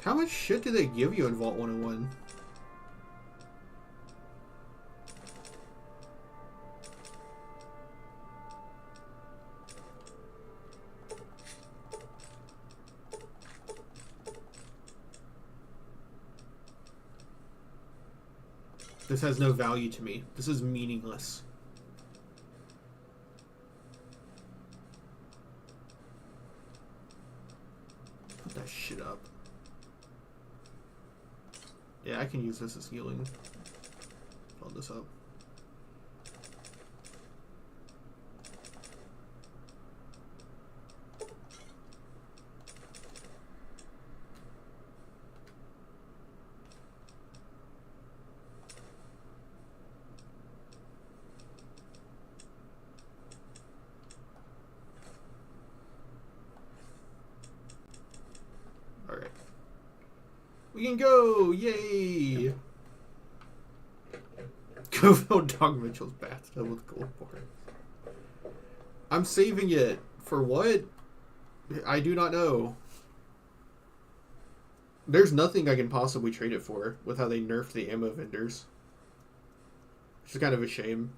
How much shit do they give you in Vault 101? This has no value to me. This is meaningless. Put that shit up. Yeah, I can use this as healing. Hold this up. Alright. We can go! Yay! Go fill Dog Mitchell's bathtub with gold bars. I'm saving it. For what? I do not know. There's nothing I can possibly trade it for with how they nerfed the ammo vendors. Which is kind of a shame.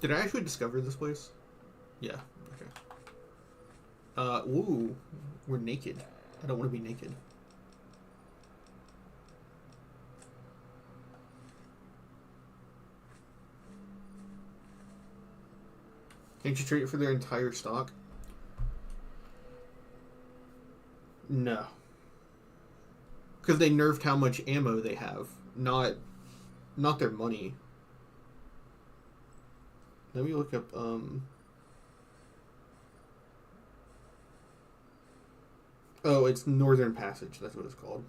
Did I actually discover this place? Yeah, okay. Ooh, we're naked. I don't want to be naked. Can't you trade it for their entire stock? No. Because they nerfed how much ammo they have, not their money. Let me look up, Oh, it's Northern Passage, that's what it's called.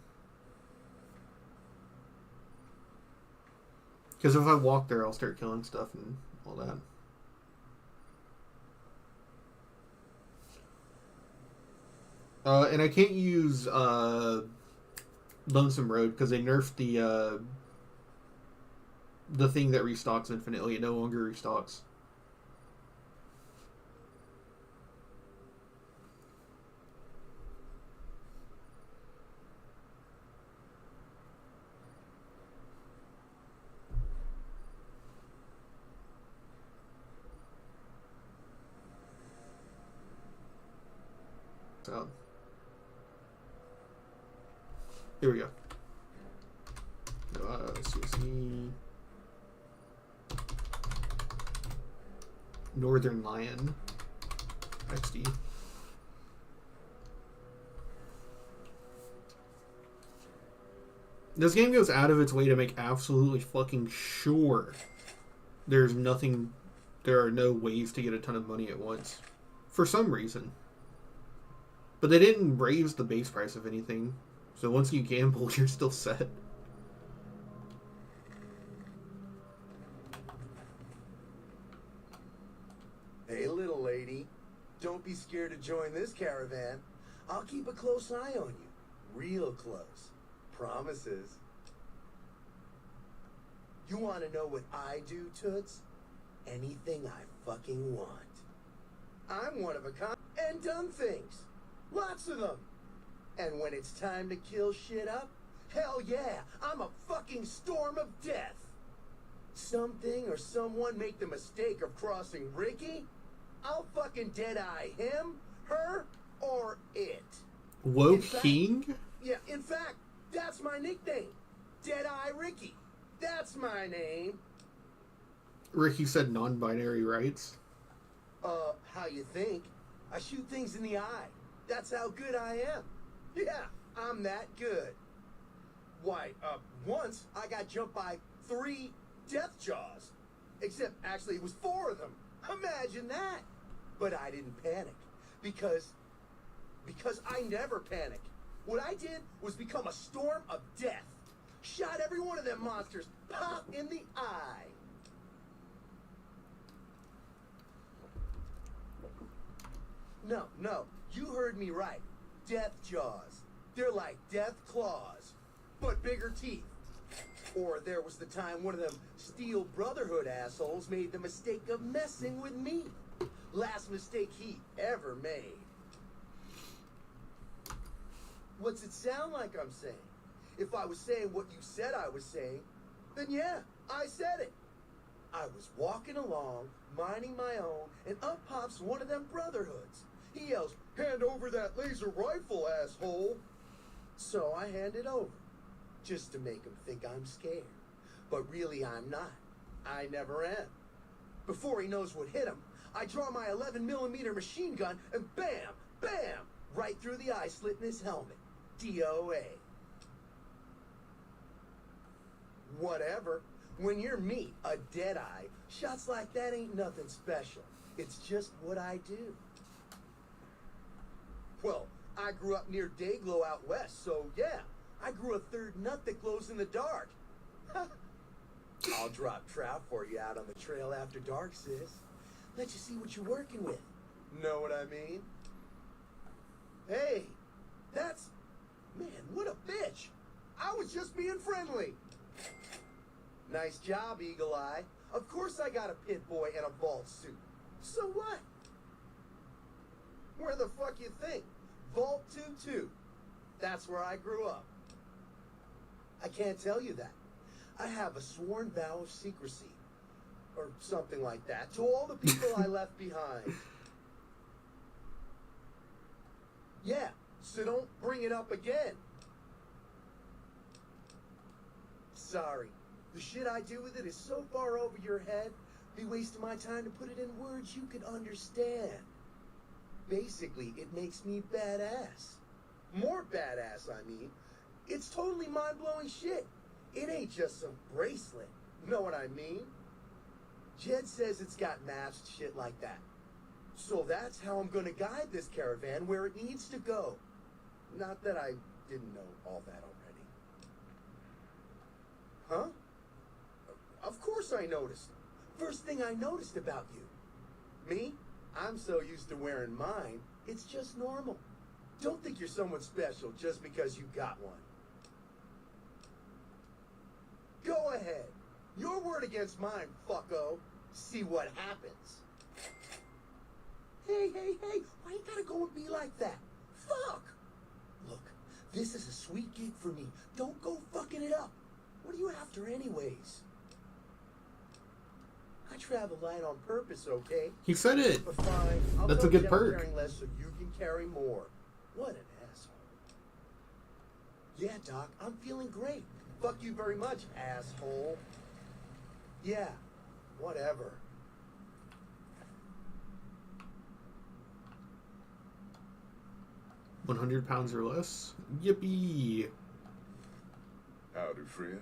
Because if I walk there, I'll start killing stuff and all that. And I can't use, Lonesome Road, because they nerfed the thing that restocks infinitely. It no longer restocks. So, here we go. CC Northern Lion XD. This game goes out of its way to make absolutely fucking sure there are no ways to get a ton of money at once. For some reason. But they didn't raise the base price of anything. So once you gamble, you're still set. Hey, little lady. Don't be scared to join this caravan. I'll keep a close eye on you. Real close. Promises. You want to know what I do, Toots? Anything I fucking want. I'm one of a kind and done things. Lots of them. And when it's time to kill shit up, hell yeah, I'm a fucking storm of death. Something or someone make the mistake of crossing Ricky, I'll fucking dead-eye him, her, or it. King? Yeah, in fact, that's my nickname. Dead-Eye Ricky. That's my name. Ricky said non-binary rights. How you think? I shoot things in the eye. That's how good I am. Yeah, I'm that good. Why, once I got jumped by 3 death jaws. Except, actually, it was 4 of them. Imagine that. But I didn't panic. Because I never panic. What I did was become a storm of death. Shot every one of them monsters pop in the eye. No, you heard me right. Death jaws. They're like death claws, but bigger teeth. Or there was the time one of them Steel Brotherhood assholes made the mistake of messing with me. Last mistake he ever made. What's it sound like I'm saying? If I was saying what you said I was saying, then yeah, I said it. I was walking along, minding my own, and up pops one of them Brotherhoods. He yells, "Hand over that laser rifle, asshole!" So I hand it over, just to make him think I'm scared. But really I'm not. I never am. Before he knows what hit him, I draw my 11mm machine gun and bam, bam, right through the eye slit in his helmet. DOA. Whatever. When you're me, a deadeye, shots like that ain't nothing special. It's just what I do. Well, I grew up near Dayglow out west, so yeah, I grew a third nut that glows in the dark. I'll drop trout for you out on the trail after dark, sis. Let you see what you're working with. Know what I mean? Hey, that's... Man, what a bitch! I was just being friendly. Nice job, Eagle Eye. Of course I got a pit boy and a vault suit. So what? Where the fuck you think? Vault 2-2. That's where I grew up. I can't tell you that. I have a sworn vow of secrecy. Or something like that. To all the people I left behind. Yeah, so don't bring it up again. Sorry. The shit I do with it is so far over your head, be wasting my time to put it in words you can understand. Basically, it makes me badass. More badass, I mean. It's totally mind-blowing shit. It ain't just some bracelet. Know what I mean? Jed says it's got maps and shit like that. So that's how I'm gonna guide this caravan where it needs to go. Not that I didn't know all that already. Huh? Of course I noticed. First thing I noticed about you. Me? I'm so used to wearing mine, it's just normal. Don't think you're someone special just because you got one. Go ahead. Your word against mine, fucko. See what happens. Hey, why you gotta go and be like that? Fuck! Look, this is a sweet gig for me. Don't go fucking it up. What are you after anyways? I travel light on purpose, okay? He said it. But fine, I'll That's a tell good you I'm perk. carrying less so you can carry more. What an asshole. Yeah, Doc, I'm feeling great. Fuck you very much, asshole. Yeah, whatever. £100 or less? Yippee! Howdy, friend.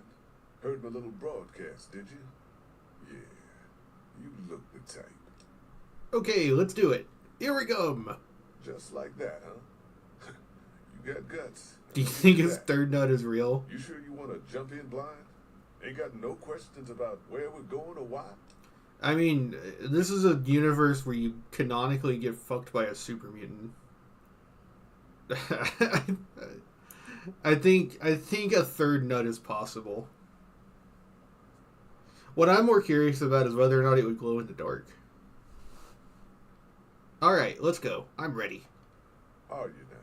Heard my little broadcast, did you? Yeah, you look the type. Okay, let's do it. Here we go. Just like that, huh? You got guts. Do you think his third nut is real? You sure you want to jump in blind? Ain't got no questions about where we're going or why? I mean, this is a universe where you canonically get fucked by a super mutant. I think a third nut is possible. What I'm more curious about is whether or not it would glow in the dark. Alright, let's go. I'm ready. Are you now?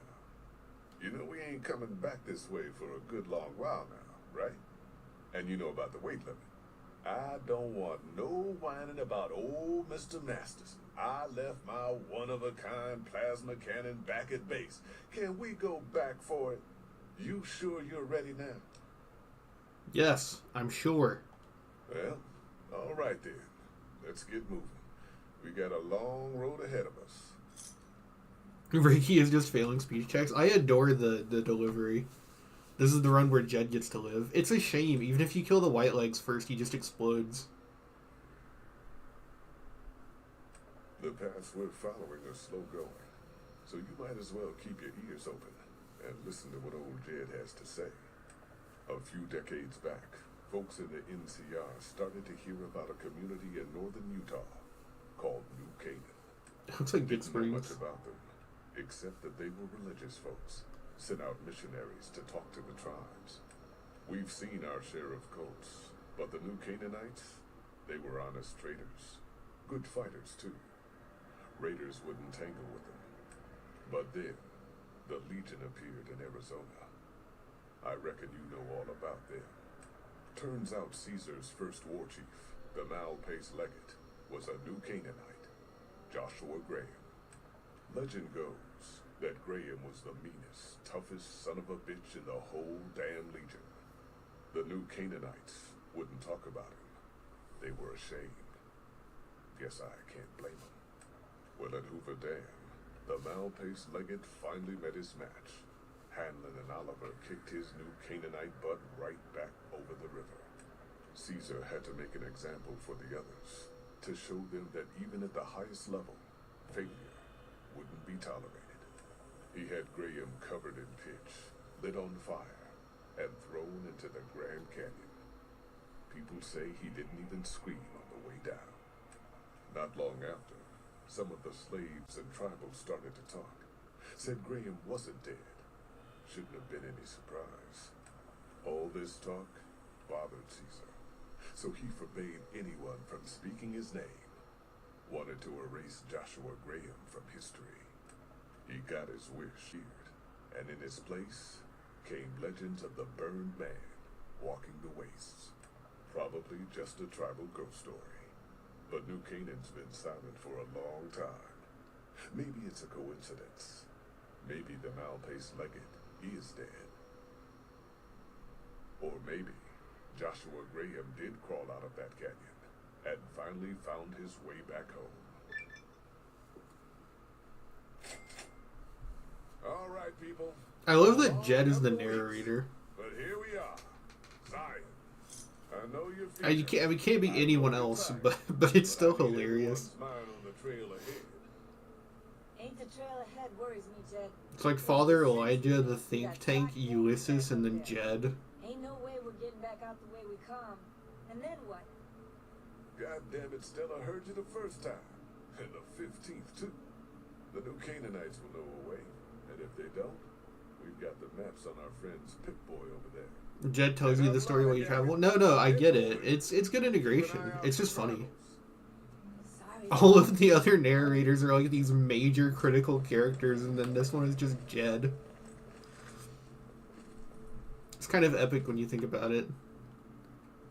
You know we ain't coming back this way for a good long while now, right? And you know about the weight limit. I don't want no whining about old Mr. Masterson. I left my one-of-a-kind plasma cannon back at base. Can we go back for it? You sure you're ready now? Yes, I'm sure. Well, all right then. Let's get moving. We got a long road ahead of us. Ricky is just failing speech checks. I adore the delivery. This is the run where Jed gets to live. It's a shame. Even if you kill the white legs first, he just explodes. The paths we're following are slow going, so you might as well keep your ears open and listen to what old Jed has to say. A few decades back, folks in the NCR started to hear about a community in northern Utah called New Canaan. Looks like Big Didn't know much Springs. about them, except that they were religious folks, sent out missionaries to talk to the tribes. We've seen our share of cults, but the New Canaanites, they were honest traders. Good fighters, too. Raiders wouldn't tangle with them. But then, the Legion appeared in Arizona. I reckon you know all about them. Turns out Caesar's first war chief, the Malpace Legate, was a New Canaanite, Joshua Graham. Legend goes that Graham was the meanest, toughest son of a bitch in the whole damn Legion. The New Canaanites wouldn't talk about him. They were ashamed. Guess I can't blame them. Well, at Hoover Dam, the Malpace Legate finally met his match. Hanlon and Oliver kicked his New Canaanite butt right back over the river. Caesar had to make an example for the others, to show them that even at the highest level, failure wouldn't be tolerated. He had Graham covered in pitch, lit on fire, and thrown into the Grand Canyon. People say he didn't even scream on the way down. Not long after, some of the slaves and tribals started to talk. Said Graham wasn't dead. Shouldn't have been any surprise. All this talk bothered Caesar, so he forbade anyone from speaking his name. Wanted to erase Joshua Graham from history. He got his wish here, and in his place came legends of the burned man walking the wastes. Probably just a tribal ghost story. But New Canaan's been silent for a long time. Maybe it's a coincidence. Maybe the Malpace Legate is dead. Or maybe Joshua Graham did crawl out of that canyon and finally found his way back home. All right, people. I love that Jed is the narrator. But here we are. Zion. I know you're It can't be anyone else, but it's still hilarious. Ain't the trail ahead worries me, Jed. It's like Father Elijah, the think tank, Ulysses, and then Jed. Ain't no way we're getting back out the way we come. And then what? God damn it, Stella heard you the first time. And the 15th, too. The New Canaanites will know a way. And if they don't, we've got the maps on our friend's Pip-Boy over there. Jed tells you the story while you travel. No, I get it. It's good integration. It's just funny. All of the other narrators are like these major critical characters, and then this one is just Jed. It's kind of epic when you think about it.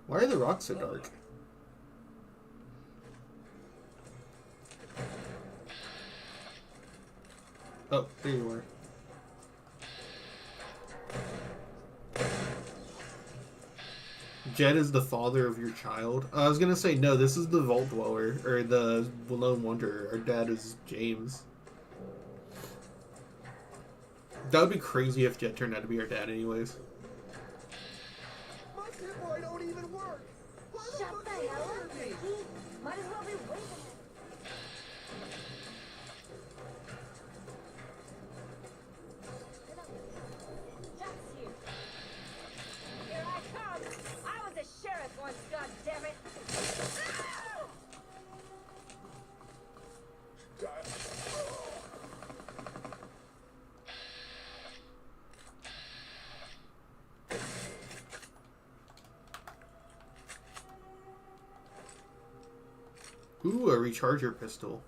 Why are the rocks so dark? Oh, there you are. Jed is the father of your child. I was gonna say, no, this is the Vault Dweller, or the Lone Wanderer. Our dad is James. That would be crazy if Jed turned out to be our dad anyways. My Pip-Boy don't even work. Why the Shut fuck the would you hell hurt up, me? He might as well be waiting. Jack's here. Here I come. I was a sheriff once, goddammit. Ooh, a recharger pistol.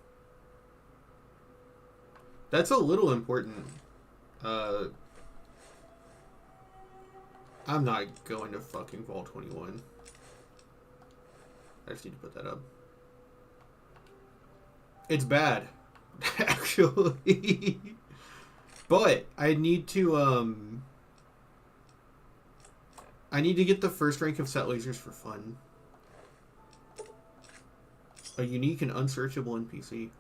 That's a little important. I'm not going to fucking Vault 21. I just need to put that up. It's bad, actually. But I need to get the first rank of set lasers for fun. A unique and unsearchable NPC.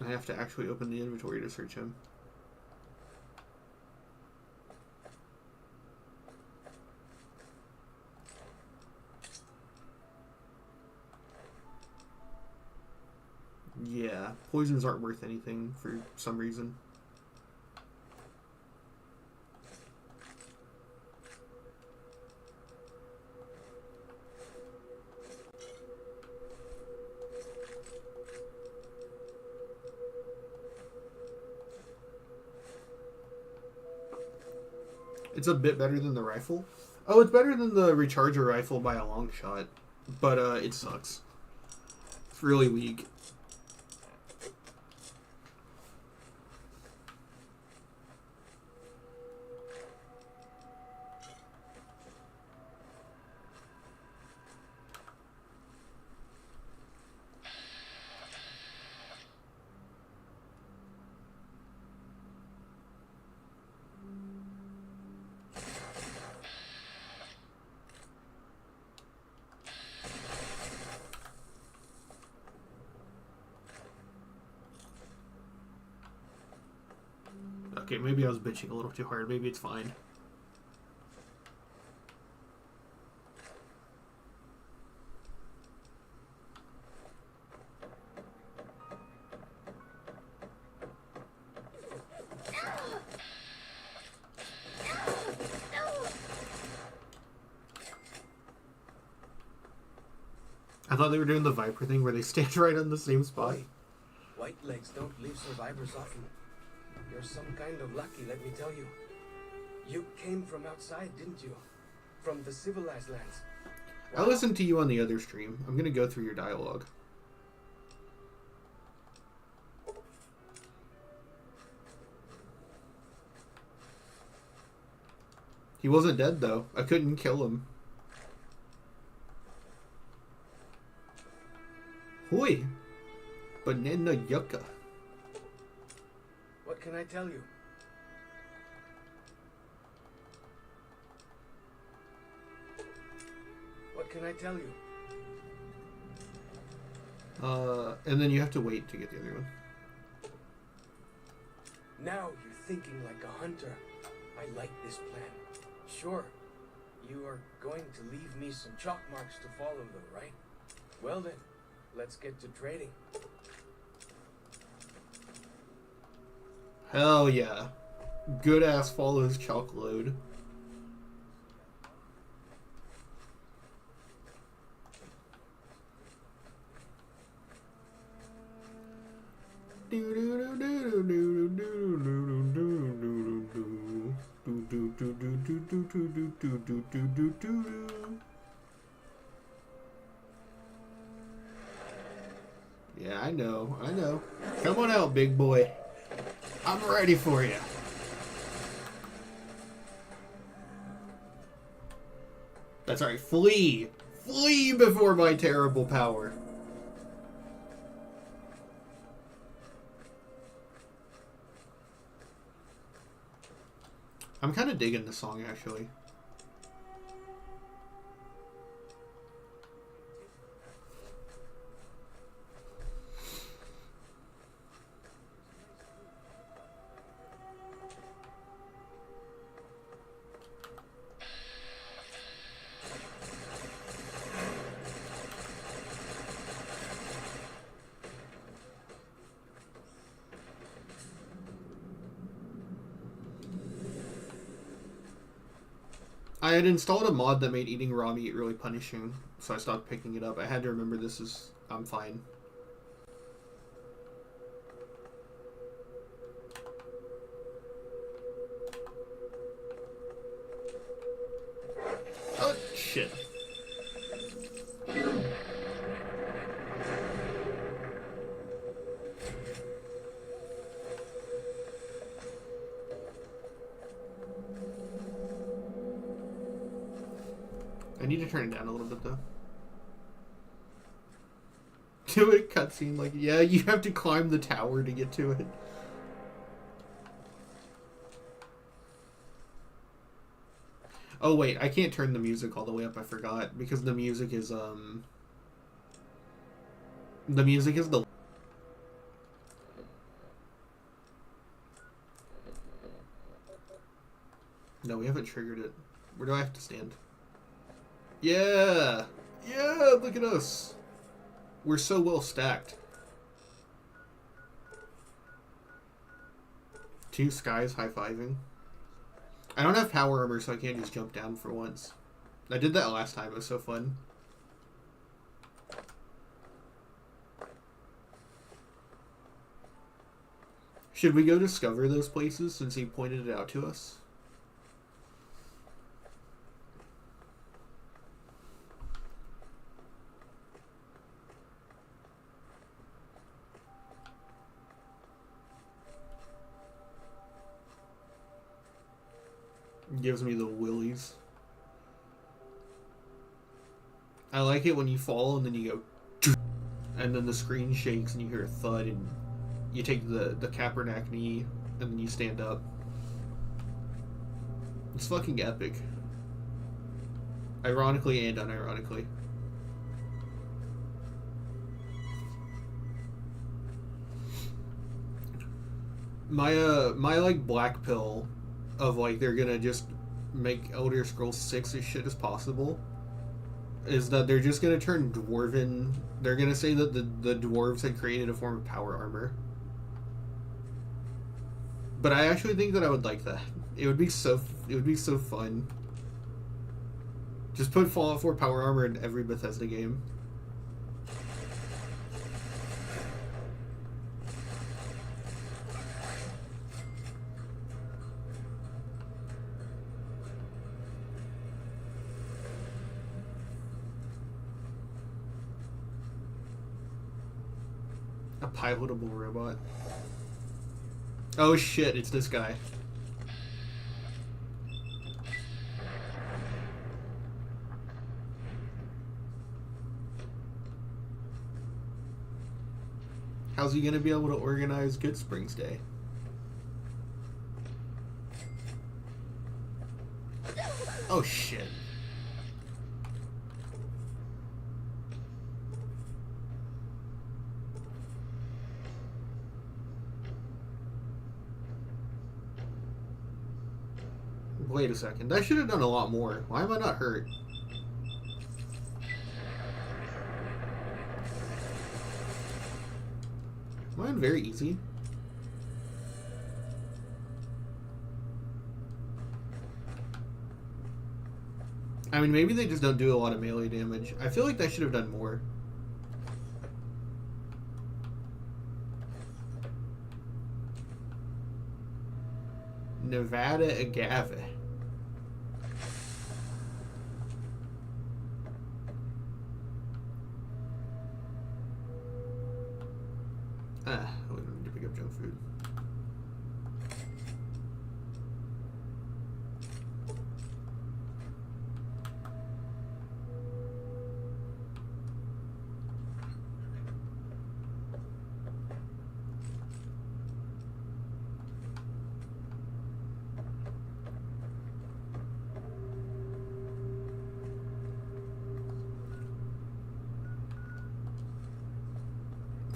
I have to actually open the inventory to search him. Yeah, poisons aren't worth anything for some reason. It's a bit better than the rifle. Oh, it's better than the recharger rifle by a long shot, but it sucks. It's really weak. Okay, maybe I was bitching a little too hard. Maybe it's fine. I thought they were doing the Viper thing where they stand right on the same spot. Boy, white legs don't leave survivors often. You're some kind of lucky, let me tell you. You came from outside, didn't you? From the civilized lands. I listened to you on the other stream. I'm gonna go through your dialogue. He wasn't dead though. I couldn't kill him. Hoi! Banana yucca. What can I tell you? What can I tell you? And then you have to wait to get the other one. Now you're thinking like a hunter. I like this plan. Sure, you are going to leave me some chalk marks to follow though, right? Well then, let's get to trading. Hell yeah. Good ass follows chalk load. Yeah, I know. Come on out, big boy. I'm ready for you. That's right, flee! Flee before my terrible power. I'm kind of digging this song, actually. I had installed a mod that made eating raw meat really punishing, so I stopped picking it up. I had to remember this is... I'm fine. Oh, shit. I need to turn it down a little bit, though. Do a cutscene like... Yeah, you have to climb the tower to get to it. Oh, wait. I can't turn the music all the way up. I forgot. Because the music is, The music is the... No, we haven't triggered it. Where do I have to stand? Yeah! Yeah! Look at us! We're so well stacked. two skies high-fiving. I don't have power armor, so I can't just jump down for once. I did that last time. It was so fun. Should we go discover those places since he pointed it out to us? Gives me the willies. I like it when you fall and then you go, and then the screen shakes and you hear a thud and you take the Kaepernick knee and then you stand up. It's fucking epic. Ironically and unironically. My like black pill of like they're gonna just make Elder Scrolls 6 as shit as possible is that they're just gonna turn dwarven. They're gonna say that the dwarves had created a form of power armor. But I actually think that I would like that. It would be so fun. Just put Fallout 4 power armor in every Bethesda game. A pilotable robot. Oh shit, it's this guy. How's he gonna be able to organize Good Springs Day? Oh shit. Wait a second. That should have done a lot more. Why am I not hurt? Am I on very easy? I mean, maybe they just don't do a lot of melee damage. I feel like that should have done more. Nevada agave. We don't need to pick up junk food.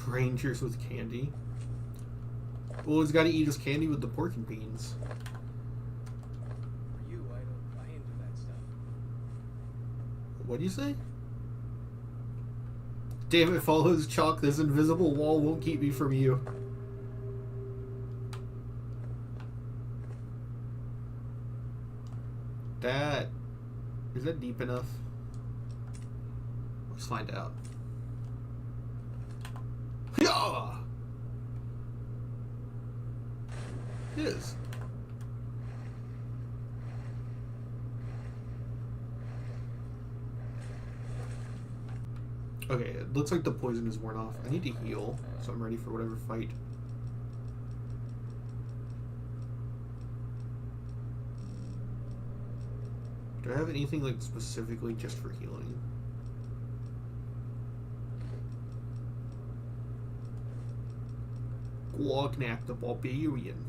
Rangers with candy. Well, he's got to eat his candy with the pork and beans. For you, I don't buy into that stuff. What do you say? Damn it, follows Chalk. This invisible wall won't keep me from you. That... Is that deep enough? Let's find out. Yeah! It is. Okay, it looks like the poison is worn off. I need to heal, so I'm ready for whatever fight. Do I have anything like specifically just for healing? Gwognak the Barbarian.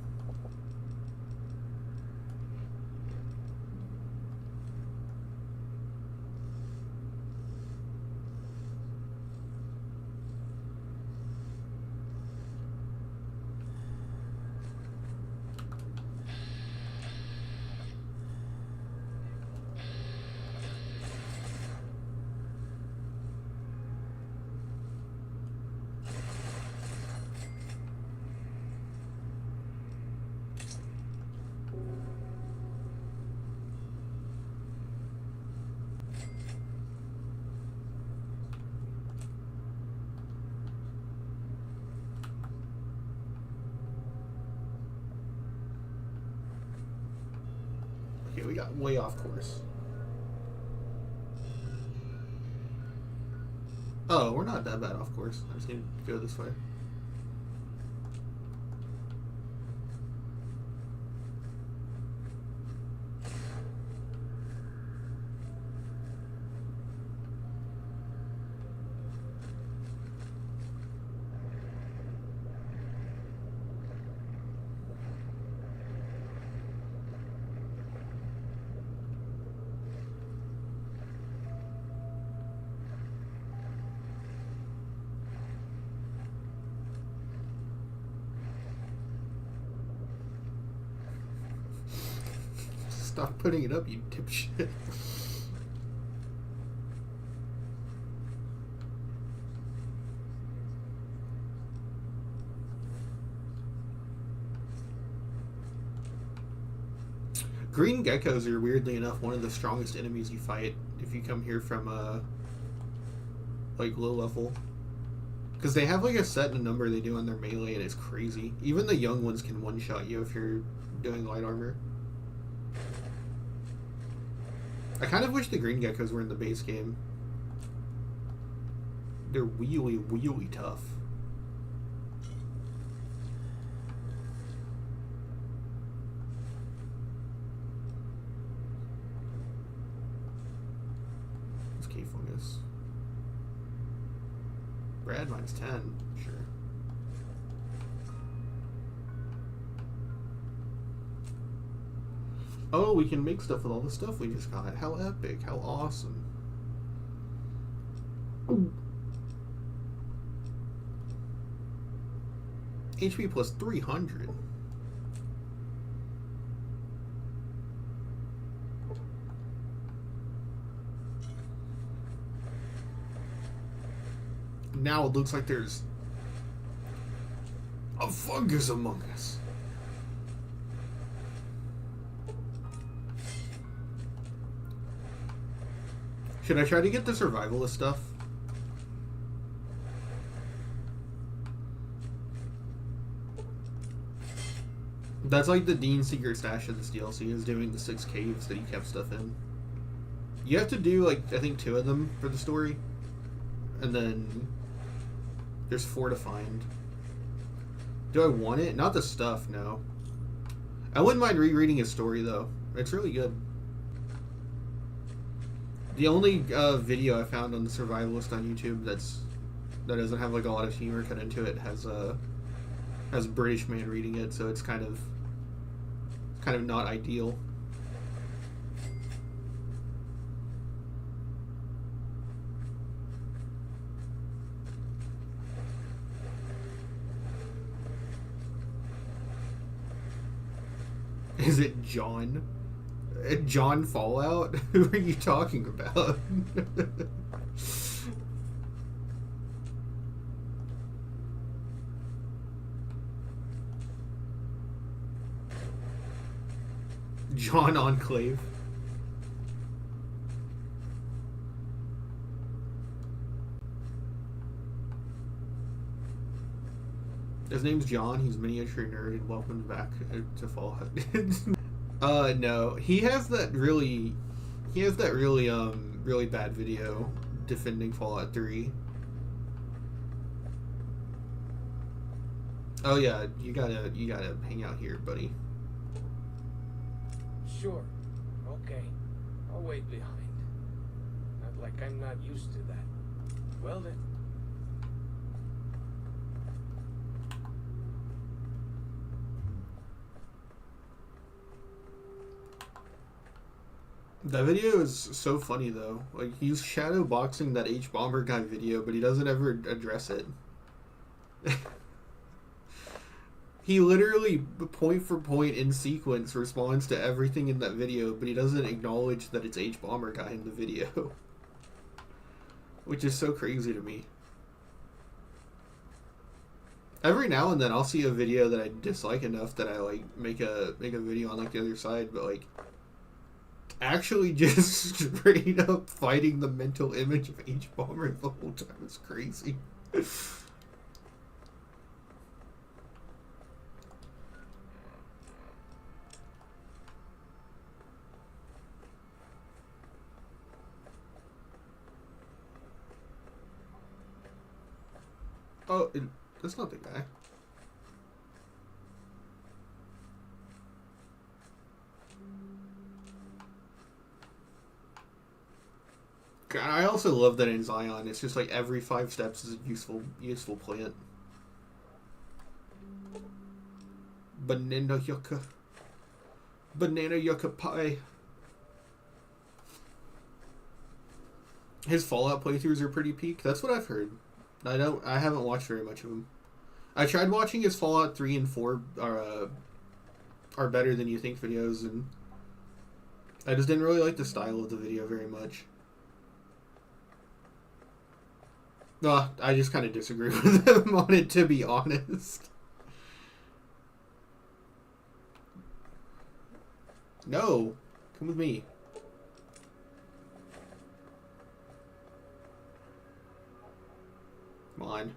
Okay, we got way off course. Oh, we're not that bad off course. I just need to go this way. Stop putting it up, you dipshit. Green geckos are weirdly enough one of the strongest enemies you fight if you come here from like low level. Because they have like a set number they do on their melee and it's crazy. Even the young ones can one-shot you if you're doing light armor. I kind of wish the green geckos were in the base game. They're really tough. What's K fungus? Brad minus 10, sure. Oh, we can make stuff with all the stuff we just got. How epic, how awesome. Ooh. HP plus 300. Now it looks like there's a fungus among us. Should I try to get the survivalist stuff? That's like the Dean's secret stash of this DLC, is doing the 6 caves that he kept stuff in. You have to do, like, I think 2 of them for the story. And then there's 4 to find. Do I want it? Not the stuff, no. I wouldn't mind rereading his story, though. It's really good. The only video I found on the survivalist on YouTube that doesn't have like a lot of humor cut into it has a British man reading it, so it's kind of not ideal. Is it John? John Fallout? Who are you talking about? John Enclave. His name's John. He's miniature nerd, and welcome back to Fallout. No, he has that really bad video defending Fallout 3. Oh yeah, you gotta hang out here, buddy. Sure. Okay. I'll wait behind. Not like I'm not used to that. Well then. That video is so funny though. Like, he's shadow boxing that H Bomber guy video, but he doesn't ever address it. He literally, point for point in sequence, responds to everything in that video, but he doesn't acknowledge that it's H Bomber guy in the video. Which is so crazy to me. Every now and then I'll see a video that I dislike enough that I like make a video on like the other side, but like actually just straight up fighting the mental image of H Bomber the whole time is crazy. Oh, that's not the guy. God, I also love that in Zion, it's just like every 5 steps is a useful plant. Banana yucca. Banana yucca pie. His Fallout playthroughs are pretty peak. That's what I've heard. I haven't watched very much of them. I tried watching his Fallout 3 and 4 are better than you think videos, and I just didn't really like the style of the video very much. No, I just kind of disagree with him on it, to be honest. No, come with me. Come on.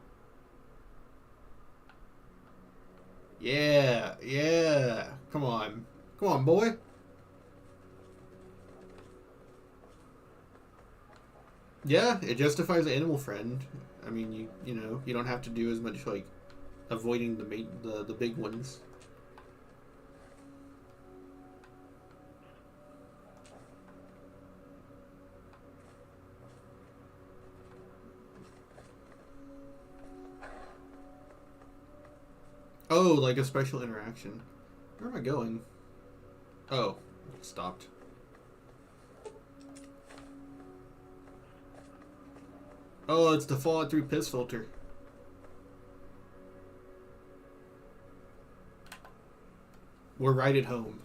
Yeah, yeah. Come on. Come on, boy. Yeah, it justifies Animal Friend. I mean, you know, you don't have to do as much like avoiding the big ones. Oh, like a special interaction. Where am I going? Oh, it stopped. Oh, it's the Fallout 3 piss filter. We're right at home.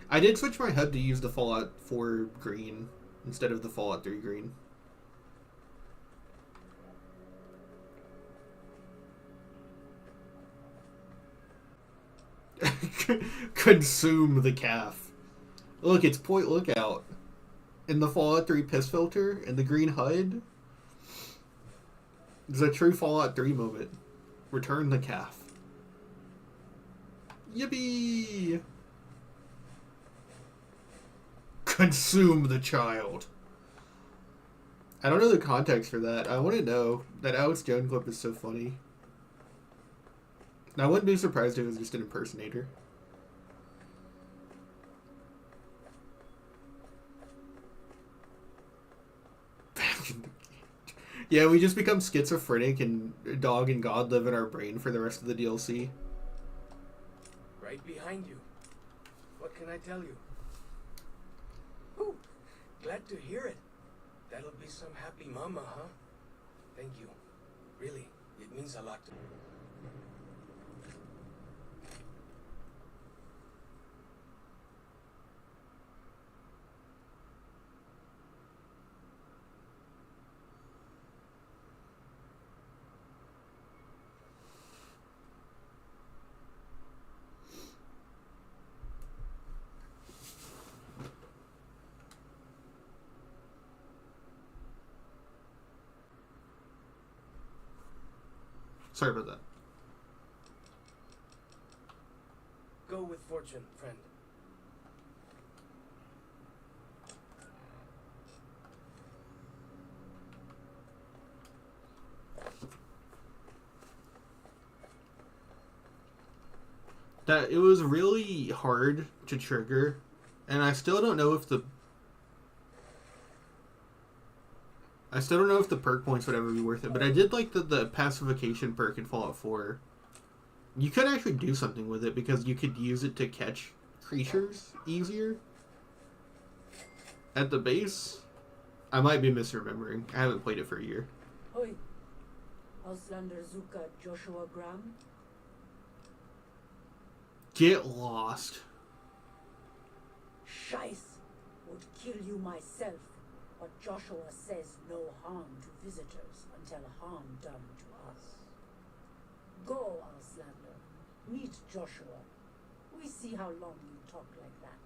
I did switch my HUD to use the Fallout 4 green instead of the Fallout 3 green. Consume the calf. Look, it's Point Lookout. In the Fallout 3 piss filter and the green HUD. It's a true Fallout 3 moment. Return the calf. Yippee! Consume the child. I don't know the context for that. I want to know. That Alex Jones clip is so funny. I wouldn't be surprised if it was just an impersonator. Yeah, we just become schizophrenic and Dog and God live in our brain for the rest of the DLC. Right behind you. What can I tell you? Ooh, glad to hear it. That'll be some happy mama, huh? Thank you. Really, it means a lot to me. Sorry about that. Go with fortune, friend. That it was really hard to trigger, and I still don't know if the perk points would ever be worth it, but I did like the pacification perk in Fallout 4. You could actually do something with it because you could use it to catch creatures easier. At the base, I might be misremembering. I haven't played it for a year. Hoi. Auslander Zuka Joshua Graham. Get lost. Scheiß. Would kill you myself. But Joshua says no harm to visitors until harm done to us. Go, Auslander. Meet Joshua. We see how long you talk like that.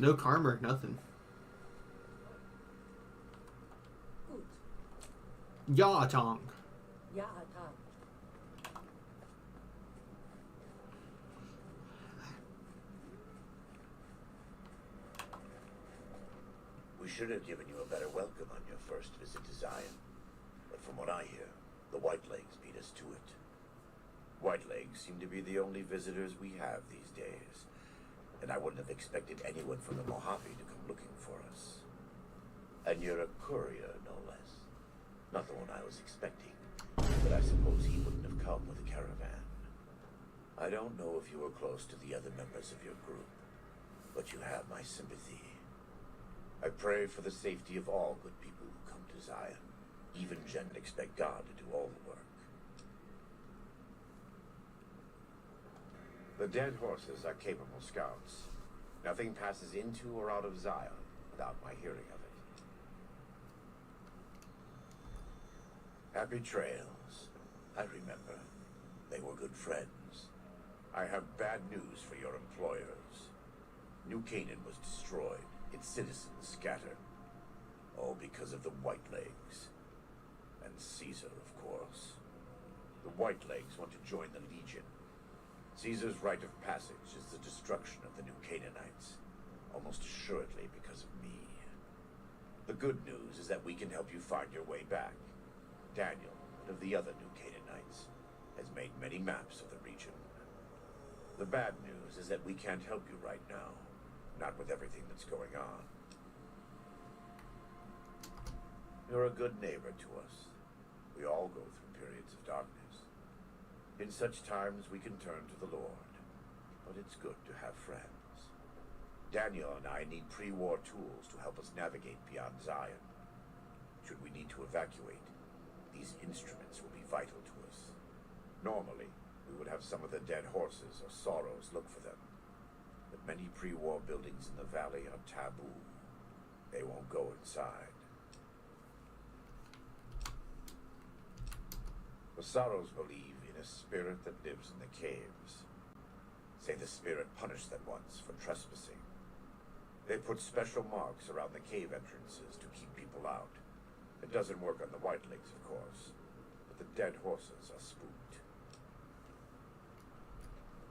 No karma, nothing. Good. Ya Tong. Ja, Tag. We should have given you a better welcome on your first visit to Zion. From what I hear, the Whitelegs beat us to it. Whitelegs seem to be the only visitors we have these days, and I wouldn't have expected anyone from the Mojave to come looking for us. And you're a courier, no less. Not the one I was expecting, but I suppose he wouldn't have come with a caravan. I don't know if you were close to the other members of your group, but you have my sympathy. I pray for the safety of all good people who come to Zion. Even Jen expect God to do all the work. The dead horses are capable scouts. Nothing passes into or out of Zion without my hearing of it. Happy trails. I remember. They were good friends. I have bad news for your employers. New Canaan was destroyed, its citizens scattered. All because of the Whitelegs. And Caesar, of course. The Whitelegs want to join the Legion. Caesar's rite of passage is the destruction of the New Canaanites, almost assuredly because of me. The good news is that we can help you find your way back. Daniel, one of the other New Canaanites, has made many maps of the region. The bad news is that we can't help you right now, not with everything that's going on. You're a good neighbor to us. We all go through periods of darkness. In such times we can turn to the Lord, but it's good to have friends. Daniel and I need pre-war tools to help us navigate beyond Zion. Should we need to evacuate, these instruments will be vital to us. Normally, we would have some of the dead horses or sorrows look for them, but many pre-war buildings in the valley are taboo. They won't go inside. The sorrows believe in a spirit that lives in the caves. Say the spirit punished them once for trespassing. They put special marks around the cave entrances to keep people out. It doesn't work on the Whitelegs, of course, but the dead horses are spooked.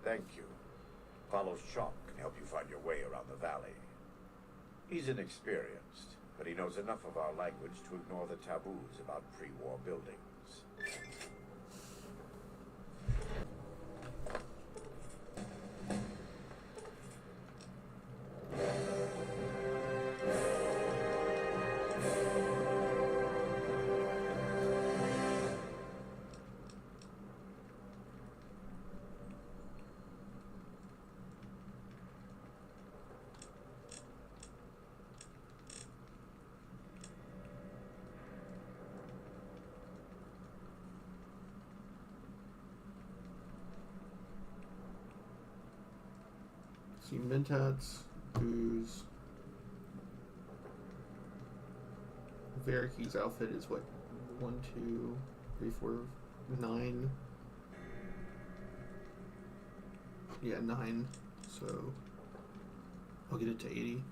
Thank you. Follow Chalk can help you find your way around the valley. He's inexperienced, but he knows enough of our language to ignore the taboos about pre-war buildings. See, Mentats, booze. Veriki's outfit is what? 1, 2, 3, 4, 9. Yeah, 9. So I'll get it to 80.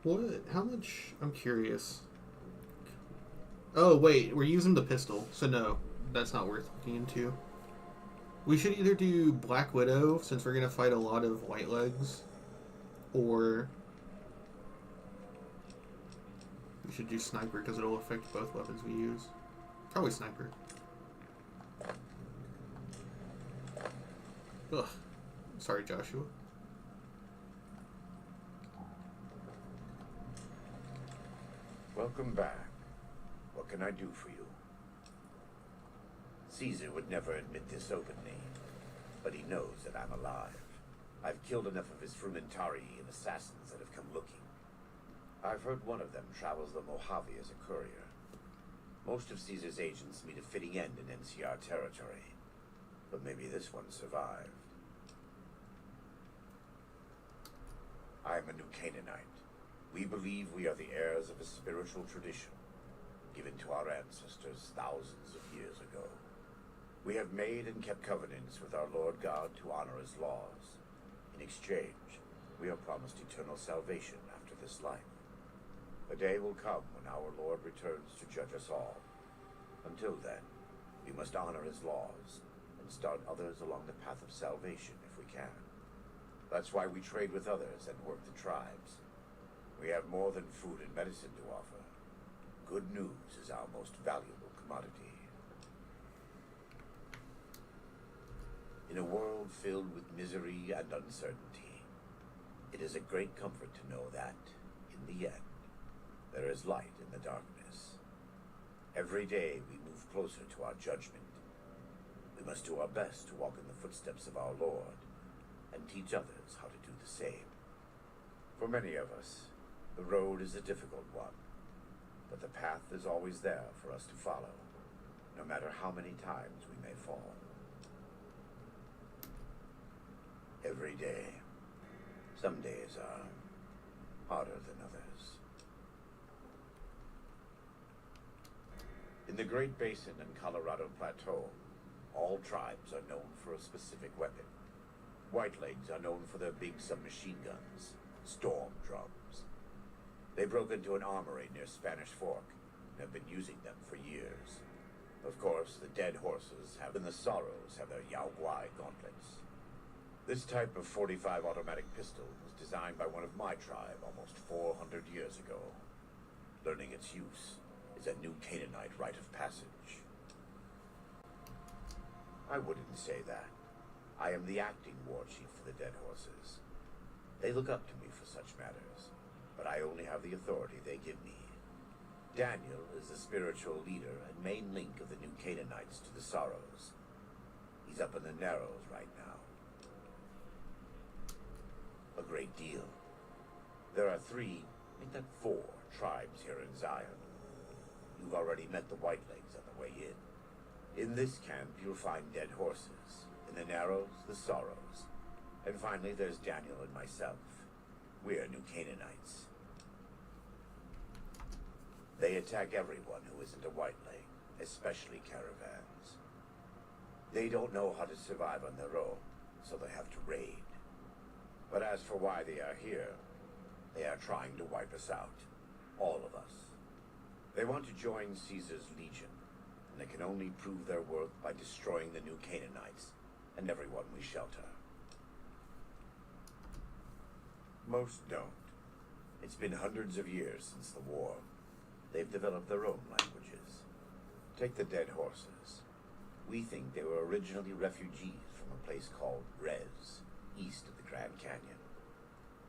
What? How much? I'm curious. Oh, wait. We're using the pistol. So, no. That's not worth looking into. We should either do Black Widow, since we're going to fight a lot of Whitelegs, or we should do Sniper, because it'll affect both weapons we use. Probably Sniper. Ugh. Sorry, Joshua. Welcome back. What can I do for you? Caesar would never admit this openly, but he knows that I'm alive. I've killed enough of his Frumentari and assassins that have come looking. I've heard one of them travels the Mojave as a courier. Most of Caesar's agents meet a fitting end in NCR territory. But maybe this one survived. I am a New Canaanite. We believe we are the heirs of a spiritual tradition given to our ancestors thousands of years ago. We have made and kept covenants with our Lord God to honor his laws. In exchange, we are promised eternal salvation after this life. A day will come when our Lord returns to judge us all. Until then, we must honor his laws and start others along the path of salvation if we can. That's why we trade with others and work the tribes. We have more than food and medicine to offer. Good news is our most valuable commodity. In a world filled with misery and uncertainty, it is a great comfort to know that, in the end, there is light in the darkness. Every day we move closer to our judgment. We must do our best to walk in the footsteps of our Lord and teach others how to do the same. For many of us, the road is a difficult one, but the path is always there for us to follow, no matter how many times we may fall. Every day, some days are harder than others. In the Great Basin and Colorado Plateau, all tribes are known for a specific weapon. Whitelegs are known for their big submachine guns, storm drums. They broke into an armory near Spanish Fork and have been using them for years. Of course, the Dead Horses and the Sorrows have their Yao Guai gauntlets. This type of .45 automatic pistol was designed by one of my tribe almost 400 years ago. Learning its use is a New Canaanite rite of passage. I wouldn't say that. I am the acting war chief for the Dead Horses. They look up to me for such matters, but I only have the authority they give me. Daniel is the spiritual leader and main link of the New Canaanites to the Sorrows. He's up in the Narrows right now. A great deal. There are 3, make that 4 tribes here in Zion. You've already met the Whitelegs on the way in. In this camp, you'll find Dead Horses. In the Narrows, the Sorrows. And finally, there's Daniel and myself. We're New Canaanites. They attack everyone who isn't a Whiteleg, especially caravans. They don't know how to survive on their own, so they have to raid. But as for why they are here, they are trying to wipe us out. All of us. They want to join Caesar's legion, and they can only prove their worth by destroying the New Canaanites and everyone we shelter. Most don't. It's been hundreds of years since the war. They've developed their own languages. Take the Dead Horses. We think they were originally refugees from a place called Rez, east of the Grand Canyon.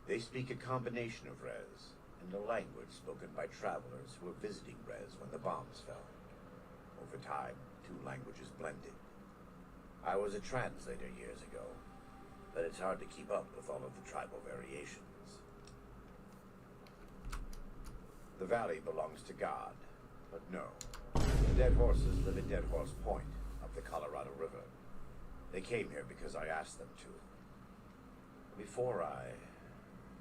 They speak a combination of Rez and a language spoken by travelers who were visiting Rez when the bombs fell. Over time, 2 languages blended. I was a translator years ago, but it's hard to keep up with all of the tribal variations. The valley belongs to God, but no. The Dead Horses live at Dead Horse Point, up the Colorado River. They came here because I asked them to. Before I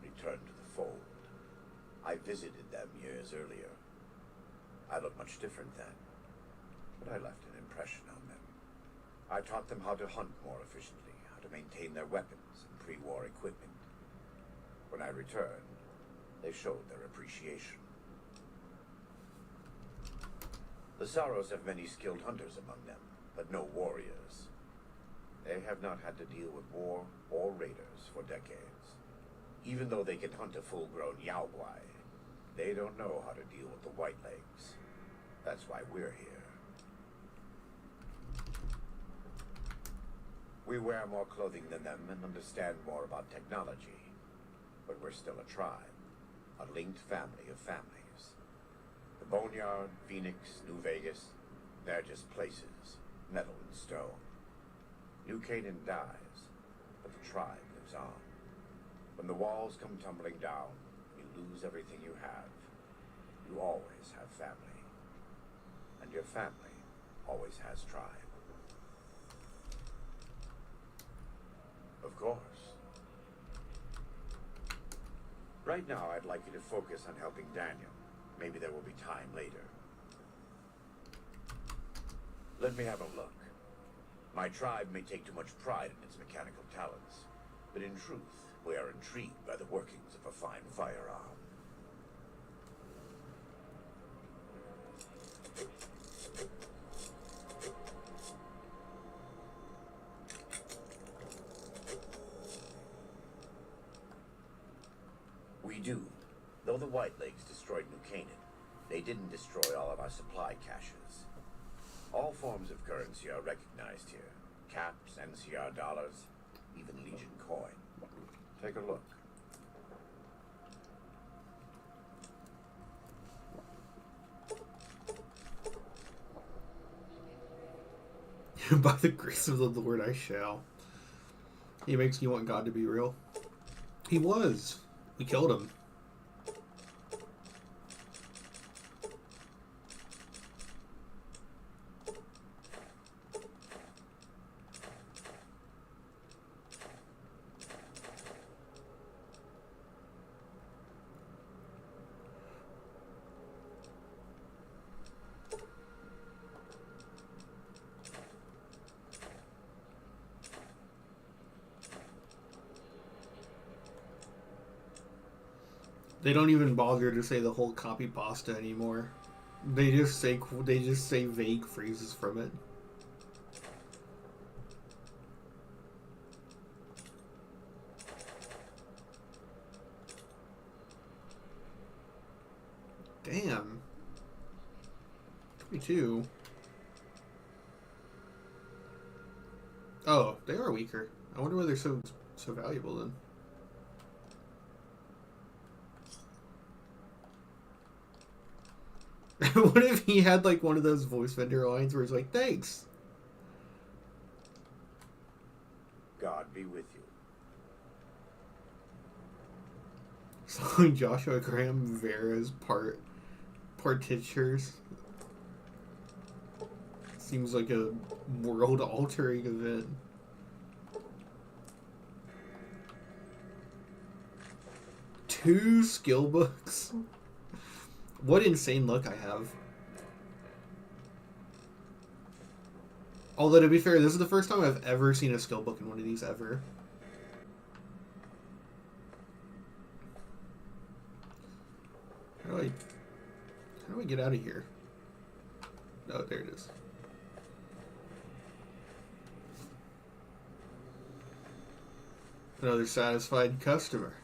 returned to the fold, I visited them years earlier. I looked much different then, but I left an impression on them. I taught them how to hunt more efficiently, how to maintain their weapons and pre-war equipment. When I returned, they showed their appreciation. The Sorrows have many skilled hunters among them, but no warriors. They have not had to deal with war or raiders for decades. Even though they can hunt a full-grown Yao Guai, they don't know how to deal with the Whitelegs. That's why we're here. We wear more clothing than them and understand more about technology, but we're still a tribe, a linked family of families. The Boneyard, Phoenix, New Vegas, they're just places, metal and stone. New Canaan dies, but the tribe lives on. When the walls come tumbling down, you lose everything you have. You always have family. and your family always has tried. Of course. Right now, I'd like you to focus on helping Daniel. Maybe there will be time later. Let me have a look. My tribe may take too much pride in its mechanical talents, but in truth, we are intrigued by the workings of a fine firearm. We do. Though the Whitelegs destroyed New Canaan, they didn't destroy all of our supply caches. All forms of currency are recognized here. Caps, NCR dollars, even Legion coin. Take a look. By the grace of the Lord I shall. He makes you want God to be real. He was. We killed him. They don't even bother to say the whole copy pasta anymore. They just say vague phrases from it. Damn. 22. Oh, they are weaker. I wonder why they're so valuable then. What if he had like one of those voice vendor lines where he's like, thanks. God be with you. So Joshua Graham Vera's partitures. Seems like a world altering event. Two skill books. What insane luck I have. Although, to be fair, this is the first time I've ever seen a skill book in one of these ever. How do I get out of here? Oh, there it is. Another satisfied customer.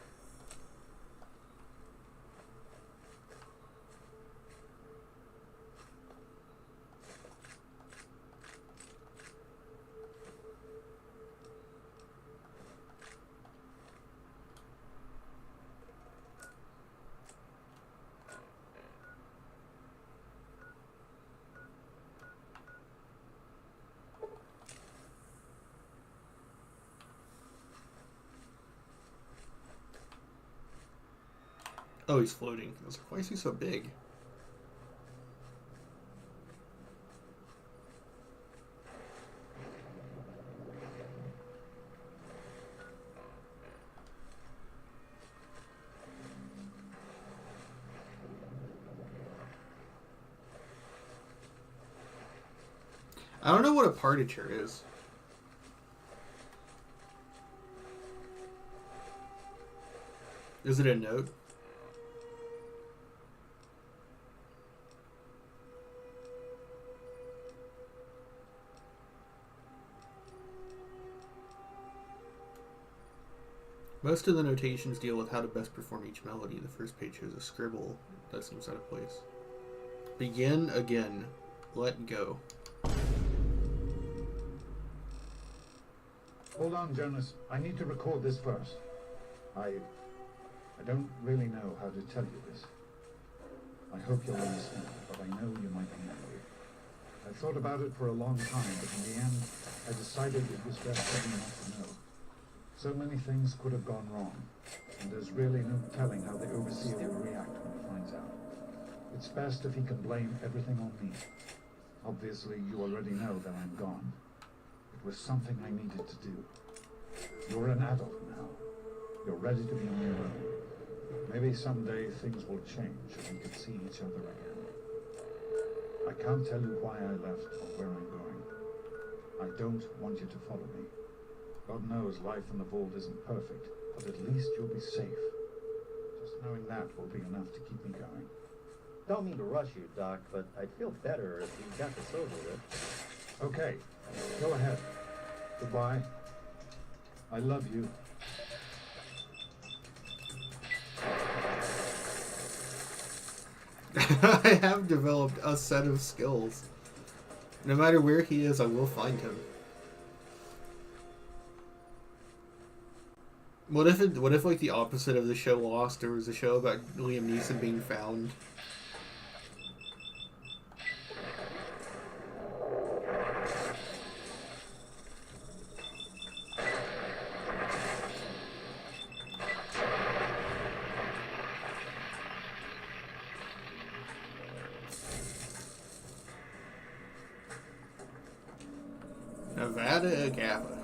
Oh, he's floating. I was like, why is he so big? I don't know what a partiture is. Is it a note? Most of the notations deal with how to best perform each melody. The first page shows a scribble that seems out of place. Begin again. Let go. Hold on, Jonas. I need to record this verse. I don't really know how to tell you this. I hope you'll understand, but I know you might be angry. I thought about it for a long time, but in the end, I decided it was best for me not to know. So many things could have gone wrong, and there's really no telling how the Overseer will react when he finds out. It's best if he can blame everything on me. Obviously, you already know that I'm gone. It was something I needed to do. You're an adult now. You're ready to be on your own. Maybe someday things will change and we can see each other again. I can't tell you why I left or where I'm going. I don't want you to follow me. God knows life in the vault isn't perfect, but at least you'll be safe. Just knowing that will be enough to keep me going. Don't mean to rush you, Doc, but I'd feel better if you got this over with. Okay, go ahead. Goodbye. I love you. I have developed a set of skills. No matter where he is, I will find him. What if like the opposite of the show Lost, there was a show about Liam Neeson being found? Nevada Gaba.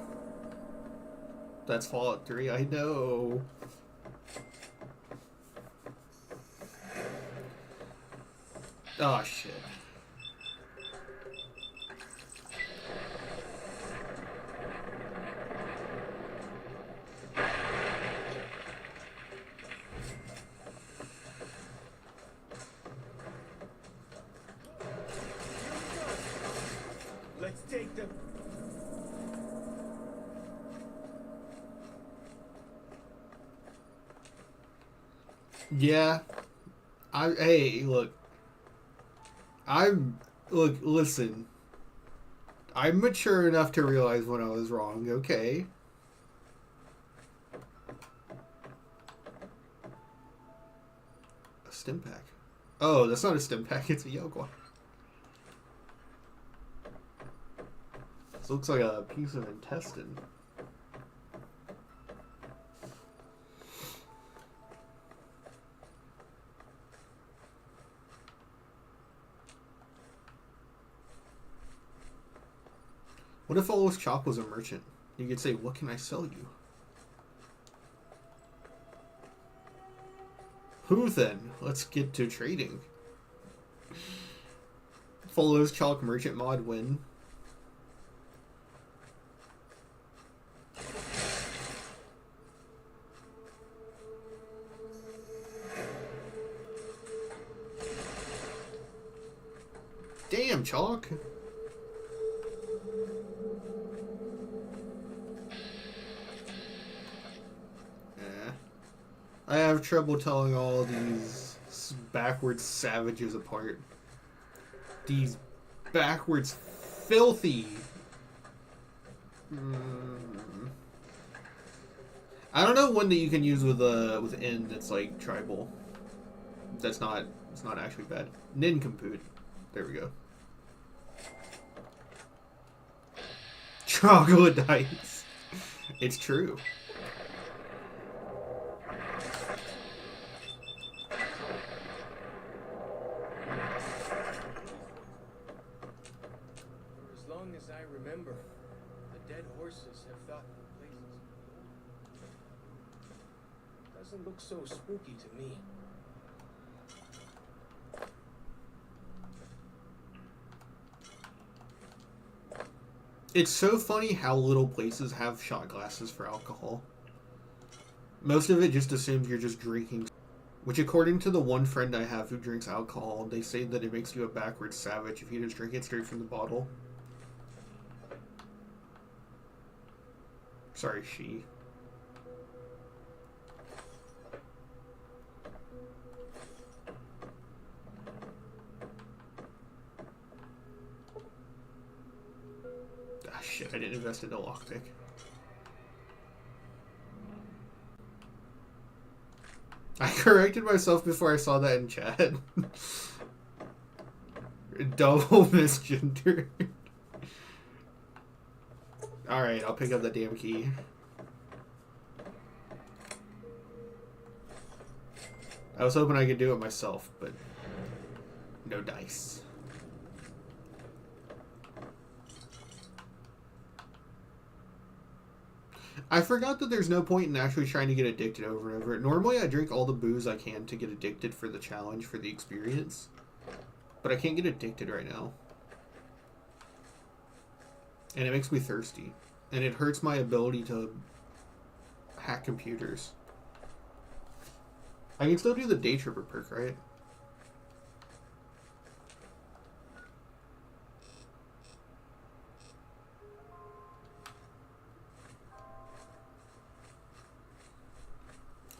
That's Fallout 3, I know. Oh shit. Let's take them. Yeah. Hey, look. Listen. I'm mature enough to realize when I was wrong, okay? A stim pack. Oh, that's not a stim pack, it's a Yogwa. This looks like a piece of intestine. What if Always Chop was a merchant? You could say, what can I sell you? Who then? Let's get to trading. Follows Chalk Merchant mod win. Damn, Chalk. I have trouble telling all these backwards savages apart. These backwards filthy. I don't know one that you can use with N that's like tribal. It's not actually bad. Nincompoop. There we go. Troglodytes. It's true. Remember, the dead horses have thought the places. Doesn't look so spooky to me. It's so funny how little places have shot glasses for alcohol. Most of it just assumes you're just drinking. Which, according to the one friend I have who drinks alcohol, they say that it makes you a backwards savage if you just drink it straight from the bottle. Sorry, she. Ah, shit, I didn't invest in a lockpick. I corrected myself before I saw that in chat. Double misgender. Alright, I'll pick up the damn key. I was hoping I could do it myself, but no dice. I forgot that there's no point in actually trying to get addicted over and over. Normally, I drink all the booze I can to get addicted for the challenge, for the experience. But I can't get addicted right now. And it makes me thirsty. And it hurts my ability to hack computers. I can still do the Day Tripper perk, right?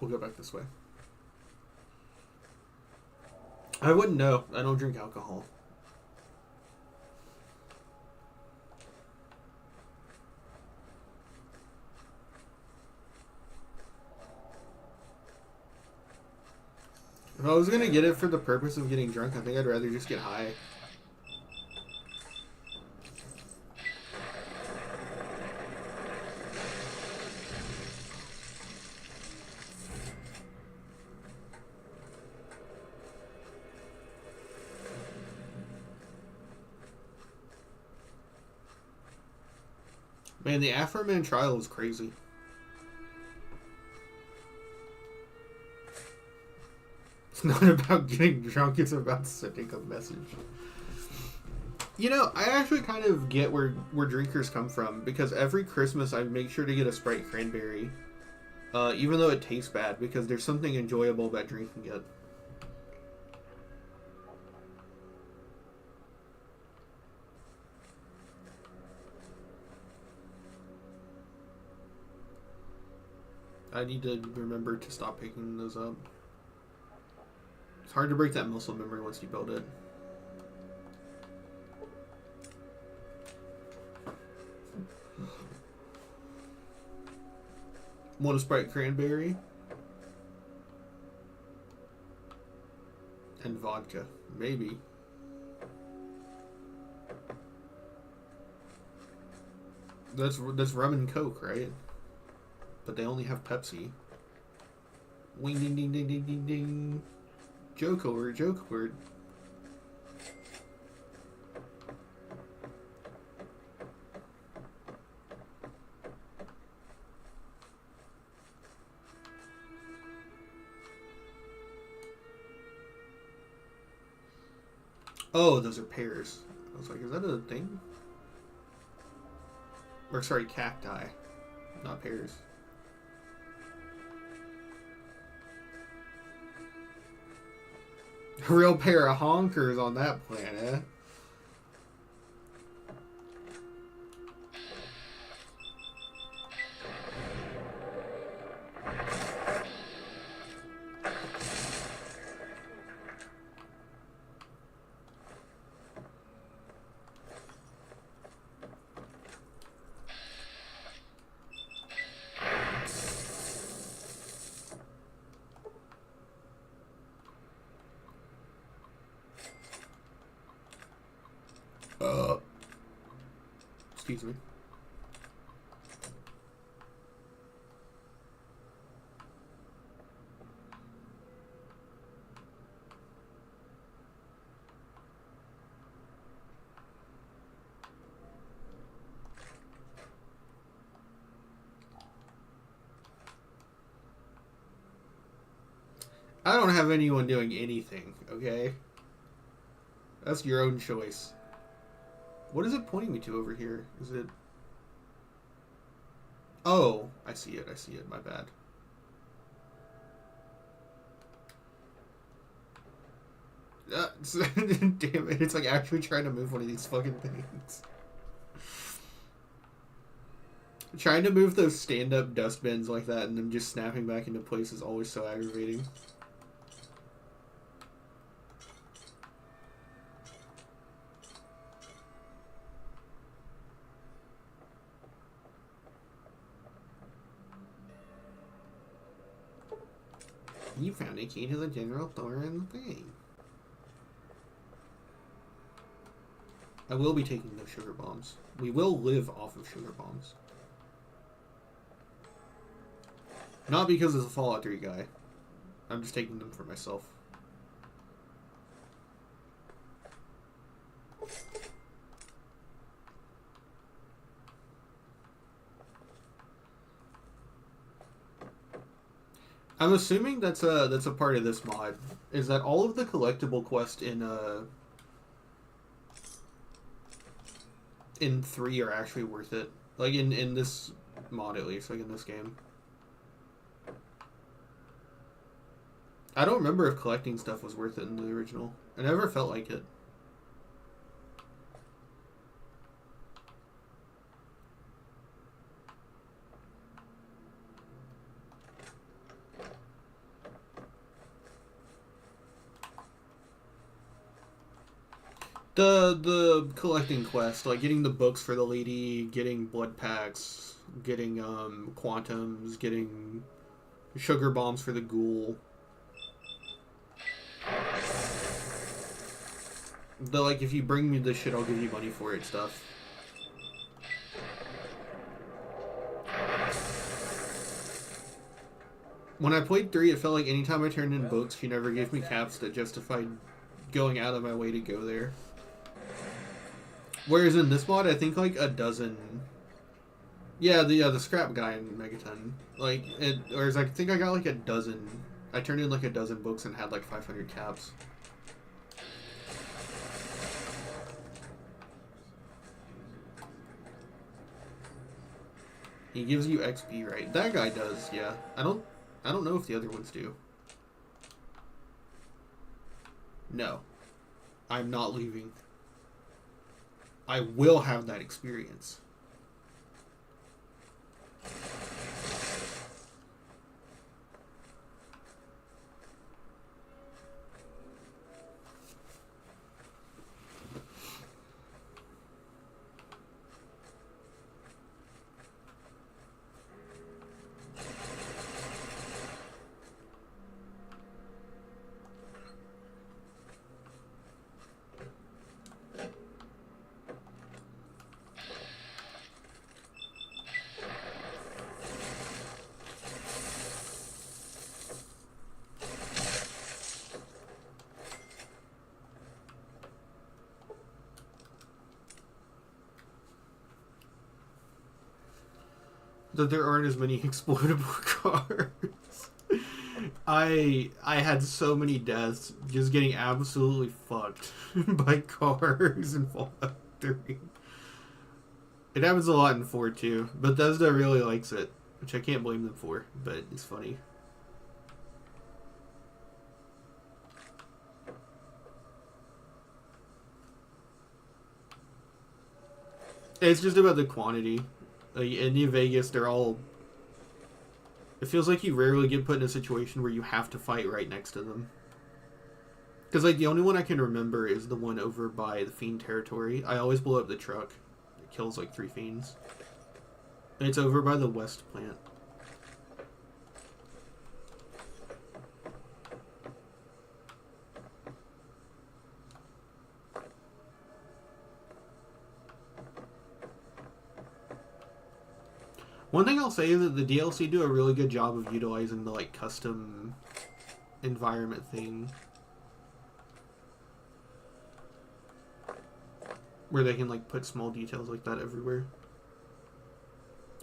We'll go back this way. I wouldn't know. I don't drink alcohol. If I was gonna get it for the purpose of getting drunk, I think I'd rather just get high. Man, the Afro Man trial was crazy. It's not about getting drunk, it's about sending a message. You know, I actually kind of get where drinkers come from, because every Christmas I make sure to get a Sprite Cranberry, even though it tastes bad, because there's something enjoyable about drinking it. I need to remember to stop picking those up. It's hard to break that muscle memory once you build it. Want a Sprite Cranberry? And vodka. Maybe. That's rum and Coke, right? But they only have Pepsi. Wing ding ding ding ding ding ding. Joke word, joke word. Oh, those are pears. I was like, is that a thing? Or sorry, cacti, not pears. A real pair of honkers on that planet. Excuse me. I don't have anyone doing anything, okay? That's your own choice. What is it pointing me to over here? Is it... Oh, I see it, my bad. Damn it, it's like actually trying to move one of these fucking things. Trying to move those stand-up dustbins like that and then just snapping back into place is always so aggravating. You found a key to the general door in the thing. I will be taking those sugar bombs. We will live off of sugar bombs. Not because of the Fallout 3 guy. I'm just taking them for myself. I'm assuming that's a part of this mod. Is that all of the collectible quests in 3 are actually worth it? Like in this mod at least, like in this game. I don't remember if collecting stuff was worth it in the original. I never felt like it. The collecting quest, like getting the books for the lady, getting blood packs, getting quantums, getting sugar bombs for the ghoul. The like, if you bring me this shit, I'll give you money for it stuff. When I played 3, it felt like anytime I turned in books, she never gave me caps that justified going out of my way to go there. Whereas in this mod, I think like a dozen. Yeah, the scrap guy in Megaton. Like, or I think I got like a dozen. I turned in like a dozen books and had like 500 caps. He gives you XP, right? That guy does, yeah. I don't know if the other ones do. No. I'm not leaving. I will have that experience. That there aren't as many explodable cars. I had so many deaths just getting absolutely fucked by cars in Fallout 3. It happens a lot in 4 too. Bethesda really likes it, which I can't blame them for, but it's funny. It's just about the quantity. Like in New Vegas, they're all... It feels like you rarely get put in a situation where you have to fight right next to them. Because like the only one I can remember is the one over by the Fiend territory. I always blow up the truck. It kills like 3 Fiends. And it's over by the West plant. One thing I'll say is that the DLC do a really good job of utilizing the like custom environment thing, where they can like put small details like that everywhere.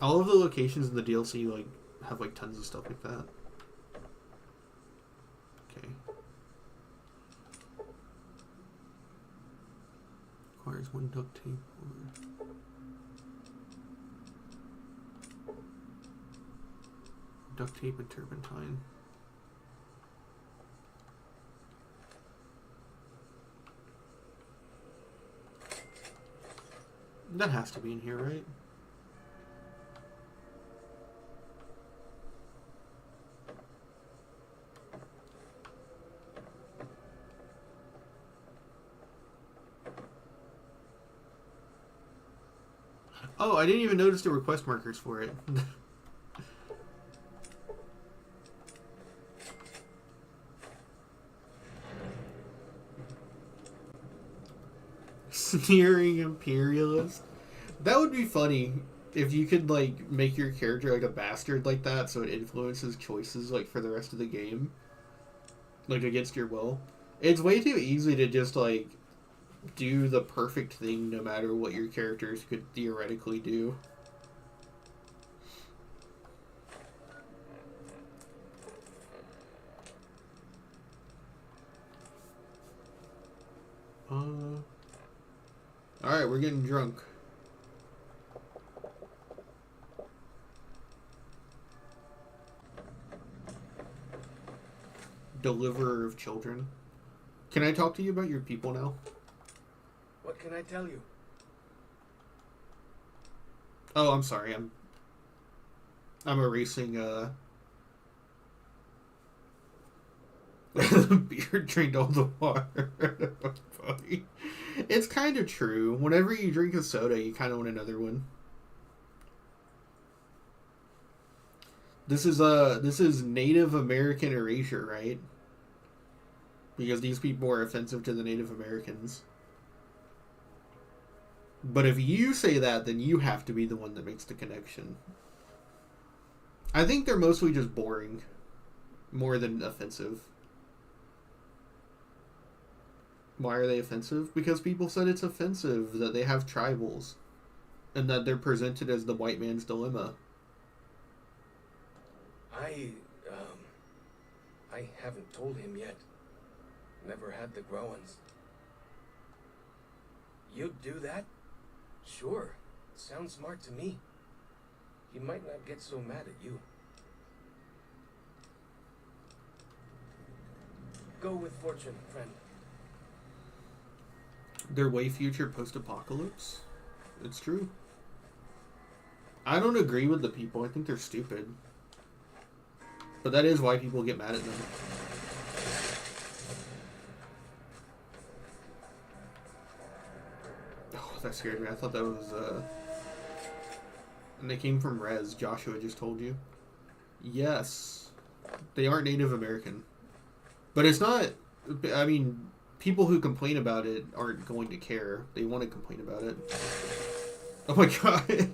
All of the locations in the DLC like have like tons of stuff like that. Okay. Requires 1 duct tape or... duct tape and turpentine. That has to be in here, right? Oh, I didn't even notice the request markers for it. Sneering imperialist. That would be funny if you could like make your character like a bastard like that, so it influences choices like for the rest of the game, like against your will. It's way too easy to just like do the perfect thing no matter what your characters could theoretically do. Alright, we're getting drunk. Deliverer of children. Can I talk to you about your people now? What can I tell you? Oh, I'm sorry. I'm erasing the beer drained all the water. Funny. It's kind of true. Whenever you drink a soda, you kind of want another one. This is Native American erasure, right? Because these people are offensive to the Native Americans. But if you say that, then you have to be the one that makes the connection. I think they're mostly just boring, more than offensive. Why are they offensive? Because people said it's offensive that they have tribals, and that they're presented as the white man's dilemma. I haven't told him yet. Never had the growins. You'd do that? Sure. Sounds smart to me. He might not get so mad at you. Go with fortune, friend. Their way future post-apocalypse? It's true. I don't agree with the people. I think they're stupid. But that is why people get mad at them. Oh, that scared me. I thought that was, And they came from Rez. Joshua just told you. Yes. They aren't Native American. But it's not... I mean, people who complain about it aren't going to care. They want to complain about it. Oh my god.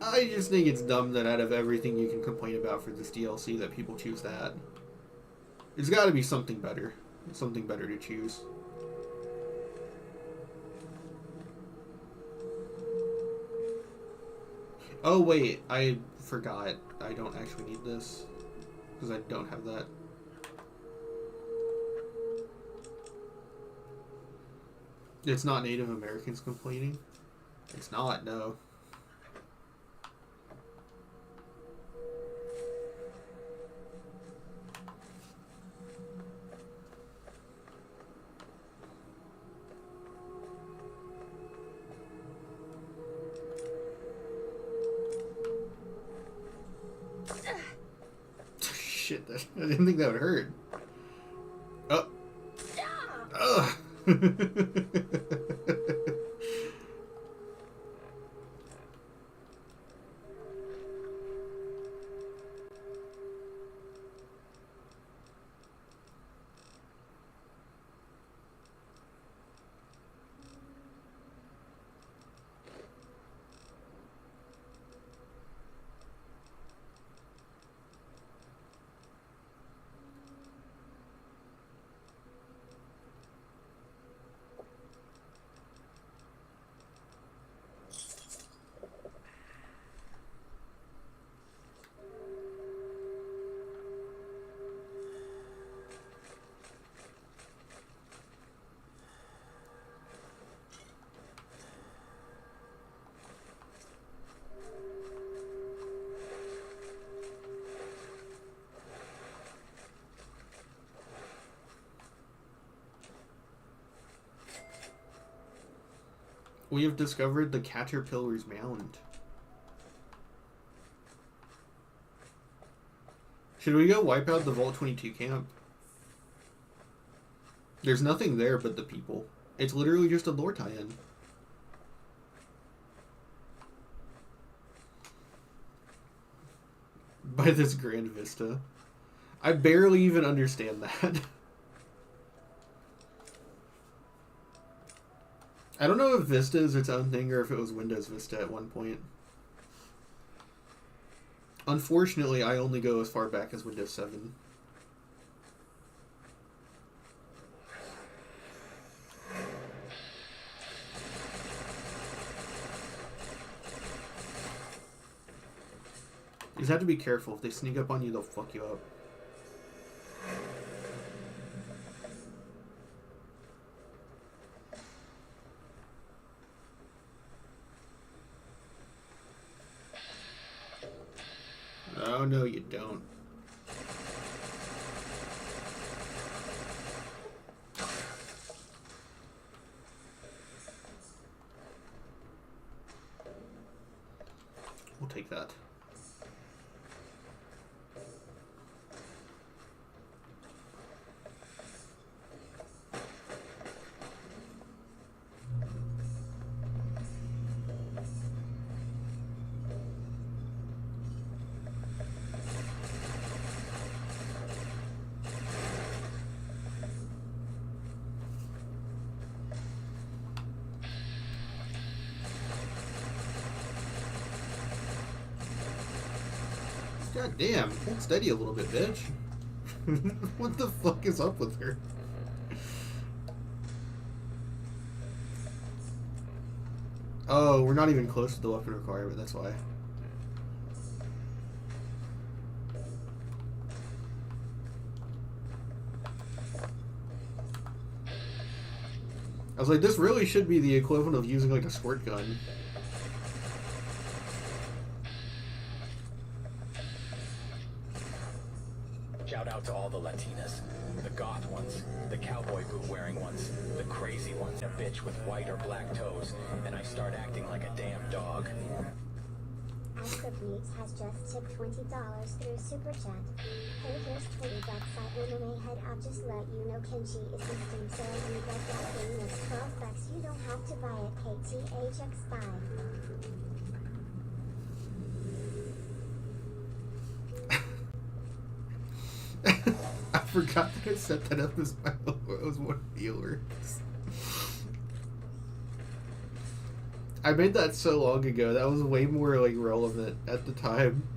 I just think it's dumb that out of everything you can complain about for this DLC that people choose that. There's got to be something better. Something better to choose. Oh wait, I forgot. I don't actually need this. Because I don't have that. It's not Native Americans complaining? It's not, no. Shit, I didn't think that would hurt. Oh. Ugh. We have discovered the Caterpillar's Mound. Should we go wipe out the Vault 22 camp? There's nothing there but the people. It's literally just a lore tie-in. By this grand vista. I barely even understand that. I don't know if Vista is its own thing or if it was Windows Vista at one point. Unfortunately, I only go as far back as Windows 7. just have to be careful. If they sneak up on you, they'll fuck you up. Oh, no, you don't. We'll take that. God damn, hold steady a little bit, bitch. What the fuck is up with her? Oh, we're not even close to the weapon requirement, that's why. I was like, this really should be the equivalent of using like a squirt gun. Shout out to all the Latinas, the goth ones, the cowboy boot wearing ones, the crazy ones, a bitch with white or black toes, and I start acting like a damn dog. Beats has just tipped $20 through Super Chat. Hey, here's $20 I MMA head up. Just let you know Kenshi is instant sale. You get that thing that's $12. You don't have to buy it. KTHX5. I forgot that I set that up as my as one of the alerts. I made that so long ago. That was way more like relevant at the time.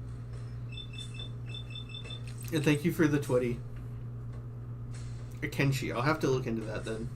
And thank you for the 20. Kenshi, I'll have to look into that then.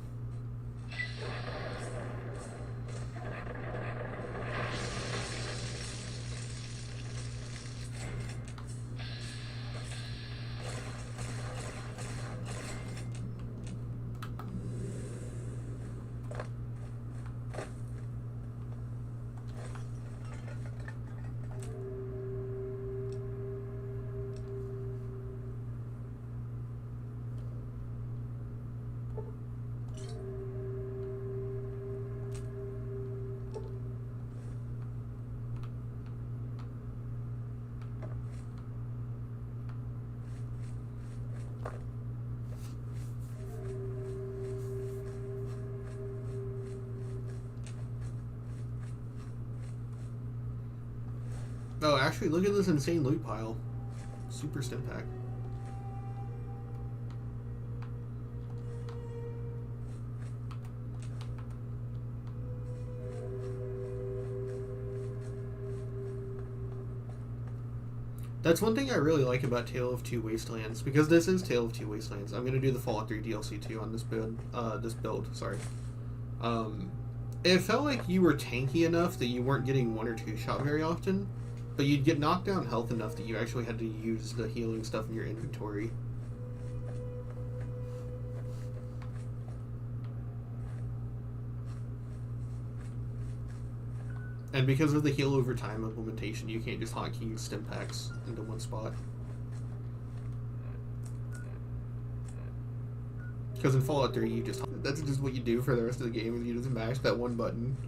Oh, actually, look at this insane loot pile. Super stim pack. That's one thing I really like about Tale of Two Wastelands, because this is Tale of Two Wastelands. I'm gonna do the Fallout 3 DLC too on this build. Sorry. It felt like you were tanky enough that you weren't getting one or two shot very often. But you'd get knocked down health enough that you actually had to use the healing stuff in your inventory. And because of the heal over time implementation, you can't just hotkey stim packs into one spot. Because in Fallout 3, that's just what you do for the rest of the game, is you just mash that one button.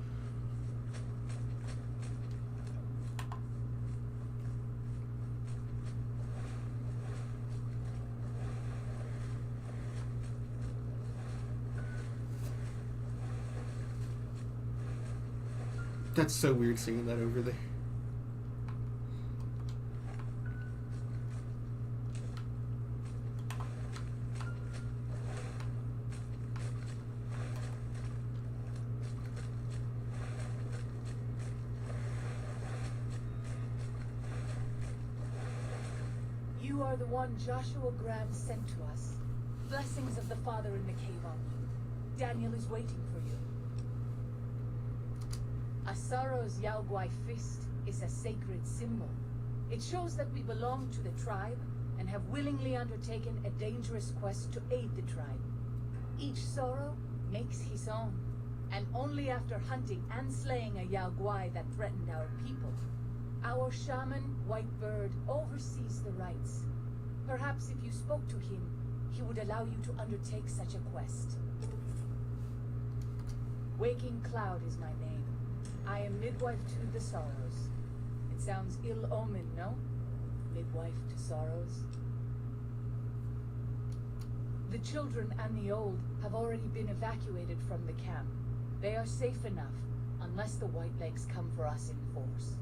That's so weird seeing that over there. You are the one Joshua Graham sent to us. Blessings of the Father in the cave on you. Daniel is waiting for you. Asaro's Yaoguai fist is a sacred symbol. It shows that we belong to the tribe and have willingly undertaken a dangerous quest to aid the tribe. Each sorrow makes his own, and only after hunting and slaying a Yaoguai that threatened our people. Our shaman, White Bird, oversees the rites. Perhaps if you spoke to him, he would allow you to undertake such a quest. Waking Cloud is my name. I am midwife to the sorrows. It sounds ill-omened, no? Midwife to sorrows. The children and the old have already been evacuated from the camp. They are safe enough, unless the Whitelegs come for us in force.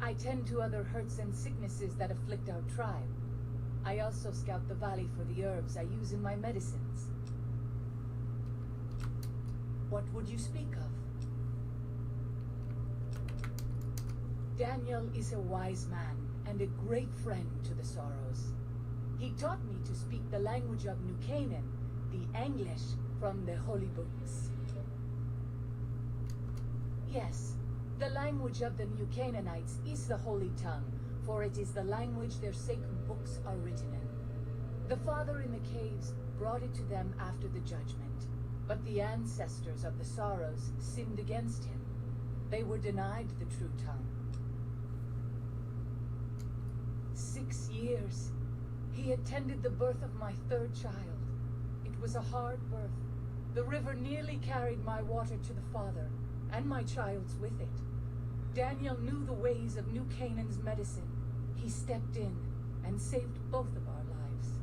I tend to other hurts and sicknesses that afflict our tribe. I also scout the valley for the herbs I use in my medicines. What would you speak of? Daniel is a wise man and a great friend to the sorrows. He taught me to speak the language of New Canaan, the English from the holy books. Yes, the language of the New Canaanites is the holy tongue, for it is the language their sacred books are written in. The Father in the caves brought it to them after the judgment, but the ancestors of the sorrows sinned against him. They were denied the true tongue. 6 years. He attended the birth of my third child. It was a hard birth. The river nearly carried my water to the father, and my child's with it. Daniel knew the ways of New Canaan's medicine. He stepped in and saved both of our lives.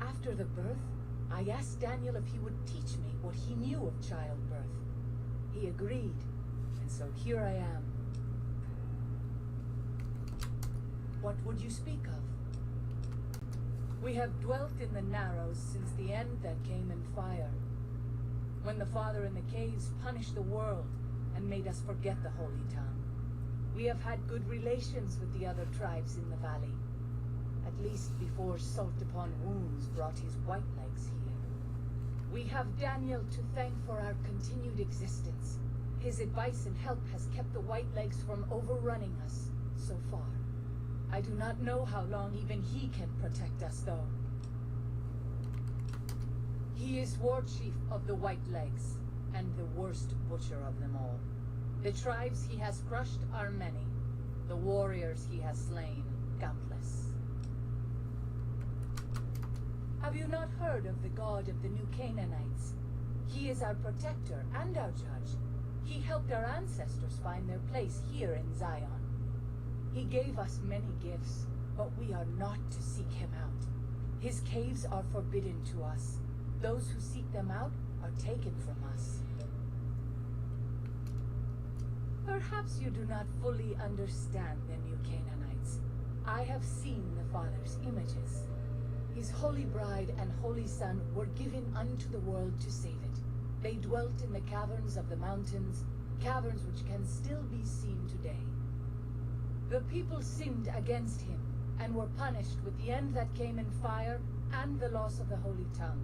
After the birth, I asked Daniel if he would teach me what he knew of childbirth. He agreed, and so here I am. What would you speak of? We have dwelt in the Narrows since the end that came in fire. When the Father in the caves punished the world and made us forget the holy tongue. We have had good relations with the other tribes in the valley. At least before Salt Upon Wounds brought his Whitelegs here. We have Daniel to thank for our continued existence. His advice and help has kept the Whitelegs from overrunning us so far. I do not know how long even he can protect us, though. He is war chief of the Whitelegs, and the worst butcher of them all. The tribes he has crushed are many. The warriors he has slain, countless. Have you not heard of the god of the New Canaanites? He is our protector and our judge. He helped our ancestors find their place here in Zion. He gave us many gifts, but we are not to seek him out. His caves are forbidden to us. Those who seek them out are taken from us. Perhaps you do not fully understand the New Canaanites. I have seen the Father's images. His holy bride and holy son were given unto the world to save it. They dwelt in the caverns of the mountains, caverns which can still be seen today. The people sinned against him and were punished with the end that came in fire and the loss of the holy tongue.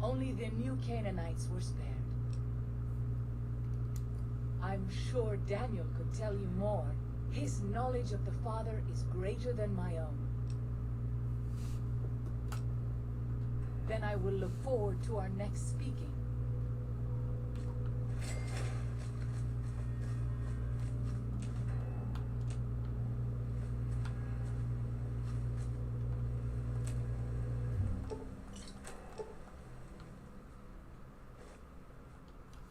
Only the New Canaanites were spared. I'm sure Daniel could tell you more. His knowledge of the Father is greater than my own. Then I will look forward to our next speaking.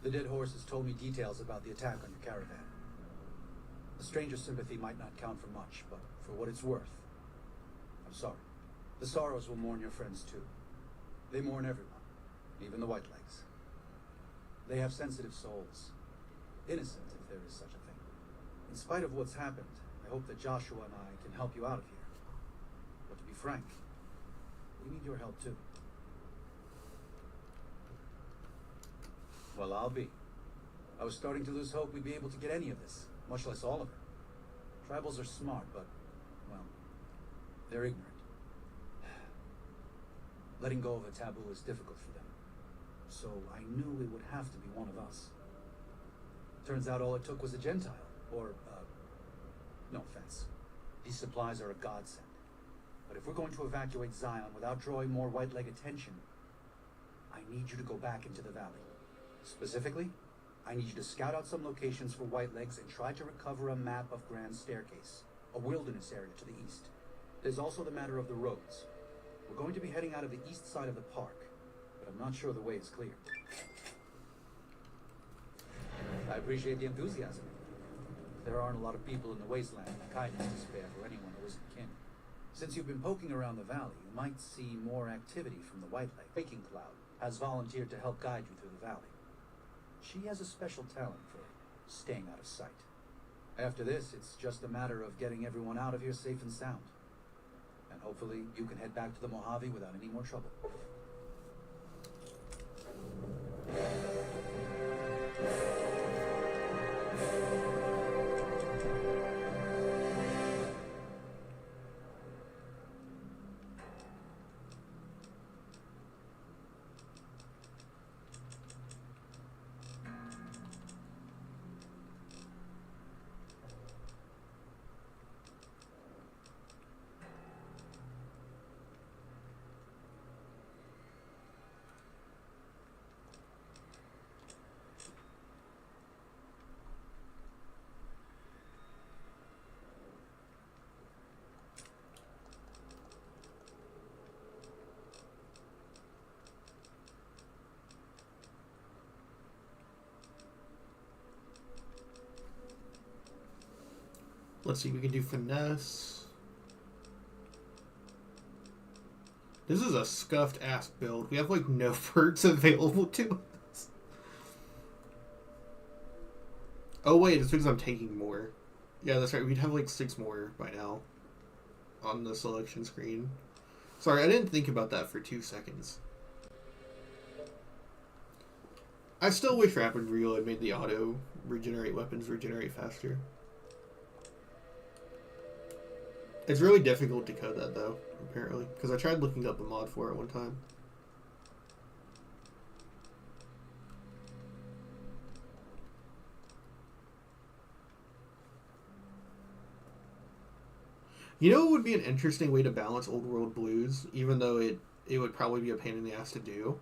The dead horses told me details about the attack on your caravan. A stranger's sympathy might not count for much, but for what it's worth, I'm sorry. The sorrows will mourn your friends too. They mourn everyone, even the Whitelegs. They have sensitive souls. Innocent, if there is such a thing. In spite of what's happened, I hope that Joshua and I can help you out of here. But to be frank, we need your help too. Well, I'll be. I was starting to lose hope we'd be able to get any of this, much less all of it. Tribals are smart, but, well, they're ignorant. Letting go of a taboo is difficult for them. So I knew it would have to be one of us. Turns out all it took was a Gentile, or, No offense. These supplies are a godsend. But if we're going to evacuate Zion without drawing more white leg attention, I need you to go back into the valley. Specifically, I need you to scout out some locations for white legs and try to recover a map of Grand Staircase, a wilderness area to the east. There's also the matter of the roads. We're going to be heading out of the east side of the park, but I'm not sure the way is clear. I appreciate the enthusiasm. There aren't a lot of people in the Wasteland with kindness to spare for anyone who isn't kin. Since you've been poking around the valley, you might see more activity from the White Leg. Waking Cloud has volunteered to help guide you through the valley. She has a special talent for staying out of sight. After this, it's just a matter of getting everyone out of here safe and sound. And hopefully you can head back to the Mojave without any more trouble. Let's see, we can do finesse. This is a scuffed ass build. We have like no perks available to us. Oh wait, it's because I'm taking more. Yeah, that's right. We'd have like 6 more by now on the selection screen. Sorry, I didn't think about that for 2 seconds. I still wish Rapid Reload made the auto regenerate weapons regenerate faster. It's really difficult to code that though, apparently, because I tried looking up the mod for it one time. You know, it would be an interesting way to balance Old World Blues, even though it would probably be a pain in the ass to do.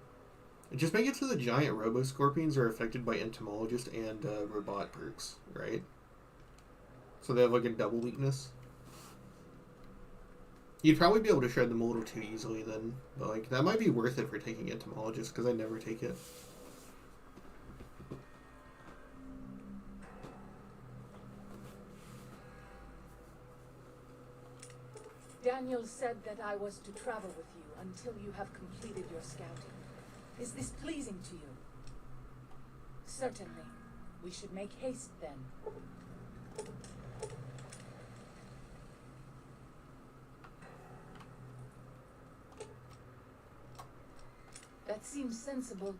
Just make it so the giant robo-scorpions are affected by entomologist and robot perks, right? So they have like a double weakness. You'd probably be able to shred them a little too easily then, but like that might be worth it for taking entomologist because I never take it. Daniel said that I was to travel with you until you have completed your scouting. Is this pleasing to you? Certainly. We should make haste then. That seems sensible.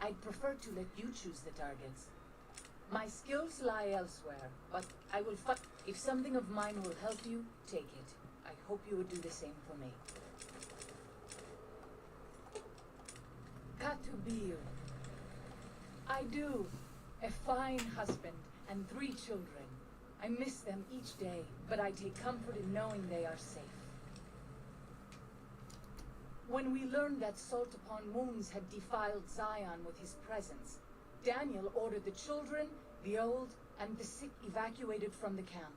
I'd prefer to let you choose the targets. My skills lie elsewhere, but I will fight. If something of mine will help you, take it. I hope you would do the same for me. Katubiu. I do. A fine husband and 3 children. I miss them each day, but I take comfort in knowing they are safe. When we learned that Salt Upon Wounds had defiled Zion with his presence, Daniel ordered the children, the old, and the sick evacuated from the camp.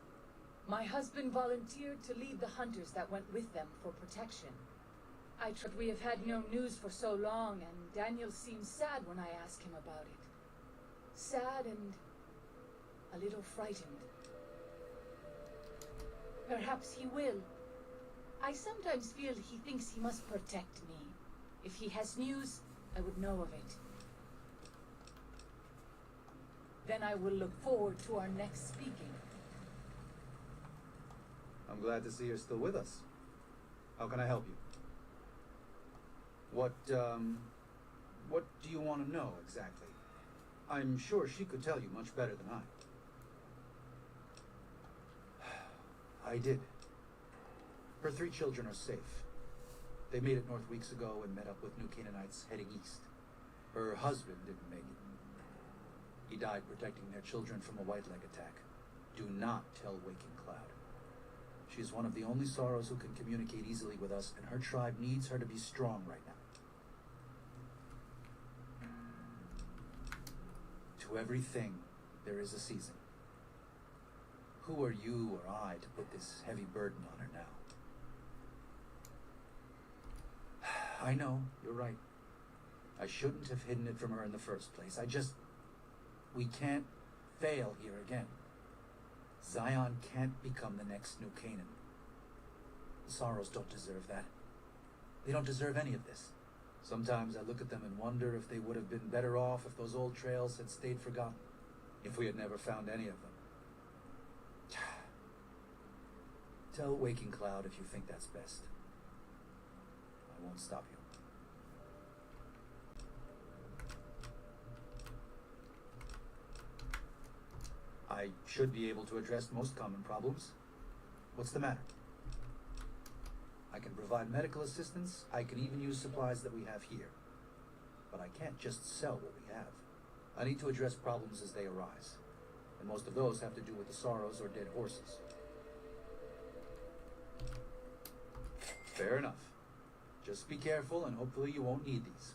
My husband volunteered to lead the hunters that went with them for protection. We have had no news for so long, and Daniel seems sad when I ask him about it. Sad and a little frightened. Perhaps he will. I sometimes feel he thinks he must protect me. If he has news, I would know of it. Then I will look forward to our next speaking. I'm glad to see you're still with us. How can I help you? What do you want to know exactly? I'm sure she could tell you much better than I. I did. Her 3 children are safe. They made it north weeks ago and met up with New Canaanites heading east. Her husband didn't make it. He died protecting their children from a white leg attack. Do not tell Waking Cloud. She's one of the only Sorrows who can communicate easily with us, and her tribe needs her to be strong right now. To everything, there is a season. Who are you or I to put this heavy burden on her now? I know, you're right. I shouldn't have hidden it from her in the first place. We can't fail here again. Zion can't become the next New Canaan. The Sorrows don't deserve that. They don't deserve any of this. Sometimes I look at them and wonder if they would have been better off if those old trails had stayed forgotten, if we had never found any of them. Tell Waking Cloud if you think that's best. I won't stop you. I should be able to address most common problems. What's the matter? I can provide medical assistance. I can even use supplies that we have here. But I can't just sell what we have. I need to address problems as they arise. And most of those have to do with the Sorrows or dead horses. Fair enough. Just be careful and hopefully you won't need these.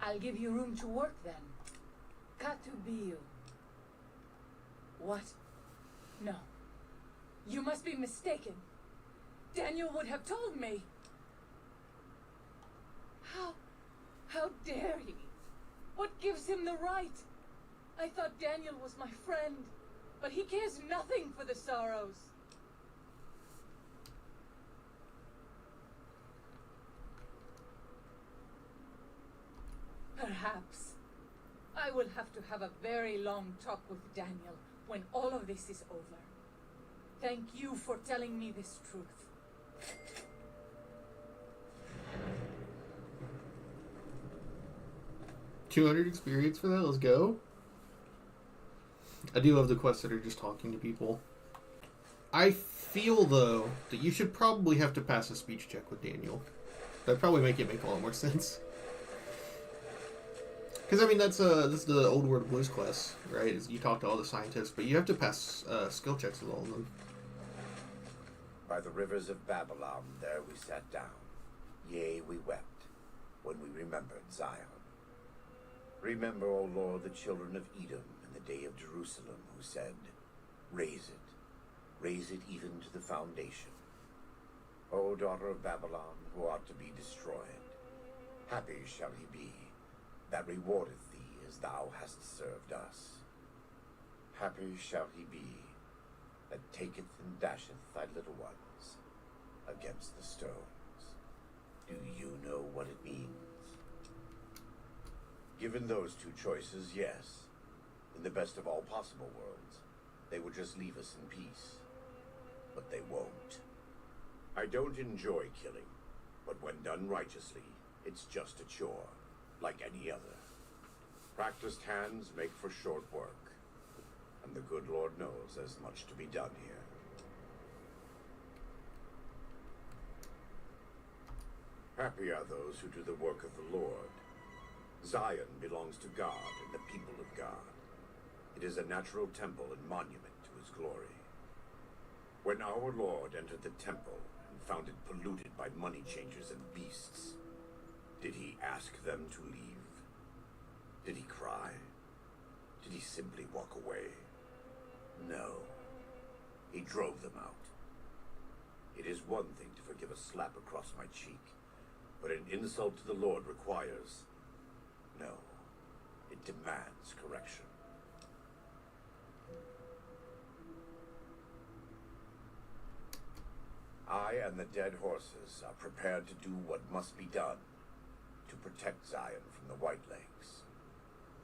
I'll give you room to work then. Katubiyu. What? No. You must be mistaken. Daniel would have told me. How dare he? What gives him the right? I thought Daniel was my friend, but he cares nothing for the Sorrows. Perhaps. I will have to have a very long talk with Daniel when all of this is over. Thank you for telling me this truth. $200 experience for that. Let's go. I do love the quests that are just talking to people. I feel though that you should probably have to pass a speech check with Daniel. That'd probably make it make a lot more sense. Because, I mean, that's the Old World Blues quest, right? Is you talk to all the scientists, but you have to pass skill checks with all of them. By the rivers of Babylon, there we sat down. Yea, we wept, when we remembered Zion. Remember, O Lord, the children of Edom in the day of Jerusalem, who said, raise it even to the foundation. O daughter of Babylon, who ought to be destroyed, happy shall he be, that rewardeth thee as thou hast served us. Happy shall he be, that taketh and dasheth thy little ones against the stones. Do you know what it means? Given those two choices, yes. In the best of all possible worlds, they would just leave us in peace. But they won't. I don't enjoy killing, but when done righteously, it's just a chore. Like any other. Practiced hands make for short work, and the good Lord knows there's much to be done here. Happy are those who do the work of the Lord. Zion belongs to God and the people of God. It is a natural temple and monument to his glory. When our Lord entered the temple and found it polluted by money changers and beasts, did he ask them to leave? Did he cry? Did he simply walk away? No. He drove them out. It is one thing to forgive a slap across my cheek, but an insult to the Lord requires... No. It demands correction. I and the dead horses are prepared to do what must be done to protect Zion from the White Lakes.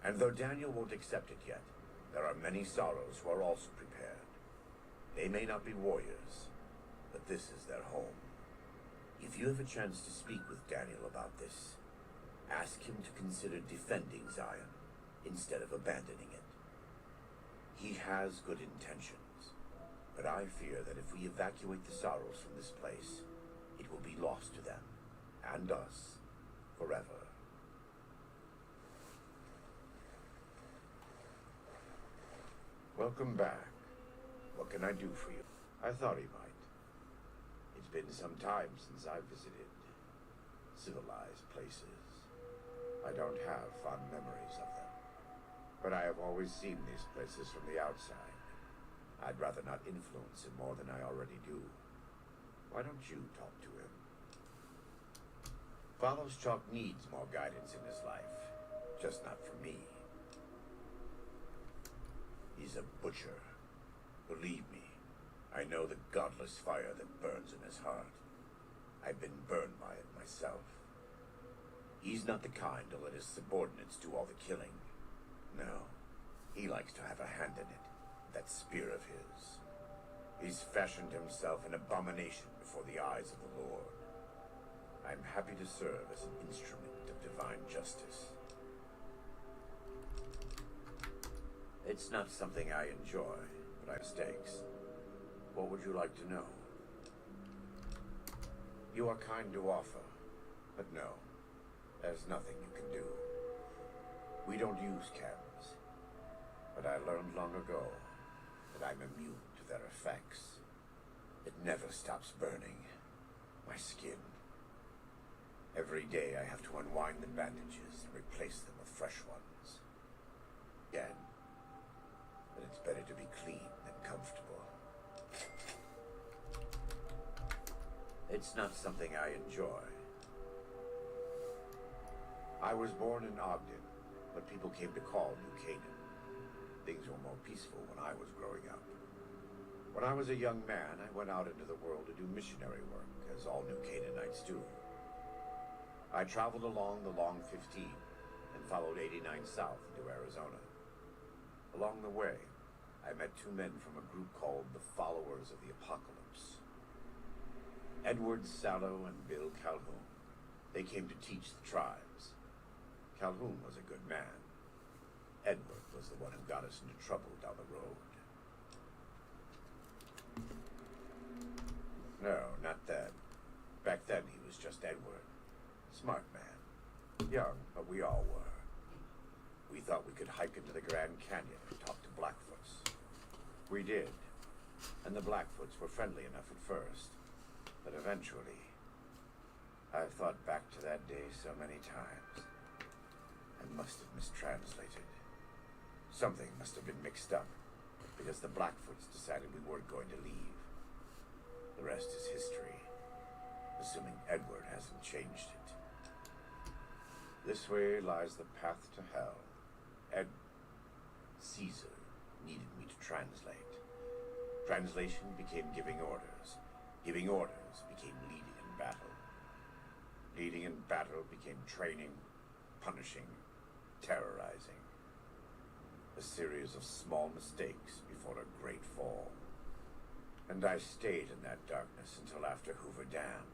And though Daniel won't accept it yet, there are many sorrows who are also prepared. They may not be warriors, but this is their home. If you have a chance to speak with Daniel about this, ask him to consider defending Zion instead of abandoning it. He has good intentions, but I fear that if we evacuate the sorrows from this place, it will be lost to them and us forever. Welcome back. What can I do for you? I thought he might. It's been some time since I've visited civilized places. I don't have fond memories of them, but I have always seen these places from the outside. I'd rather not influence him more than I already do. Why don't you talk to him? Chalk needs more guidance in his life, just not from me. He's a butcher. Believe me, I know the godless fire that burns in his heart. I've been burned by it myself. He's not the kind to let his subordinates do all the killing. No, he likes to have a hand in it, that spear of his. He's fashioned himself an abomination before the eyes of the Lord. I'm happy to serve as an instrument of divine justice. It's not something I enjoy, but I have mistakes. What would you like to know? You are kind to offer, but no, there's nothing you can do. We don't use chems, but I learned long ago that I'm immune to their effects. It never stops burning my skin. Every day I have to unwind the bandages and replace them with fresh ones. Again, but it's better to be clean than comfortable. It's not something I enjoy. I was born in Ogden, what people came to call New Canaan. Things were more peaceful when I was growing up. When I was a young man, I went out into the world to do missionary work, as all New Canaanites do. I traveled along the Long 15 and followed 89 south into Arizona. Along the way, I met two men from a group called the Followers of the Apocalypse. Edward Sallow and Bill Calhoun. They came to teach the tribes. Calhoun was a good man. Edward was the one who got us into trouble down the road. No, not then. Back then he was just Edward. Smart man. Young, but we all were. We thought we could hike into the Grand Canyon and talk to Blackfoots. We did. And the Blackfoots were friendly enough at first. But eventually, I've thought back to that day so many times. I must have mistranslated. Something must have been mixed up, because the Blackfoots decided we weren't going to leave. The rest is history, assuming Edward hasn't changed it. This way lies the path to hell. Caesar needed me to translate. Translation became giving orders. Giving orders became leading in battle. Leading in battle became training, punishing, terrorizing. A series of small mistakes before a great fall. And I stayed in that darkness until after Hoover Dam.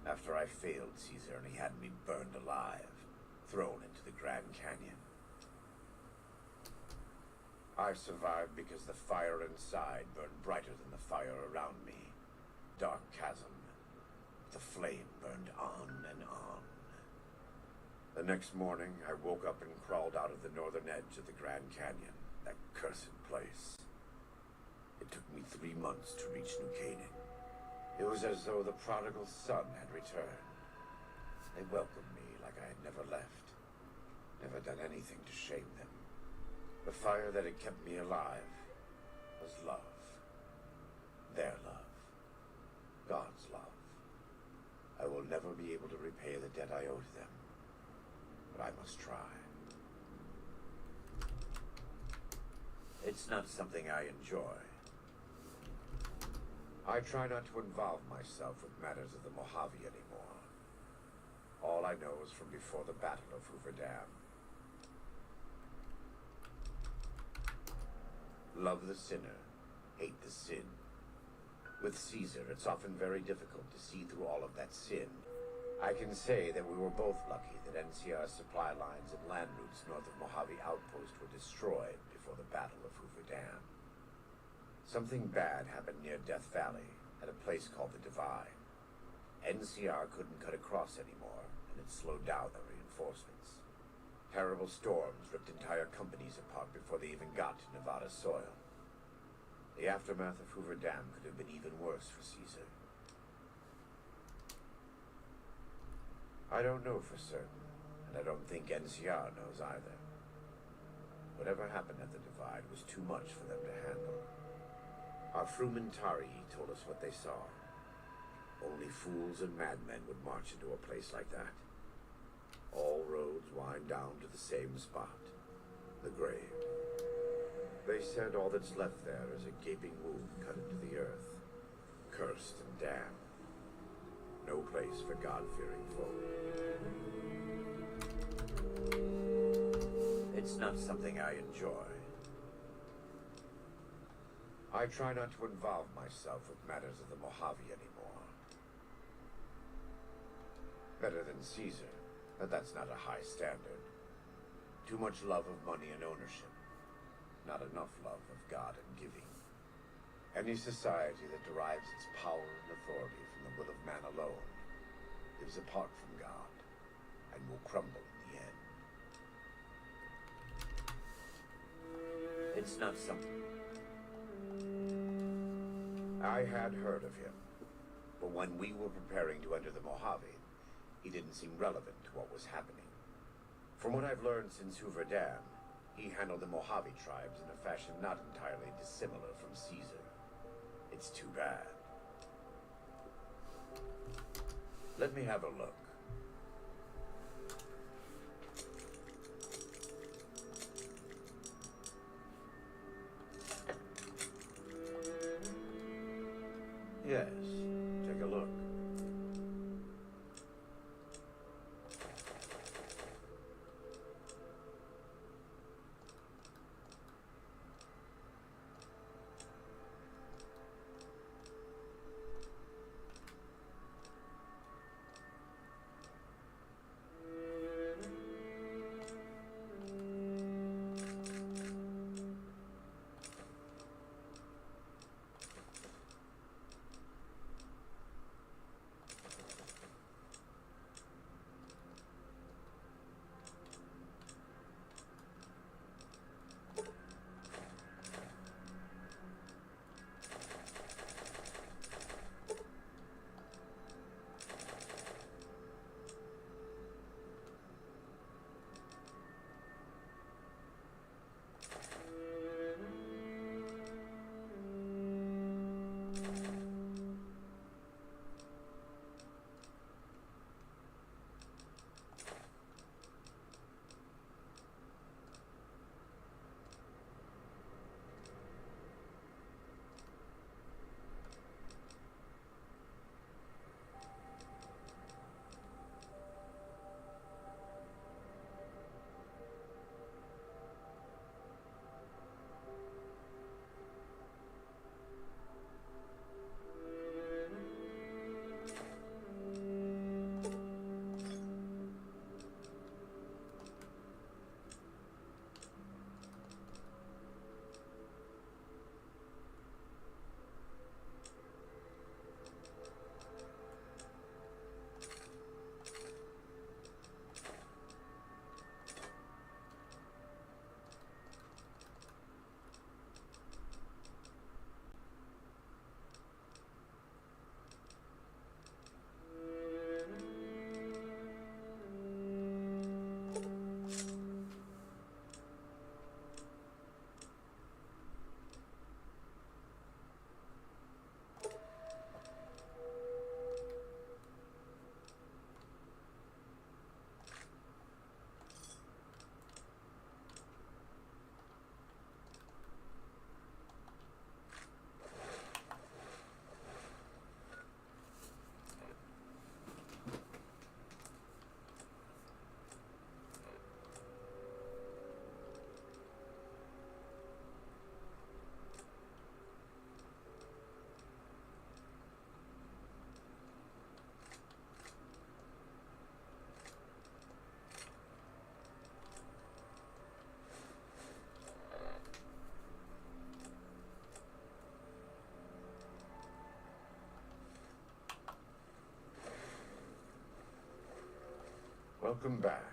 After I failed Caesar and he had me burned alive, thrown into the Grand Canyon. I survived because the fire inside burned brighter than the fire around me. Dark chasm. The flame burned on and on. The next morning, I woke up and crawled out of the northern edge of the Grand Canyon, that cursed place. It took me 3 months to reach New Canaan. It was as though the prodigal son had returned. They welcomed me like I had never left, never done anything to shame them. The fire that had kept me alive was love. Their love. God's love. I will never be able to repay the debt I owe to them, but I must try. It's not something I enjoy. I try not to involve myself with matters of the Mojave anymore. All I know is from before the Battle of Hoover Dam. Love the sinner, hate the sin. With Caesar, it's often very difficult to see through all of that sin. I can say that we were both lucky that NCR's supply lines and land routes north of Mojave Outpost were destroyed before the Battle of Hoover Dam. Something bad happened near Death Valley, at a place called the Divide. NCR couldn't cut across anymore, and it slowed down the reinforcements. Terrible storms ripped entire companies apart before they even got to Nevada soil. The aftermath of Hoover Dam could have been even worse for Caesar. I don't know for certain, and I don't think NCR knows either. Whatever happened at the Divide was too much for them to handle. Our Frumentari told us what they saw. Only fools and madmen would march into a place like that. All roads wind down to the same spot, the grave. They said all that's left there is a gaping wound cut into the earth, cursed and damned. No place for God-fearing folk. It's not something I enjoy. I try not to involve myself with matters of the Mojave anymore. Better than Caesar, but that's not a high standard. Too much love of money and ownership. Not enough love of God and giving. Any society that derives its power and authority from the will of man alone lives apart from God and will crumble in the end. It's not something. I had heard of him, but when we were preparing to enter the Mojave, he didn't seem relevant to what was happening. From what I've learned since Hoover Dam, he handled the Mojave tribes in a fashion not entirely dissimilar from Caesar. It's too bad. Let me have a look. Yes, take a look. Welcome back.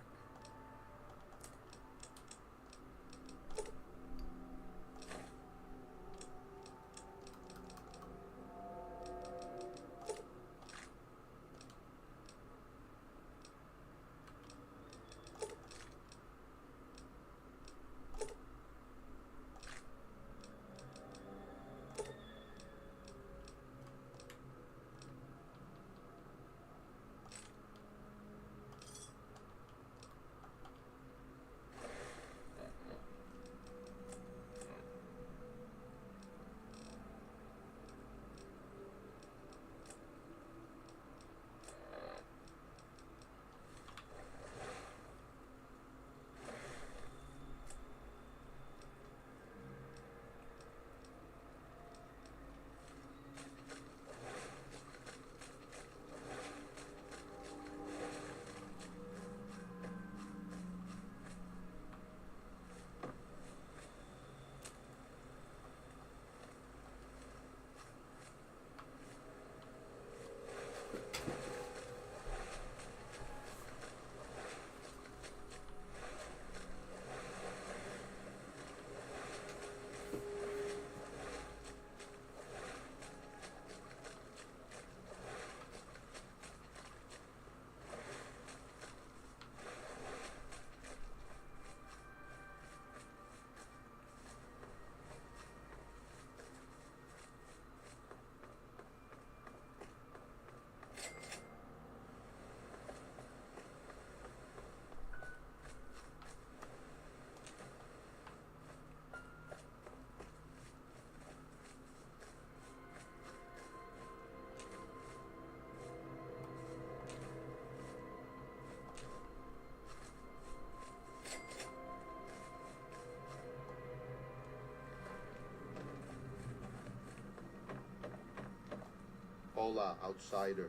Hola, outsider.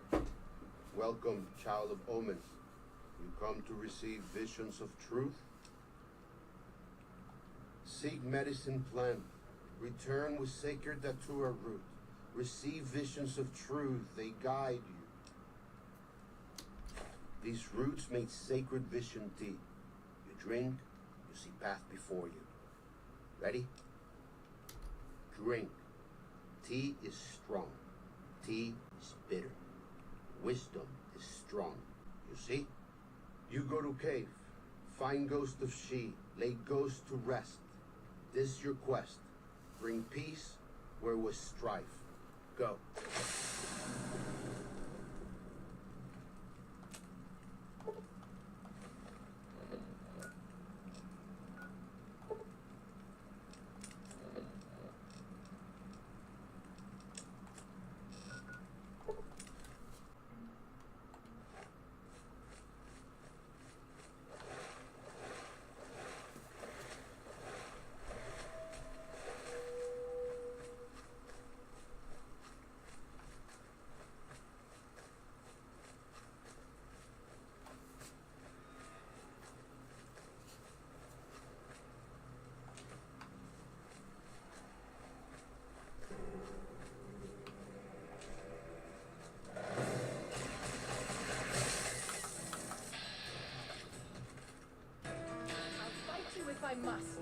Welcome, child of omens. You come to receive visions of truth? Seek medicine plant. Return with sacred datura root. Receive visions of truth, they guide you. These roots make sacred vision tea. You drink, you see path before you. Ready? Drink. Tea is strong. Tea is bitter. Wisdom is strong. You see? You go to cave. Find ghost of she. Lay ghost to rest. This your quest. Bring peace where was strife. Go. I must.